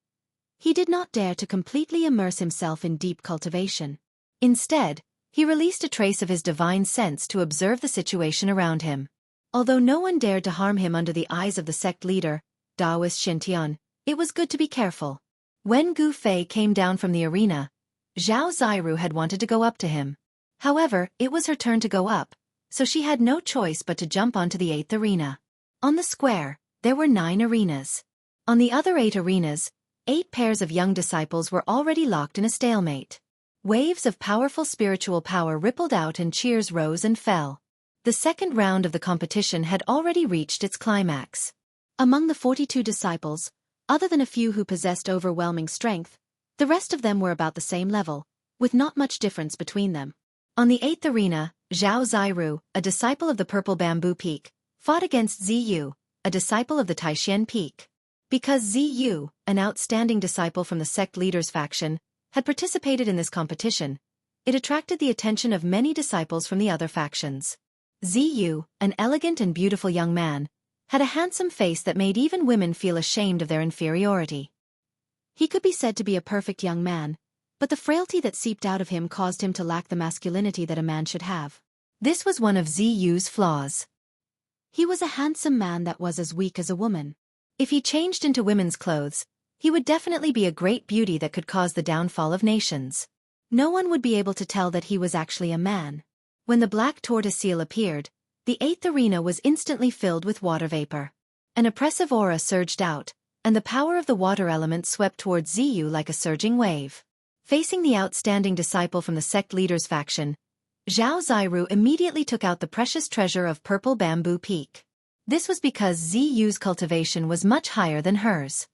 he did not dare to completely immerse himself in deep cultivation. Instead, he released a trace of his divine sense to observe the situation around him. Although no one dared to harm him under the eyes of the sect leader, Taoist Xintian, it was good to be careful. When Gu Fei came down from the arena, Zhao Ziru had wanted to go up to him. However, it was her turn to go up, so she had no choice but to jump onto the 8th arena. On the square, there were 9 arenas. On the other 8 arenas, 8 pairs of young disciples were already locked in a stalemate. Waves of powerful spiritual power rippled out and cheers rose and fell. The second round of the competition had already reached its climax. Among the 42 disciples, other than a few who possessed overwhelming strength, the rest of them were about the same level, with not much difference between them. On the 8th arena, Zhao Ziru, a disciple of the Purple Bamboo Peak, fought against Ziyu, a disciple of the Taishian Peak. Because Ziyu, an outstanding disciple from the sect leader's faction, had participated in this competition, it attracted the attention of many disciples from the other factions. Ziyu, an elegant and beautiful young man, had a handsome face that made even women feel ashamed of their inferiority. He could be said to be a perfect young man, but the frailty that seeped out of him caused him to lack the masculinity that a man should have. This was one of Ziyu's flaws. He was a handsome man that was as weak as a woman. If he changed into women's clothes, he would definitely be a great beauty that could cause the downfall of nations. No one would be able to tell that he was actually a man. When the black tortoise seal appeared, the 8th arena was instantly filled with water vapor. An oppressive aura surged out, and the power of the water element swept towards Ziyu like a surging wave. Facing the outstanding disciple from the sect leader's faction, Zhao Ziru immediately took out the precious treasure of Purple Bamboo Peak. This was because Ziyu's cultivation was much higher than hers.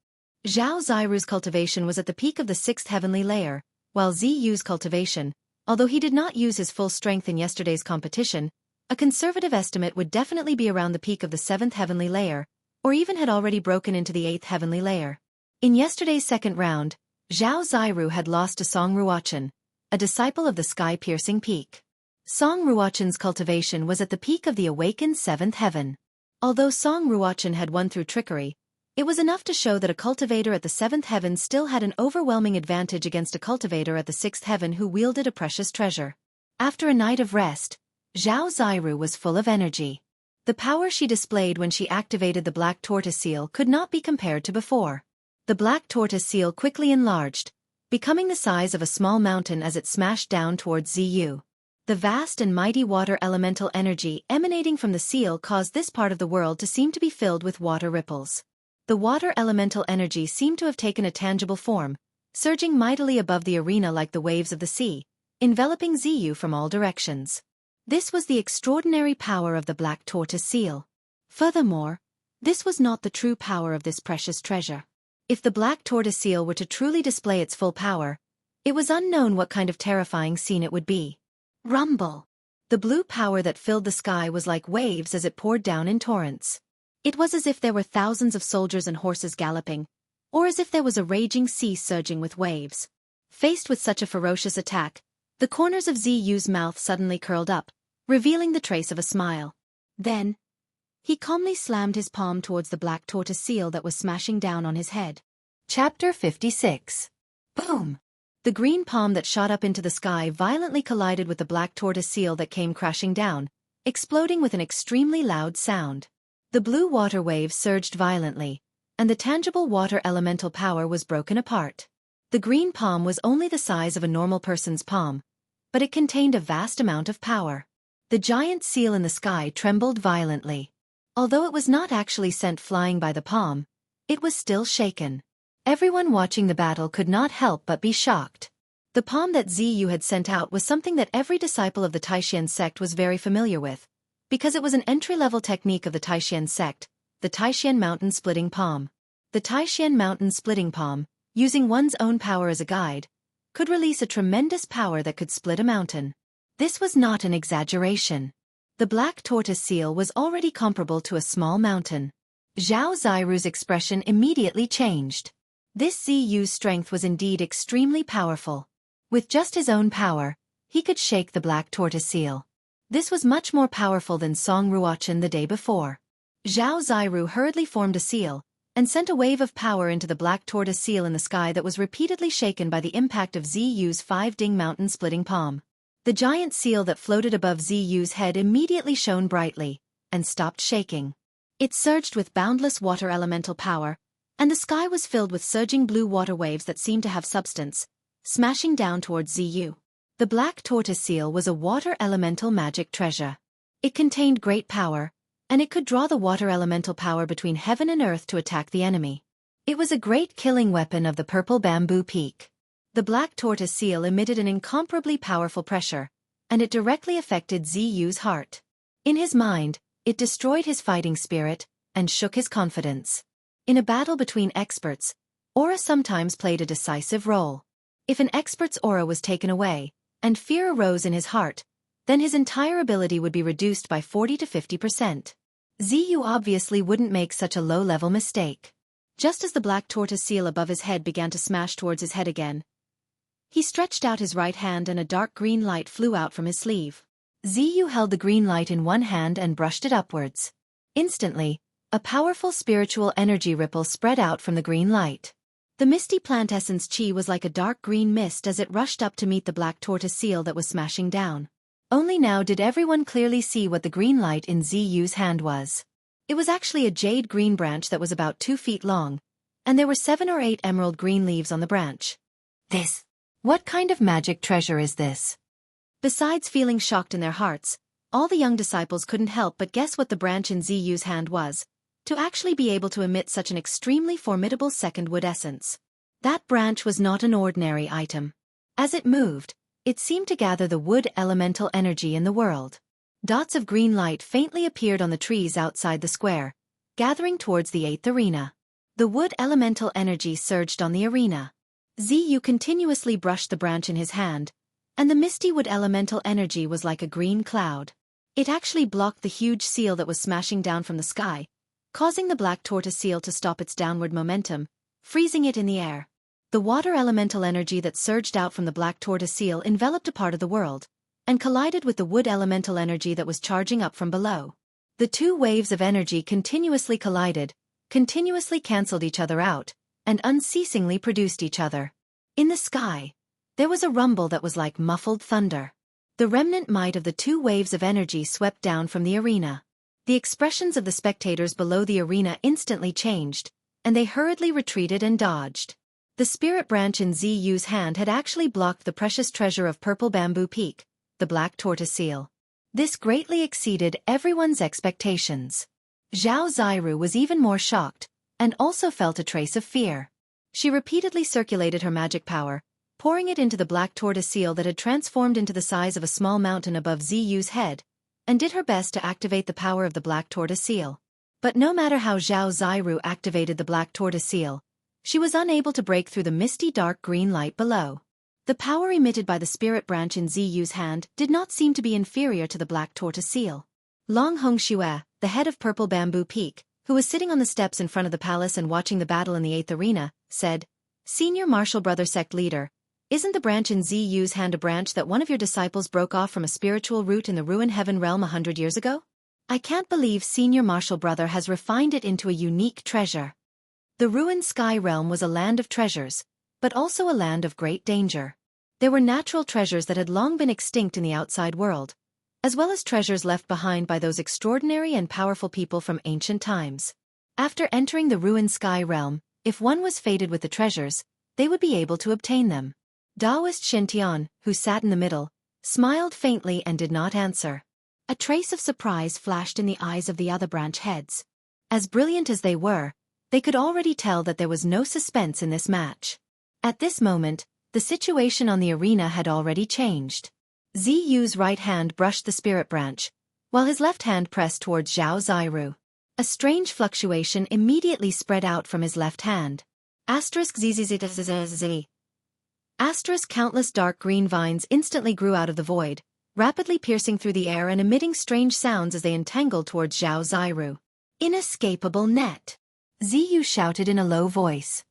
Zhao Ziru's cultivation was at the peak of the 6th heavenly layer, while Ziyu's cultivation, although he did not use his full strength in yesterday's competition, a conservative estimate would definitely be around the peak of the 7th heavenly layer, or even had already broken into the 8th heavenly layer. In yesterday's second round, Zhao Ziru had lost to Song Ruochen, a disciple of the sky-piercing peak. Song Ruochen's cultivation was at the peak of the awakened 7th heaven. Although Song Ruochen had won through trickery, it was enough to show that a cultivator at the 7th heaven still had an overwhelming advantage against a cultivator at the 6th heaven who wielded a precious treasure. After a night of rest, Zhao Ziru was full of energy. The power she displayed when she activated the black tortoise seal could not be compared to before. The black tortoise seal quickly enlarged, becoming the size of a small mountain as it smashed down towards Ziyu. The vast and mighty water elemental energy emanating from the seal caused this part of the world to seem to be filled with water ripples. The water elemental energy seemed to have taken a tangible form, surging mightily above the arena like the waves of the sea, enveloping Ziyu from all directions. This was the extraordinary power of the black tortoise seal. Furthermore, this was not the true power of this precious treasure. If the black tortoise seal were to truly display its full power, it was unknown what kind of terrifying scene it would be. Rumble! The blue power that filled the sky was like waves as it poured down in torrents. It was as if there were thousands of soldiers and horses galloping, or as if there was a raging sea surging with waves. Faced with such a ferocious attack, the corners of Ziyu's mouth suddenly curled up, revealing the trace of a smile. Then, he calmly slammed his palm towards the black tortoise seal that was smashing down on his head. Chapter 56. Boom! The green palm that shot up into the sky violently collided with the black tortoise seal that came crashing down, exploding with an extremely loud sound. The blue water waves surged violently, and the tangible water elemental power was broken apart. The green palm was only the size of a normal person's palm, but it contained a vast amount of power. The giant seal in the sky trembled violently. Although it was not actually sent flying by the palm, it was still shaken. Everyone watching the battle could not help but be shocked. The palm that Ziyu had sent out was something that every disciple of the Taishan sect was very familiar with, because it was an entry-level technique of the Taishan sect, the Taishan mountain splitting palm. The Taishan mountain splitting palm, using one's own power as a guide, could release a tremendous power that could split a mountain. This was not an exaggeration. The black tortoise seal was already comparable to a small mountain. Zhao Ziru's expression immediately changed. This Ziyu's strength was indeed extremely powerful. With just his own power, he could shake the black tortoise seal. This was much more powerful than Song Ruochen the day before. Zhao Ziru hurriedly formed a seal, and sent a wave of power into the black tortoise seal in the sky that was repeatedly shaken by the impact of Ziyu's 5-ding mountain-splitting palm. The giant seal that floated above Ziyu's head immediately shone brightly, and stopped shaking. It surged with boundless water elemental power, and the sky was filled with surging blue water waves that seemed to have substance, smashing down towards Ziyu. The black tortoise seal was a water elemental magic treasure. It contained great power, and it could draw the water elemental power between heaven and earth to attack the enemy. It was a great killing weapon of the purple bamboo peak. The black tortoise seal emitted an incomparably powerful pressure, and it directly affected Ziyu's heart. In his mind, it destroyed his fighting spirit, and shook his confidence. In a battle between experts, aura sometimes played a decisive role. If an expert's aura was taken away, and fear arose in his heart, then his entire ability would be reduced by 40 to 50%. Ziyu obviously wouldn't make such a low-level mistake. Just as the black tortoise seal above his head began to smash towards his head again, he stretched out his right hand and a dark green light flew out from his sleeve. Ziyu held the green light in one hand and brushed it upwards. Instantly, a powerful spiritual energy ripple spread out from the green light. The misty plant essence chi was like a dark green mist as it rushed up to meet the black tortoise seal that was smashing down. Only now did everyone clearly see what the green light in Ziyu's hand was. It was actually a jade green branch that was about 2 feet long, and there were 7 or 8 emerald green leaves on the branch. What kind of magic treasure is this? Besides feeling shocked in their hearts, all the young disciples couldn't help but guess what the branch in Ziyu's hand was, to actually be able to emit such an extremely formidable second wood essence. That branch was not an ordinary item. As it moved, it seemed to gather the wood elemental energy in the world. Dots of green light faintly appeared on the trees outside the square, gathering towards the 8th arena. The wood elemental energy surged on the arena. Ziyu continuously brushed the branch in his hand, and the misty wood elemental energy was like a green cloud. It actually blocked the huge seal that was smashing down from the sky, causing the black tortoise seal to stop its downward momentum, freezing it in the air. The water elemental energy that surged out from the black tortoise seal enveloped a part of the world, and collided with the wood elemental energy that was charging up from below. The two waves of energy continuously collided, continuously cancelled each other out, and unceasingly produced each other. In the sky, there was a rumble that was like muffled thunder. The remnant might of the two waves of energy swept down from the arena. The expressions of the spectators below the arena instantly changed, and they hurriedly retreated and dodged. The spirit branch in Ziyu's hand had actually blocked the precious treasure of Purple Bamboo Peak, the black tortoise seal. This greatly exceeded everyone's expectations. Zhao Ziru was even more shocked, and also felt a trace of fear. She repeatedly circulated her magic power, pouring it into the black tortoise seal that had transformed into the size of a small mountain above Ziyu's head, and did her best to activate the power of the black tortoise seal. But no matter how Zhao Ziru activated the black tortoise seal, she was unable to break through the misty dark green light below. The power emitted by the spirit branch in Ziyu's hand did not seem to be inferior to the black tortoise seal. Long Hongxue, the head of Purple Bamboo Peak, who was sitting on the steps in front of the palace and watching the battle in the 8th arena, said, "Senior Martial Brother Sect Leader, isn't the branch in Ziyu's hand a branch that one of your disciples broke off from a spiritual root in the Ruin Heaven realm 100 years ago? I can't believe Senior Martial Brother has refined it into a unique treasure." The Ruined Sky realm was a land of treasures, but also a land of great danger. There were natural treasures that had long been extinct in the outside world, as well as treasures left behind by those extraordinary and powerful people from ancient times. After entering the Ruined Sky realm, if one was fated with the treasures, they would be able to obtain them. Taoist Shintian, who sat in the middle, smiled faintly and did not answer. A trace of surprise flashed in the eyes of the other branch heads. As brilliant as they were, they could already tell that there was no suspense in this match. At this moment, the situation on the arena had already changed. Ziyu's right hand brushed the spirit branch, while his left hand pressed towards Zhao Ziru. A strange fluctuation immediately spread out from his left hand. *ZZZZZ. Countless dark green vines instantly grew out of the void, rapidly piercing through the air and emitting strange sounds as they entangled towards Zhao Ziru. "Inescapable net!" Ziyu shouted in a low voice.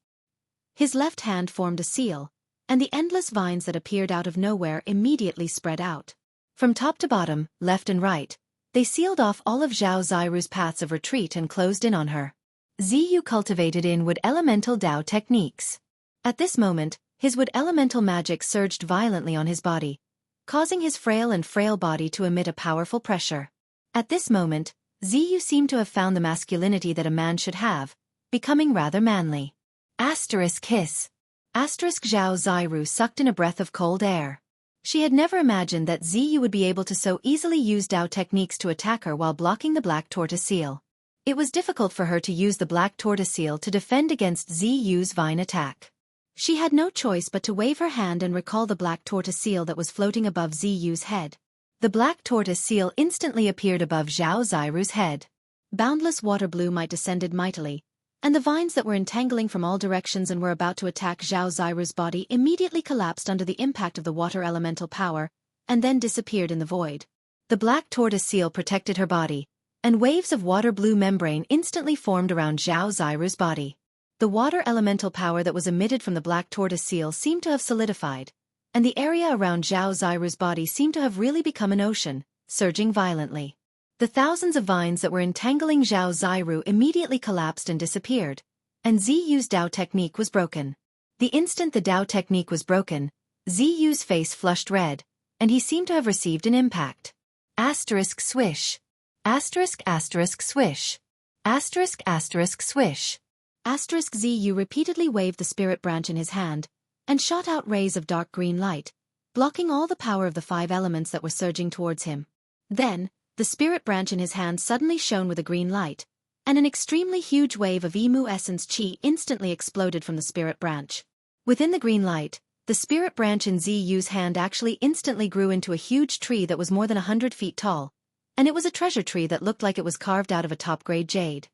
His left hand formed a seal, and the endless vines that appeared out of nowhere immediately spread out. From top to bottom, left and right, they sealed off all of Zhao Ziru's paths of retreat and closed in on her. Ziyu cultivated in-wood elemental Dao techniques. At this moment, his wood elemental magic surged violently on his body, causing his frail body to emit a powerful pressure. At this moment, Ziyu seemed to have found the masculinity that a man should have, becoming rather manly. Hiss. Zhao Ziru sucked in a breath of cold air. She had never imagined that Ziyu would be able to so easily use Dao techniques to attack her while blocking the black tortoise seal. It was difficult for her to use the black tortoise seal to defend against Ziyu's vine attack. She had no choice but to wave her hand and recall the black tortoise seal that was floating above Ziyu's head. The black tortoise seal instantly appeared above Zhao Ziru's head. Boundless water blue might descended mightily, and the vines that were entangling from all directions and were about to attack Zhao Ziru's body immediately collapsed under the impact of the water elemental power, and then disappeared in the void. The black tortoise seal protected her body, and waves of water blue membrane instantly formed around Zhao Ziru's body. The water elemental power that was emitted from the black tortoise seal seemed to have solidified, and the area around Zhao Ziru's body seemed to have really become an ocean, surging violently. The thousands of vines that were entangling Zhao Ziru immediately collapsed and disappeared, and Ziyu's Dao technique was broken. The instant the Dao technique was broken, Ziyu's face flushed red, and he seemed to have received an impact. Asterisk swish. Asterisk asterisk swish. Asterisk asterisk swish. Asterisk Ziyu repeatedly waved the spirit branch in his hand, and shot out rays of dark green light, blocking all the power of the 5 elements that were surging towards him. Then, the spirit branch in his hand suddenly shone with a green light, and an extremely huge wave of Emu essence chi instantly exploded from the spirit branch. Within the green light, the spirit branch in Ziyu's hand actually instantly grew into a huge tree that was more than 100 feet tall, and it was a treasure tree that looked like it was carved out of a top-grade jade.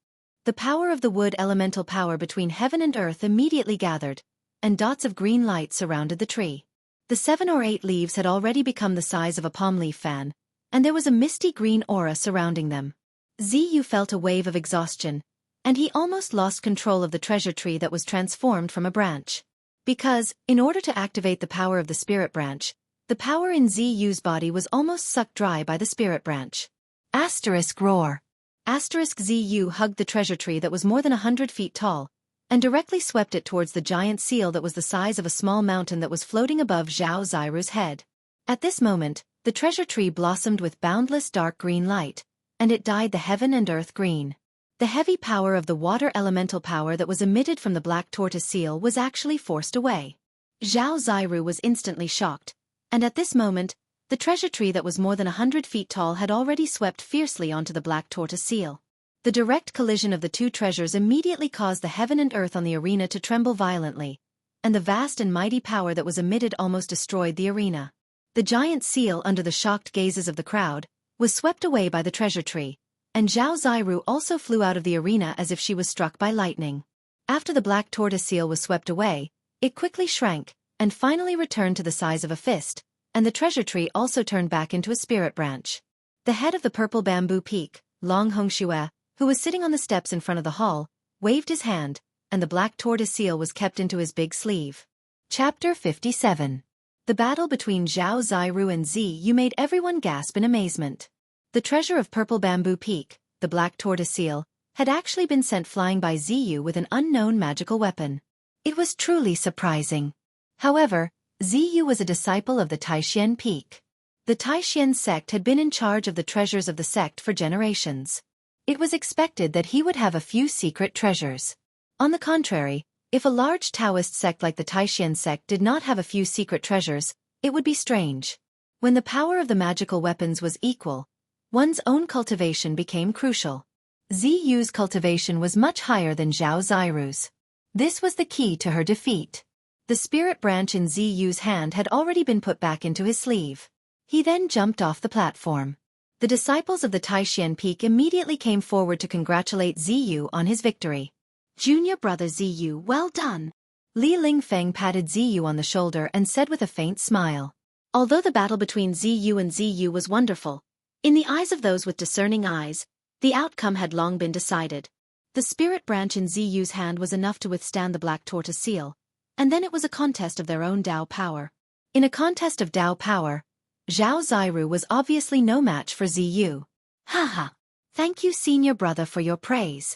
The power of the wood elemental power between heaven and earth immediately gathered, and dots of green light surrounded the tree. The 7 or 8 leaves had already become the size of a palm leaf fan, and there was a misty green aura surrounding them. Ziyu felt a wave of exhaustion, and he almost lost control of the treasure tree that was transformed from a branch. Because, in order to activate the power of the spirit branch, the power in Ziyu's body was almost sucked dry by the spirit branch. Asterisk roar. Asterisk Ziyu hugged the treasure tree that was more than 100 feet tall, and directly swept it towards the giant seal that was the size of a small mountain that was floating above Zhao Ziru's head. At this moment, the treasure tree blossomed with boundless dark green light, and it dyed the heaven and earth green. The heavy power of the water elemental power that was emitted from the black tortoise seal was actually forced away. Zhao Ziru was instantly shocked, and at this moment, the treasure tree that was more than 100 feet tall had already swept fiercely onto the black tortoise seal. The direct collision of the 2 treasures immediately caused the heaven and earth on the arena to tremble violently, and the vast and mighty power that was emitted almost destroyed the arena. The giant seal, under the shocked gazes of the crowd, was swept away by the treasure tree, and Zhao Ziru also flew out of the arena as if she was struck by lightning. After the black tortoise seal was swept away, it quickly shrank, and finally returned to the size of a fist, and the treasure tree also turned back into a spirit branch. The head of the purple bamboo peak, Long Hongxue, who was sitting on the steps in front of the hall, waved his hand, and the black tortoise seal was kept into his big sleeve. Chapter 57. The battle between Zhao Ziru and Ziyu made everyone gasp in amazement. The treasure of purple bamboo peak, the black tortoise seal, had actually been sent flying by Ziyu with an unknown magical weapon. It was truly surprising. However, Ziyu was a disciple of the Taishan Peak. The Taishan sect had been in charge of the treasures of the sect for generations. It was expected that he would have a few secret treasures. On the contrary, if a large Taoist sect like the Taishan sect did not have a few secret treasures, it would be strange. When the power of the magical weapons was equal, one's own cultivation became crucial. Ziyu's cultivation was much higher than Zhao Ziru's. This was the key to her defeat. The spirit branch in Ziyu's hand had already been put back into his sleeve. He then jumped off the platform. The disciples of the Taishan Peak immediately came forward to congratulate Ziyu on his victory. "Junior brother Ziyu, well done." Li Lingfeng patted Ziyu on the shoulder and said with a faint smile. Although the battle between Ziyu and Ziyu was wonderful, in the eyes of those with discerning eyes, the outcome had long been decided. The spirit branch in Ziyu's hand was enough to withstand the black tortoise seal, and then it was a contest of their own Dao power. In a contest of Dao power, Zhao Ziru was obviously no match for Ziyu. "Haha. Thank you, senior brother, for your praise."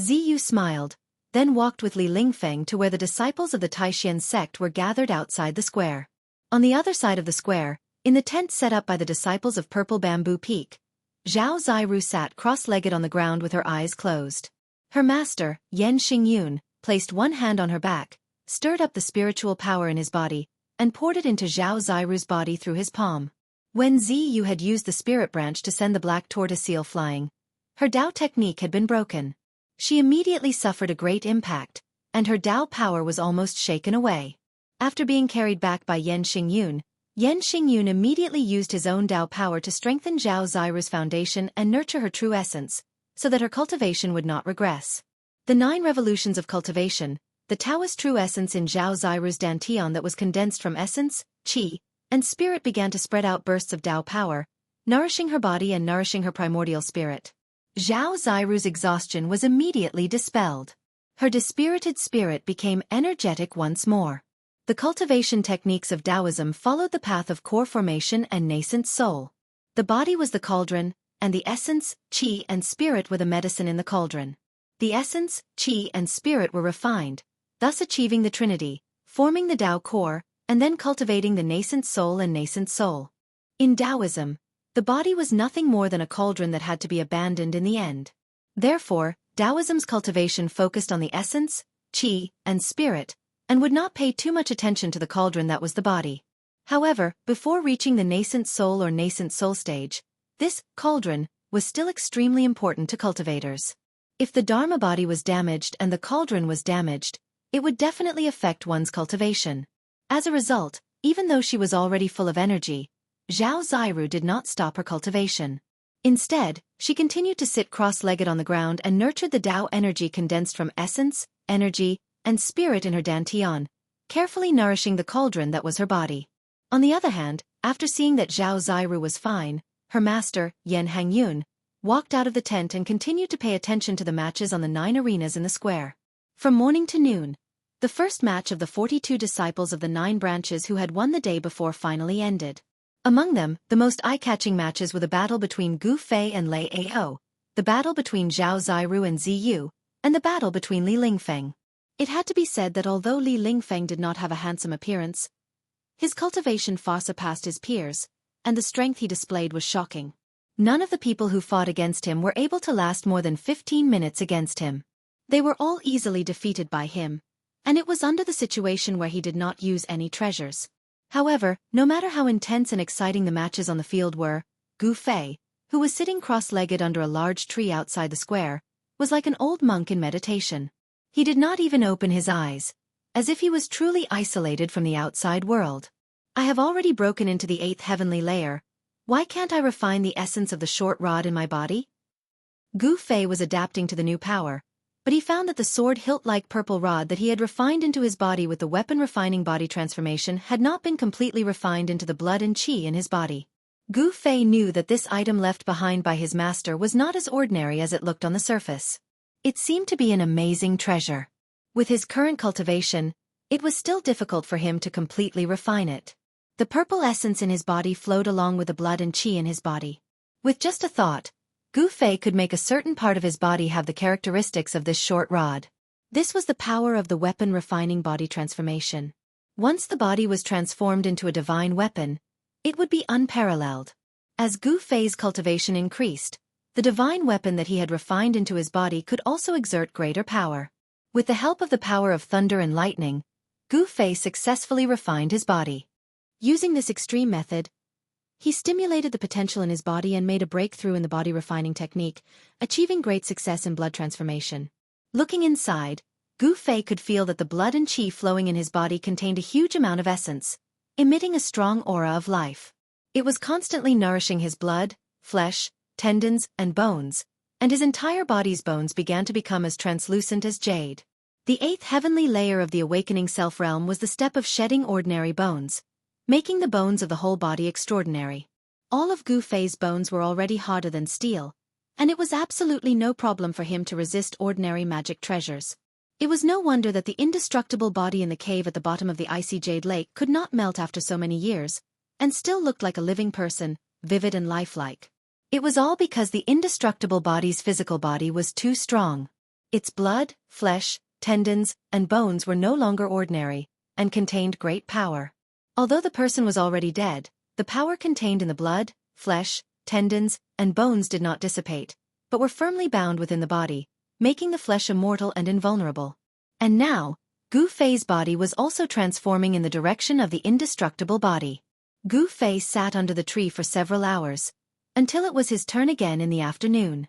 Ziyu smiled, then walked with Li Lingfeng to where the disciples of the Taishan sect were gathered outside the square. On the other side of the square, in the tent set up by the disciples of Purple Bamboo Peak, Zhao Ziru sat cross-legged on the ground with her eyes closed. Her master, Yan Xingyun, placed one hand on her back, stirred up the spiritual power in his body, and poured it into Zhao Ziru's body through his palm. When Ziyu had used the spirit branch to send the black tortoise seal flying, her Dao technique had been broken. She immediately suffered a great impact, and her Dao power was almost shaken away. After being carried back by Yan Xingyun immediately used his own Dao power to strengthen Zhao Ziru's foundation and nurture her true essence, so that her cultivation would not regress. The 9 revolutions of cultivation, the Taoist true essence in Zhao Ziru's dantian that was condensed from essence, qi, and spirit began to spread out bursts of Dao power, nourishing her body and nourishing her primordial spirit. Zhao Ziru's exhaustion was immediately dispelled. Her dispirited spirit became energetic once more. The cultivation techniques of Taoism followed the path of core formation and nascent soul. The body was the cauldron, and the essence, qi and spirit were the medicine in the cauldron. The essence, qi and spirit were refined, thus achieving the trinity, forming the Tao core, and then cultivating the nascent soul and nascent soul. In Taoism, the body was nothing more than a cauldron that had to be abandoned in the end. Therefore, Taoism's cultivation focused on the essence, qi, and spirit, and would not pay too much attention to the cauldron that was the body. However, before reaching the nascent soul or nascent soul stage, this cauldron was still extremely important to cultivators. If the Dharma body was damaged and the cauldron was damaged, it would definitely affect one's cultivation. As a result, even though she was already full of energy, Zhao Ziru did not stop her cultivation. Instead, she continued to sit cross-legged on the ground and nurtured the Tao energy condensed from essence, energy, and spirit in her dantian, carefully nourishing the cauldron that was her body. On the other hand, after seeing that Zhao Ziru was fine, her master, Yan Hangyun, walked out of the tent and continued to pay attention to the matches on the 9 arenas in the square. From morning to noon, the first match of the 42 disciples of the 9 branches who had won the day before finally ended. Among them, the most eye-catching matches were the battle between Gu Fei and Lei Ao, the battle between Zhao Ziru and Ziyu, and the battle between Li Lingfeng. It had to be said that although Li Lingfeng did not have a handsome appearance, his cultivation far surpassed his peers, and the strength he displayed was shocking. None of the people who fought against him were able to last more than 15 minutes against him. They were all easily defeated by him, and it was under the situation where he did not use any treasures. However, no matter how intense and exciting the matches on the field were, Gu Fei, who was sitting cross-legged under a large tree outside the square, was like an old monk in meditation. He did not even open his eyes, as if he was truly isolated from the outside world. I have already broken into the 8th heavenly layer. Why can't I refine the essence of the short rod in my body? Gu Fei was adapting to the new power, but he found that the sword hilt-like purple rod that he had refined into his body with the weapon-refining body transformation had not been completely refined into the blood and qi in his body. Gu Fei knew that this item left behind by his master was not as ordinary as it looked on the surface. It seemed to be an amazing treasure. With his current cultivation, it was still difficult for him to completely refine it. The purple essence in his body flowed along with the blood and qi in his body. With just a thought, Gu Fei could make a certain part of his body have the characteristics of this short rod. This was the power of the weapon-refining body transformation. Once the body was transformed into a divine weapon, it would be unparalleled. As Gu Fei's cultivation increased, the divine weapon that he had refined into his body could also exert greater power. With the help of the power of thunder and lightning, Gu Fei successfully refined his body. Using this extreme method, he stimulated the potential in his body and made a breakthrough in the body refining technique, achieving great success in blood transformation. Looking inside, Gu Fei could feel that the blood and qi flowing in his body contained a huge amount of essence, emitting a strong aura of life. It was constantly nourishing his blood, flesh, tendons, and bones, and his entire body's bones began to become as translucent as jade. The 8th heavenly layer of the awakening self-realm was the step of shedding ordinary bones, making the bones of the whole body extraordinary. All of Gu Fei's bones were already harder than steel, and it was absolutely no problem for him to resist ordinary magic treasures. It was no wonder that the indestructible body in the cave at the bottom of the icy jade lake could not melt after so many years, and still looked like a living person, vivid and lifelike. It was all because the indestructible body's physical body was too strong. Its blood, flesh, tendons, and bones were no longer ordinary, and contained great power. Although the person was already dead, the power contained in the blood, flesh, tendons, and bones did not dissipate, but were firmly bound within the body, making the flesh immortal and invulnerable. And now, Gu Fei's body was also transforming in the direction of the indestructible body. Gu Fei sat under the tree for several hours, until it was his turn again in the afternoon.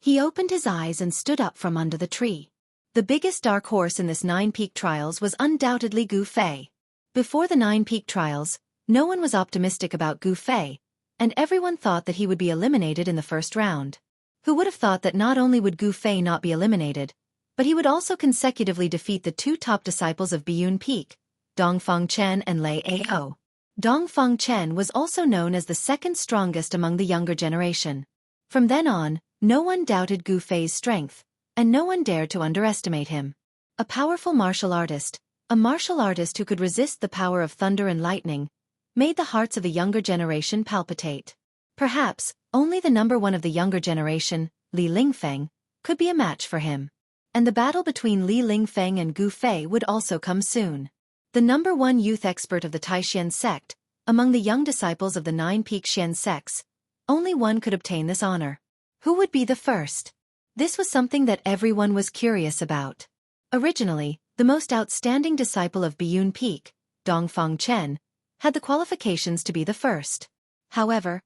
He opened his eyes and stood up from under the tree. The biggest dark horse in this 9-peak trials was undoubtedly Gu Fei. Before the 9-peak trials, no one was optimistic about Gu Fei, and everyone thought that he would be eliminated in the first round. Who would have thought that not only would Gu Fei not be eliminated, but he would also consecutively defeat the 2 top disciples of Biyun Peak, Dongfang Chen and Lei Ao. Dongfang Chen was also known as the second strongest among the younger generation. From then on, no one doubted Gu Fei's strength, and no one dared to underestimate him. A powerful martial artist, a martial artist who could resist the power of thunder and lightning, made the hearts of the younger generation palpitate. Perhaps, only the number one of the younger generation, Li Lingfeng, could be a match for him. And the battle between Li Lingfeng and Gu Fei would also come soon. The number one youth expert of the Taishan sect, among the young disciples of the 9 peak Xian sects, only one could obtain this honor. Who would be the first? This was something that everyone was curious about. Originally, the most outstanding disciple of Biyun Peak, Dongfang Chen, had the qualifications to be the first. However,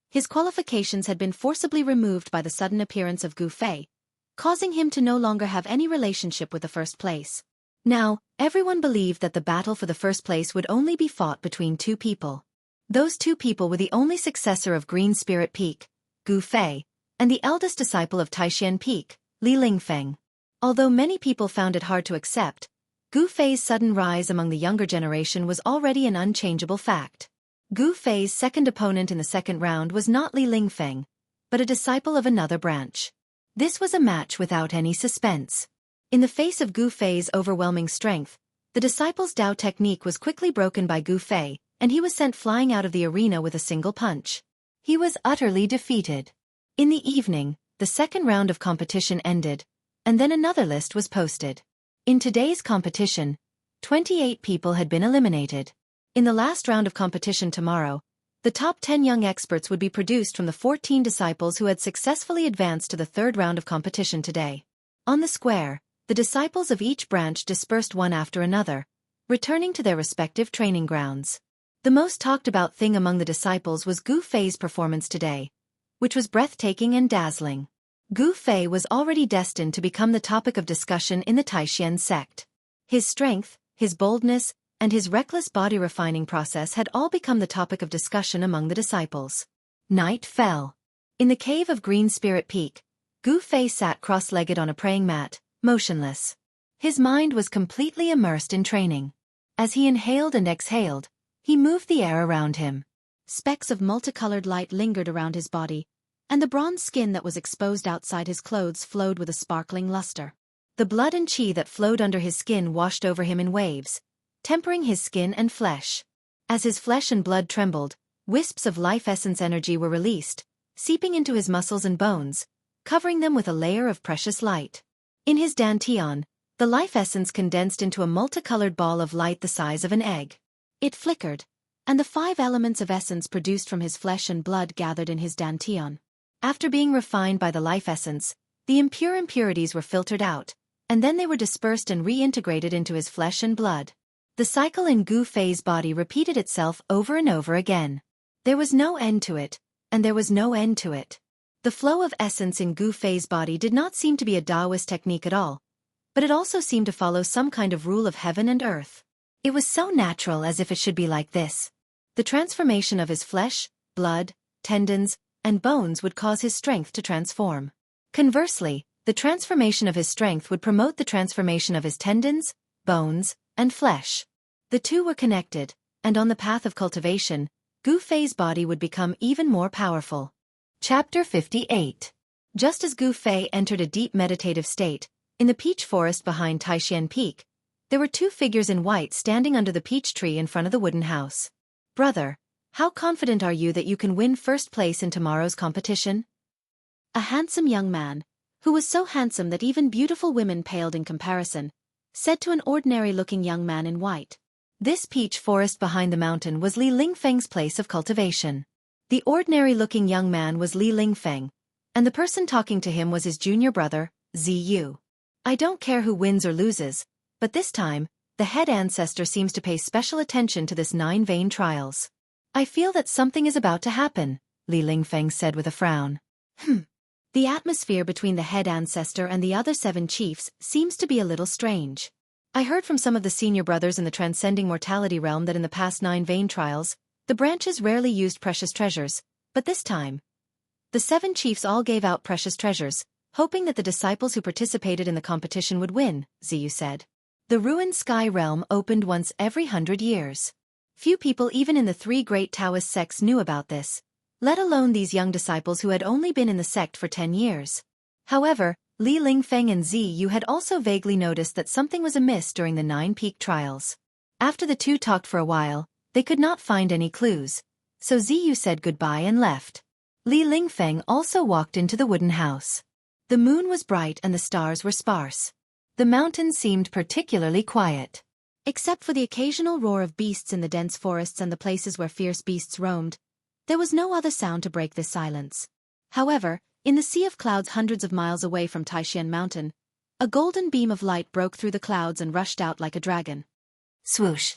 his qualifications had been forcibly removed by the sudden appearance of Gu Fei, causing him to no longer have any relationship with the first place. Now, everyone believed that the battle for the first place would only be fought between 2 people. Those 2 people were the only successor of Green Spirit Peak, Gu Fei, and the eldest disciple of Taishan Peak, Li Lingfeng. Although many people found it hard to accept, Gu Fei's sudden rise among the younger generation was already an unchangeable fact. Gu Fei's second opponent in the second round was not Li Lingfeng, but a disciple of another branch. This was a match without any suspense. In the face of Gu Fei's overwhelming strength, the disciple's Dao technique was quickly broken by Gu Fei, and he was sent flying out of the arena with a single punch. He was utterly defeated. In the evening, the second round of competition ended, and then another list was posted. In today's competition, 28 people had been eliminated. In the last round of competition tomorrow, the top 10 young experts would be produced from the 14 disciples who had successfully advanced to the third round of competition today. On the square, the disciples of each branch dispersed one after another, returning to their respective training grounds. The most talked about thing among the disciples was Gu Fei's performance today, which was breathtaking and dazzling. Gu Fei was already destined to become the topic of discussion in the Taishan sect. His strength, his boldness, and his reckless body refining process had all become the topic of discussion among the disciples. Night fell. In the cave of Green Spirit Peak, Gu Fei sat cross-legged on a praying mat, motionless. His mind was completely immersed in training. As he inhaled and exhaled, he moved the air around him. Specks of multicolored light lingered around his body, and the bronze skin that was exposed outside his clothes flowed with a sparkling luster. The blood and qi that flowed under his skin washed over him in waves, tempering his skin and flesh. As his flesh and blood trembled, wisps of life essence energy were released, seeping into his muscles and bones, covering them with a layer of precious light. In his dantian, the life essence condensed into a multicolored ball of light the size of an egg. It flickered, and the 5 elements of essence produced from his flesh and blood gathered in his dantian. After being refined by the life essence, the impure impurities were filtered out, and then they were dispersed and reintegrated into his flesh and blood. The cycle in Gu Fei's body repeated itself over and over again. There was no end to it, and there was no end to it. The flow of essence in Gu Fei's body did not seem to be a Taoist technique at all, but it also seemed to follow some kind of rule of heaven and earth. It was so natural as if it should be like this. The transformation of his flesh, blood, tendons, and bones would cause his strength to transform. Conversely, the transformation of his strength would promote the transformation of his tendons, bones, and flesh. The two were connected, and on the path of cultivation, Gu Fei's body would become even more powerful. Chapter 58. Just as Gu Fei entered a deep meditative state, in the peach forest behind Taishan Peak, there were 2 figures in white standing under the peach tree in front of the wooden house. "Brother, how confident are you that you can win first place in tomorrow's competition?" A handsome young man, who was so handsome that even beautiful women paled in comparison, said to an ordinary-looking young man in white. This peach forest behind the mountain was Li Lingfeng's place of cultivation. The ordinary-looking young man was Li Lingfeng, and the person talking to him was his junior brother, Ziyu. "I don't care who wins or loses, but this time, the head ancestor seems to pay special attention to this 9 vein trials. I feel that something is about to happen," Li Lingfeng said with a frown. The atmosphere between the head ancestor and the other 7 chiefs seems to be a little strange. I heard from some of the senior brothers in the transcending mortality realm that in the past 9 vein trials, the branches rarely used precious treasures, but this time, the 7 chiefs all gave out precious treasures, hoping that the disciples who participated in the competition would win, Ziyu said. The ruined sky realm opened once every 100 years. Few people even in the 3 great Taoist sects knew about this, let alone these young disciples who had only been in the sect for 10 years. However, Li Lingfeng and Ziyu had also vaguely noticed that something was amiss during the nine-peak trials. After the two talked for a while, they could not find any clues, so Ziyu said goodbye and left. Li Lingfeng also walked into the wooden house. The moon was bright and the stars were sparse. The mountains seemed particularly quiet. Except for the occasional roar of beasts in the dense forests and the places where fierce beasts roamed, there was no other sound to break this silence. However, in the sea of clouds hundreds of miles away from Taishan Mountain, a golden beam of light broke through the clouds and rushed out like a dragon. Swoosh!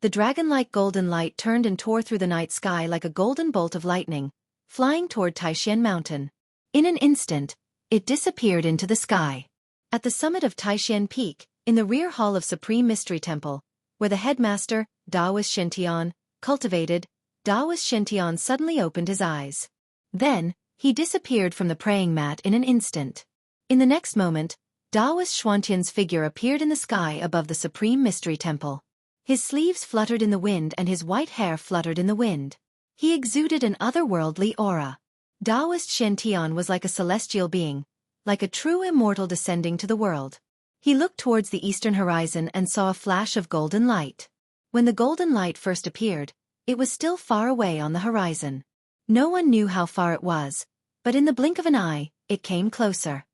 The dragon-like golden light turned and tore through the night sky like a golden bolt of lightning, flying toward Taishan Mountain. In an instant, it disappeared into the sky. At the summit of Taishan Peak, in the rear hall of Supreme Mystery Temple, where the headmaster, Daoist Shintian, cultivated, Daoist Shintian suddenly opened his eyes. Then, he disappeared from the praying mat in an instant. In the next moment, Daoist Xuantian's figure appeared in the sky above the Supreme Mystery Temple. His sleeves fluttered in the wind and his white hair fluttered in the wind. He exuded an otherworldly aura. Daoist Shintian was like a celestial being, like a true immortal descending to the world. He looked towards the eastern horizon and saw a flash of golden light. When the golden light first appeared, it was still far away on the horizon. No one knew how far it was, but in the blink of an eye, it came closer.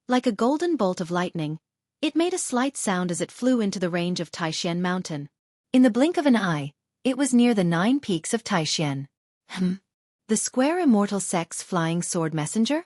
Like a golden bolt of lightning, it made a slight sound as it flew into the range of Taishan Mountain. In the blink of an eye, it was near the 9 peaks of Taishan. The square immortal sect's flying sword messenger?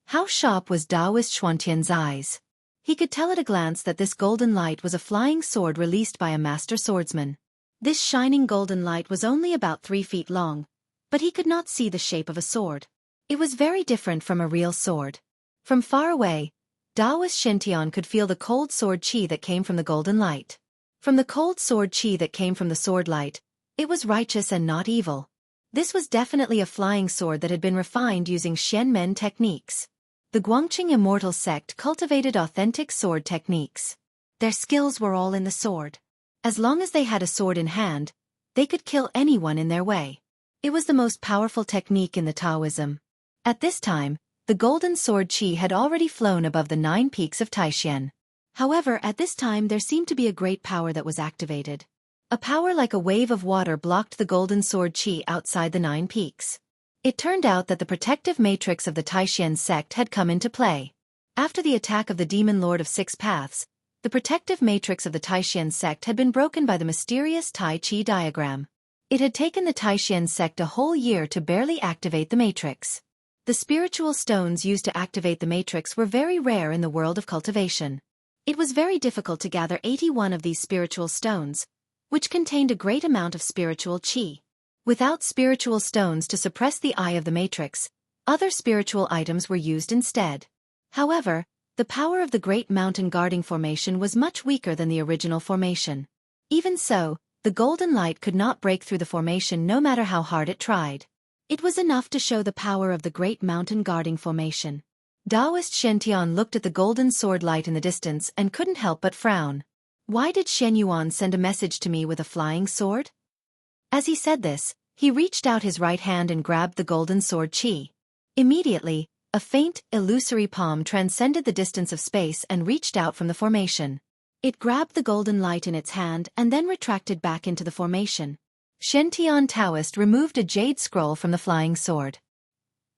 How sharp was Daoist Xuantian's eyes! He could tell at a glance that this golden light was a flying sword released by a master swordsman. This shining golden light was only about 3 feet long, but he could not see the shape of a sword. It was very different from a real sword. From far away, Daoist Shintian could feel the cold sword chi that came from the golden light. From the cold sword chi that came from the sword light, it was righteous and not evil. This was definitely a flying sword that had been refined using Shenmen techniques. The Guangqing Immortal Sect cultivated authentic sword techniques. Their skills were all in the sword. As long as they had a sword in hand, they could kill anyone in their way. It was the most powerful technique in the Taoism. At this time, the golden sword chi had already flown above the 9 peaks of Taishan. However, at this time there seemed to be a great power that was activated. A power like a wave of water blocked the golden sword chi outside the 9 peaks. It turned out that the protective matrix of the Taishan sect had come into play. After the attack of the demon lord of 6 paths, the protective matrix of the Taishan sect had been broken by the mysterious Tai Chi diagram. It had taken the Taishan sect a whole year to barely activate the matrix. The spiritual stones used to activate the matrix were very rare in the world of cultivation. It was very difficult to gather 81 of these spiritual stones, which contained a great amount of spiritual chi. Without spiritual stones to suppress the eye of the matrix, other spiritual items were used instead. However, the power of the Great Mountain Guarding Formation was much weaker than the original formation. Even so, the golden light could not break through the formation no matter how hard it tried. It was enough to show the power of the Great Mountain Guarding Formation. Daoist Shintian looked at the golden sword light in the distance and couldn't help but frown. Why did Shen Yuan send a message to me with a flying sword? As he said this, he reached out his right hand and grabbed the golden sword chi. Immediately, a faint, illusory palm transcended the distance of space and reached out from the formation. It grabbed the golden light in its hand and then retracted back into the formation. Shintian Taoist removed a jade scroll from the flying sword.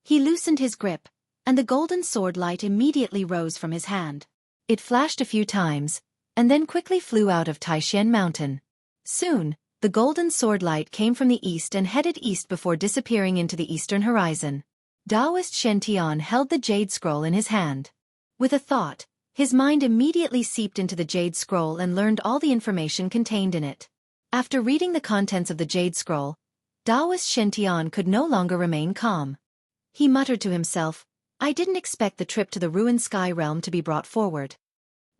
He loosened his grip, and the golden sword light immediately rose from his hand. It flashed a few times, and then quickly flew out of Taishan Mountain. Soon, the golden sword light came from the east and headed east before disappearing into the eastern horizon. Daoist Shintian held the jade scroll in his hand. With a thought, his mind immediately seeped into the jade scroll and learned all the information contained in it. After reading the contents of the jade scroll, Daoist Shintian could no longer remain calm. He muttered to himself, "I didn't expect the trip to the ruined sky realm to be brought forward."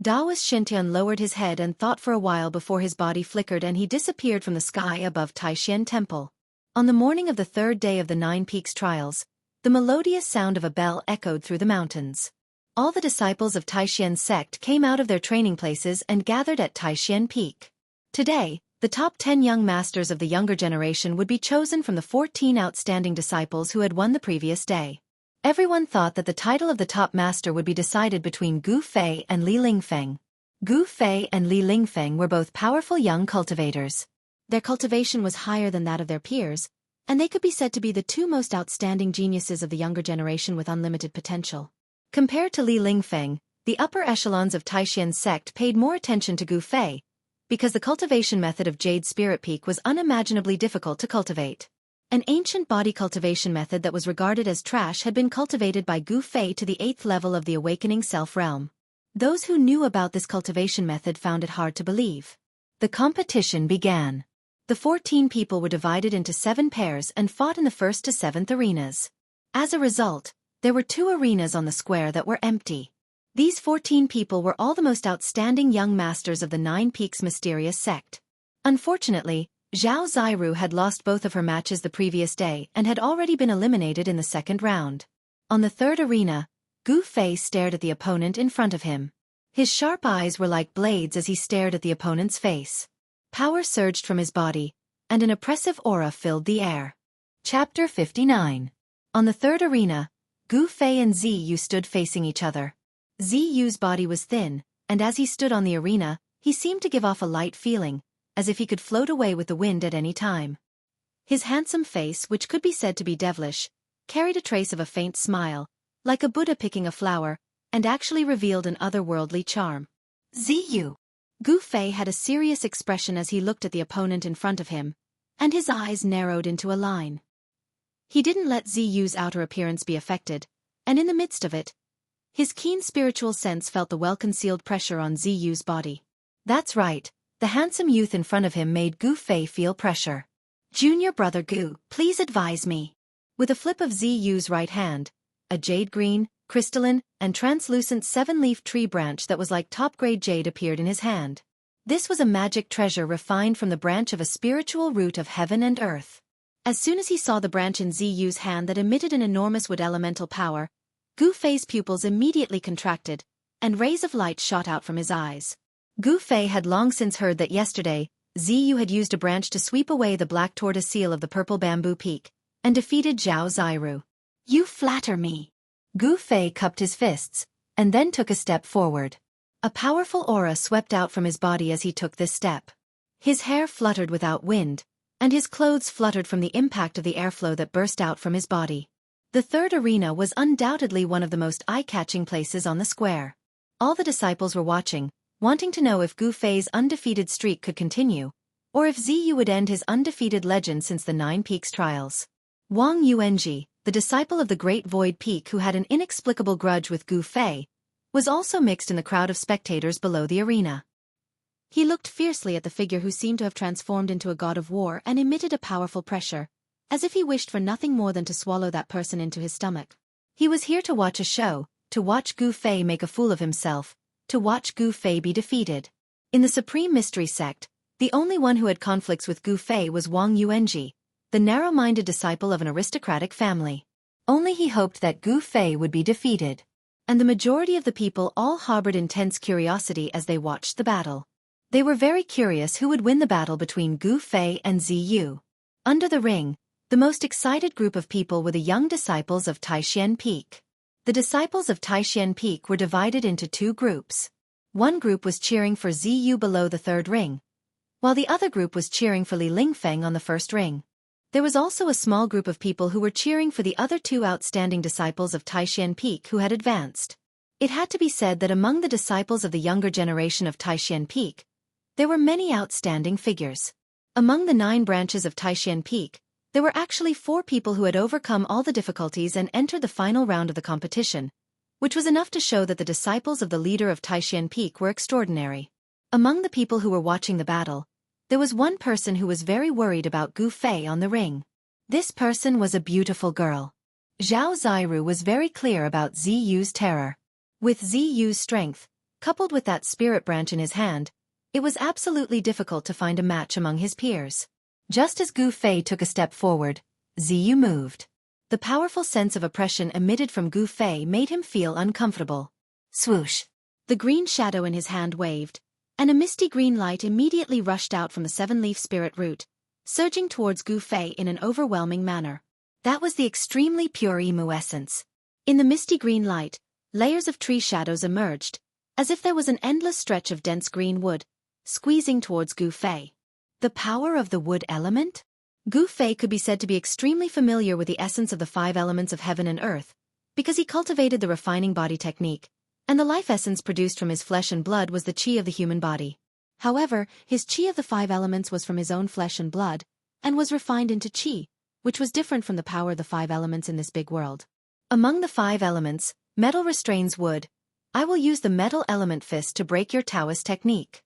Daoist Shintian lowered his head and thought for a while before his body flickered and he disappeared from the sky above Taishan Temple. On the morning of the 3rd day of the 9 Peaks trials, the melodious sound of a bell echoed through the mountains. All the disciples of Taishan sect came out of their training places and gathered at Taishan Peak. Today, the top 10 young masters of the younger generation would be chosen from the 14 outstanding disciples who had won the previous day. Everyone thought that the title of the top master would be decided between Gu Fei and Li Lingfeng. Gu Fei and Li Lingfeng were both powerful young cultivators. Their cultivation was higher than that of their peers, and they could be said to be the two most outstanding geniuses of the younger generation with unlimited potential. Compared to Li Lingfeng, the upper echelons of Taixian's sect paid more attention to Gu Fei, because the cultivation method of Jade Spirit Peak was unimaginably difficult to cultivate. An ancient body cultivation method that was regarded as trash had been cultivated by Gu Fei to the 8th level of the awakening self realm. Those who knew about this cultivation method found it hard to believe. The competition began. The 14 people were divided into 7 pairs and fought in the 1st to 7th arenas. As a result, there were 2 arenas on the square that were empty. These 14 people were all the most outstanding young masters of the 9 Peaks mysterious sect. Unfortunately, Zhao Ziru had lost both of her matches the previous day and had already been eliminated in the 2nd round. On the 3rd arena, Gu Fei stared at the opponent in front of him. His sharp eyes were like blades as he stared at the opponent's face. Power surged from his body, and an oppressive aura filled the air. Chapter 59. On the 3rd arena, Gu Fei and Ziyu stood facing each other. Ziyu's body was thin, and as he stood on the arena, he seemed to give off a light feeling, as if he could float away with the wind at any time. His handsome face, which could be said to be devilish, carried a trace of a faint smile, like a Buddha picking a flower, and actually revealed an otherworldly charm. Ziyu! Gu Fei had a serious expression as he looked at the opponent in front of him, and his eyes narrowed into a line. He didn't let Ziyu's outer appearance be affected, and in the midst of it, his keen spiritual sense felt the well-concealed pressure on Ziyu's body. That's right. The handsome youth in front of him made Gu Fei feel pressure. Junior brother Gu, please advise me. With a flip of Ziyu's right hand, a jade green, crystalline, and translucent 7-leaf tree branch that was like top-grade jade appeared in his hand. This was a magic treasure refined from the branch of a spiritual root of heaven and earth. As soon as he saw the branch in Ziyu's hand that emitted an enormous wood elemental power, Gu Fei's pupils immediately contracted, and rays of light shot out from his eyes. Gu Fei had long since heard that yesterday, Ziyu had used a branch to sweep away the black tortoise seal of the purple bamboo peak, and defeated Zhao Ziru. You flatter me. Gu Fei cupped his fists, and then took a step forward. A powerful aura swept out from his body as he took this step. His hair fluttered without wind, and his clothes fluttered from the impact of the airflow that burst out from his body. The 3rd arena was undoubtedly one of the most eye-catching places on the square. All the disciples were watching, wanting to know if Gu Fei's undefeated streak could continue, or if Ziyu would end his undefeated legend since the 9 Peaks trials. Wang Yuanji, the disciple of the Great Void Peak who had an inexplicable grudge with Gu Fei, was also mixed in the crowd of spectators below the arena. He looked fiercely at the figure who seemed to have transformed into a god of war and emitted a powerful pressure, as if he wished for nothing more than to swallow that person into his stomach. He was here to watch a show, to watch Gu Fei make a fool of himself, to watch Gu Fei be defeated. In the Supreme Mystery Sect, the only one who had conflicts with Gu Fei was Wang Yuanji, the narrow-minded disciple of an aristocratic family. Only he hoped that Gu Fei would be defeated. And the majority of the people all harbored intense curiosity as they watched the battle. They were very curious who would win the battle between Gu Fei and Ziyu. Under the ring, the most excited group of people were the young disciples of Taixian Peak. The disciples of Taixian Peak were divided into 2 groups. One group was cheering for Ziyu below the 3rd ring, while the other group was cheering for Li Lingfeng on the 1st ring. There was also a small group of people who were cheering for the other 2 outstanding disciples of Taixian Peak who had advanced. It had to be said that among the disciples of the younger generation of Taixian Peak, there were many outstanding figures. Among the 9 branches of Taixian Peak, there were actually 4 people who had overcome all the difficulties and entered the final round of the competition, which was enough to show that the disciples of the leader of Taixian Peak were extraordinary. Among the people who were watching the battle, there was one person who was very worried about Gu Fei on the ring. This person was a beautiful girl. Zhao Ziru was very clear about Ziyu's terror. With Ziyu's strength, coupled with that spirit branch in his hand, it was absolutely difficult to find a match among his peers. Just as Gu Fei took a step forward, Ziyu moved. The powerful sense of oppression emitted from Gu Fei made him feel uncomfortable. Swoosh! The green shadow in his hand waved, and a misty green light immediately rushed out from the 7-leaf spirit root, surging towards Gu Fei in an overwhelming manner. That was the extremely pure Emu essence. In the misty green light, layers of tree shadows emerged, as if there was an endless stretch of dense green wood, squeezing towards Gu Fei. The power of the wood element? Gu Fei could be said to be extremely familiar with the essence of the 5 elements of heaven and earth, because he cultivated the refining body technique, and the life essence produced from his flesh and blood was the qi of the human body. However, his qi of the 5 elements was from his own flesh and blood, and was refined into qi, which was different from the power of the 5 elements in this big world. Among the 5 elements, metal restrains wood. I will use the metal element fist to break your Taoist technique.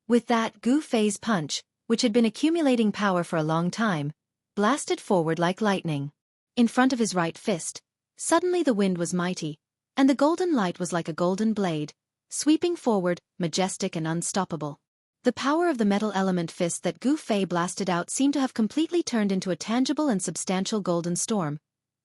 With that, Gu Fei's punch, which had been accumulating power for a long time, blasted forward like lightning. In front of his right fist, suddenly the wind was mighty, and the golden light was like a golden blade, sweeping forward, majestic and unstoppable. The power of the metal element fist that Gu Fei blasted out seemed to have completely turned into a tangible and substantial golden storm,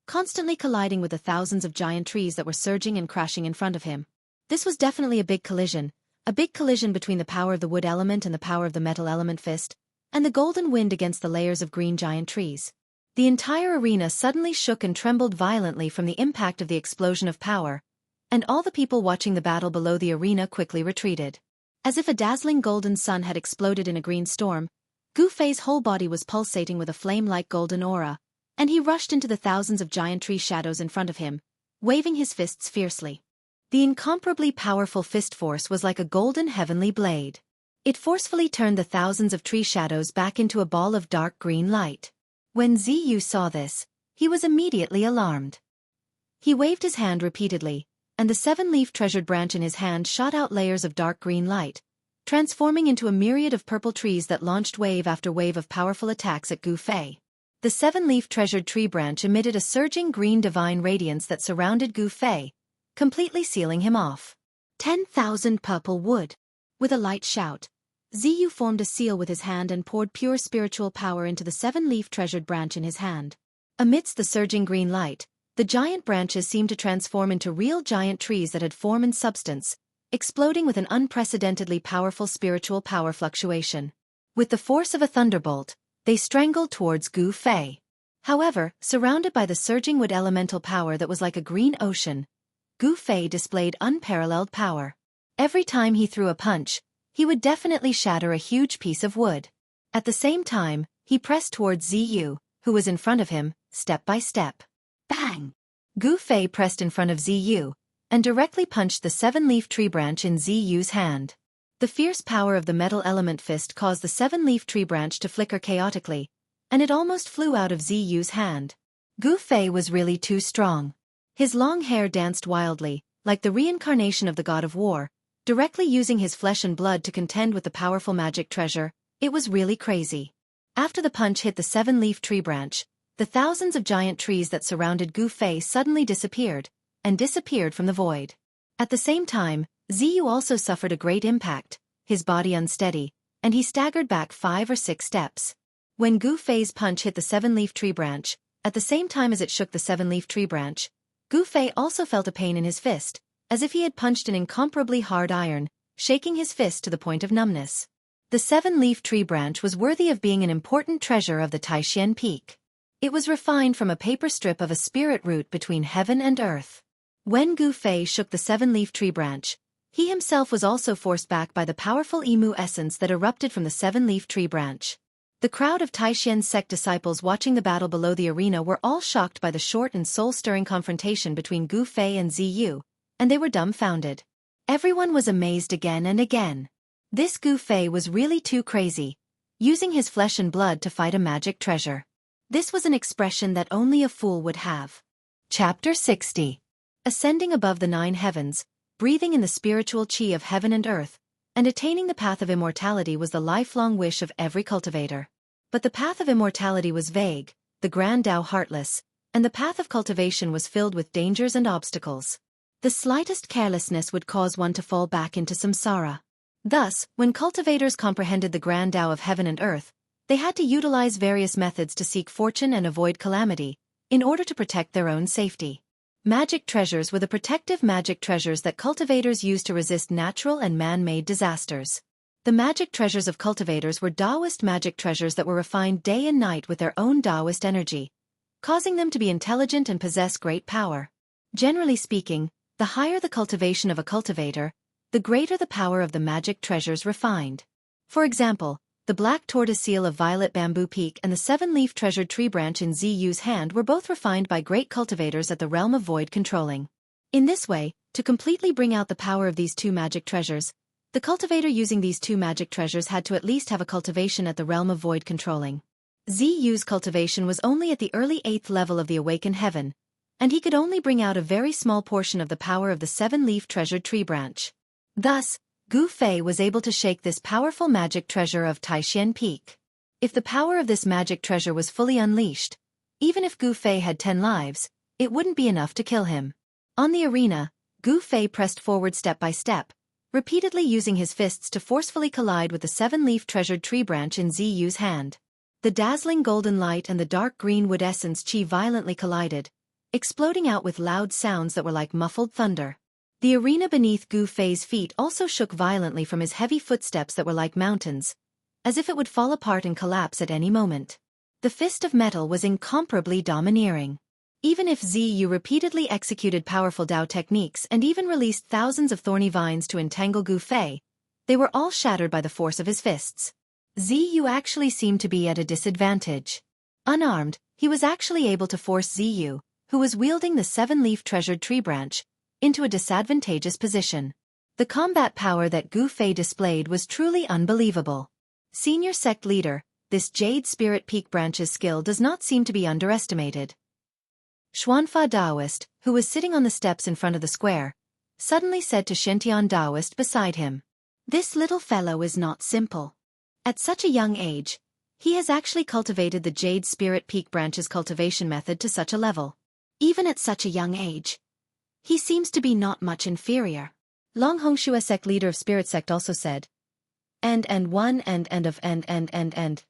constantly colliding with the thousands of giant trees that were surging and crashing in front of him. This was definitely a big collision between the power of the wood element and the power of the metal element fist, and the golden wind against the layers of green giant trees. The entire arena suddenly shook and trembled violently from the impact of the explosion of power, and all the people watching the battle below the arena quickly retreated. As if a dazzling golden sun had exploded in a green storm, Gu Fei's whole body was pulsating with a flame-like golden aura, and he rushed into the thousands of giant tree shadows in front of him, waving his fists fiercely. The incomparably powerful fist force was like a golden heavenly blade. It forcefully turned the thousands of tree shadows back into a ball of dark green light. When Ziyu saw this, he was immediately alarmed. He waved his hand repeatedly, and the 7-leaf treasured branch in his hand shot out layers of dark green light, transforming into a myriad of purple trees that launched wave after wave of powerful attacks at Gu Fei. The 7-leaf treasured tree branch emitted a surging green divine radiance that surrounded Gu Fei, completely sealing him off. 10,000 purple wood. With a light shout, Ziyu formed a seal with his hand and poured pure spiritual power into the 7-leaf treasured branch in his hand. Amidst the surging green light, the giant branches seemed to transform into real giant trees that had form and substance, exploding with an unprecedentedly powerful spiritual power fluctuation. With the force of a thunderbolt, they strangled towards Gu Fei. However, surrounded by the surging wood elemental power that was like a green ocean, Gu Fei displayed unparalleled power. Every time he threw a punch, he would definitely shatter a huge piece of wood. At the same time, he pressed towards Ziyu, who was in front of him, step by step. Bang! Gu Fei pressed in front of Ziyu, and directly punched the 7-leaf tree branch in Ziyu's hand. The fierce power of the metal element fist caused the 7-leaf tree branch to flicker chaotically, and it almost flew out of Ziyu's hand. Gu Fei was really too strong. His long hair danced wildly, like the reincarnation of the god of war, directly using his flesh and blood to contend with the powerful magic treasure. It was really crazy. After the punch hit the 7-leaf tree branch, the thousands of giant trees that surrounded Gu Fei suddenly disappeared from the void. At the same time, Ziyu also suffered a great impact, his body unsteady, and he staggered back 5 or 6 steps. When Gu Fei's punch hit the 7-leaf tree branch, at the same time as it shook the 7-leaf tree branch, Gu Fei also felt a pain in his fist, as if he had punched an incomparably hard iron, shaking his fist to the point of numbness. The 7-leaf tree branch was worthy of being an important treasure of the Taishan Peak. It was refined from a paper strip of a spirit root between heaven and earth. When Gu Fei shook the 7-leaf tree branch, he himself was also forced back by the powerful Emu essence that erupted from the 7-leaf tree branch. The crowd of Taishan's sect disciples watching the battle below the arena were all shocked by the short and soul-stirring confrontation between Gu Fei and Ziyu, and they were dumbfounded. Everyone was amazed again and again. This Gu Fei was really too crazy, using his flesh and blood to fight a magic treasure. This was an expression that only a fool would have. Chapter 60. Ascending above the 9 heavens, breathing in the spiritual qi of heaven and earth, and attaining the path of immortality was the lifelong wish of every cultivator. But the path of immortality was vague, the Grand Tao heartless, and the path of cultivation was filled with dangers and obstacles. The slightest carelessness would cause one to fall back into samsara. Thus, when cultivators comprehended the Grand Tao of heaven and earth, they had to utilize various methods to seek fortune and avoid calamity, in order to protect their own safety. Magic treasures were the protective magic treasures that cultivators used to resist natural and man-made disasters. The magic treasures of cultivators were Taoist magic treasures that were refined day and night with their own Taoist energy, causing them to be intelligent and possess great power. Generally speaking, the higher the cultivation of a cultivator, the greater the power of the magic treasures refined. For example, the black tortoise seal of Violet Bamboo Peak and the 7-leaf treasured tree branch in Ziyu's hand were both refined by great cultivators at the realm of void controlling. In this way, to completely bring out the power of these two magic treasures, the cultivator using these two magic treasures had to at least have a cultivation at the realm of void controlling. Ziyu's cultivation was only at the early 8th level of the awakened heaven, and he could only bring out a very small portion of the power of the 7-leaf treasured tree branch. Thus, Gu Fei was able to shake this powerful magic treasure of Taishan Peak. If the power of this magic treasure was fully unleashed, even if Gu Fei had 10 lives, it wouldn't be enough to kill him. On the arena, Gu Fei pressed forward step by step, repeatedly using his fists to forcefully collide with the 7-leaf treasured tree branch in Ziyu's hand. The dazzling golden light and the dark green wood essence chi violently collided, exploding out with loud sounds that were like muffled thunder. The arena beneath Gu Fei's feet also shook violently from his heavy footsteps that were like mountains, as if it would fall apart and collapse at any moment. The fist of metal was incomparably domineering. Even if Ziyu repeatedly executed powerful Dao techniques and even released thousands of thorny vines to entangle Gu Fei, they were all shattered by the force of his fists. Ziyu actually seemed to be at a disadvantage. Unarmed, he was actually able to force Ziyu, who was wielding the 7-leaf treasured tree branch, into a disadvantageous position. The combat power that Gu Fei displayed was truly unbelievable. Senior sect leader, this Jade Spirit Peak branch's skill does not seem to be underestimated. Xuanfa Daoist, who was sitting on the steps in front of the square, suddenly said to Shintian Daoist beside him, "This little fellow is not simple. At such a young age, he has actually cultivated the Jade Spirit Peak branch's cultivation method to such a level. Even at such a young age, he seems to be not much inferior." Long Hongshua sect leader of Spirit sect also said, "End one end of end.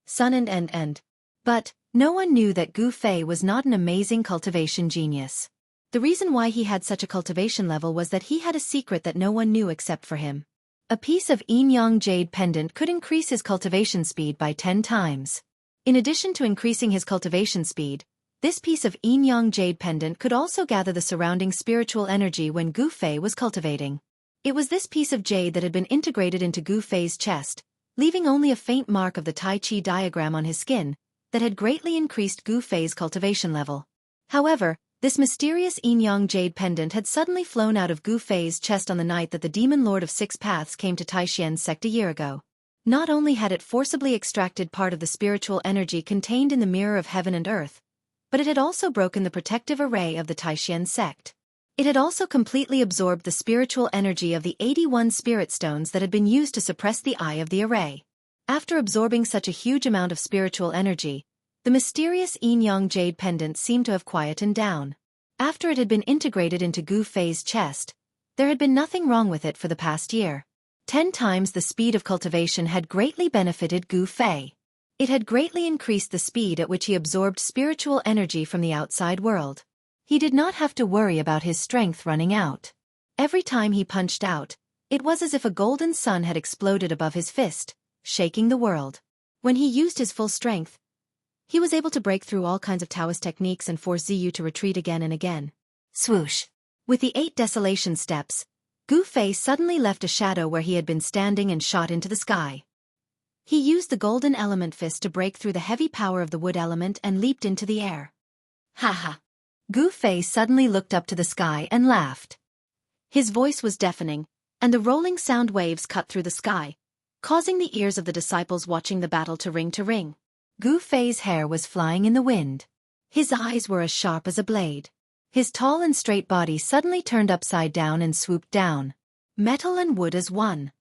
Sun end. But no one knew that Gu Fei was not an amazing cultivation genius. The reason why he had such a cultivation level was that he had a secret that no one knew except for him. A piece of yin-yang jade pendant could increase his cultivation speed by 10 times. In addition to increasing his cultivation speed, this piece of yin-yang jade pendant could also gather the surrounding spiritual energy when Gu Fei was cultivating. It was this piece of jade that had been integrated into Gu Fei's chest, leaving only a faint mark of the Tai Chi diagram on his skin, that had greatly increased Gu Fei's cultivation level. However, this mysterious yin-yang jade pendant had suddenly flown out of Gu Fei's chest on the night that the Demon Lord of Six Paths came to Taishan's sect a year ago. Not only had it forcibly extracted part of the spiritual energy contained in the mirror of heaven and earth, but it had also broken the protective array of the Taishan sect. It had also completely absorbed the spiritual energy of the 81 spirit stones that had been used to suppress the eye of the array. After absorbing such a huge amount of spiritual energy, the mysterious yin-yang jade pendant seemed to have quietened down. After it had been integrated into Gu Fei's chest, there had been nothing wrong with it for the past year. 10 times the speed of cultivation had greatly benefited Gu Fei. It had greatly increased the speed at which he absorbed spiritual energy from the outside world. He did not have to worry about his strength running out. Every time he punched out, it was as if a golden sun had exploded above his fist, shaking the world. When he used his full strength, he was able to break through all kinds of Taoist techniques and force Ziyu to retreat again and again. Swoosh! With the 8 desolation steps, Gu Fei suddenly left a shadow where he had been standing and shot into the sky. He used the golden element fist to break through the heavy power of the wood element and leaped into the air. Ha ha! Gu Fei suddenly looked up to the sky and laughed. His voice was deafening, and the rolling sound waves cut through the sky, causing the ears of the disciples watching the battle to ring. Gu Fei's hair was flying in the wind. His eyes were as sharp as a blade. His tall and straight body suddenly turned upside down and swooped down. Metal and wood as one.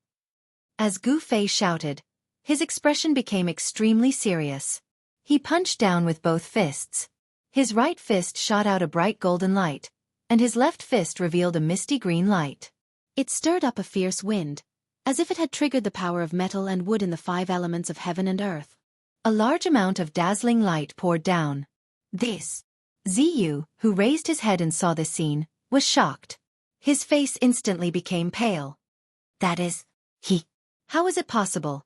As Gu Fei shouted, his expression became extremely serious. He punched down with both fists. His right fist shot out a bright golden light, and his left fist revealed a misty green light. It stirred up a fierce wind, as if it had triggered the power of metal and wood in the 5 elements of heaven and earth. A large amount of dazzling light poured down. This. Ziyu, who raised his head and saw this scene, was shocked. His face instantly became pale. That is, How is it possible?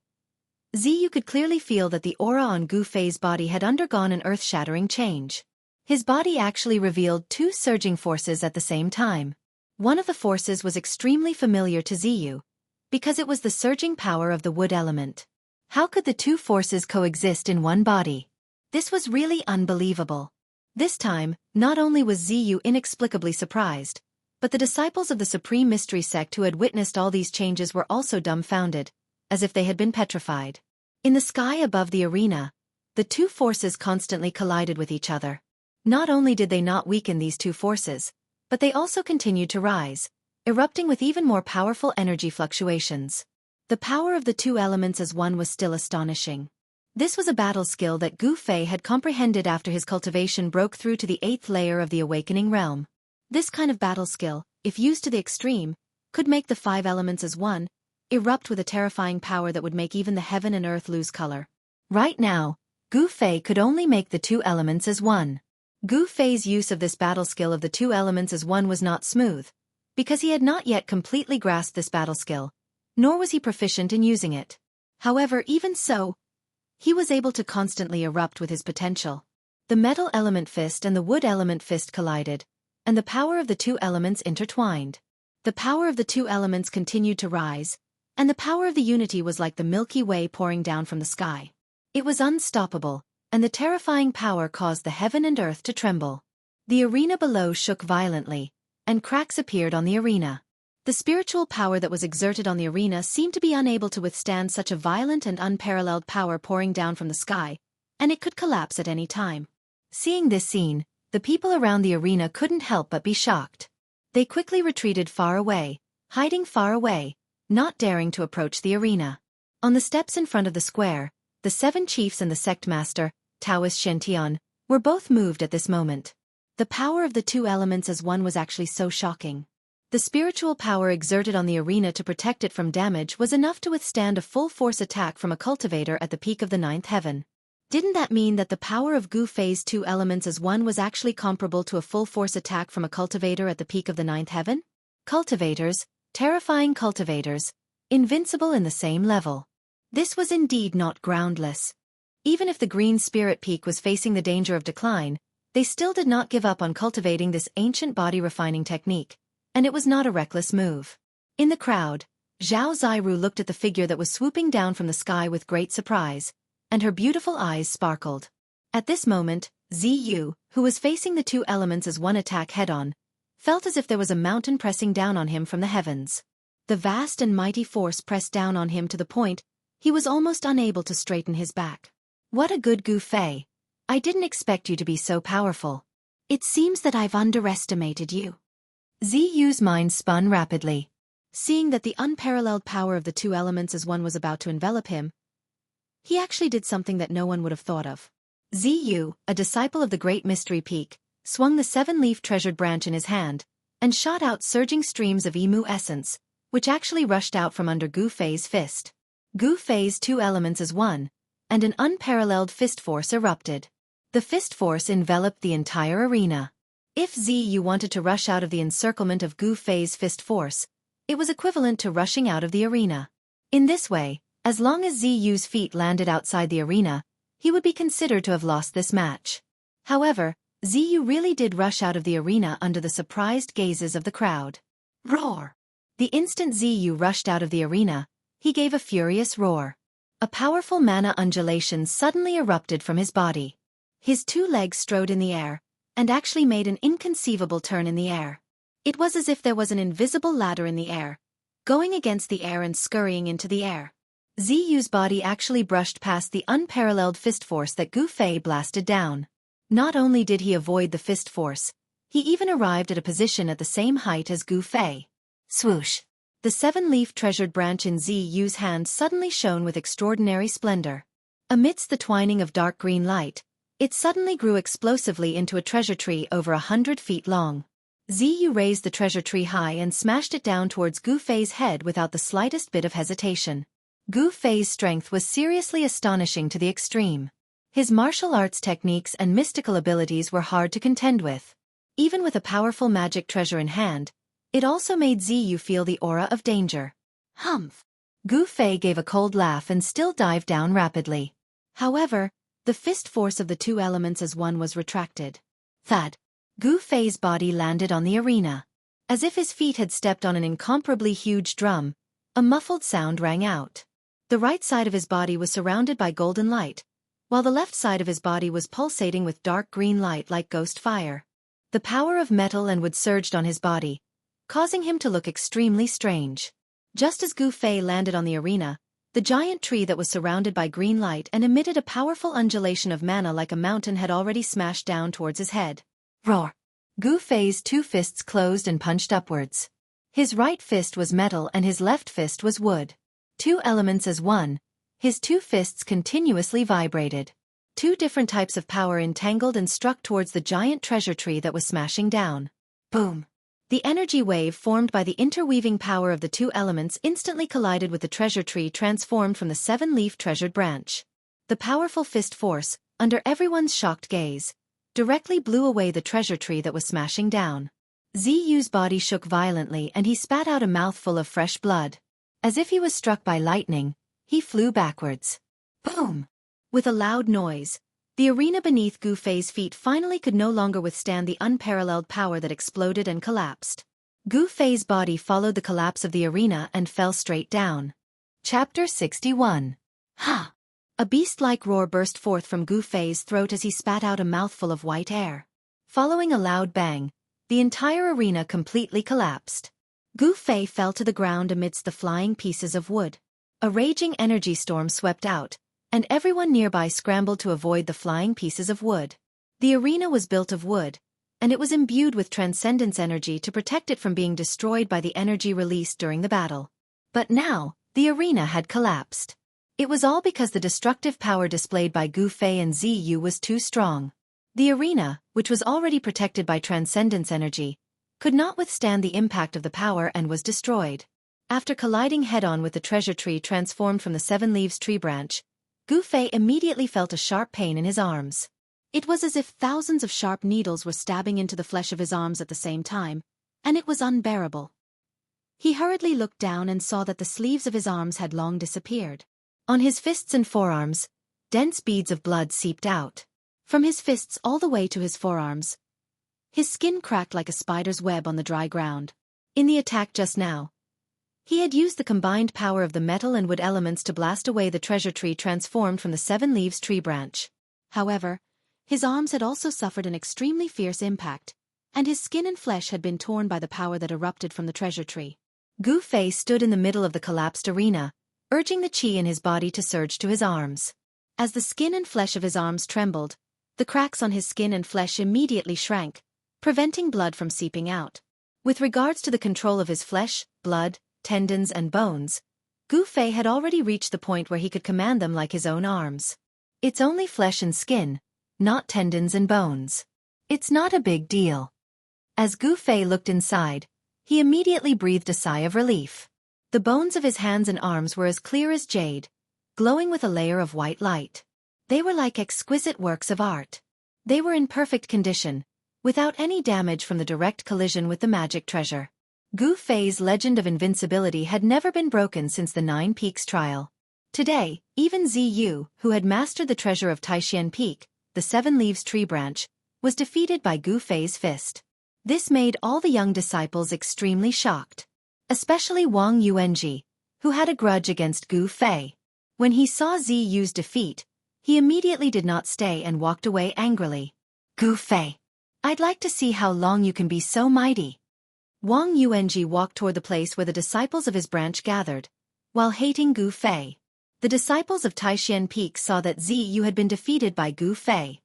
Ziyu could clearly feel that the aura on Gu Fei's body had undergone an earth-shattering change. His body actually revealed two surging forces at the same time. One of the forces was extremely familiar to Ziyu, because it was the surging power of the wood element. How could the two forces coexist in one body? This was really unbelievable. This time, not only was Ziyu inexplicably surprised, but the disciples of the Supreme Mystery Sect who had witnessed all these changes were also dumbfounded, as if they had been petrified. In the sky above the arena, the two forces constantly collided with each other. Not only did they not weaken these two forces, but they also continued to rise, erupting with even more powerful energy fluctuations. The power of the two elements as one was still astonishing. This was a battle skill that Gu Fei had comprehended after his cultivation broke through to the 8th layer of the awakening realm. This kind of battle skill, if used to the extreme, could make the 5 elements as one, erupt with a terrifying power that would make even the heaven and earth lose color. Right now, Gu Fei could only make the 2 elements as one. Gu Fei's use of this battle skill of the 2 elements as one was not smooth, because he had not yet completely grasped this battle skill, nor was he proficient in using it. However, even so, he was able to constantly erupt with his potential. The metal element fist and the wood element fist collided, and the power of the 2 elements intertwined. The power of the 2 elements continued to rise, and the power of the unity was like the Milky Way pouring down from the sky. It was unstoppable, and the terrifying power caused the heaven and earth to tremble. The arena below shook violently, and cracks appeared on the arena. The spiritual power that was exerted on the arena seemed to be unable to withstand such a violent and unparalleled power pouring down from the sky, and it could collapse at any time. Seeing this scene, the people around the arena couldn't help but be shocked. They quickly retreated far away, hiding far away, not daring to approach the arena. On the steps in front of the square, the 7 chiefs and the sect master, Taoist Shen, were both moved at this moment. The power of the 2 elements as one was actually so shocking. The spiritual power exerted on the arena to protect it from damage was enough to withstand a full-force attack from a cultivator at the peak of the 9th heaven. Didn't that mean that the power of Gu Fei's 2 elements as one was actually comparable to a full-force attack from a cultivator at the peak of the 9th heaven? Cultivators, terrifying cultivators, invincible in the same level. This was indeed not groundless. Even if the Green Spirit Peak was facing the danger of decline, they still did not give up on cultivating this ancient body-refining technique, and it was not a reckless move. In the crowd, Zhao Ziru looked at the figure that was swooping down from the sky with great surprise, and her beautiful eyes sparkled. At this moment, Ziyu, who was facing the 2 elements as one attack head-on, felt as if there was a mountain pressing down on him from the heavens. The vast and mighty force pressed down on him to the point he was almost unable to straighten his back. What a good Gu Fei! I didn't expect you to be so powerful. It seems that I've underestimated you. Ziyu's mind spun rapidly. Seeing that the unparalleled power of the 2 elements as one was about to envelop him, he actually did something that no one would have thought of. Ziyu, a disciple of the Great Mystery Peak, swung the 7-leaf treasured branch in his hand, and shot out surging streams of emu essence, which actually rushed out from under Gu Fei's fist. Gu Fei's 2 elements as one, and an unparalleled fist force erupted. The fist force enveloped the entire arena. If Ziyu wanted to rush out of the encirclement of Gu Fei's fist force, it was equivalent to rushing out of the arena. In this way, as long as Ziyu's feet landed outside the arena, he would be considered to have lost this match. However, Ziyu really did rush out of the arena under the surprised gazes of the crowd. Roar! The instant Ziyu rushed out of the arena, he gave a furious roar. A powerful mana undulation suddenly erupted from his body. His 2 legs strode in the air, and actually made an inconceivable turn in the air. It was as if there was an invisible ladder in the air, going against the air and scurrying into the air. Ziyu's body actually brushed past the unparalleled fist force that Gu Fei blasted down. Not only did he avoid the fist force, he even arrived at a position at the same height as Gu Fei. Swoosh! The 7-leaf treasured branch in Ziyu's hand suddenly shone with extraordinary splendor. Amidst the twining of dark green light, it suddenly grew explosively into a treasure tree over 100 feet long. Ziyu raised the treasure tree high and smashed it down towards Gu Fei's head without the slightest bit of hesitation. Gu Fei's strength was seriously astonishing to the extreme. His martial arts techniques and mystical abilities were hard to contend with. Even with a powerful magic treasure in hand, it also made Ziyu feel the aura of danger. Humph! Gu Fei gave a cold laugh and still dived down rapidly. However, the fist force of the 2 elements as one was retracted. Thud. Gu Fei's body landed on the arena. As if his feet had stepped on an incomparably huge drum, a muffled sound rang out. The right side of his body was surrounded by golden light, while the left side of his body was pulsating with dark green light like ghost fire. The power of metal and wood surged on his body, causing him to look extremely strange. Just as Gu Fei landed on the arena, the giant tree that was surrounded by green light and emitted a powerful undulation of mana like a mountain had already smashed down towards his head. Roar! Gu Fei's two fists closed and punched upwards. His right fist was metal and his left fist was wood. Two elements as one, his two fists continuously vibrated. Two different types of power entangled and struck towards the giant treasure tree that was smashing down. Boom! The energy wave formed by the interweaving power of the two elements instantly collided with the treasure tree transformed from the seven-leaf treasured branch. The powerful fist force, under everyone's shocked gaze, directly blew away the treasure tree that was smashing down. Ziyu's body shook violently and he spat out a mouthful of fresh blood. As if he was struck by lightning, he flew backwards. Boom! With a loud noise, the arena beneath Gu Fei's feet finally could no longer withstand the unparalleled power that exploded and collapsed. Gu Fei's body followed the collapse of the arena and fell straight down. Chapter 61. Ha! A beast-like roar burst forth from Gu Fei's throat as he spat out a mouthful of white air. Following a loud bang, the entire arena completely collapsed. Gu Fei fell to the ground amidst the flying pieces of wood. A raging energy storm swept out, and everyone nearby scrambled to avoid the flying pieces of wood. The arena was built of wood, and it was imbued with transcendence energy to protect it from being destroyed by the energy released during the battle. But now, the arena had collapsed. It was all because the destructive power displayed by Gu Fei and Ziyu was too strong. The arena, which was already protected by transcendence energy, could not withstand the impact of the power and was destroyed. After colliding head-on with the treasure tree transformed from the seven leaves tree branch, Gu Fei immediately felt a sharp pain in his arms. It was as if thousands of sharp needles were stabbing into the flesh of his arms at the same time, and it was unbearable. He hurriedly looked down and saw that the sleeves of his arms had long disappeared. On his fists and forearms, dense beads of blood seeped out. From his fists all the way to his forearms, his skin cracked like a spider's web on the dry ground. In the attack just now, he had used the combined power of the metal and wood elements to blast away the treasure tree transformed from the seven leaves tree branch. However, his arms had also suffered an extremely fierce impact, and his skin and flesh had been torn by the power that erupted from the treasure tree. Gu Fei stood in the middle of the collapsed arena, urging the qi in his body to surge to his arms. As the skin and flesh of his arms trembled, the cracks on his skin and flesh immediately shrank, preventing blood from seeping out. With regards to the control of his flesh, blood, tendons and bones, Gu Fei had already reached the point where he could command them like his own arms. It's only flesh and skin, not tendons and bones. It's not a big deal. As Gu Fei looked inside, he immediately breathed a sigh of relief. The bones of his hands and arms were as clear as jade, glowing with a layer of white light. They were like exquisite works of art. They were in perfect condition, without any damage from the direct collision with the magic treasure. Gu Fei's legend of invincibility had never been broken since the Nine Peaks trial. Today, even Ziyu, who had mastered the treasure of Taishan Peak, the seven leaves tree branch, was defeated by Gu Fei's fist. This made all the young disciples extremely shocked. Especially Wang Yuanji, who had a grudge against Gu Fei. When he saw Ziyu's defeat, he immediately did not stay and walked away angrily. Gu Fei, I'd like to see how long you can be so mighty. Wang Yuanji walked toward the place where the disciples of his branch gathered, while hating Gu Fei. The disciples of Taishan Peak saw that Ziyu had been defeated by Gu Fei.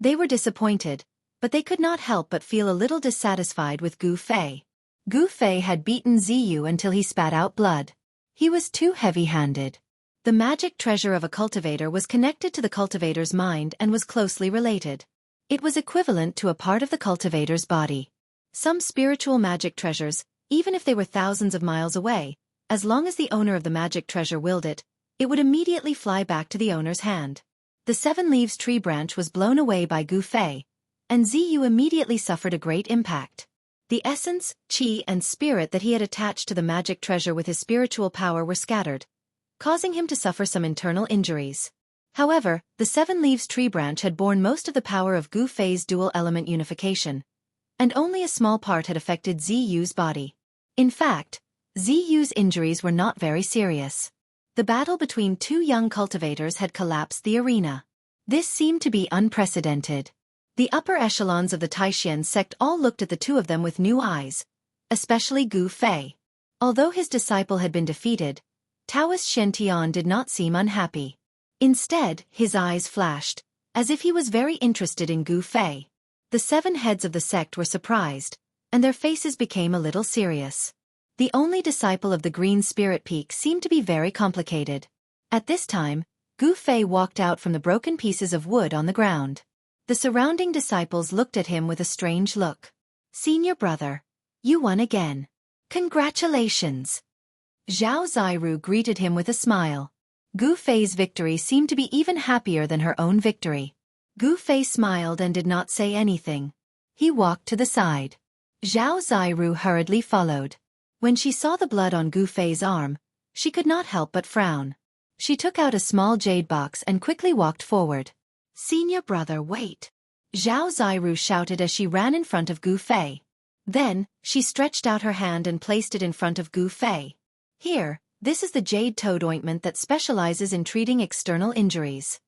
They were disappointed, but they could not help but feel a little dissatisfied with Gu Fei. Gu Fei had beaten Ziyu until he spat out blood. He was too heavy-handed. The magic treasure of a cultivator was connected to the cultivator's mind and was closely related. It was equivalent to a part of the cultivator's body. Some spiritual magic treasures, even if they were thousands of miles away, as long as the owner of the magic treasure willed it, it would immediately fly back to the owner's hand. The seven leaves tree branch was blown away by Gu Fei, and Ziyu immediately suffered a great impact. The essence, qi and spirit that he had attached to the magic treasure with his spiritual power were scattered, causing him to suffer some internal injuries. However, the Seven Leaves tree branch had borne most of the power of Gu Fei's dual-element unification, and only a small part had affected Ziyu's body. In fact, Ziyu's injuries were not very serious. The battle between two young cultivators had collapsed the arena. This seemed to be unprecedented. The upper echelons of the Taishan sect all looked at the two of them with new eyes, especially Gu Fei. Although his disciple had been defeated, Taoist Shen Tian did not seem unhappy. Instead, his eyes flashed, as if he was very interested in Gu Fei. The 7 heads of the sect were surprised, and their faces became a little serious. The only disciple of the Green Spirit Peak seemed to be very complicated. At this time, Gu Fei walked out from the broken pieces of wood on the ground. The surrounding disciples looked at him with a strange look. "Senior brother, you won again. Congratulations." Zhao Ziru greeted him with a smile. Gu Fei's victory seemed to be even happier than her own victory. Gu Fei smiled and did not say anything. He walked to the side. Zhao Ziru hurriedly followed. When she saw the blood on Gu Fei's arm, she could not help but frown. She took out a small jade box and quickly walked forward. "Senior brother, wait!" Zhao Ziru shouted as she ran in front of Gu Fei. Then, she stretched out her hand and placed it in front of Gu Fei. "Here, this is the jade toad ointment that specializes in treating external injuries."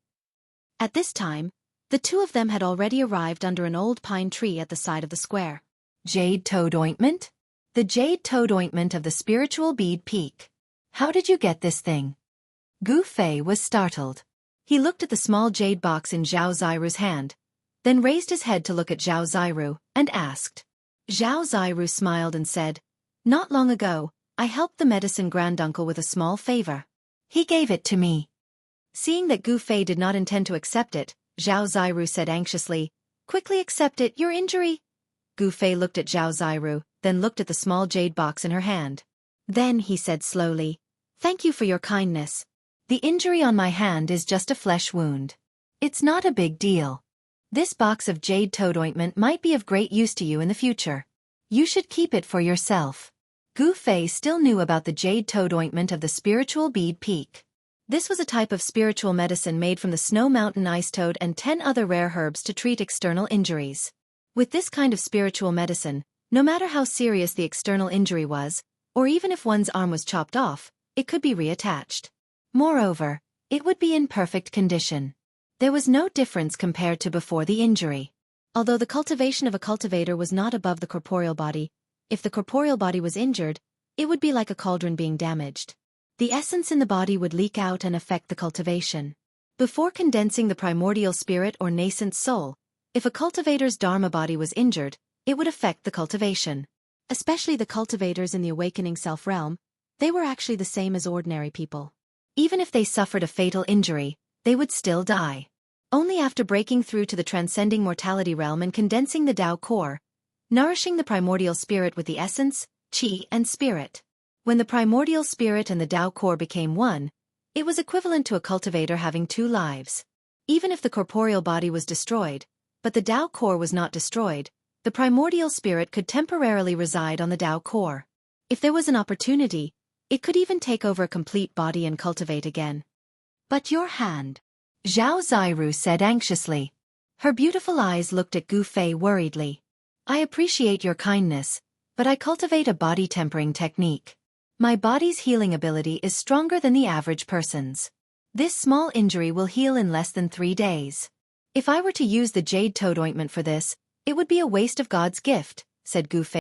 At this time, the two of them had already arrived under an old pine tree at the side of the square. "Jade toad ointment? The jade toad ointment of the spiritual bead peak. How did you get this thing?" Gu Fei was startled. He looked at the small jade box in Zhao Ziru's hand, then raised his head to look at Zhao Ziru, and asked. Zhao Ziru smiled and said, "Not long ago, I helped the medicine granduncle with a small favor. He gave it to me." Seeing that Gu Fei did not intend to accept it, Zhao Ziru said anxiously, "Quickly accept it, your injury." Gu Fei looked at Zhao Ziru, then looked at the small jade box in her hand. Then he said slowly, "Thank you for your kindness. The injury on my hand is just a flesh wound. It's not a big deal. This box of jade toad ointment might be of great use to you in the future. You should keep it for yourself." Gu Fei still knew about the jade toad ointment of the spiritual bead peak. This was a type of spiritual medicine made from the snow mountain ice toad and 10 other rare herbs to treat external injuries. With this kind of spiritual medicine, no matter how serious the external injury was, or even if one's arm was chopped off, it could be reattached. Moreover, it would be in perfect condition. There was no difference compared to before the injury. Although the cultivation of a cultivator was not above the corporeal body, if the corporeal body was injured, it would be like a cauldron being damaged. The essence in the body would leak out and affect the cultivation. Before condensing the primordial spirit or nascent soul, if a cultivator's dharma body was injured, it would affect the cultivation. Especially the cultivators in the awakening self realm, they were actually the same as ordinary people. Even if they suffered a fatal injury, they would still die. Only after breaking through to the transcending mortality realm and condensing the Tao core, nourishing the primordial spirit with the essence, qi and spirit. When the primordial spirit and the Tao core became one, it was equivalent to a cultivator having 2 lives. Even if the corporeal body was destroyed, but the Tao core was not destroyed, the primordial spirit could temporarily reside on the Tao core. If there was an opportunity, it could even take over a complete body and cultivate again. "But your hand," Zhao Ziru said anxiously. Her beautiful eyes looked at Gu Fei worriedly. "I appreciate your kindness, but I cultivate a body tempering technique. My body's healing ability is stronger than the average person's. This small injury will heal in less than 3 days. If I were to use the jade toad ointment for this, it would be a waste of God's gift," said Gu Fei.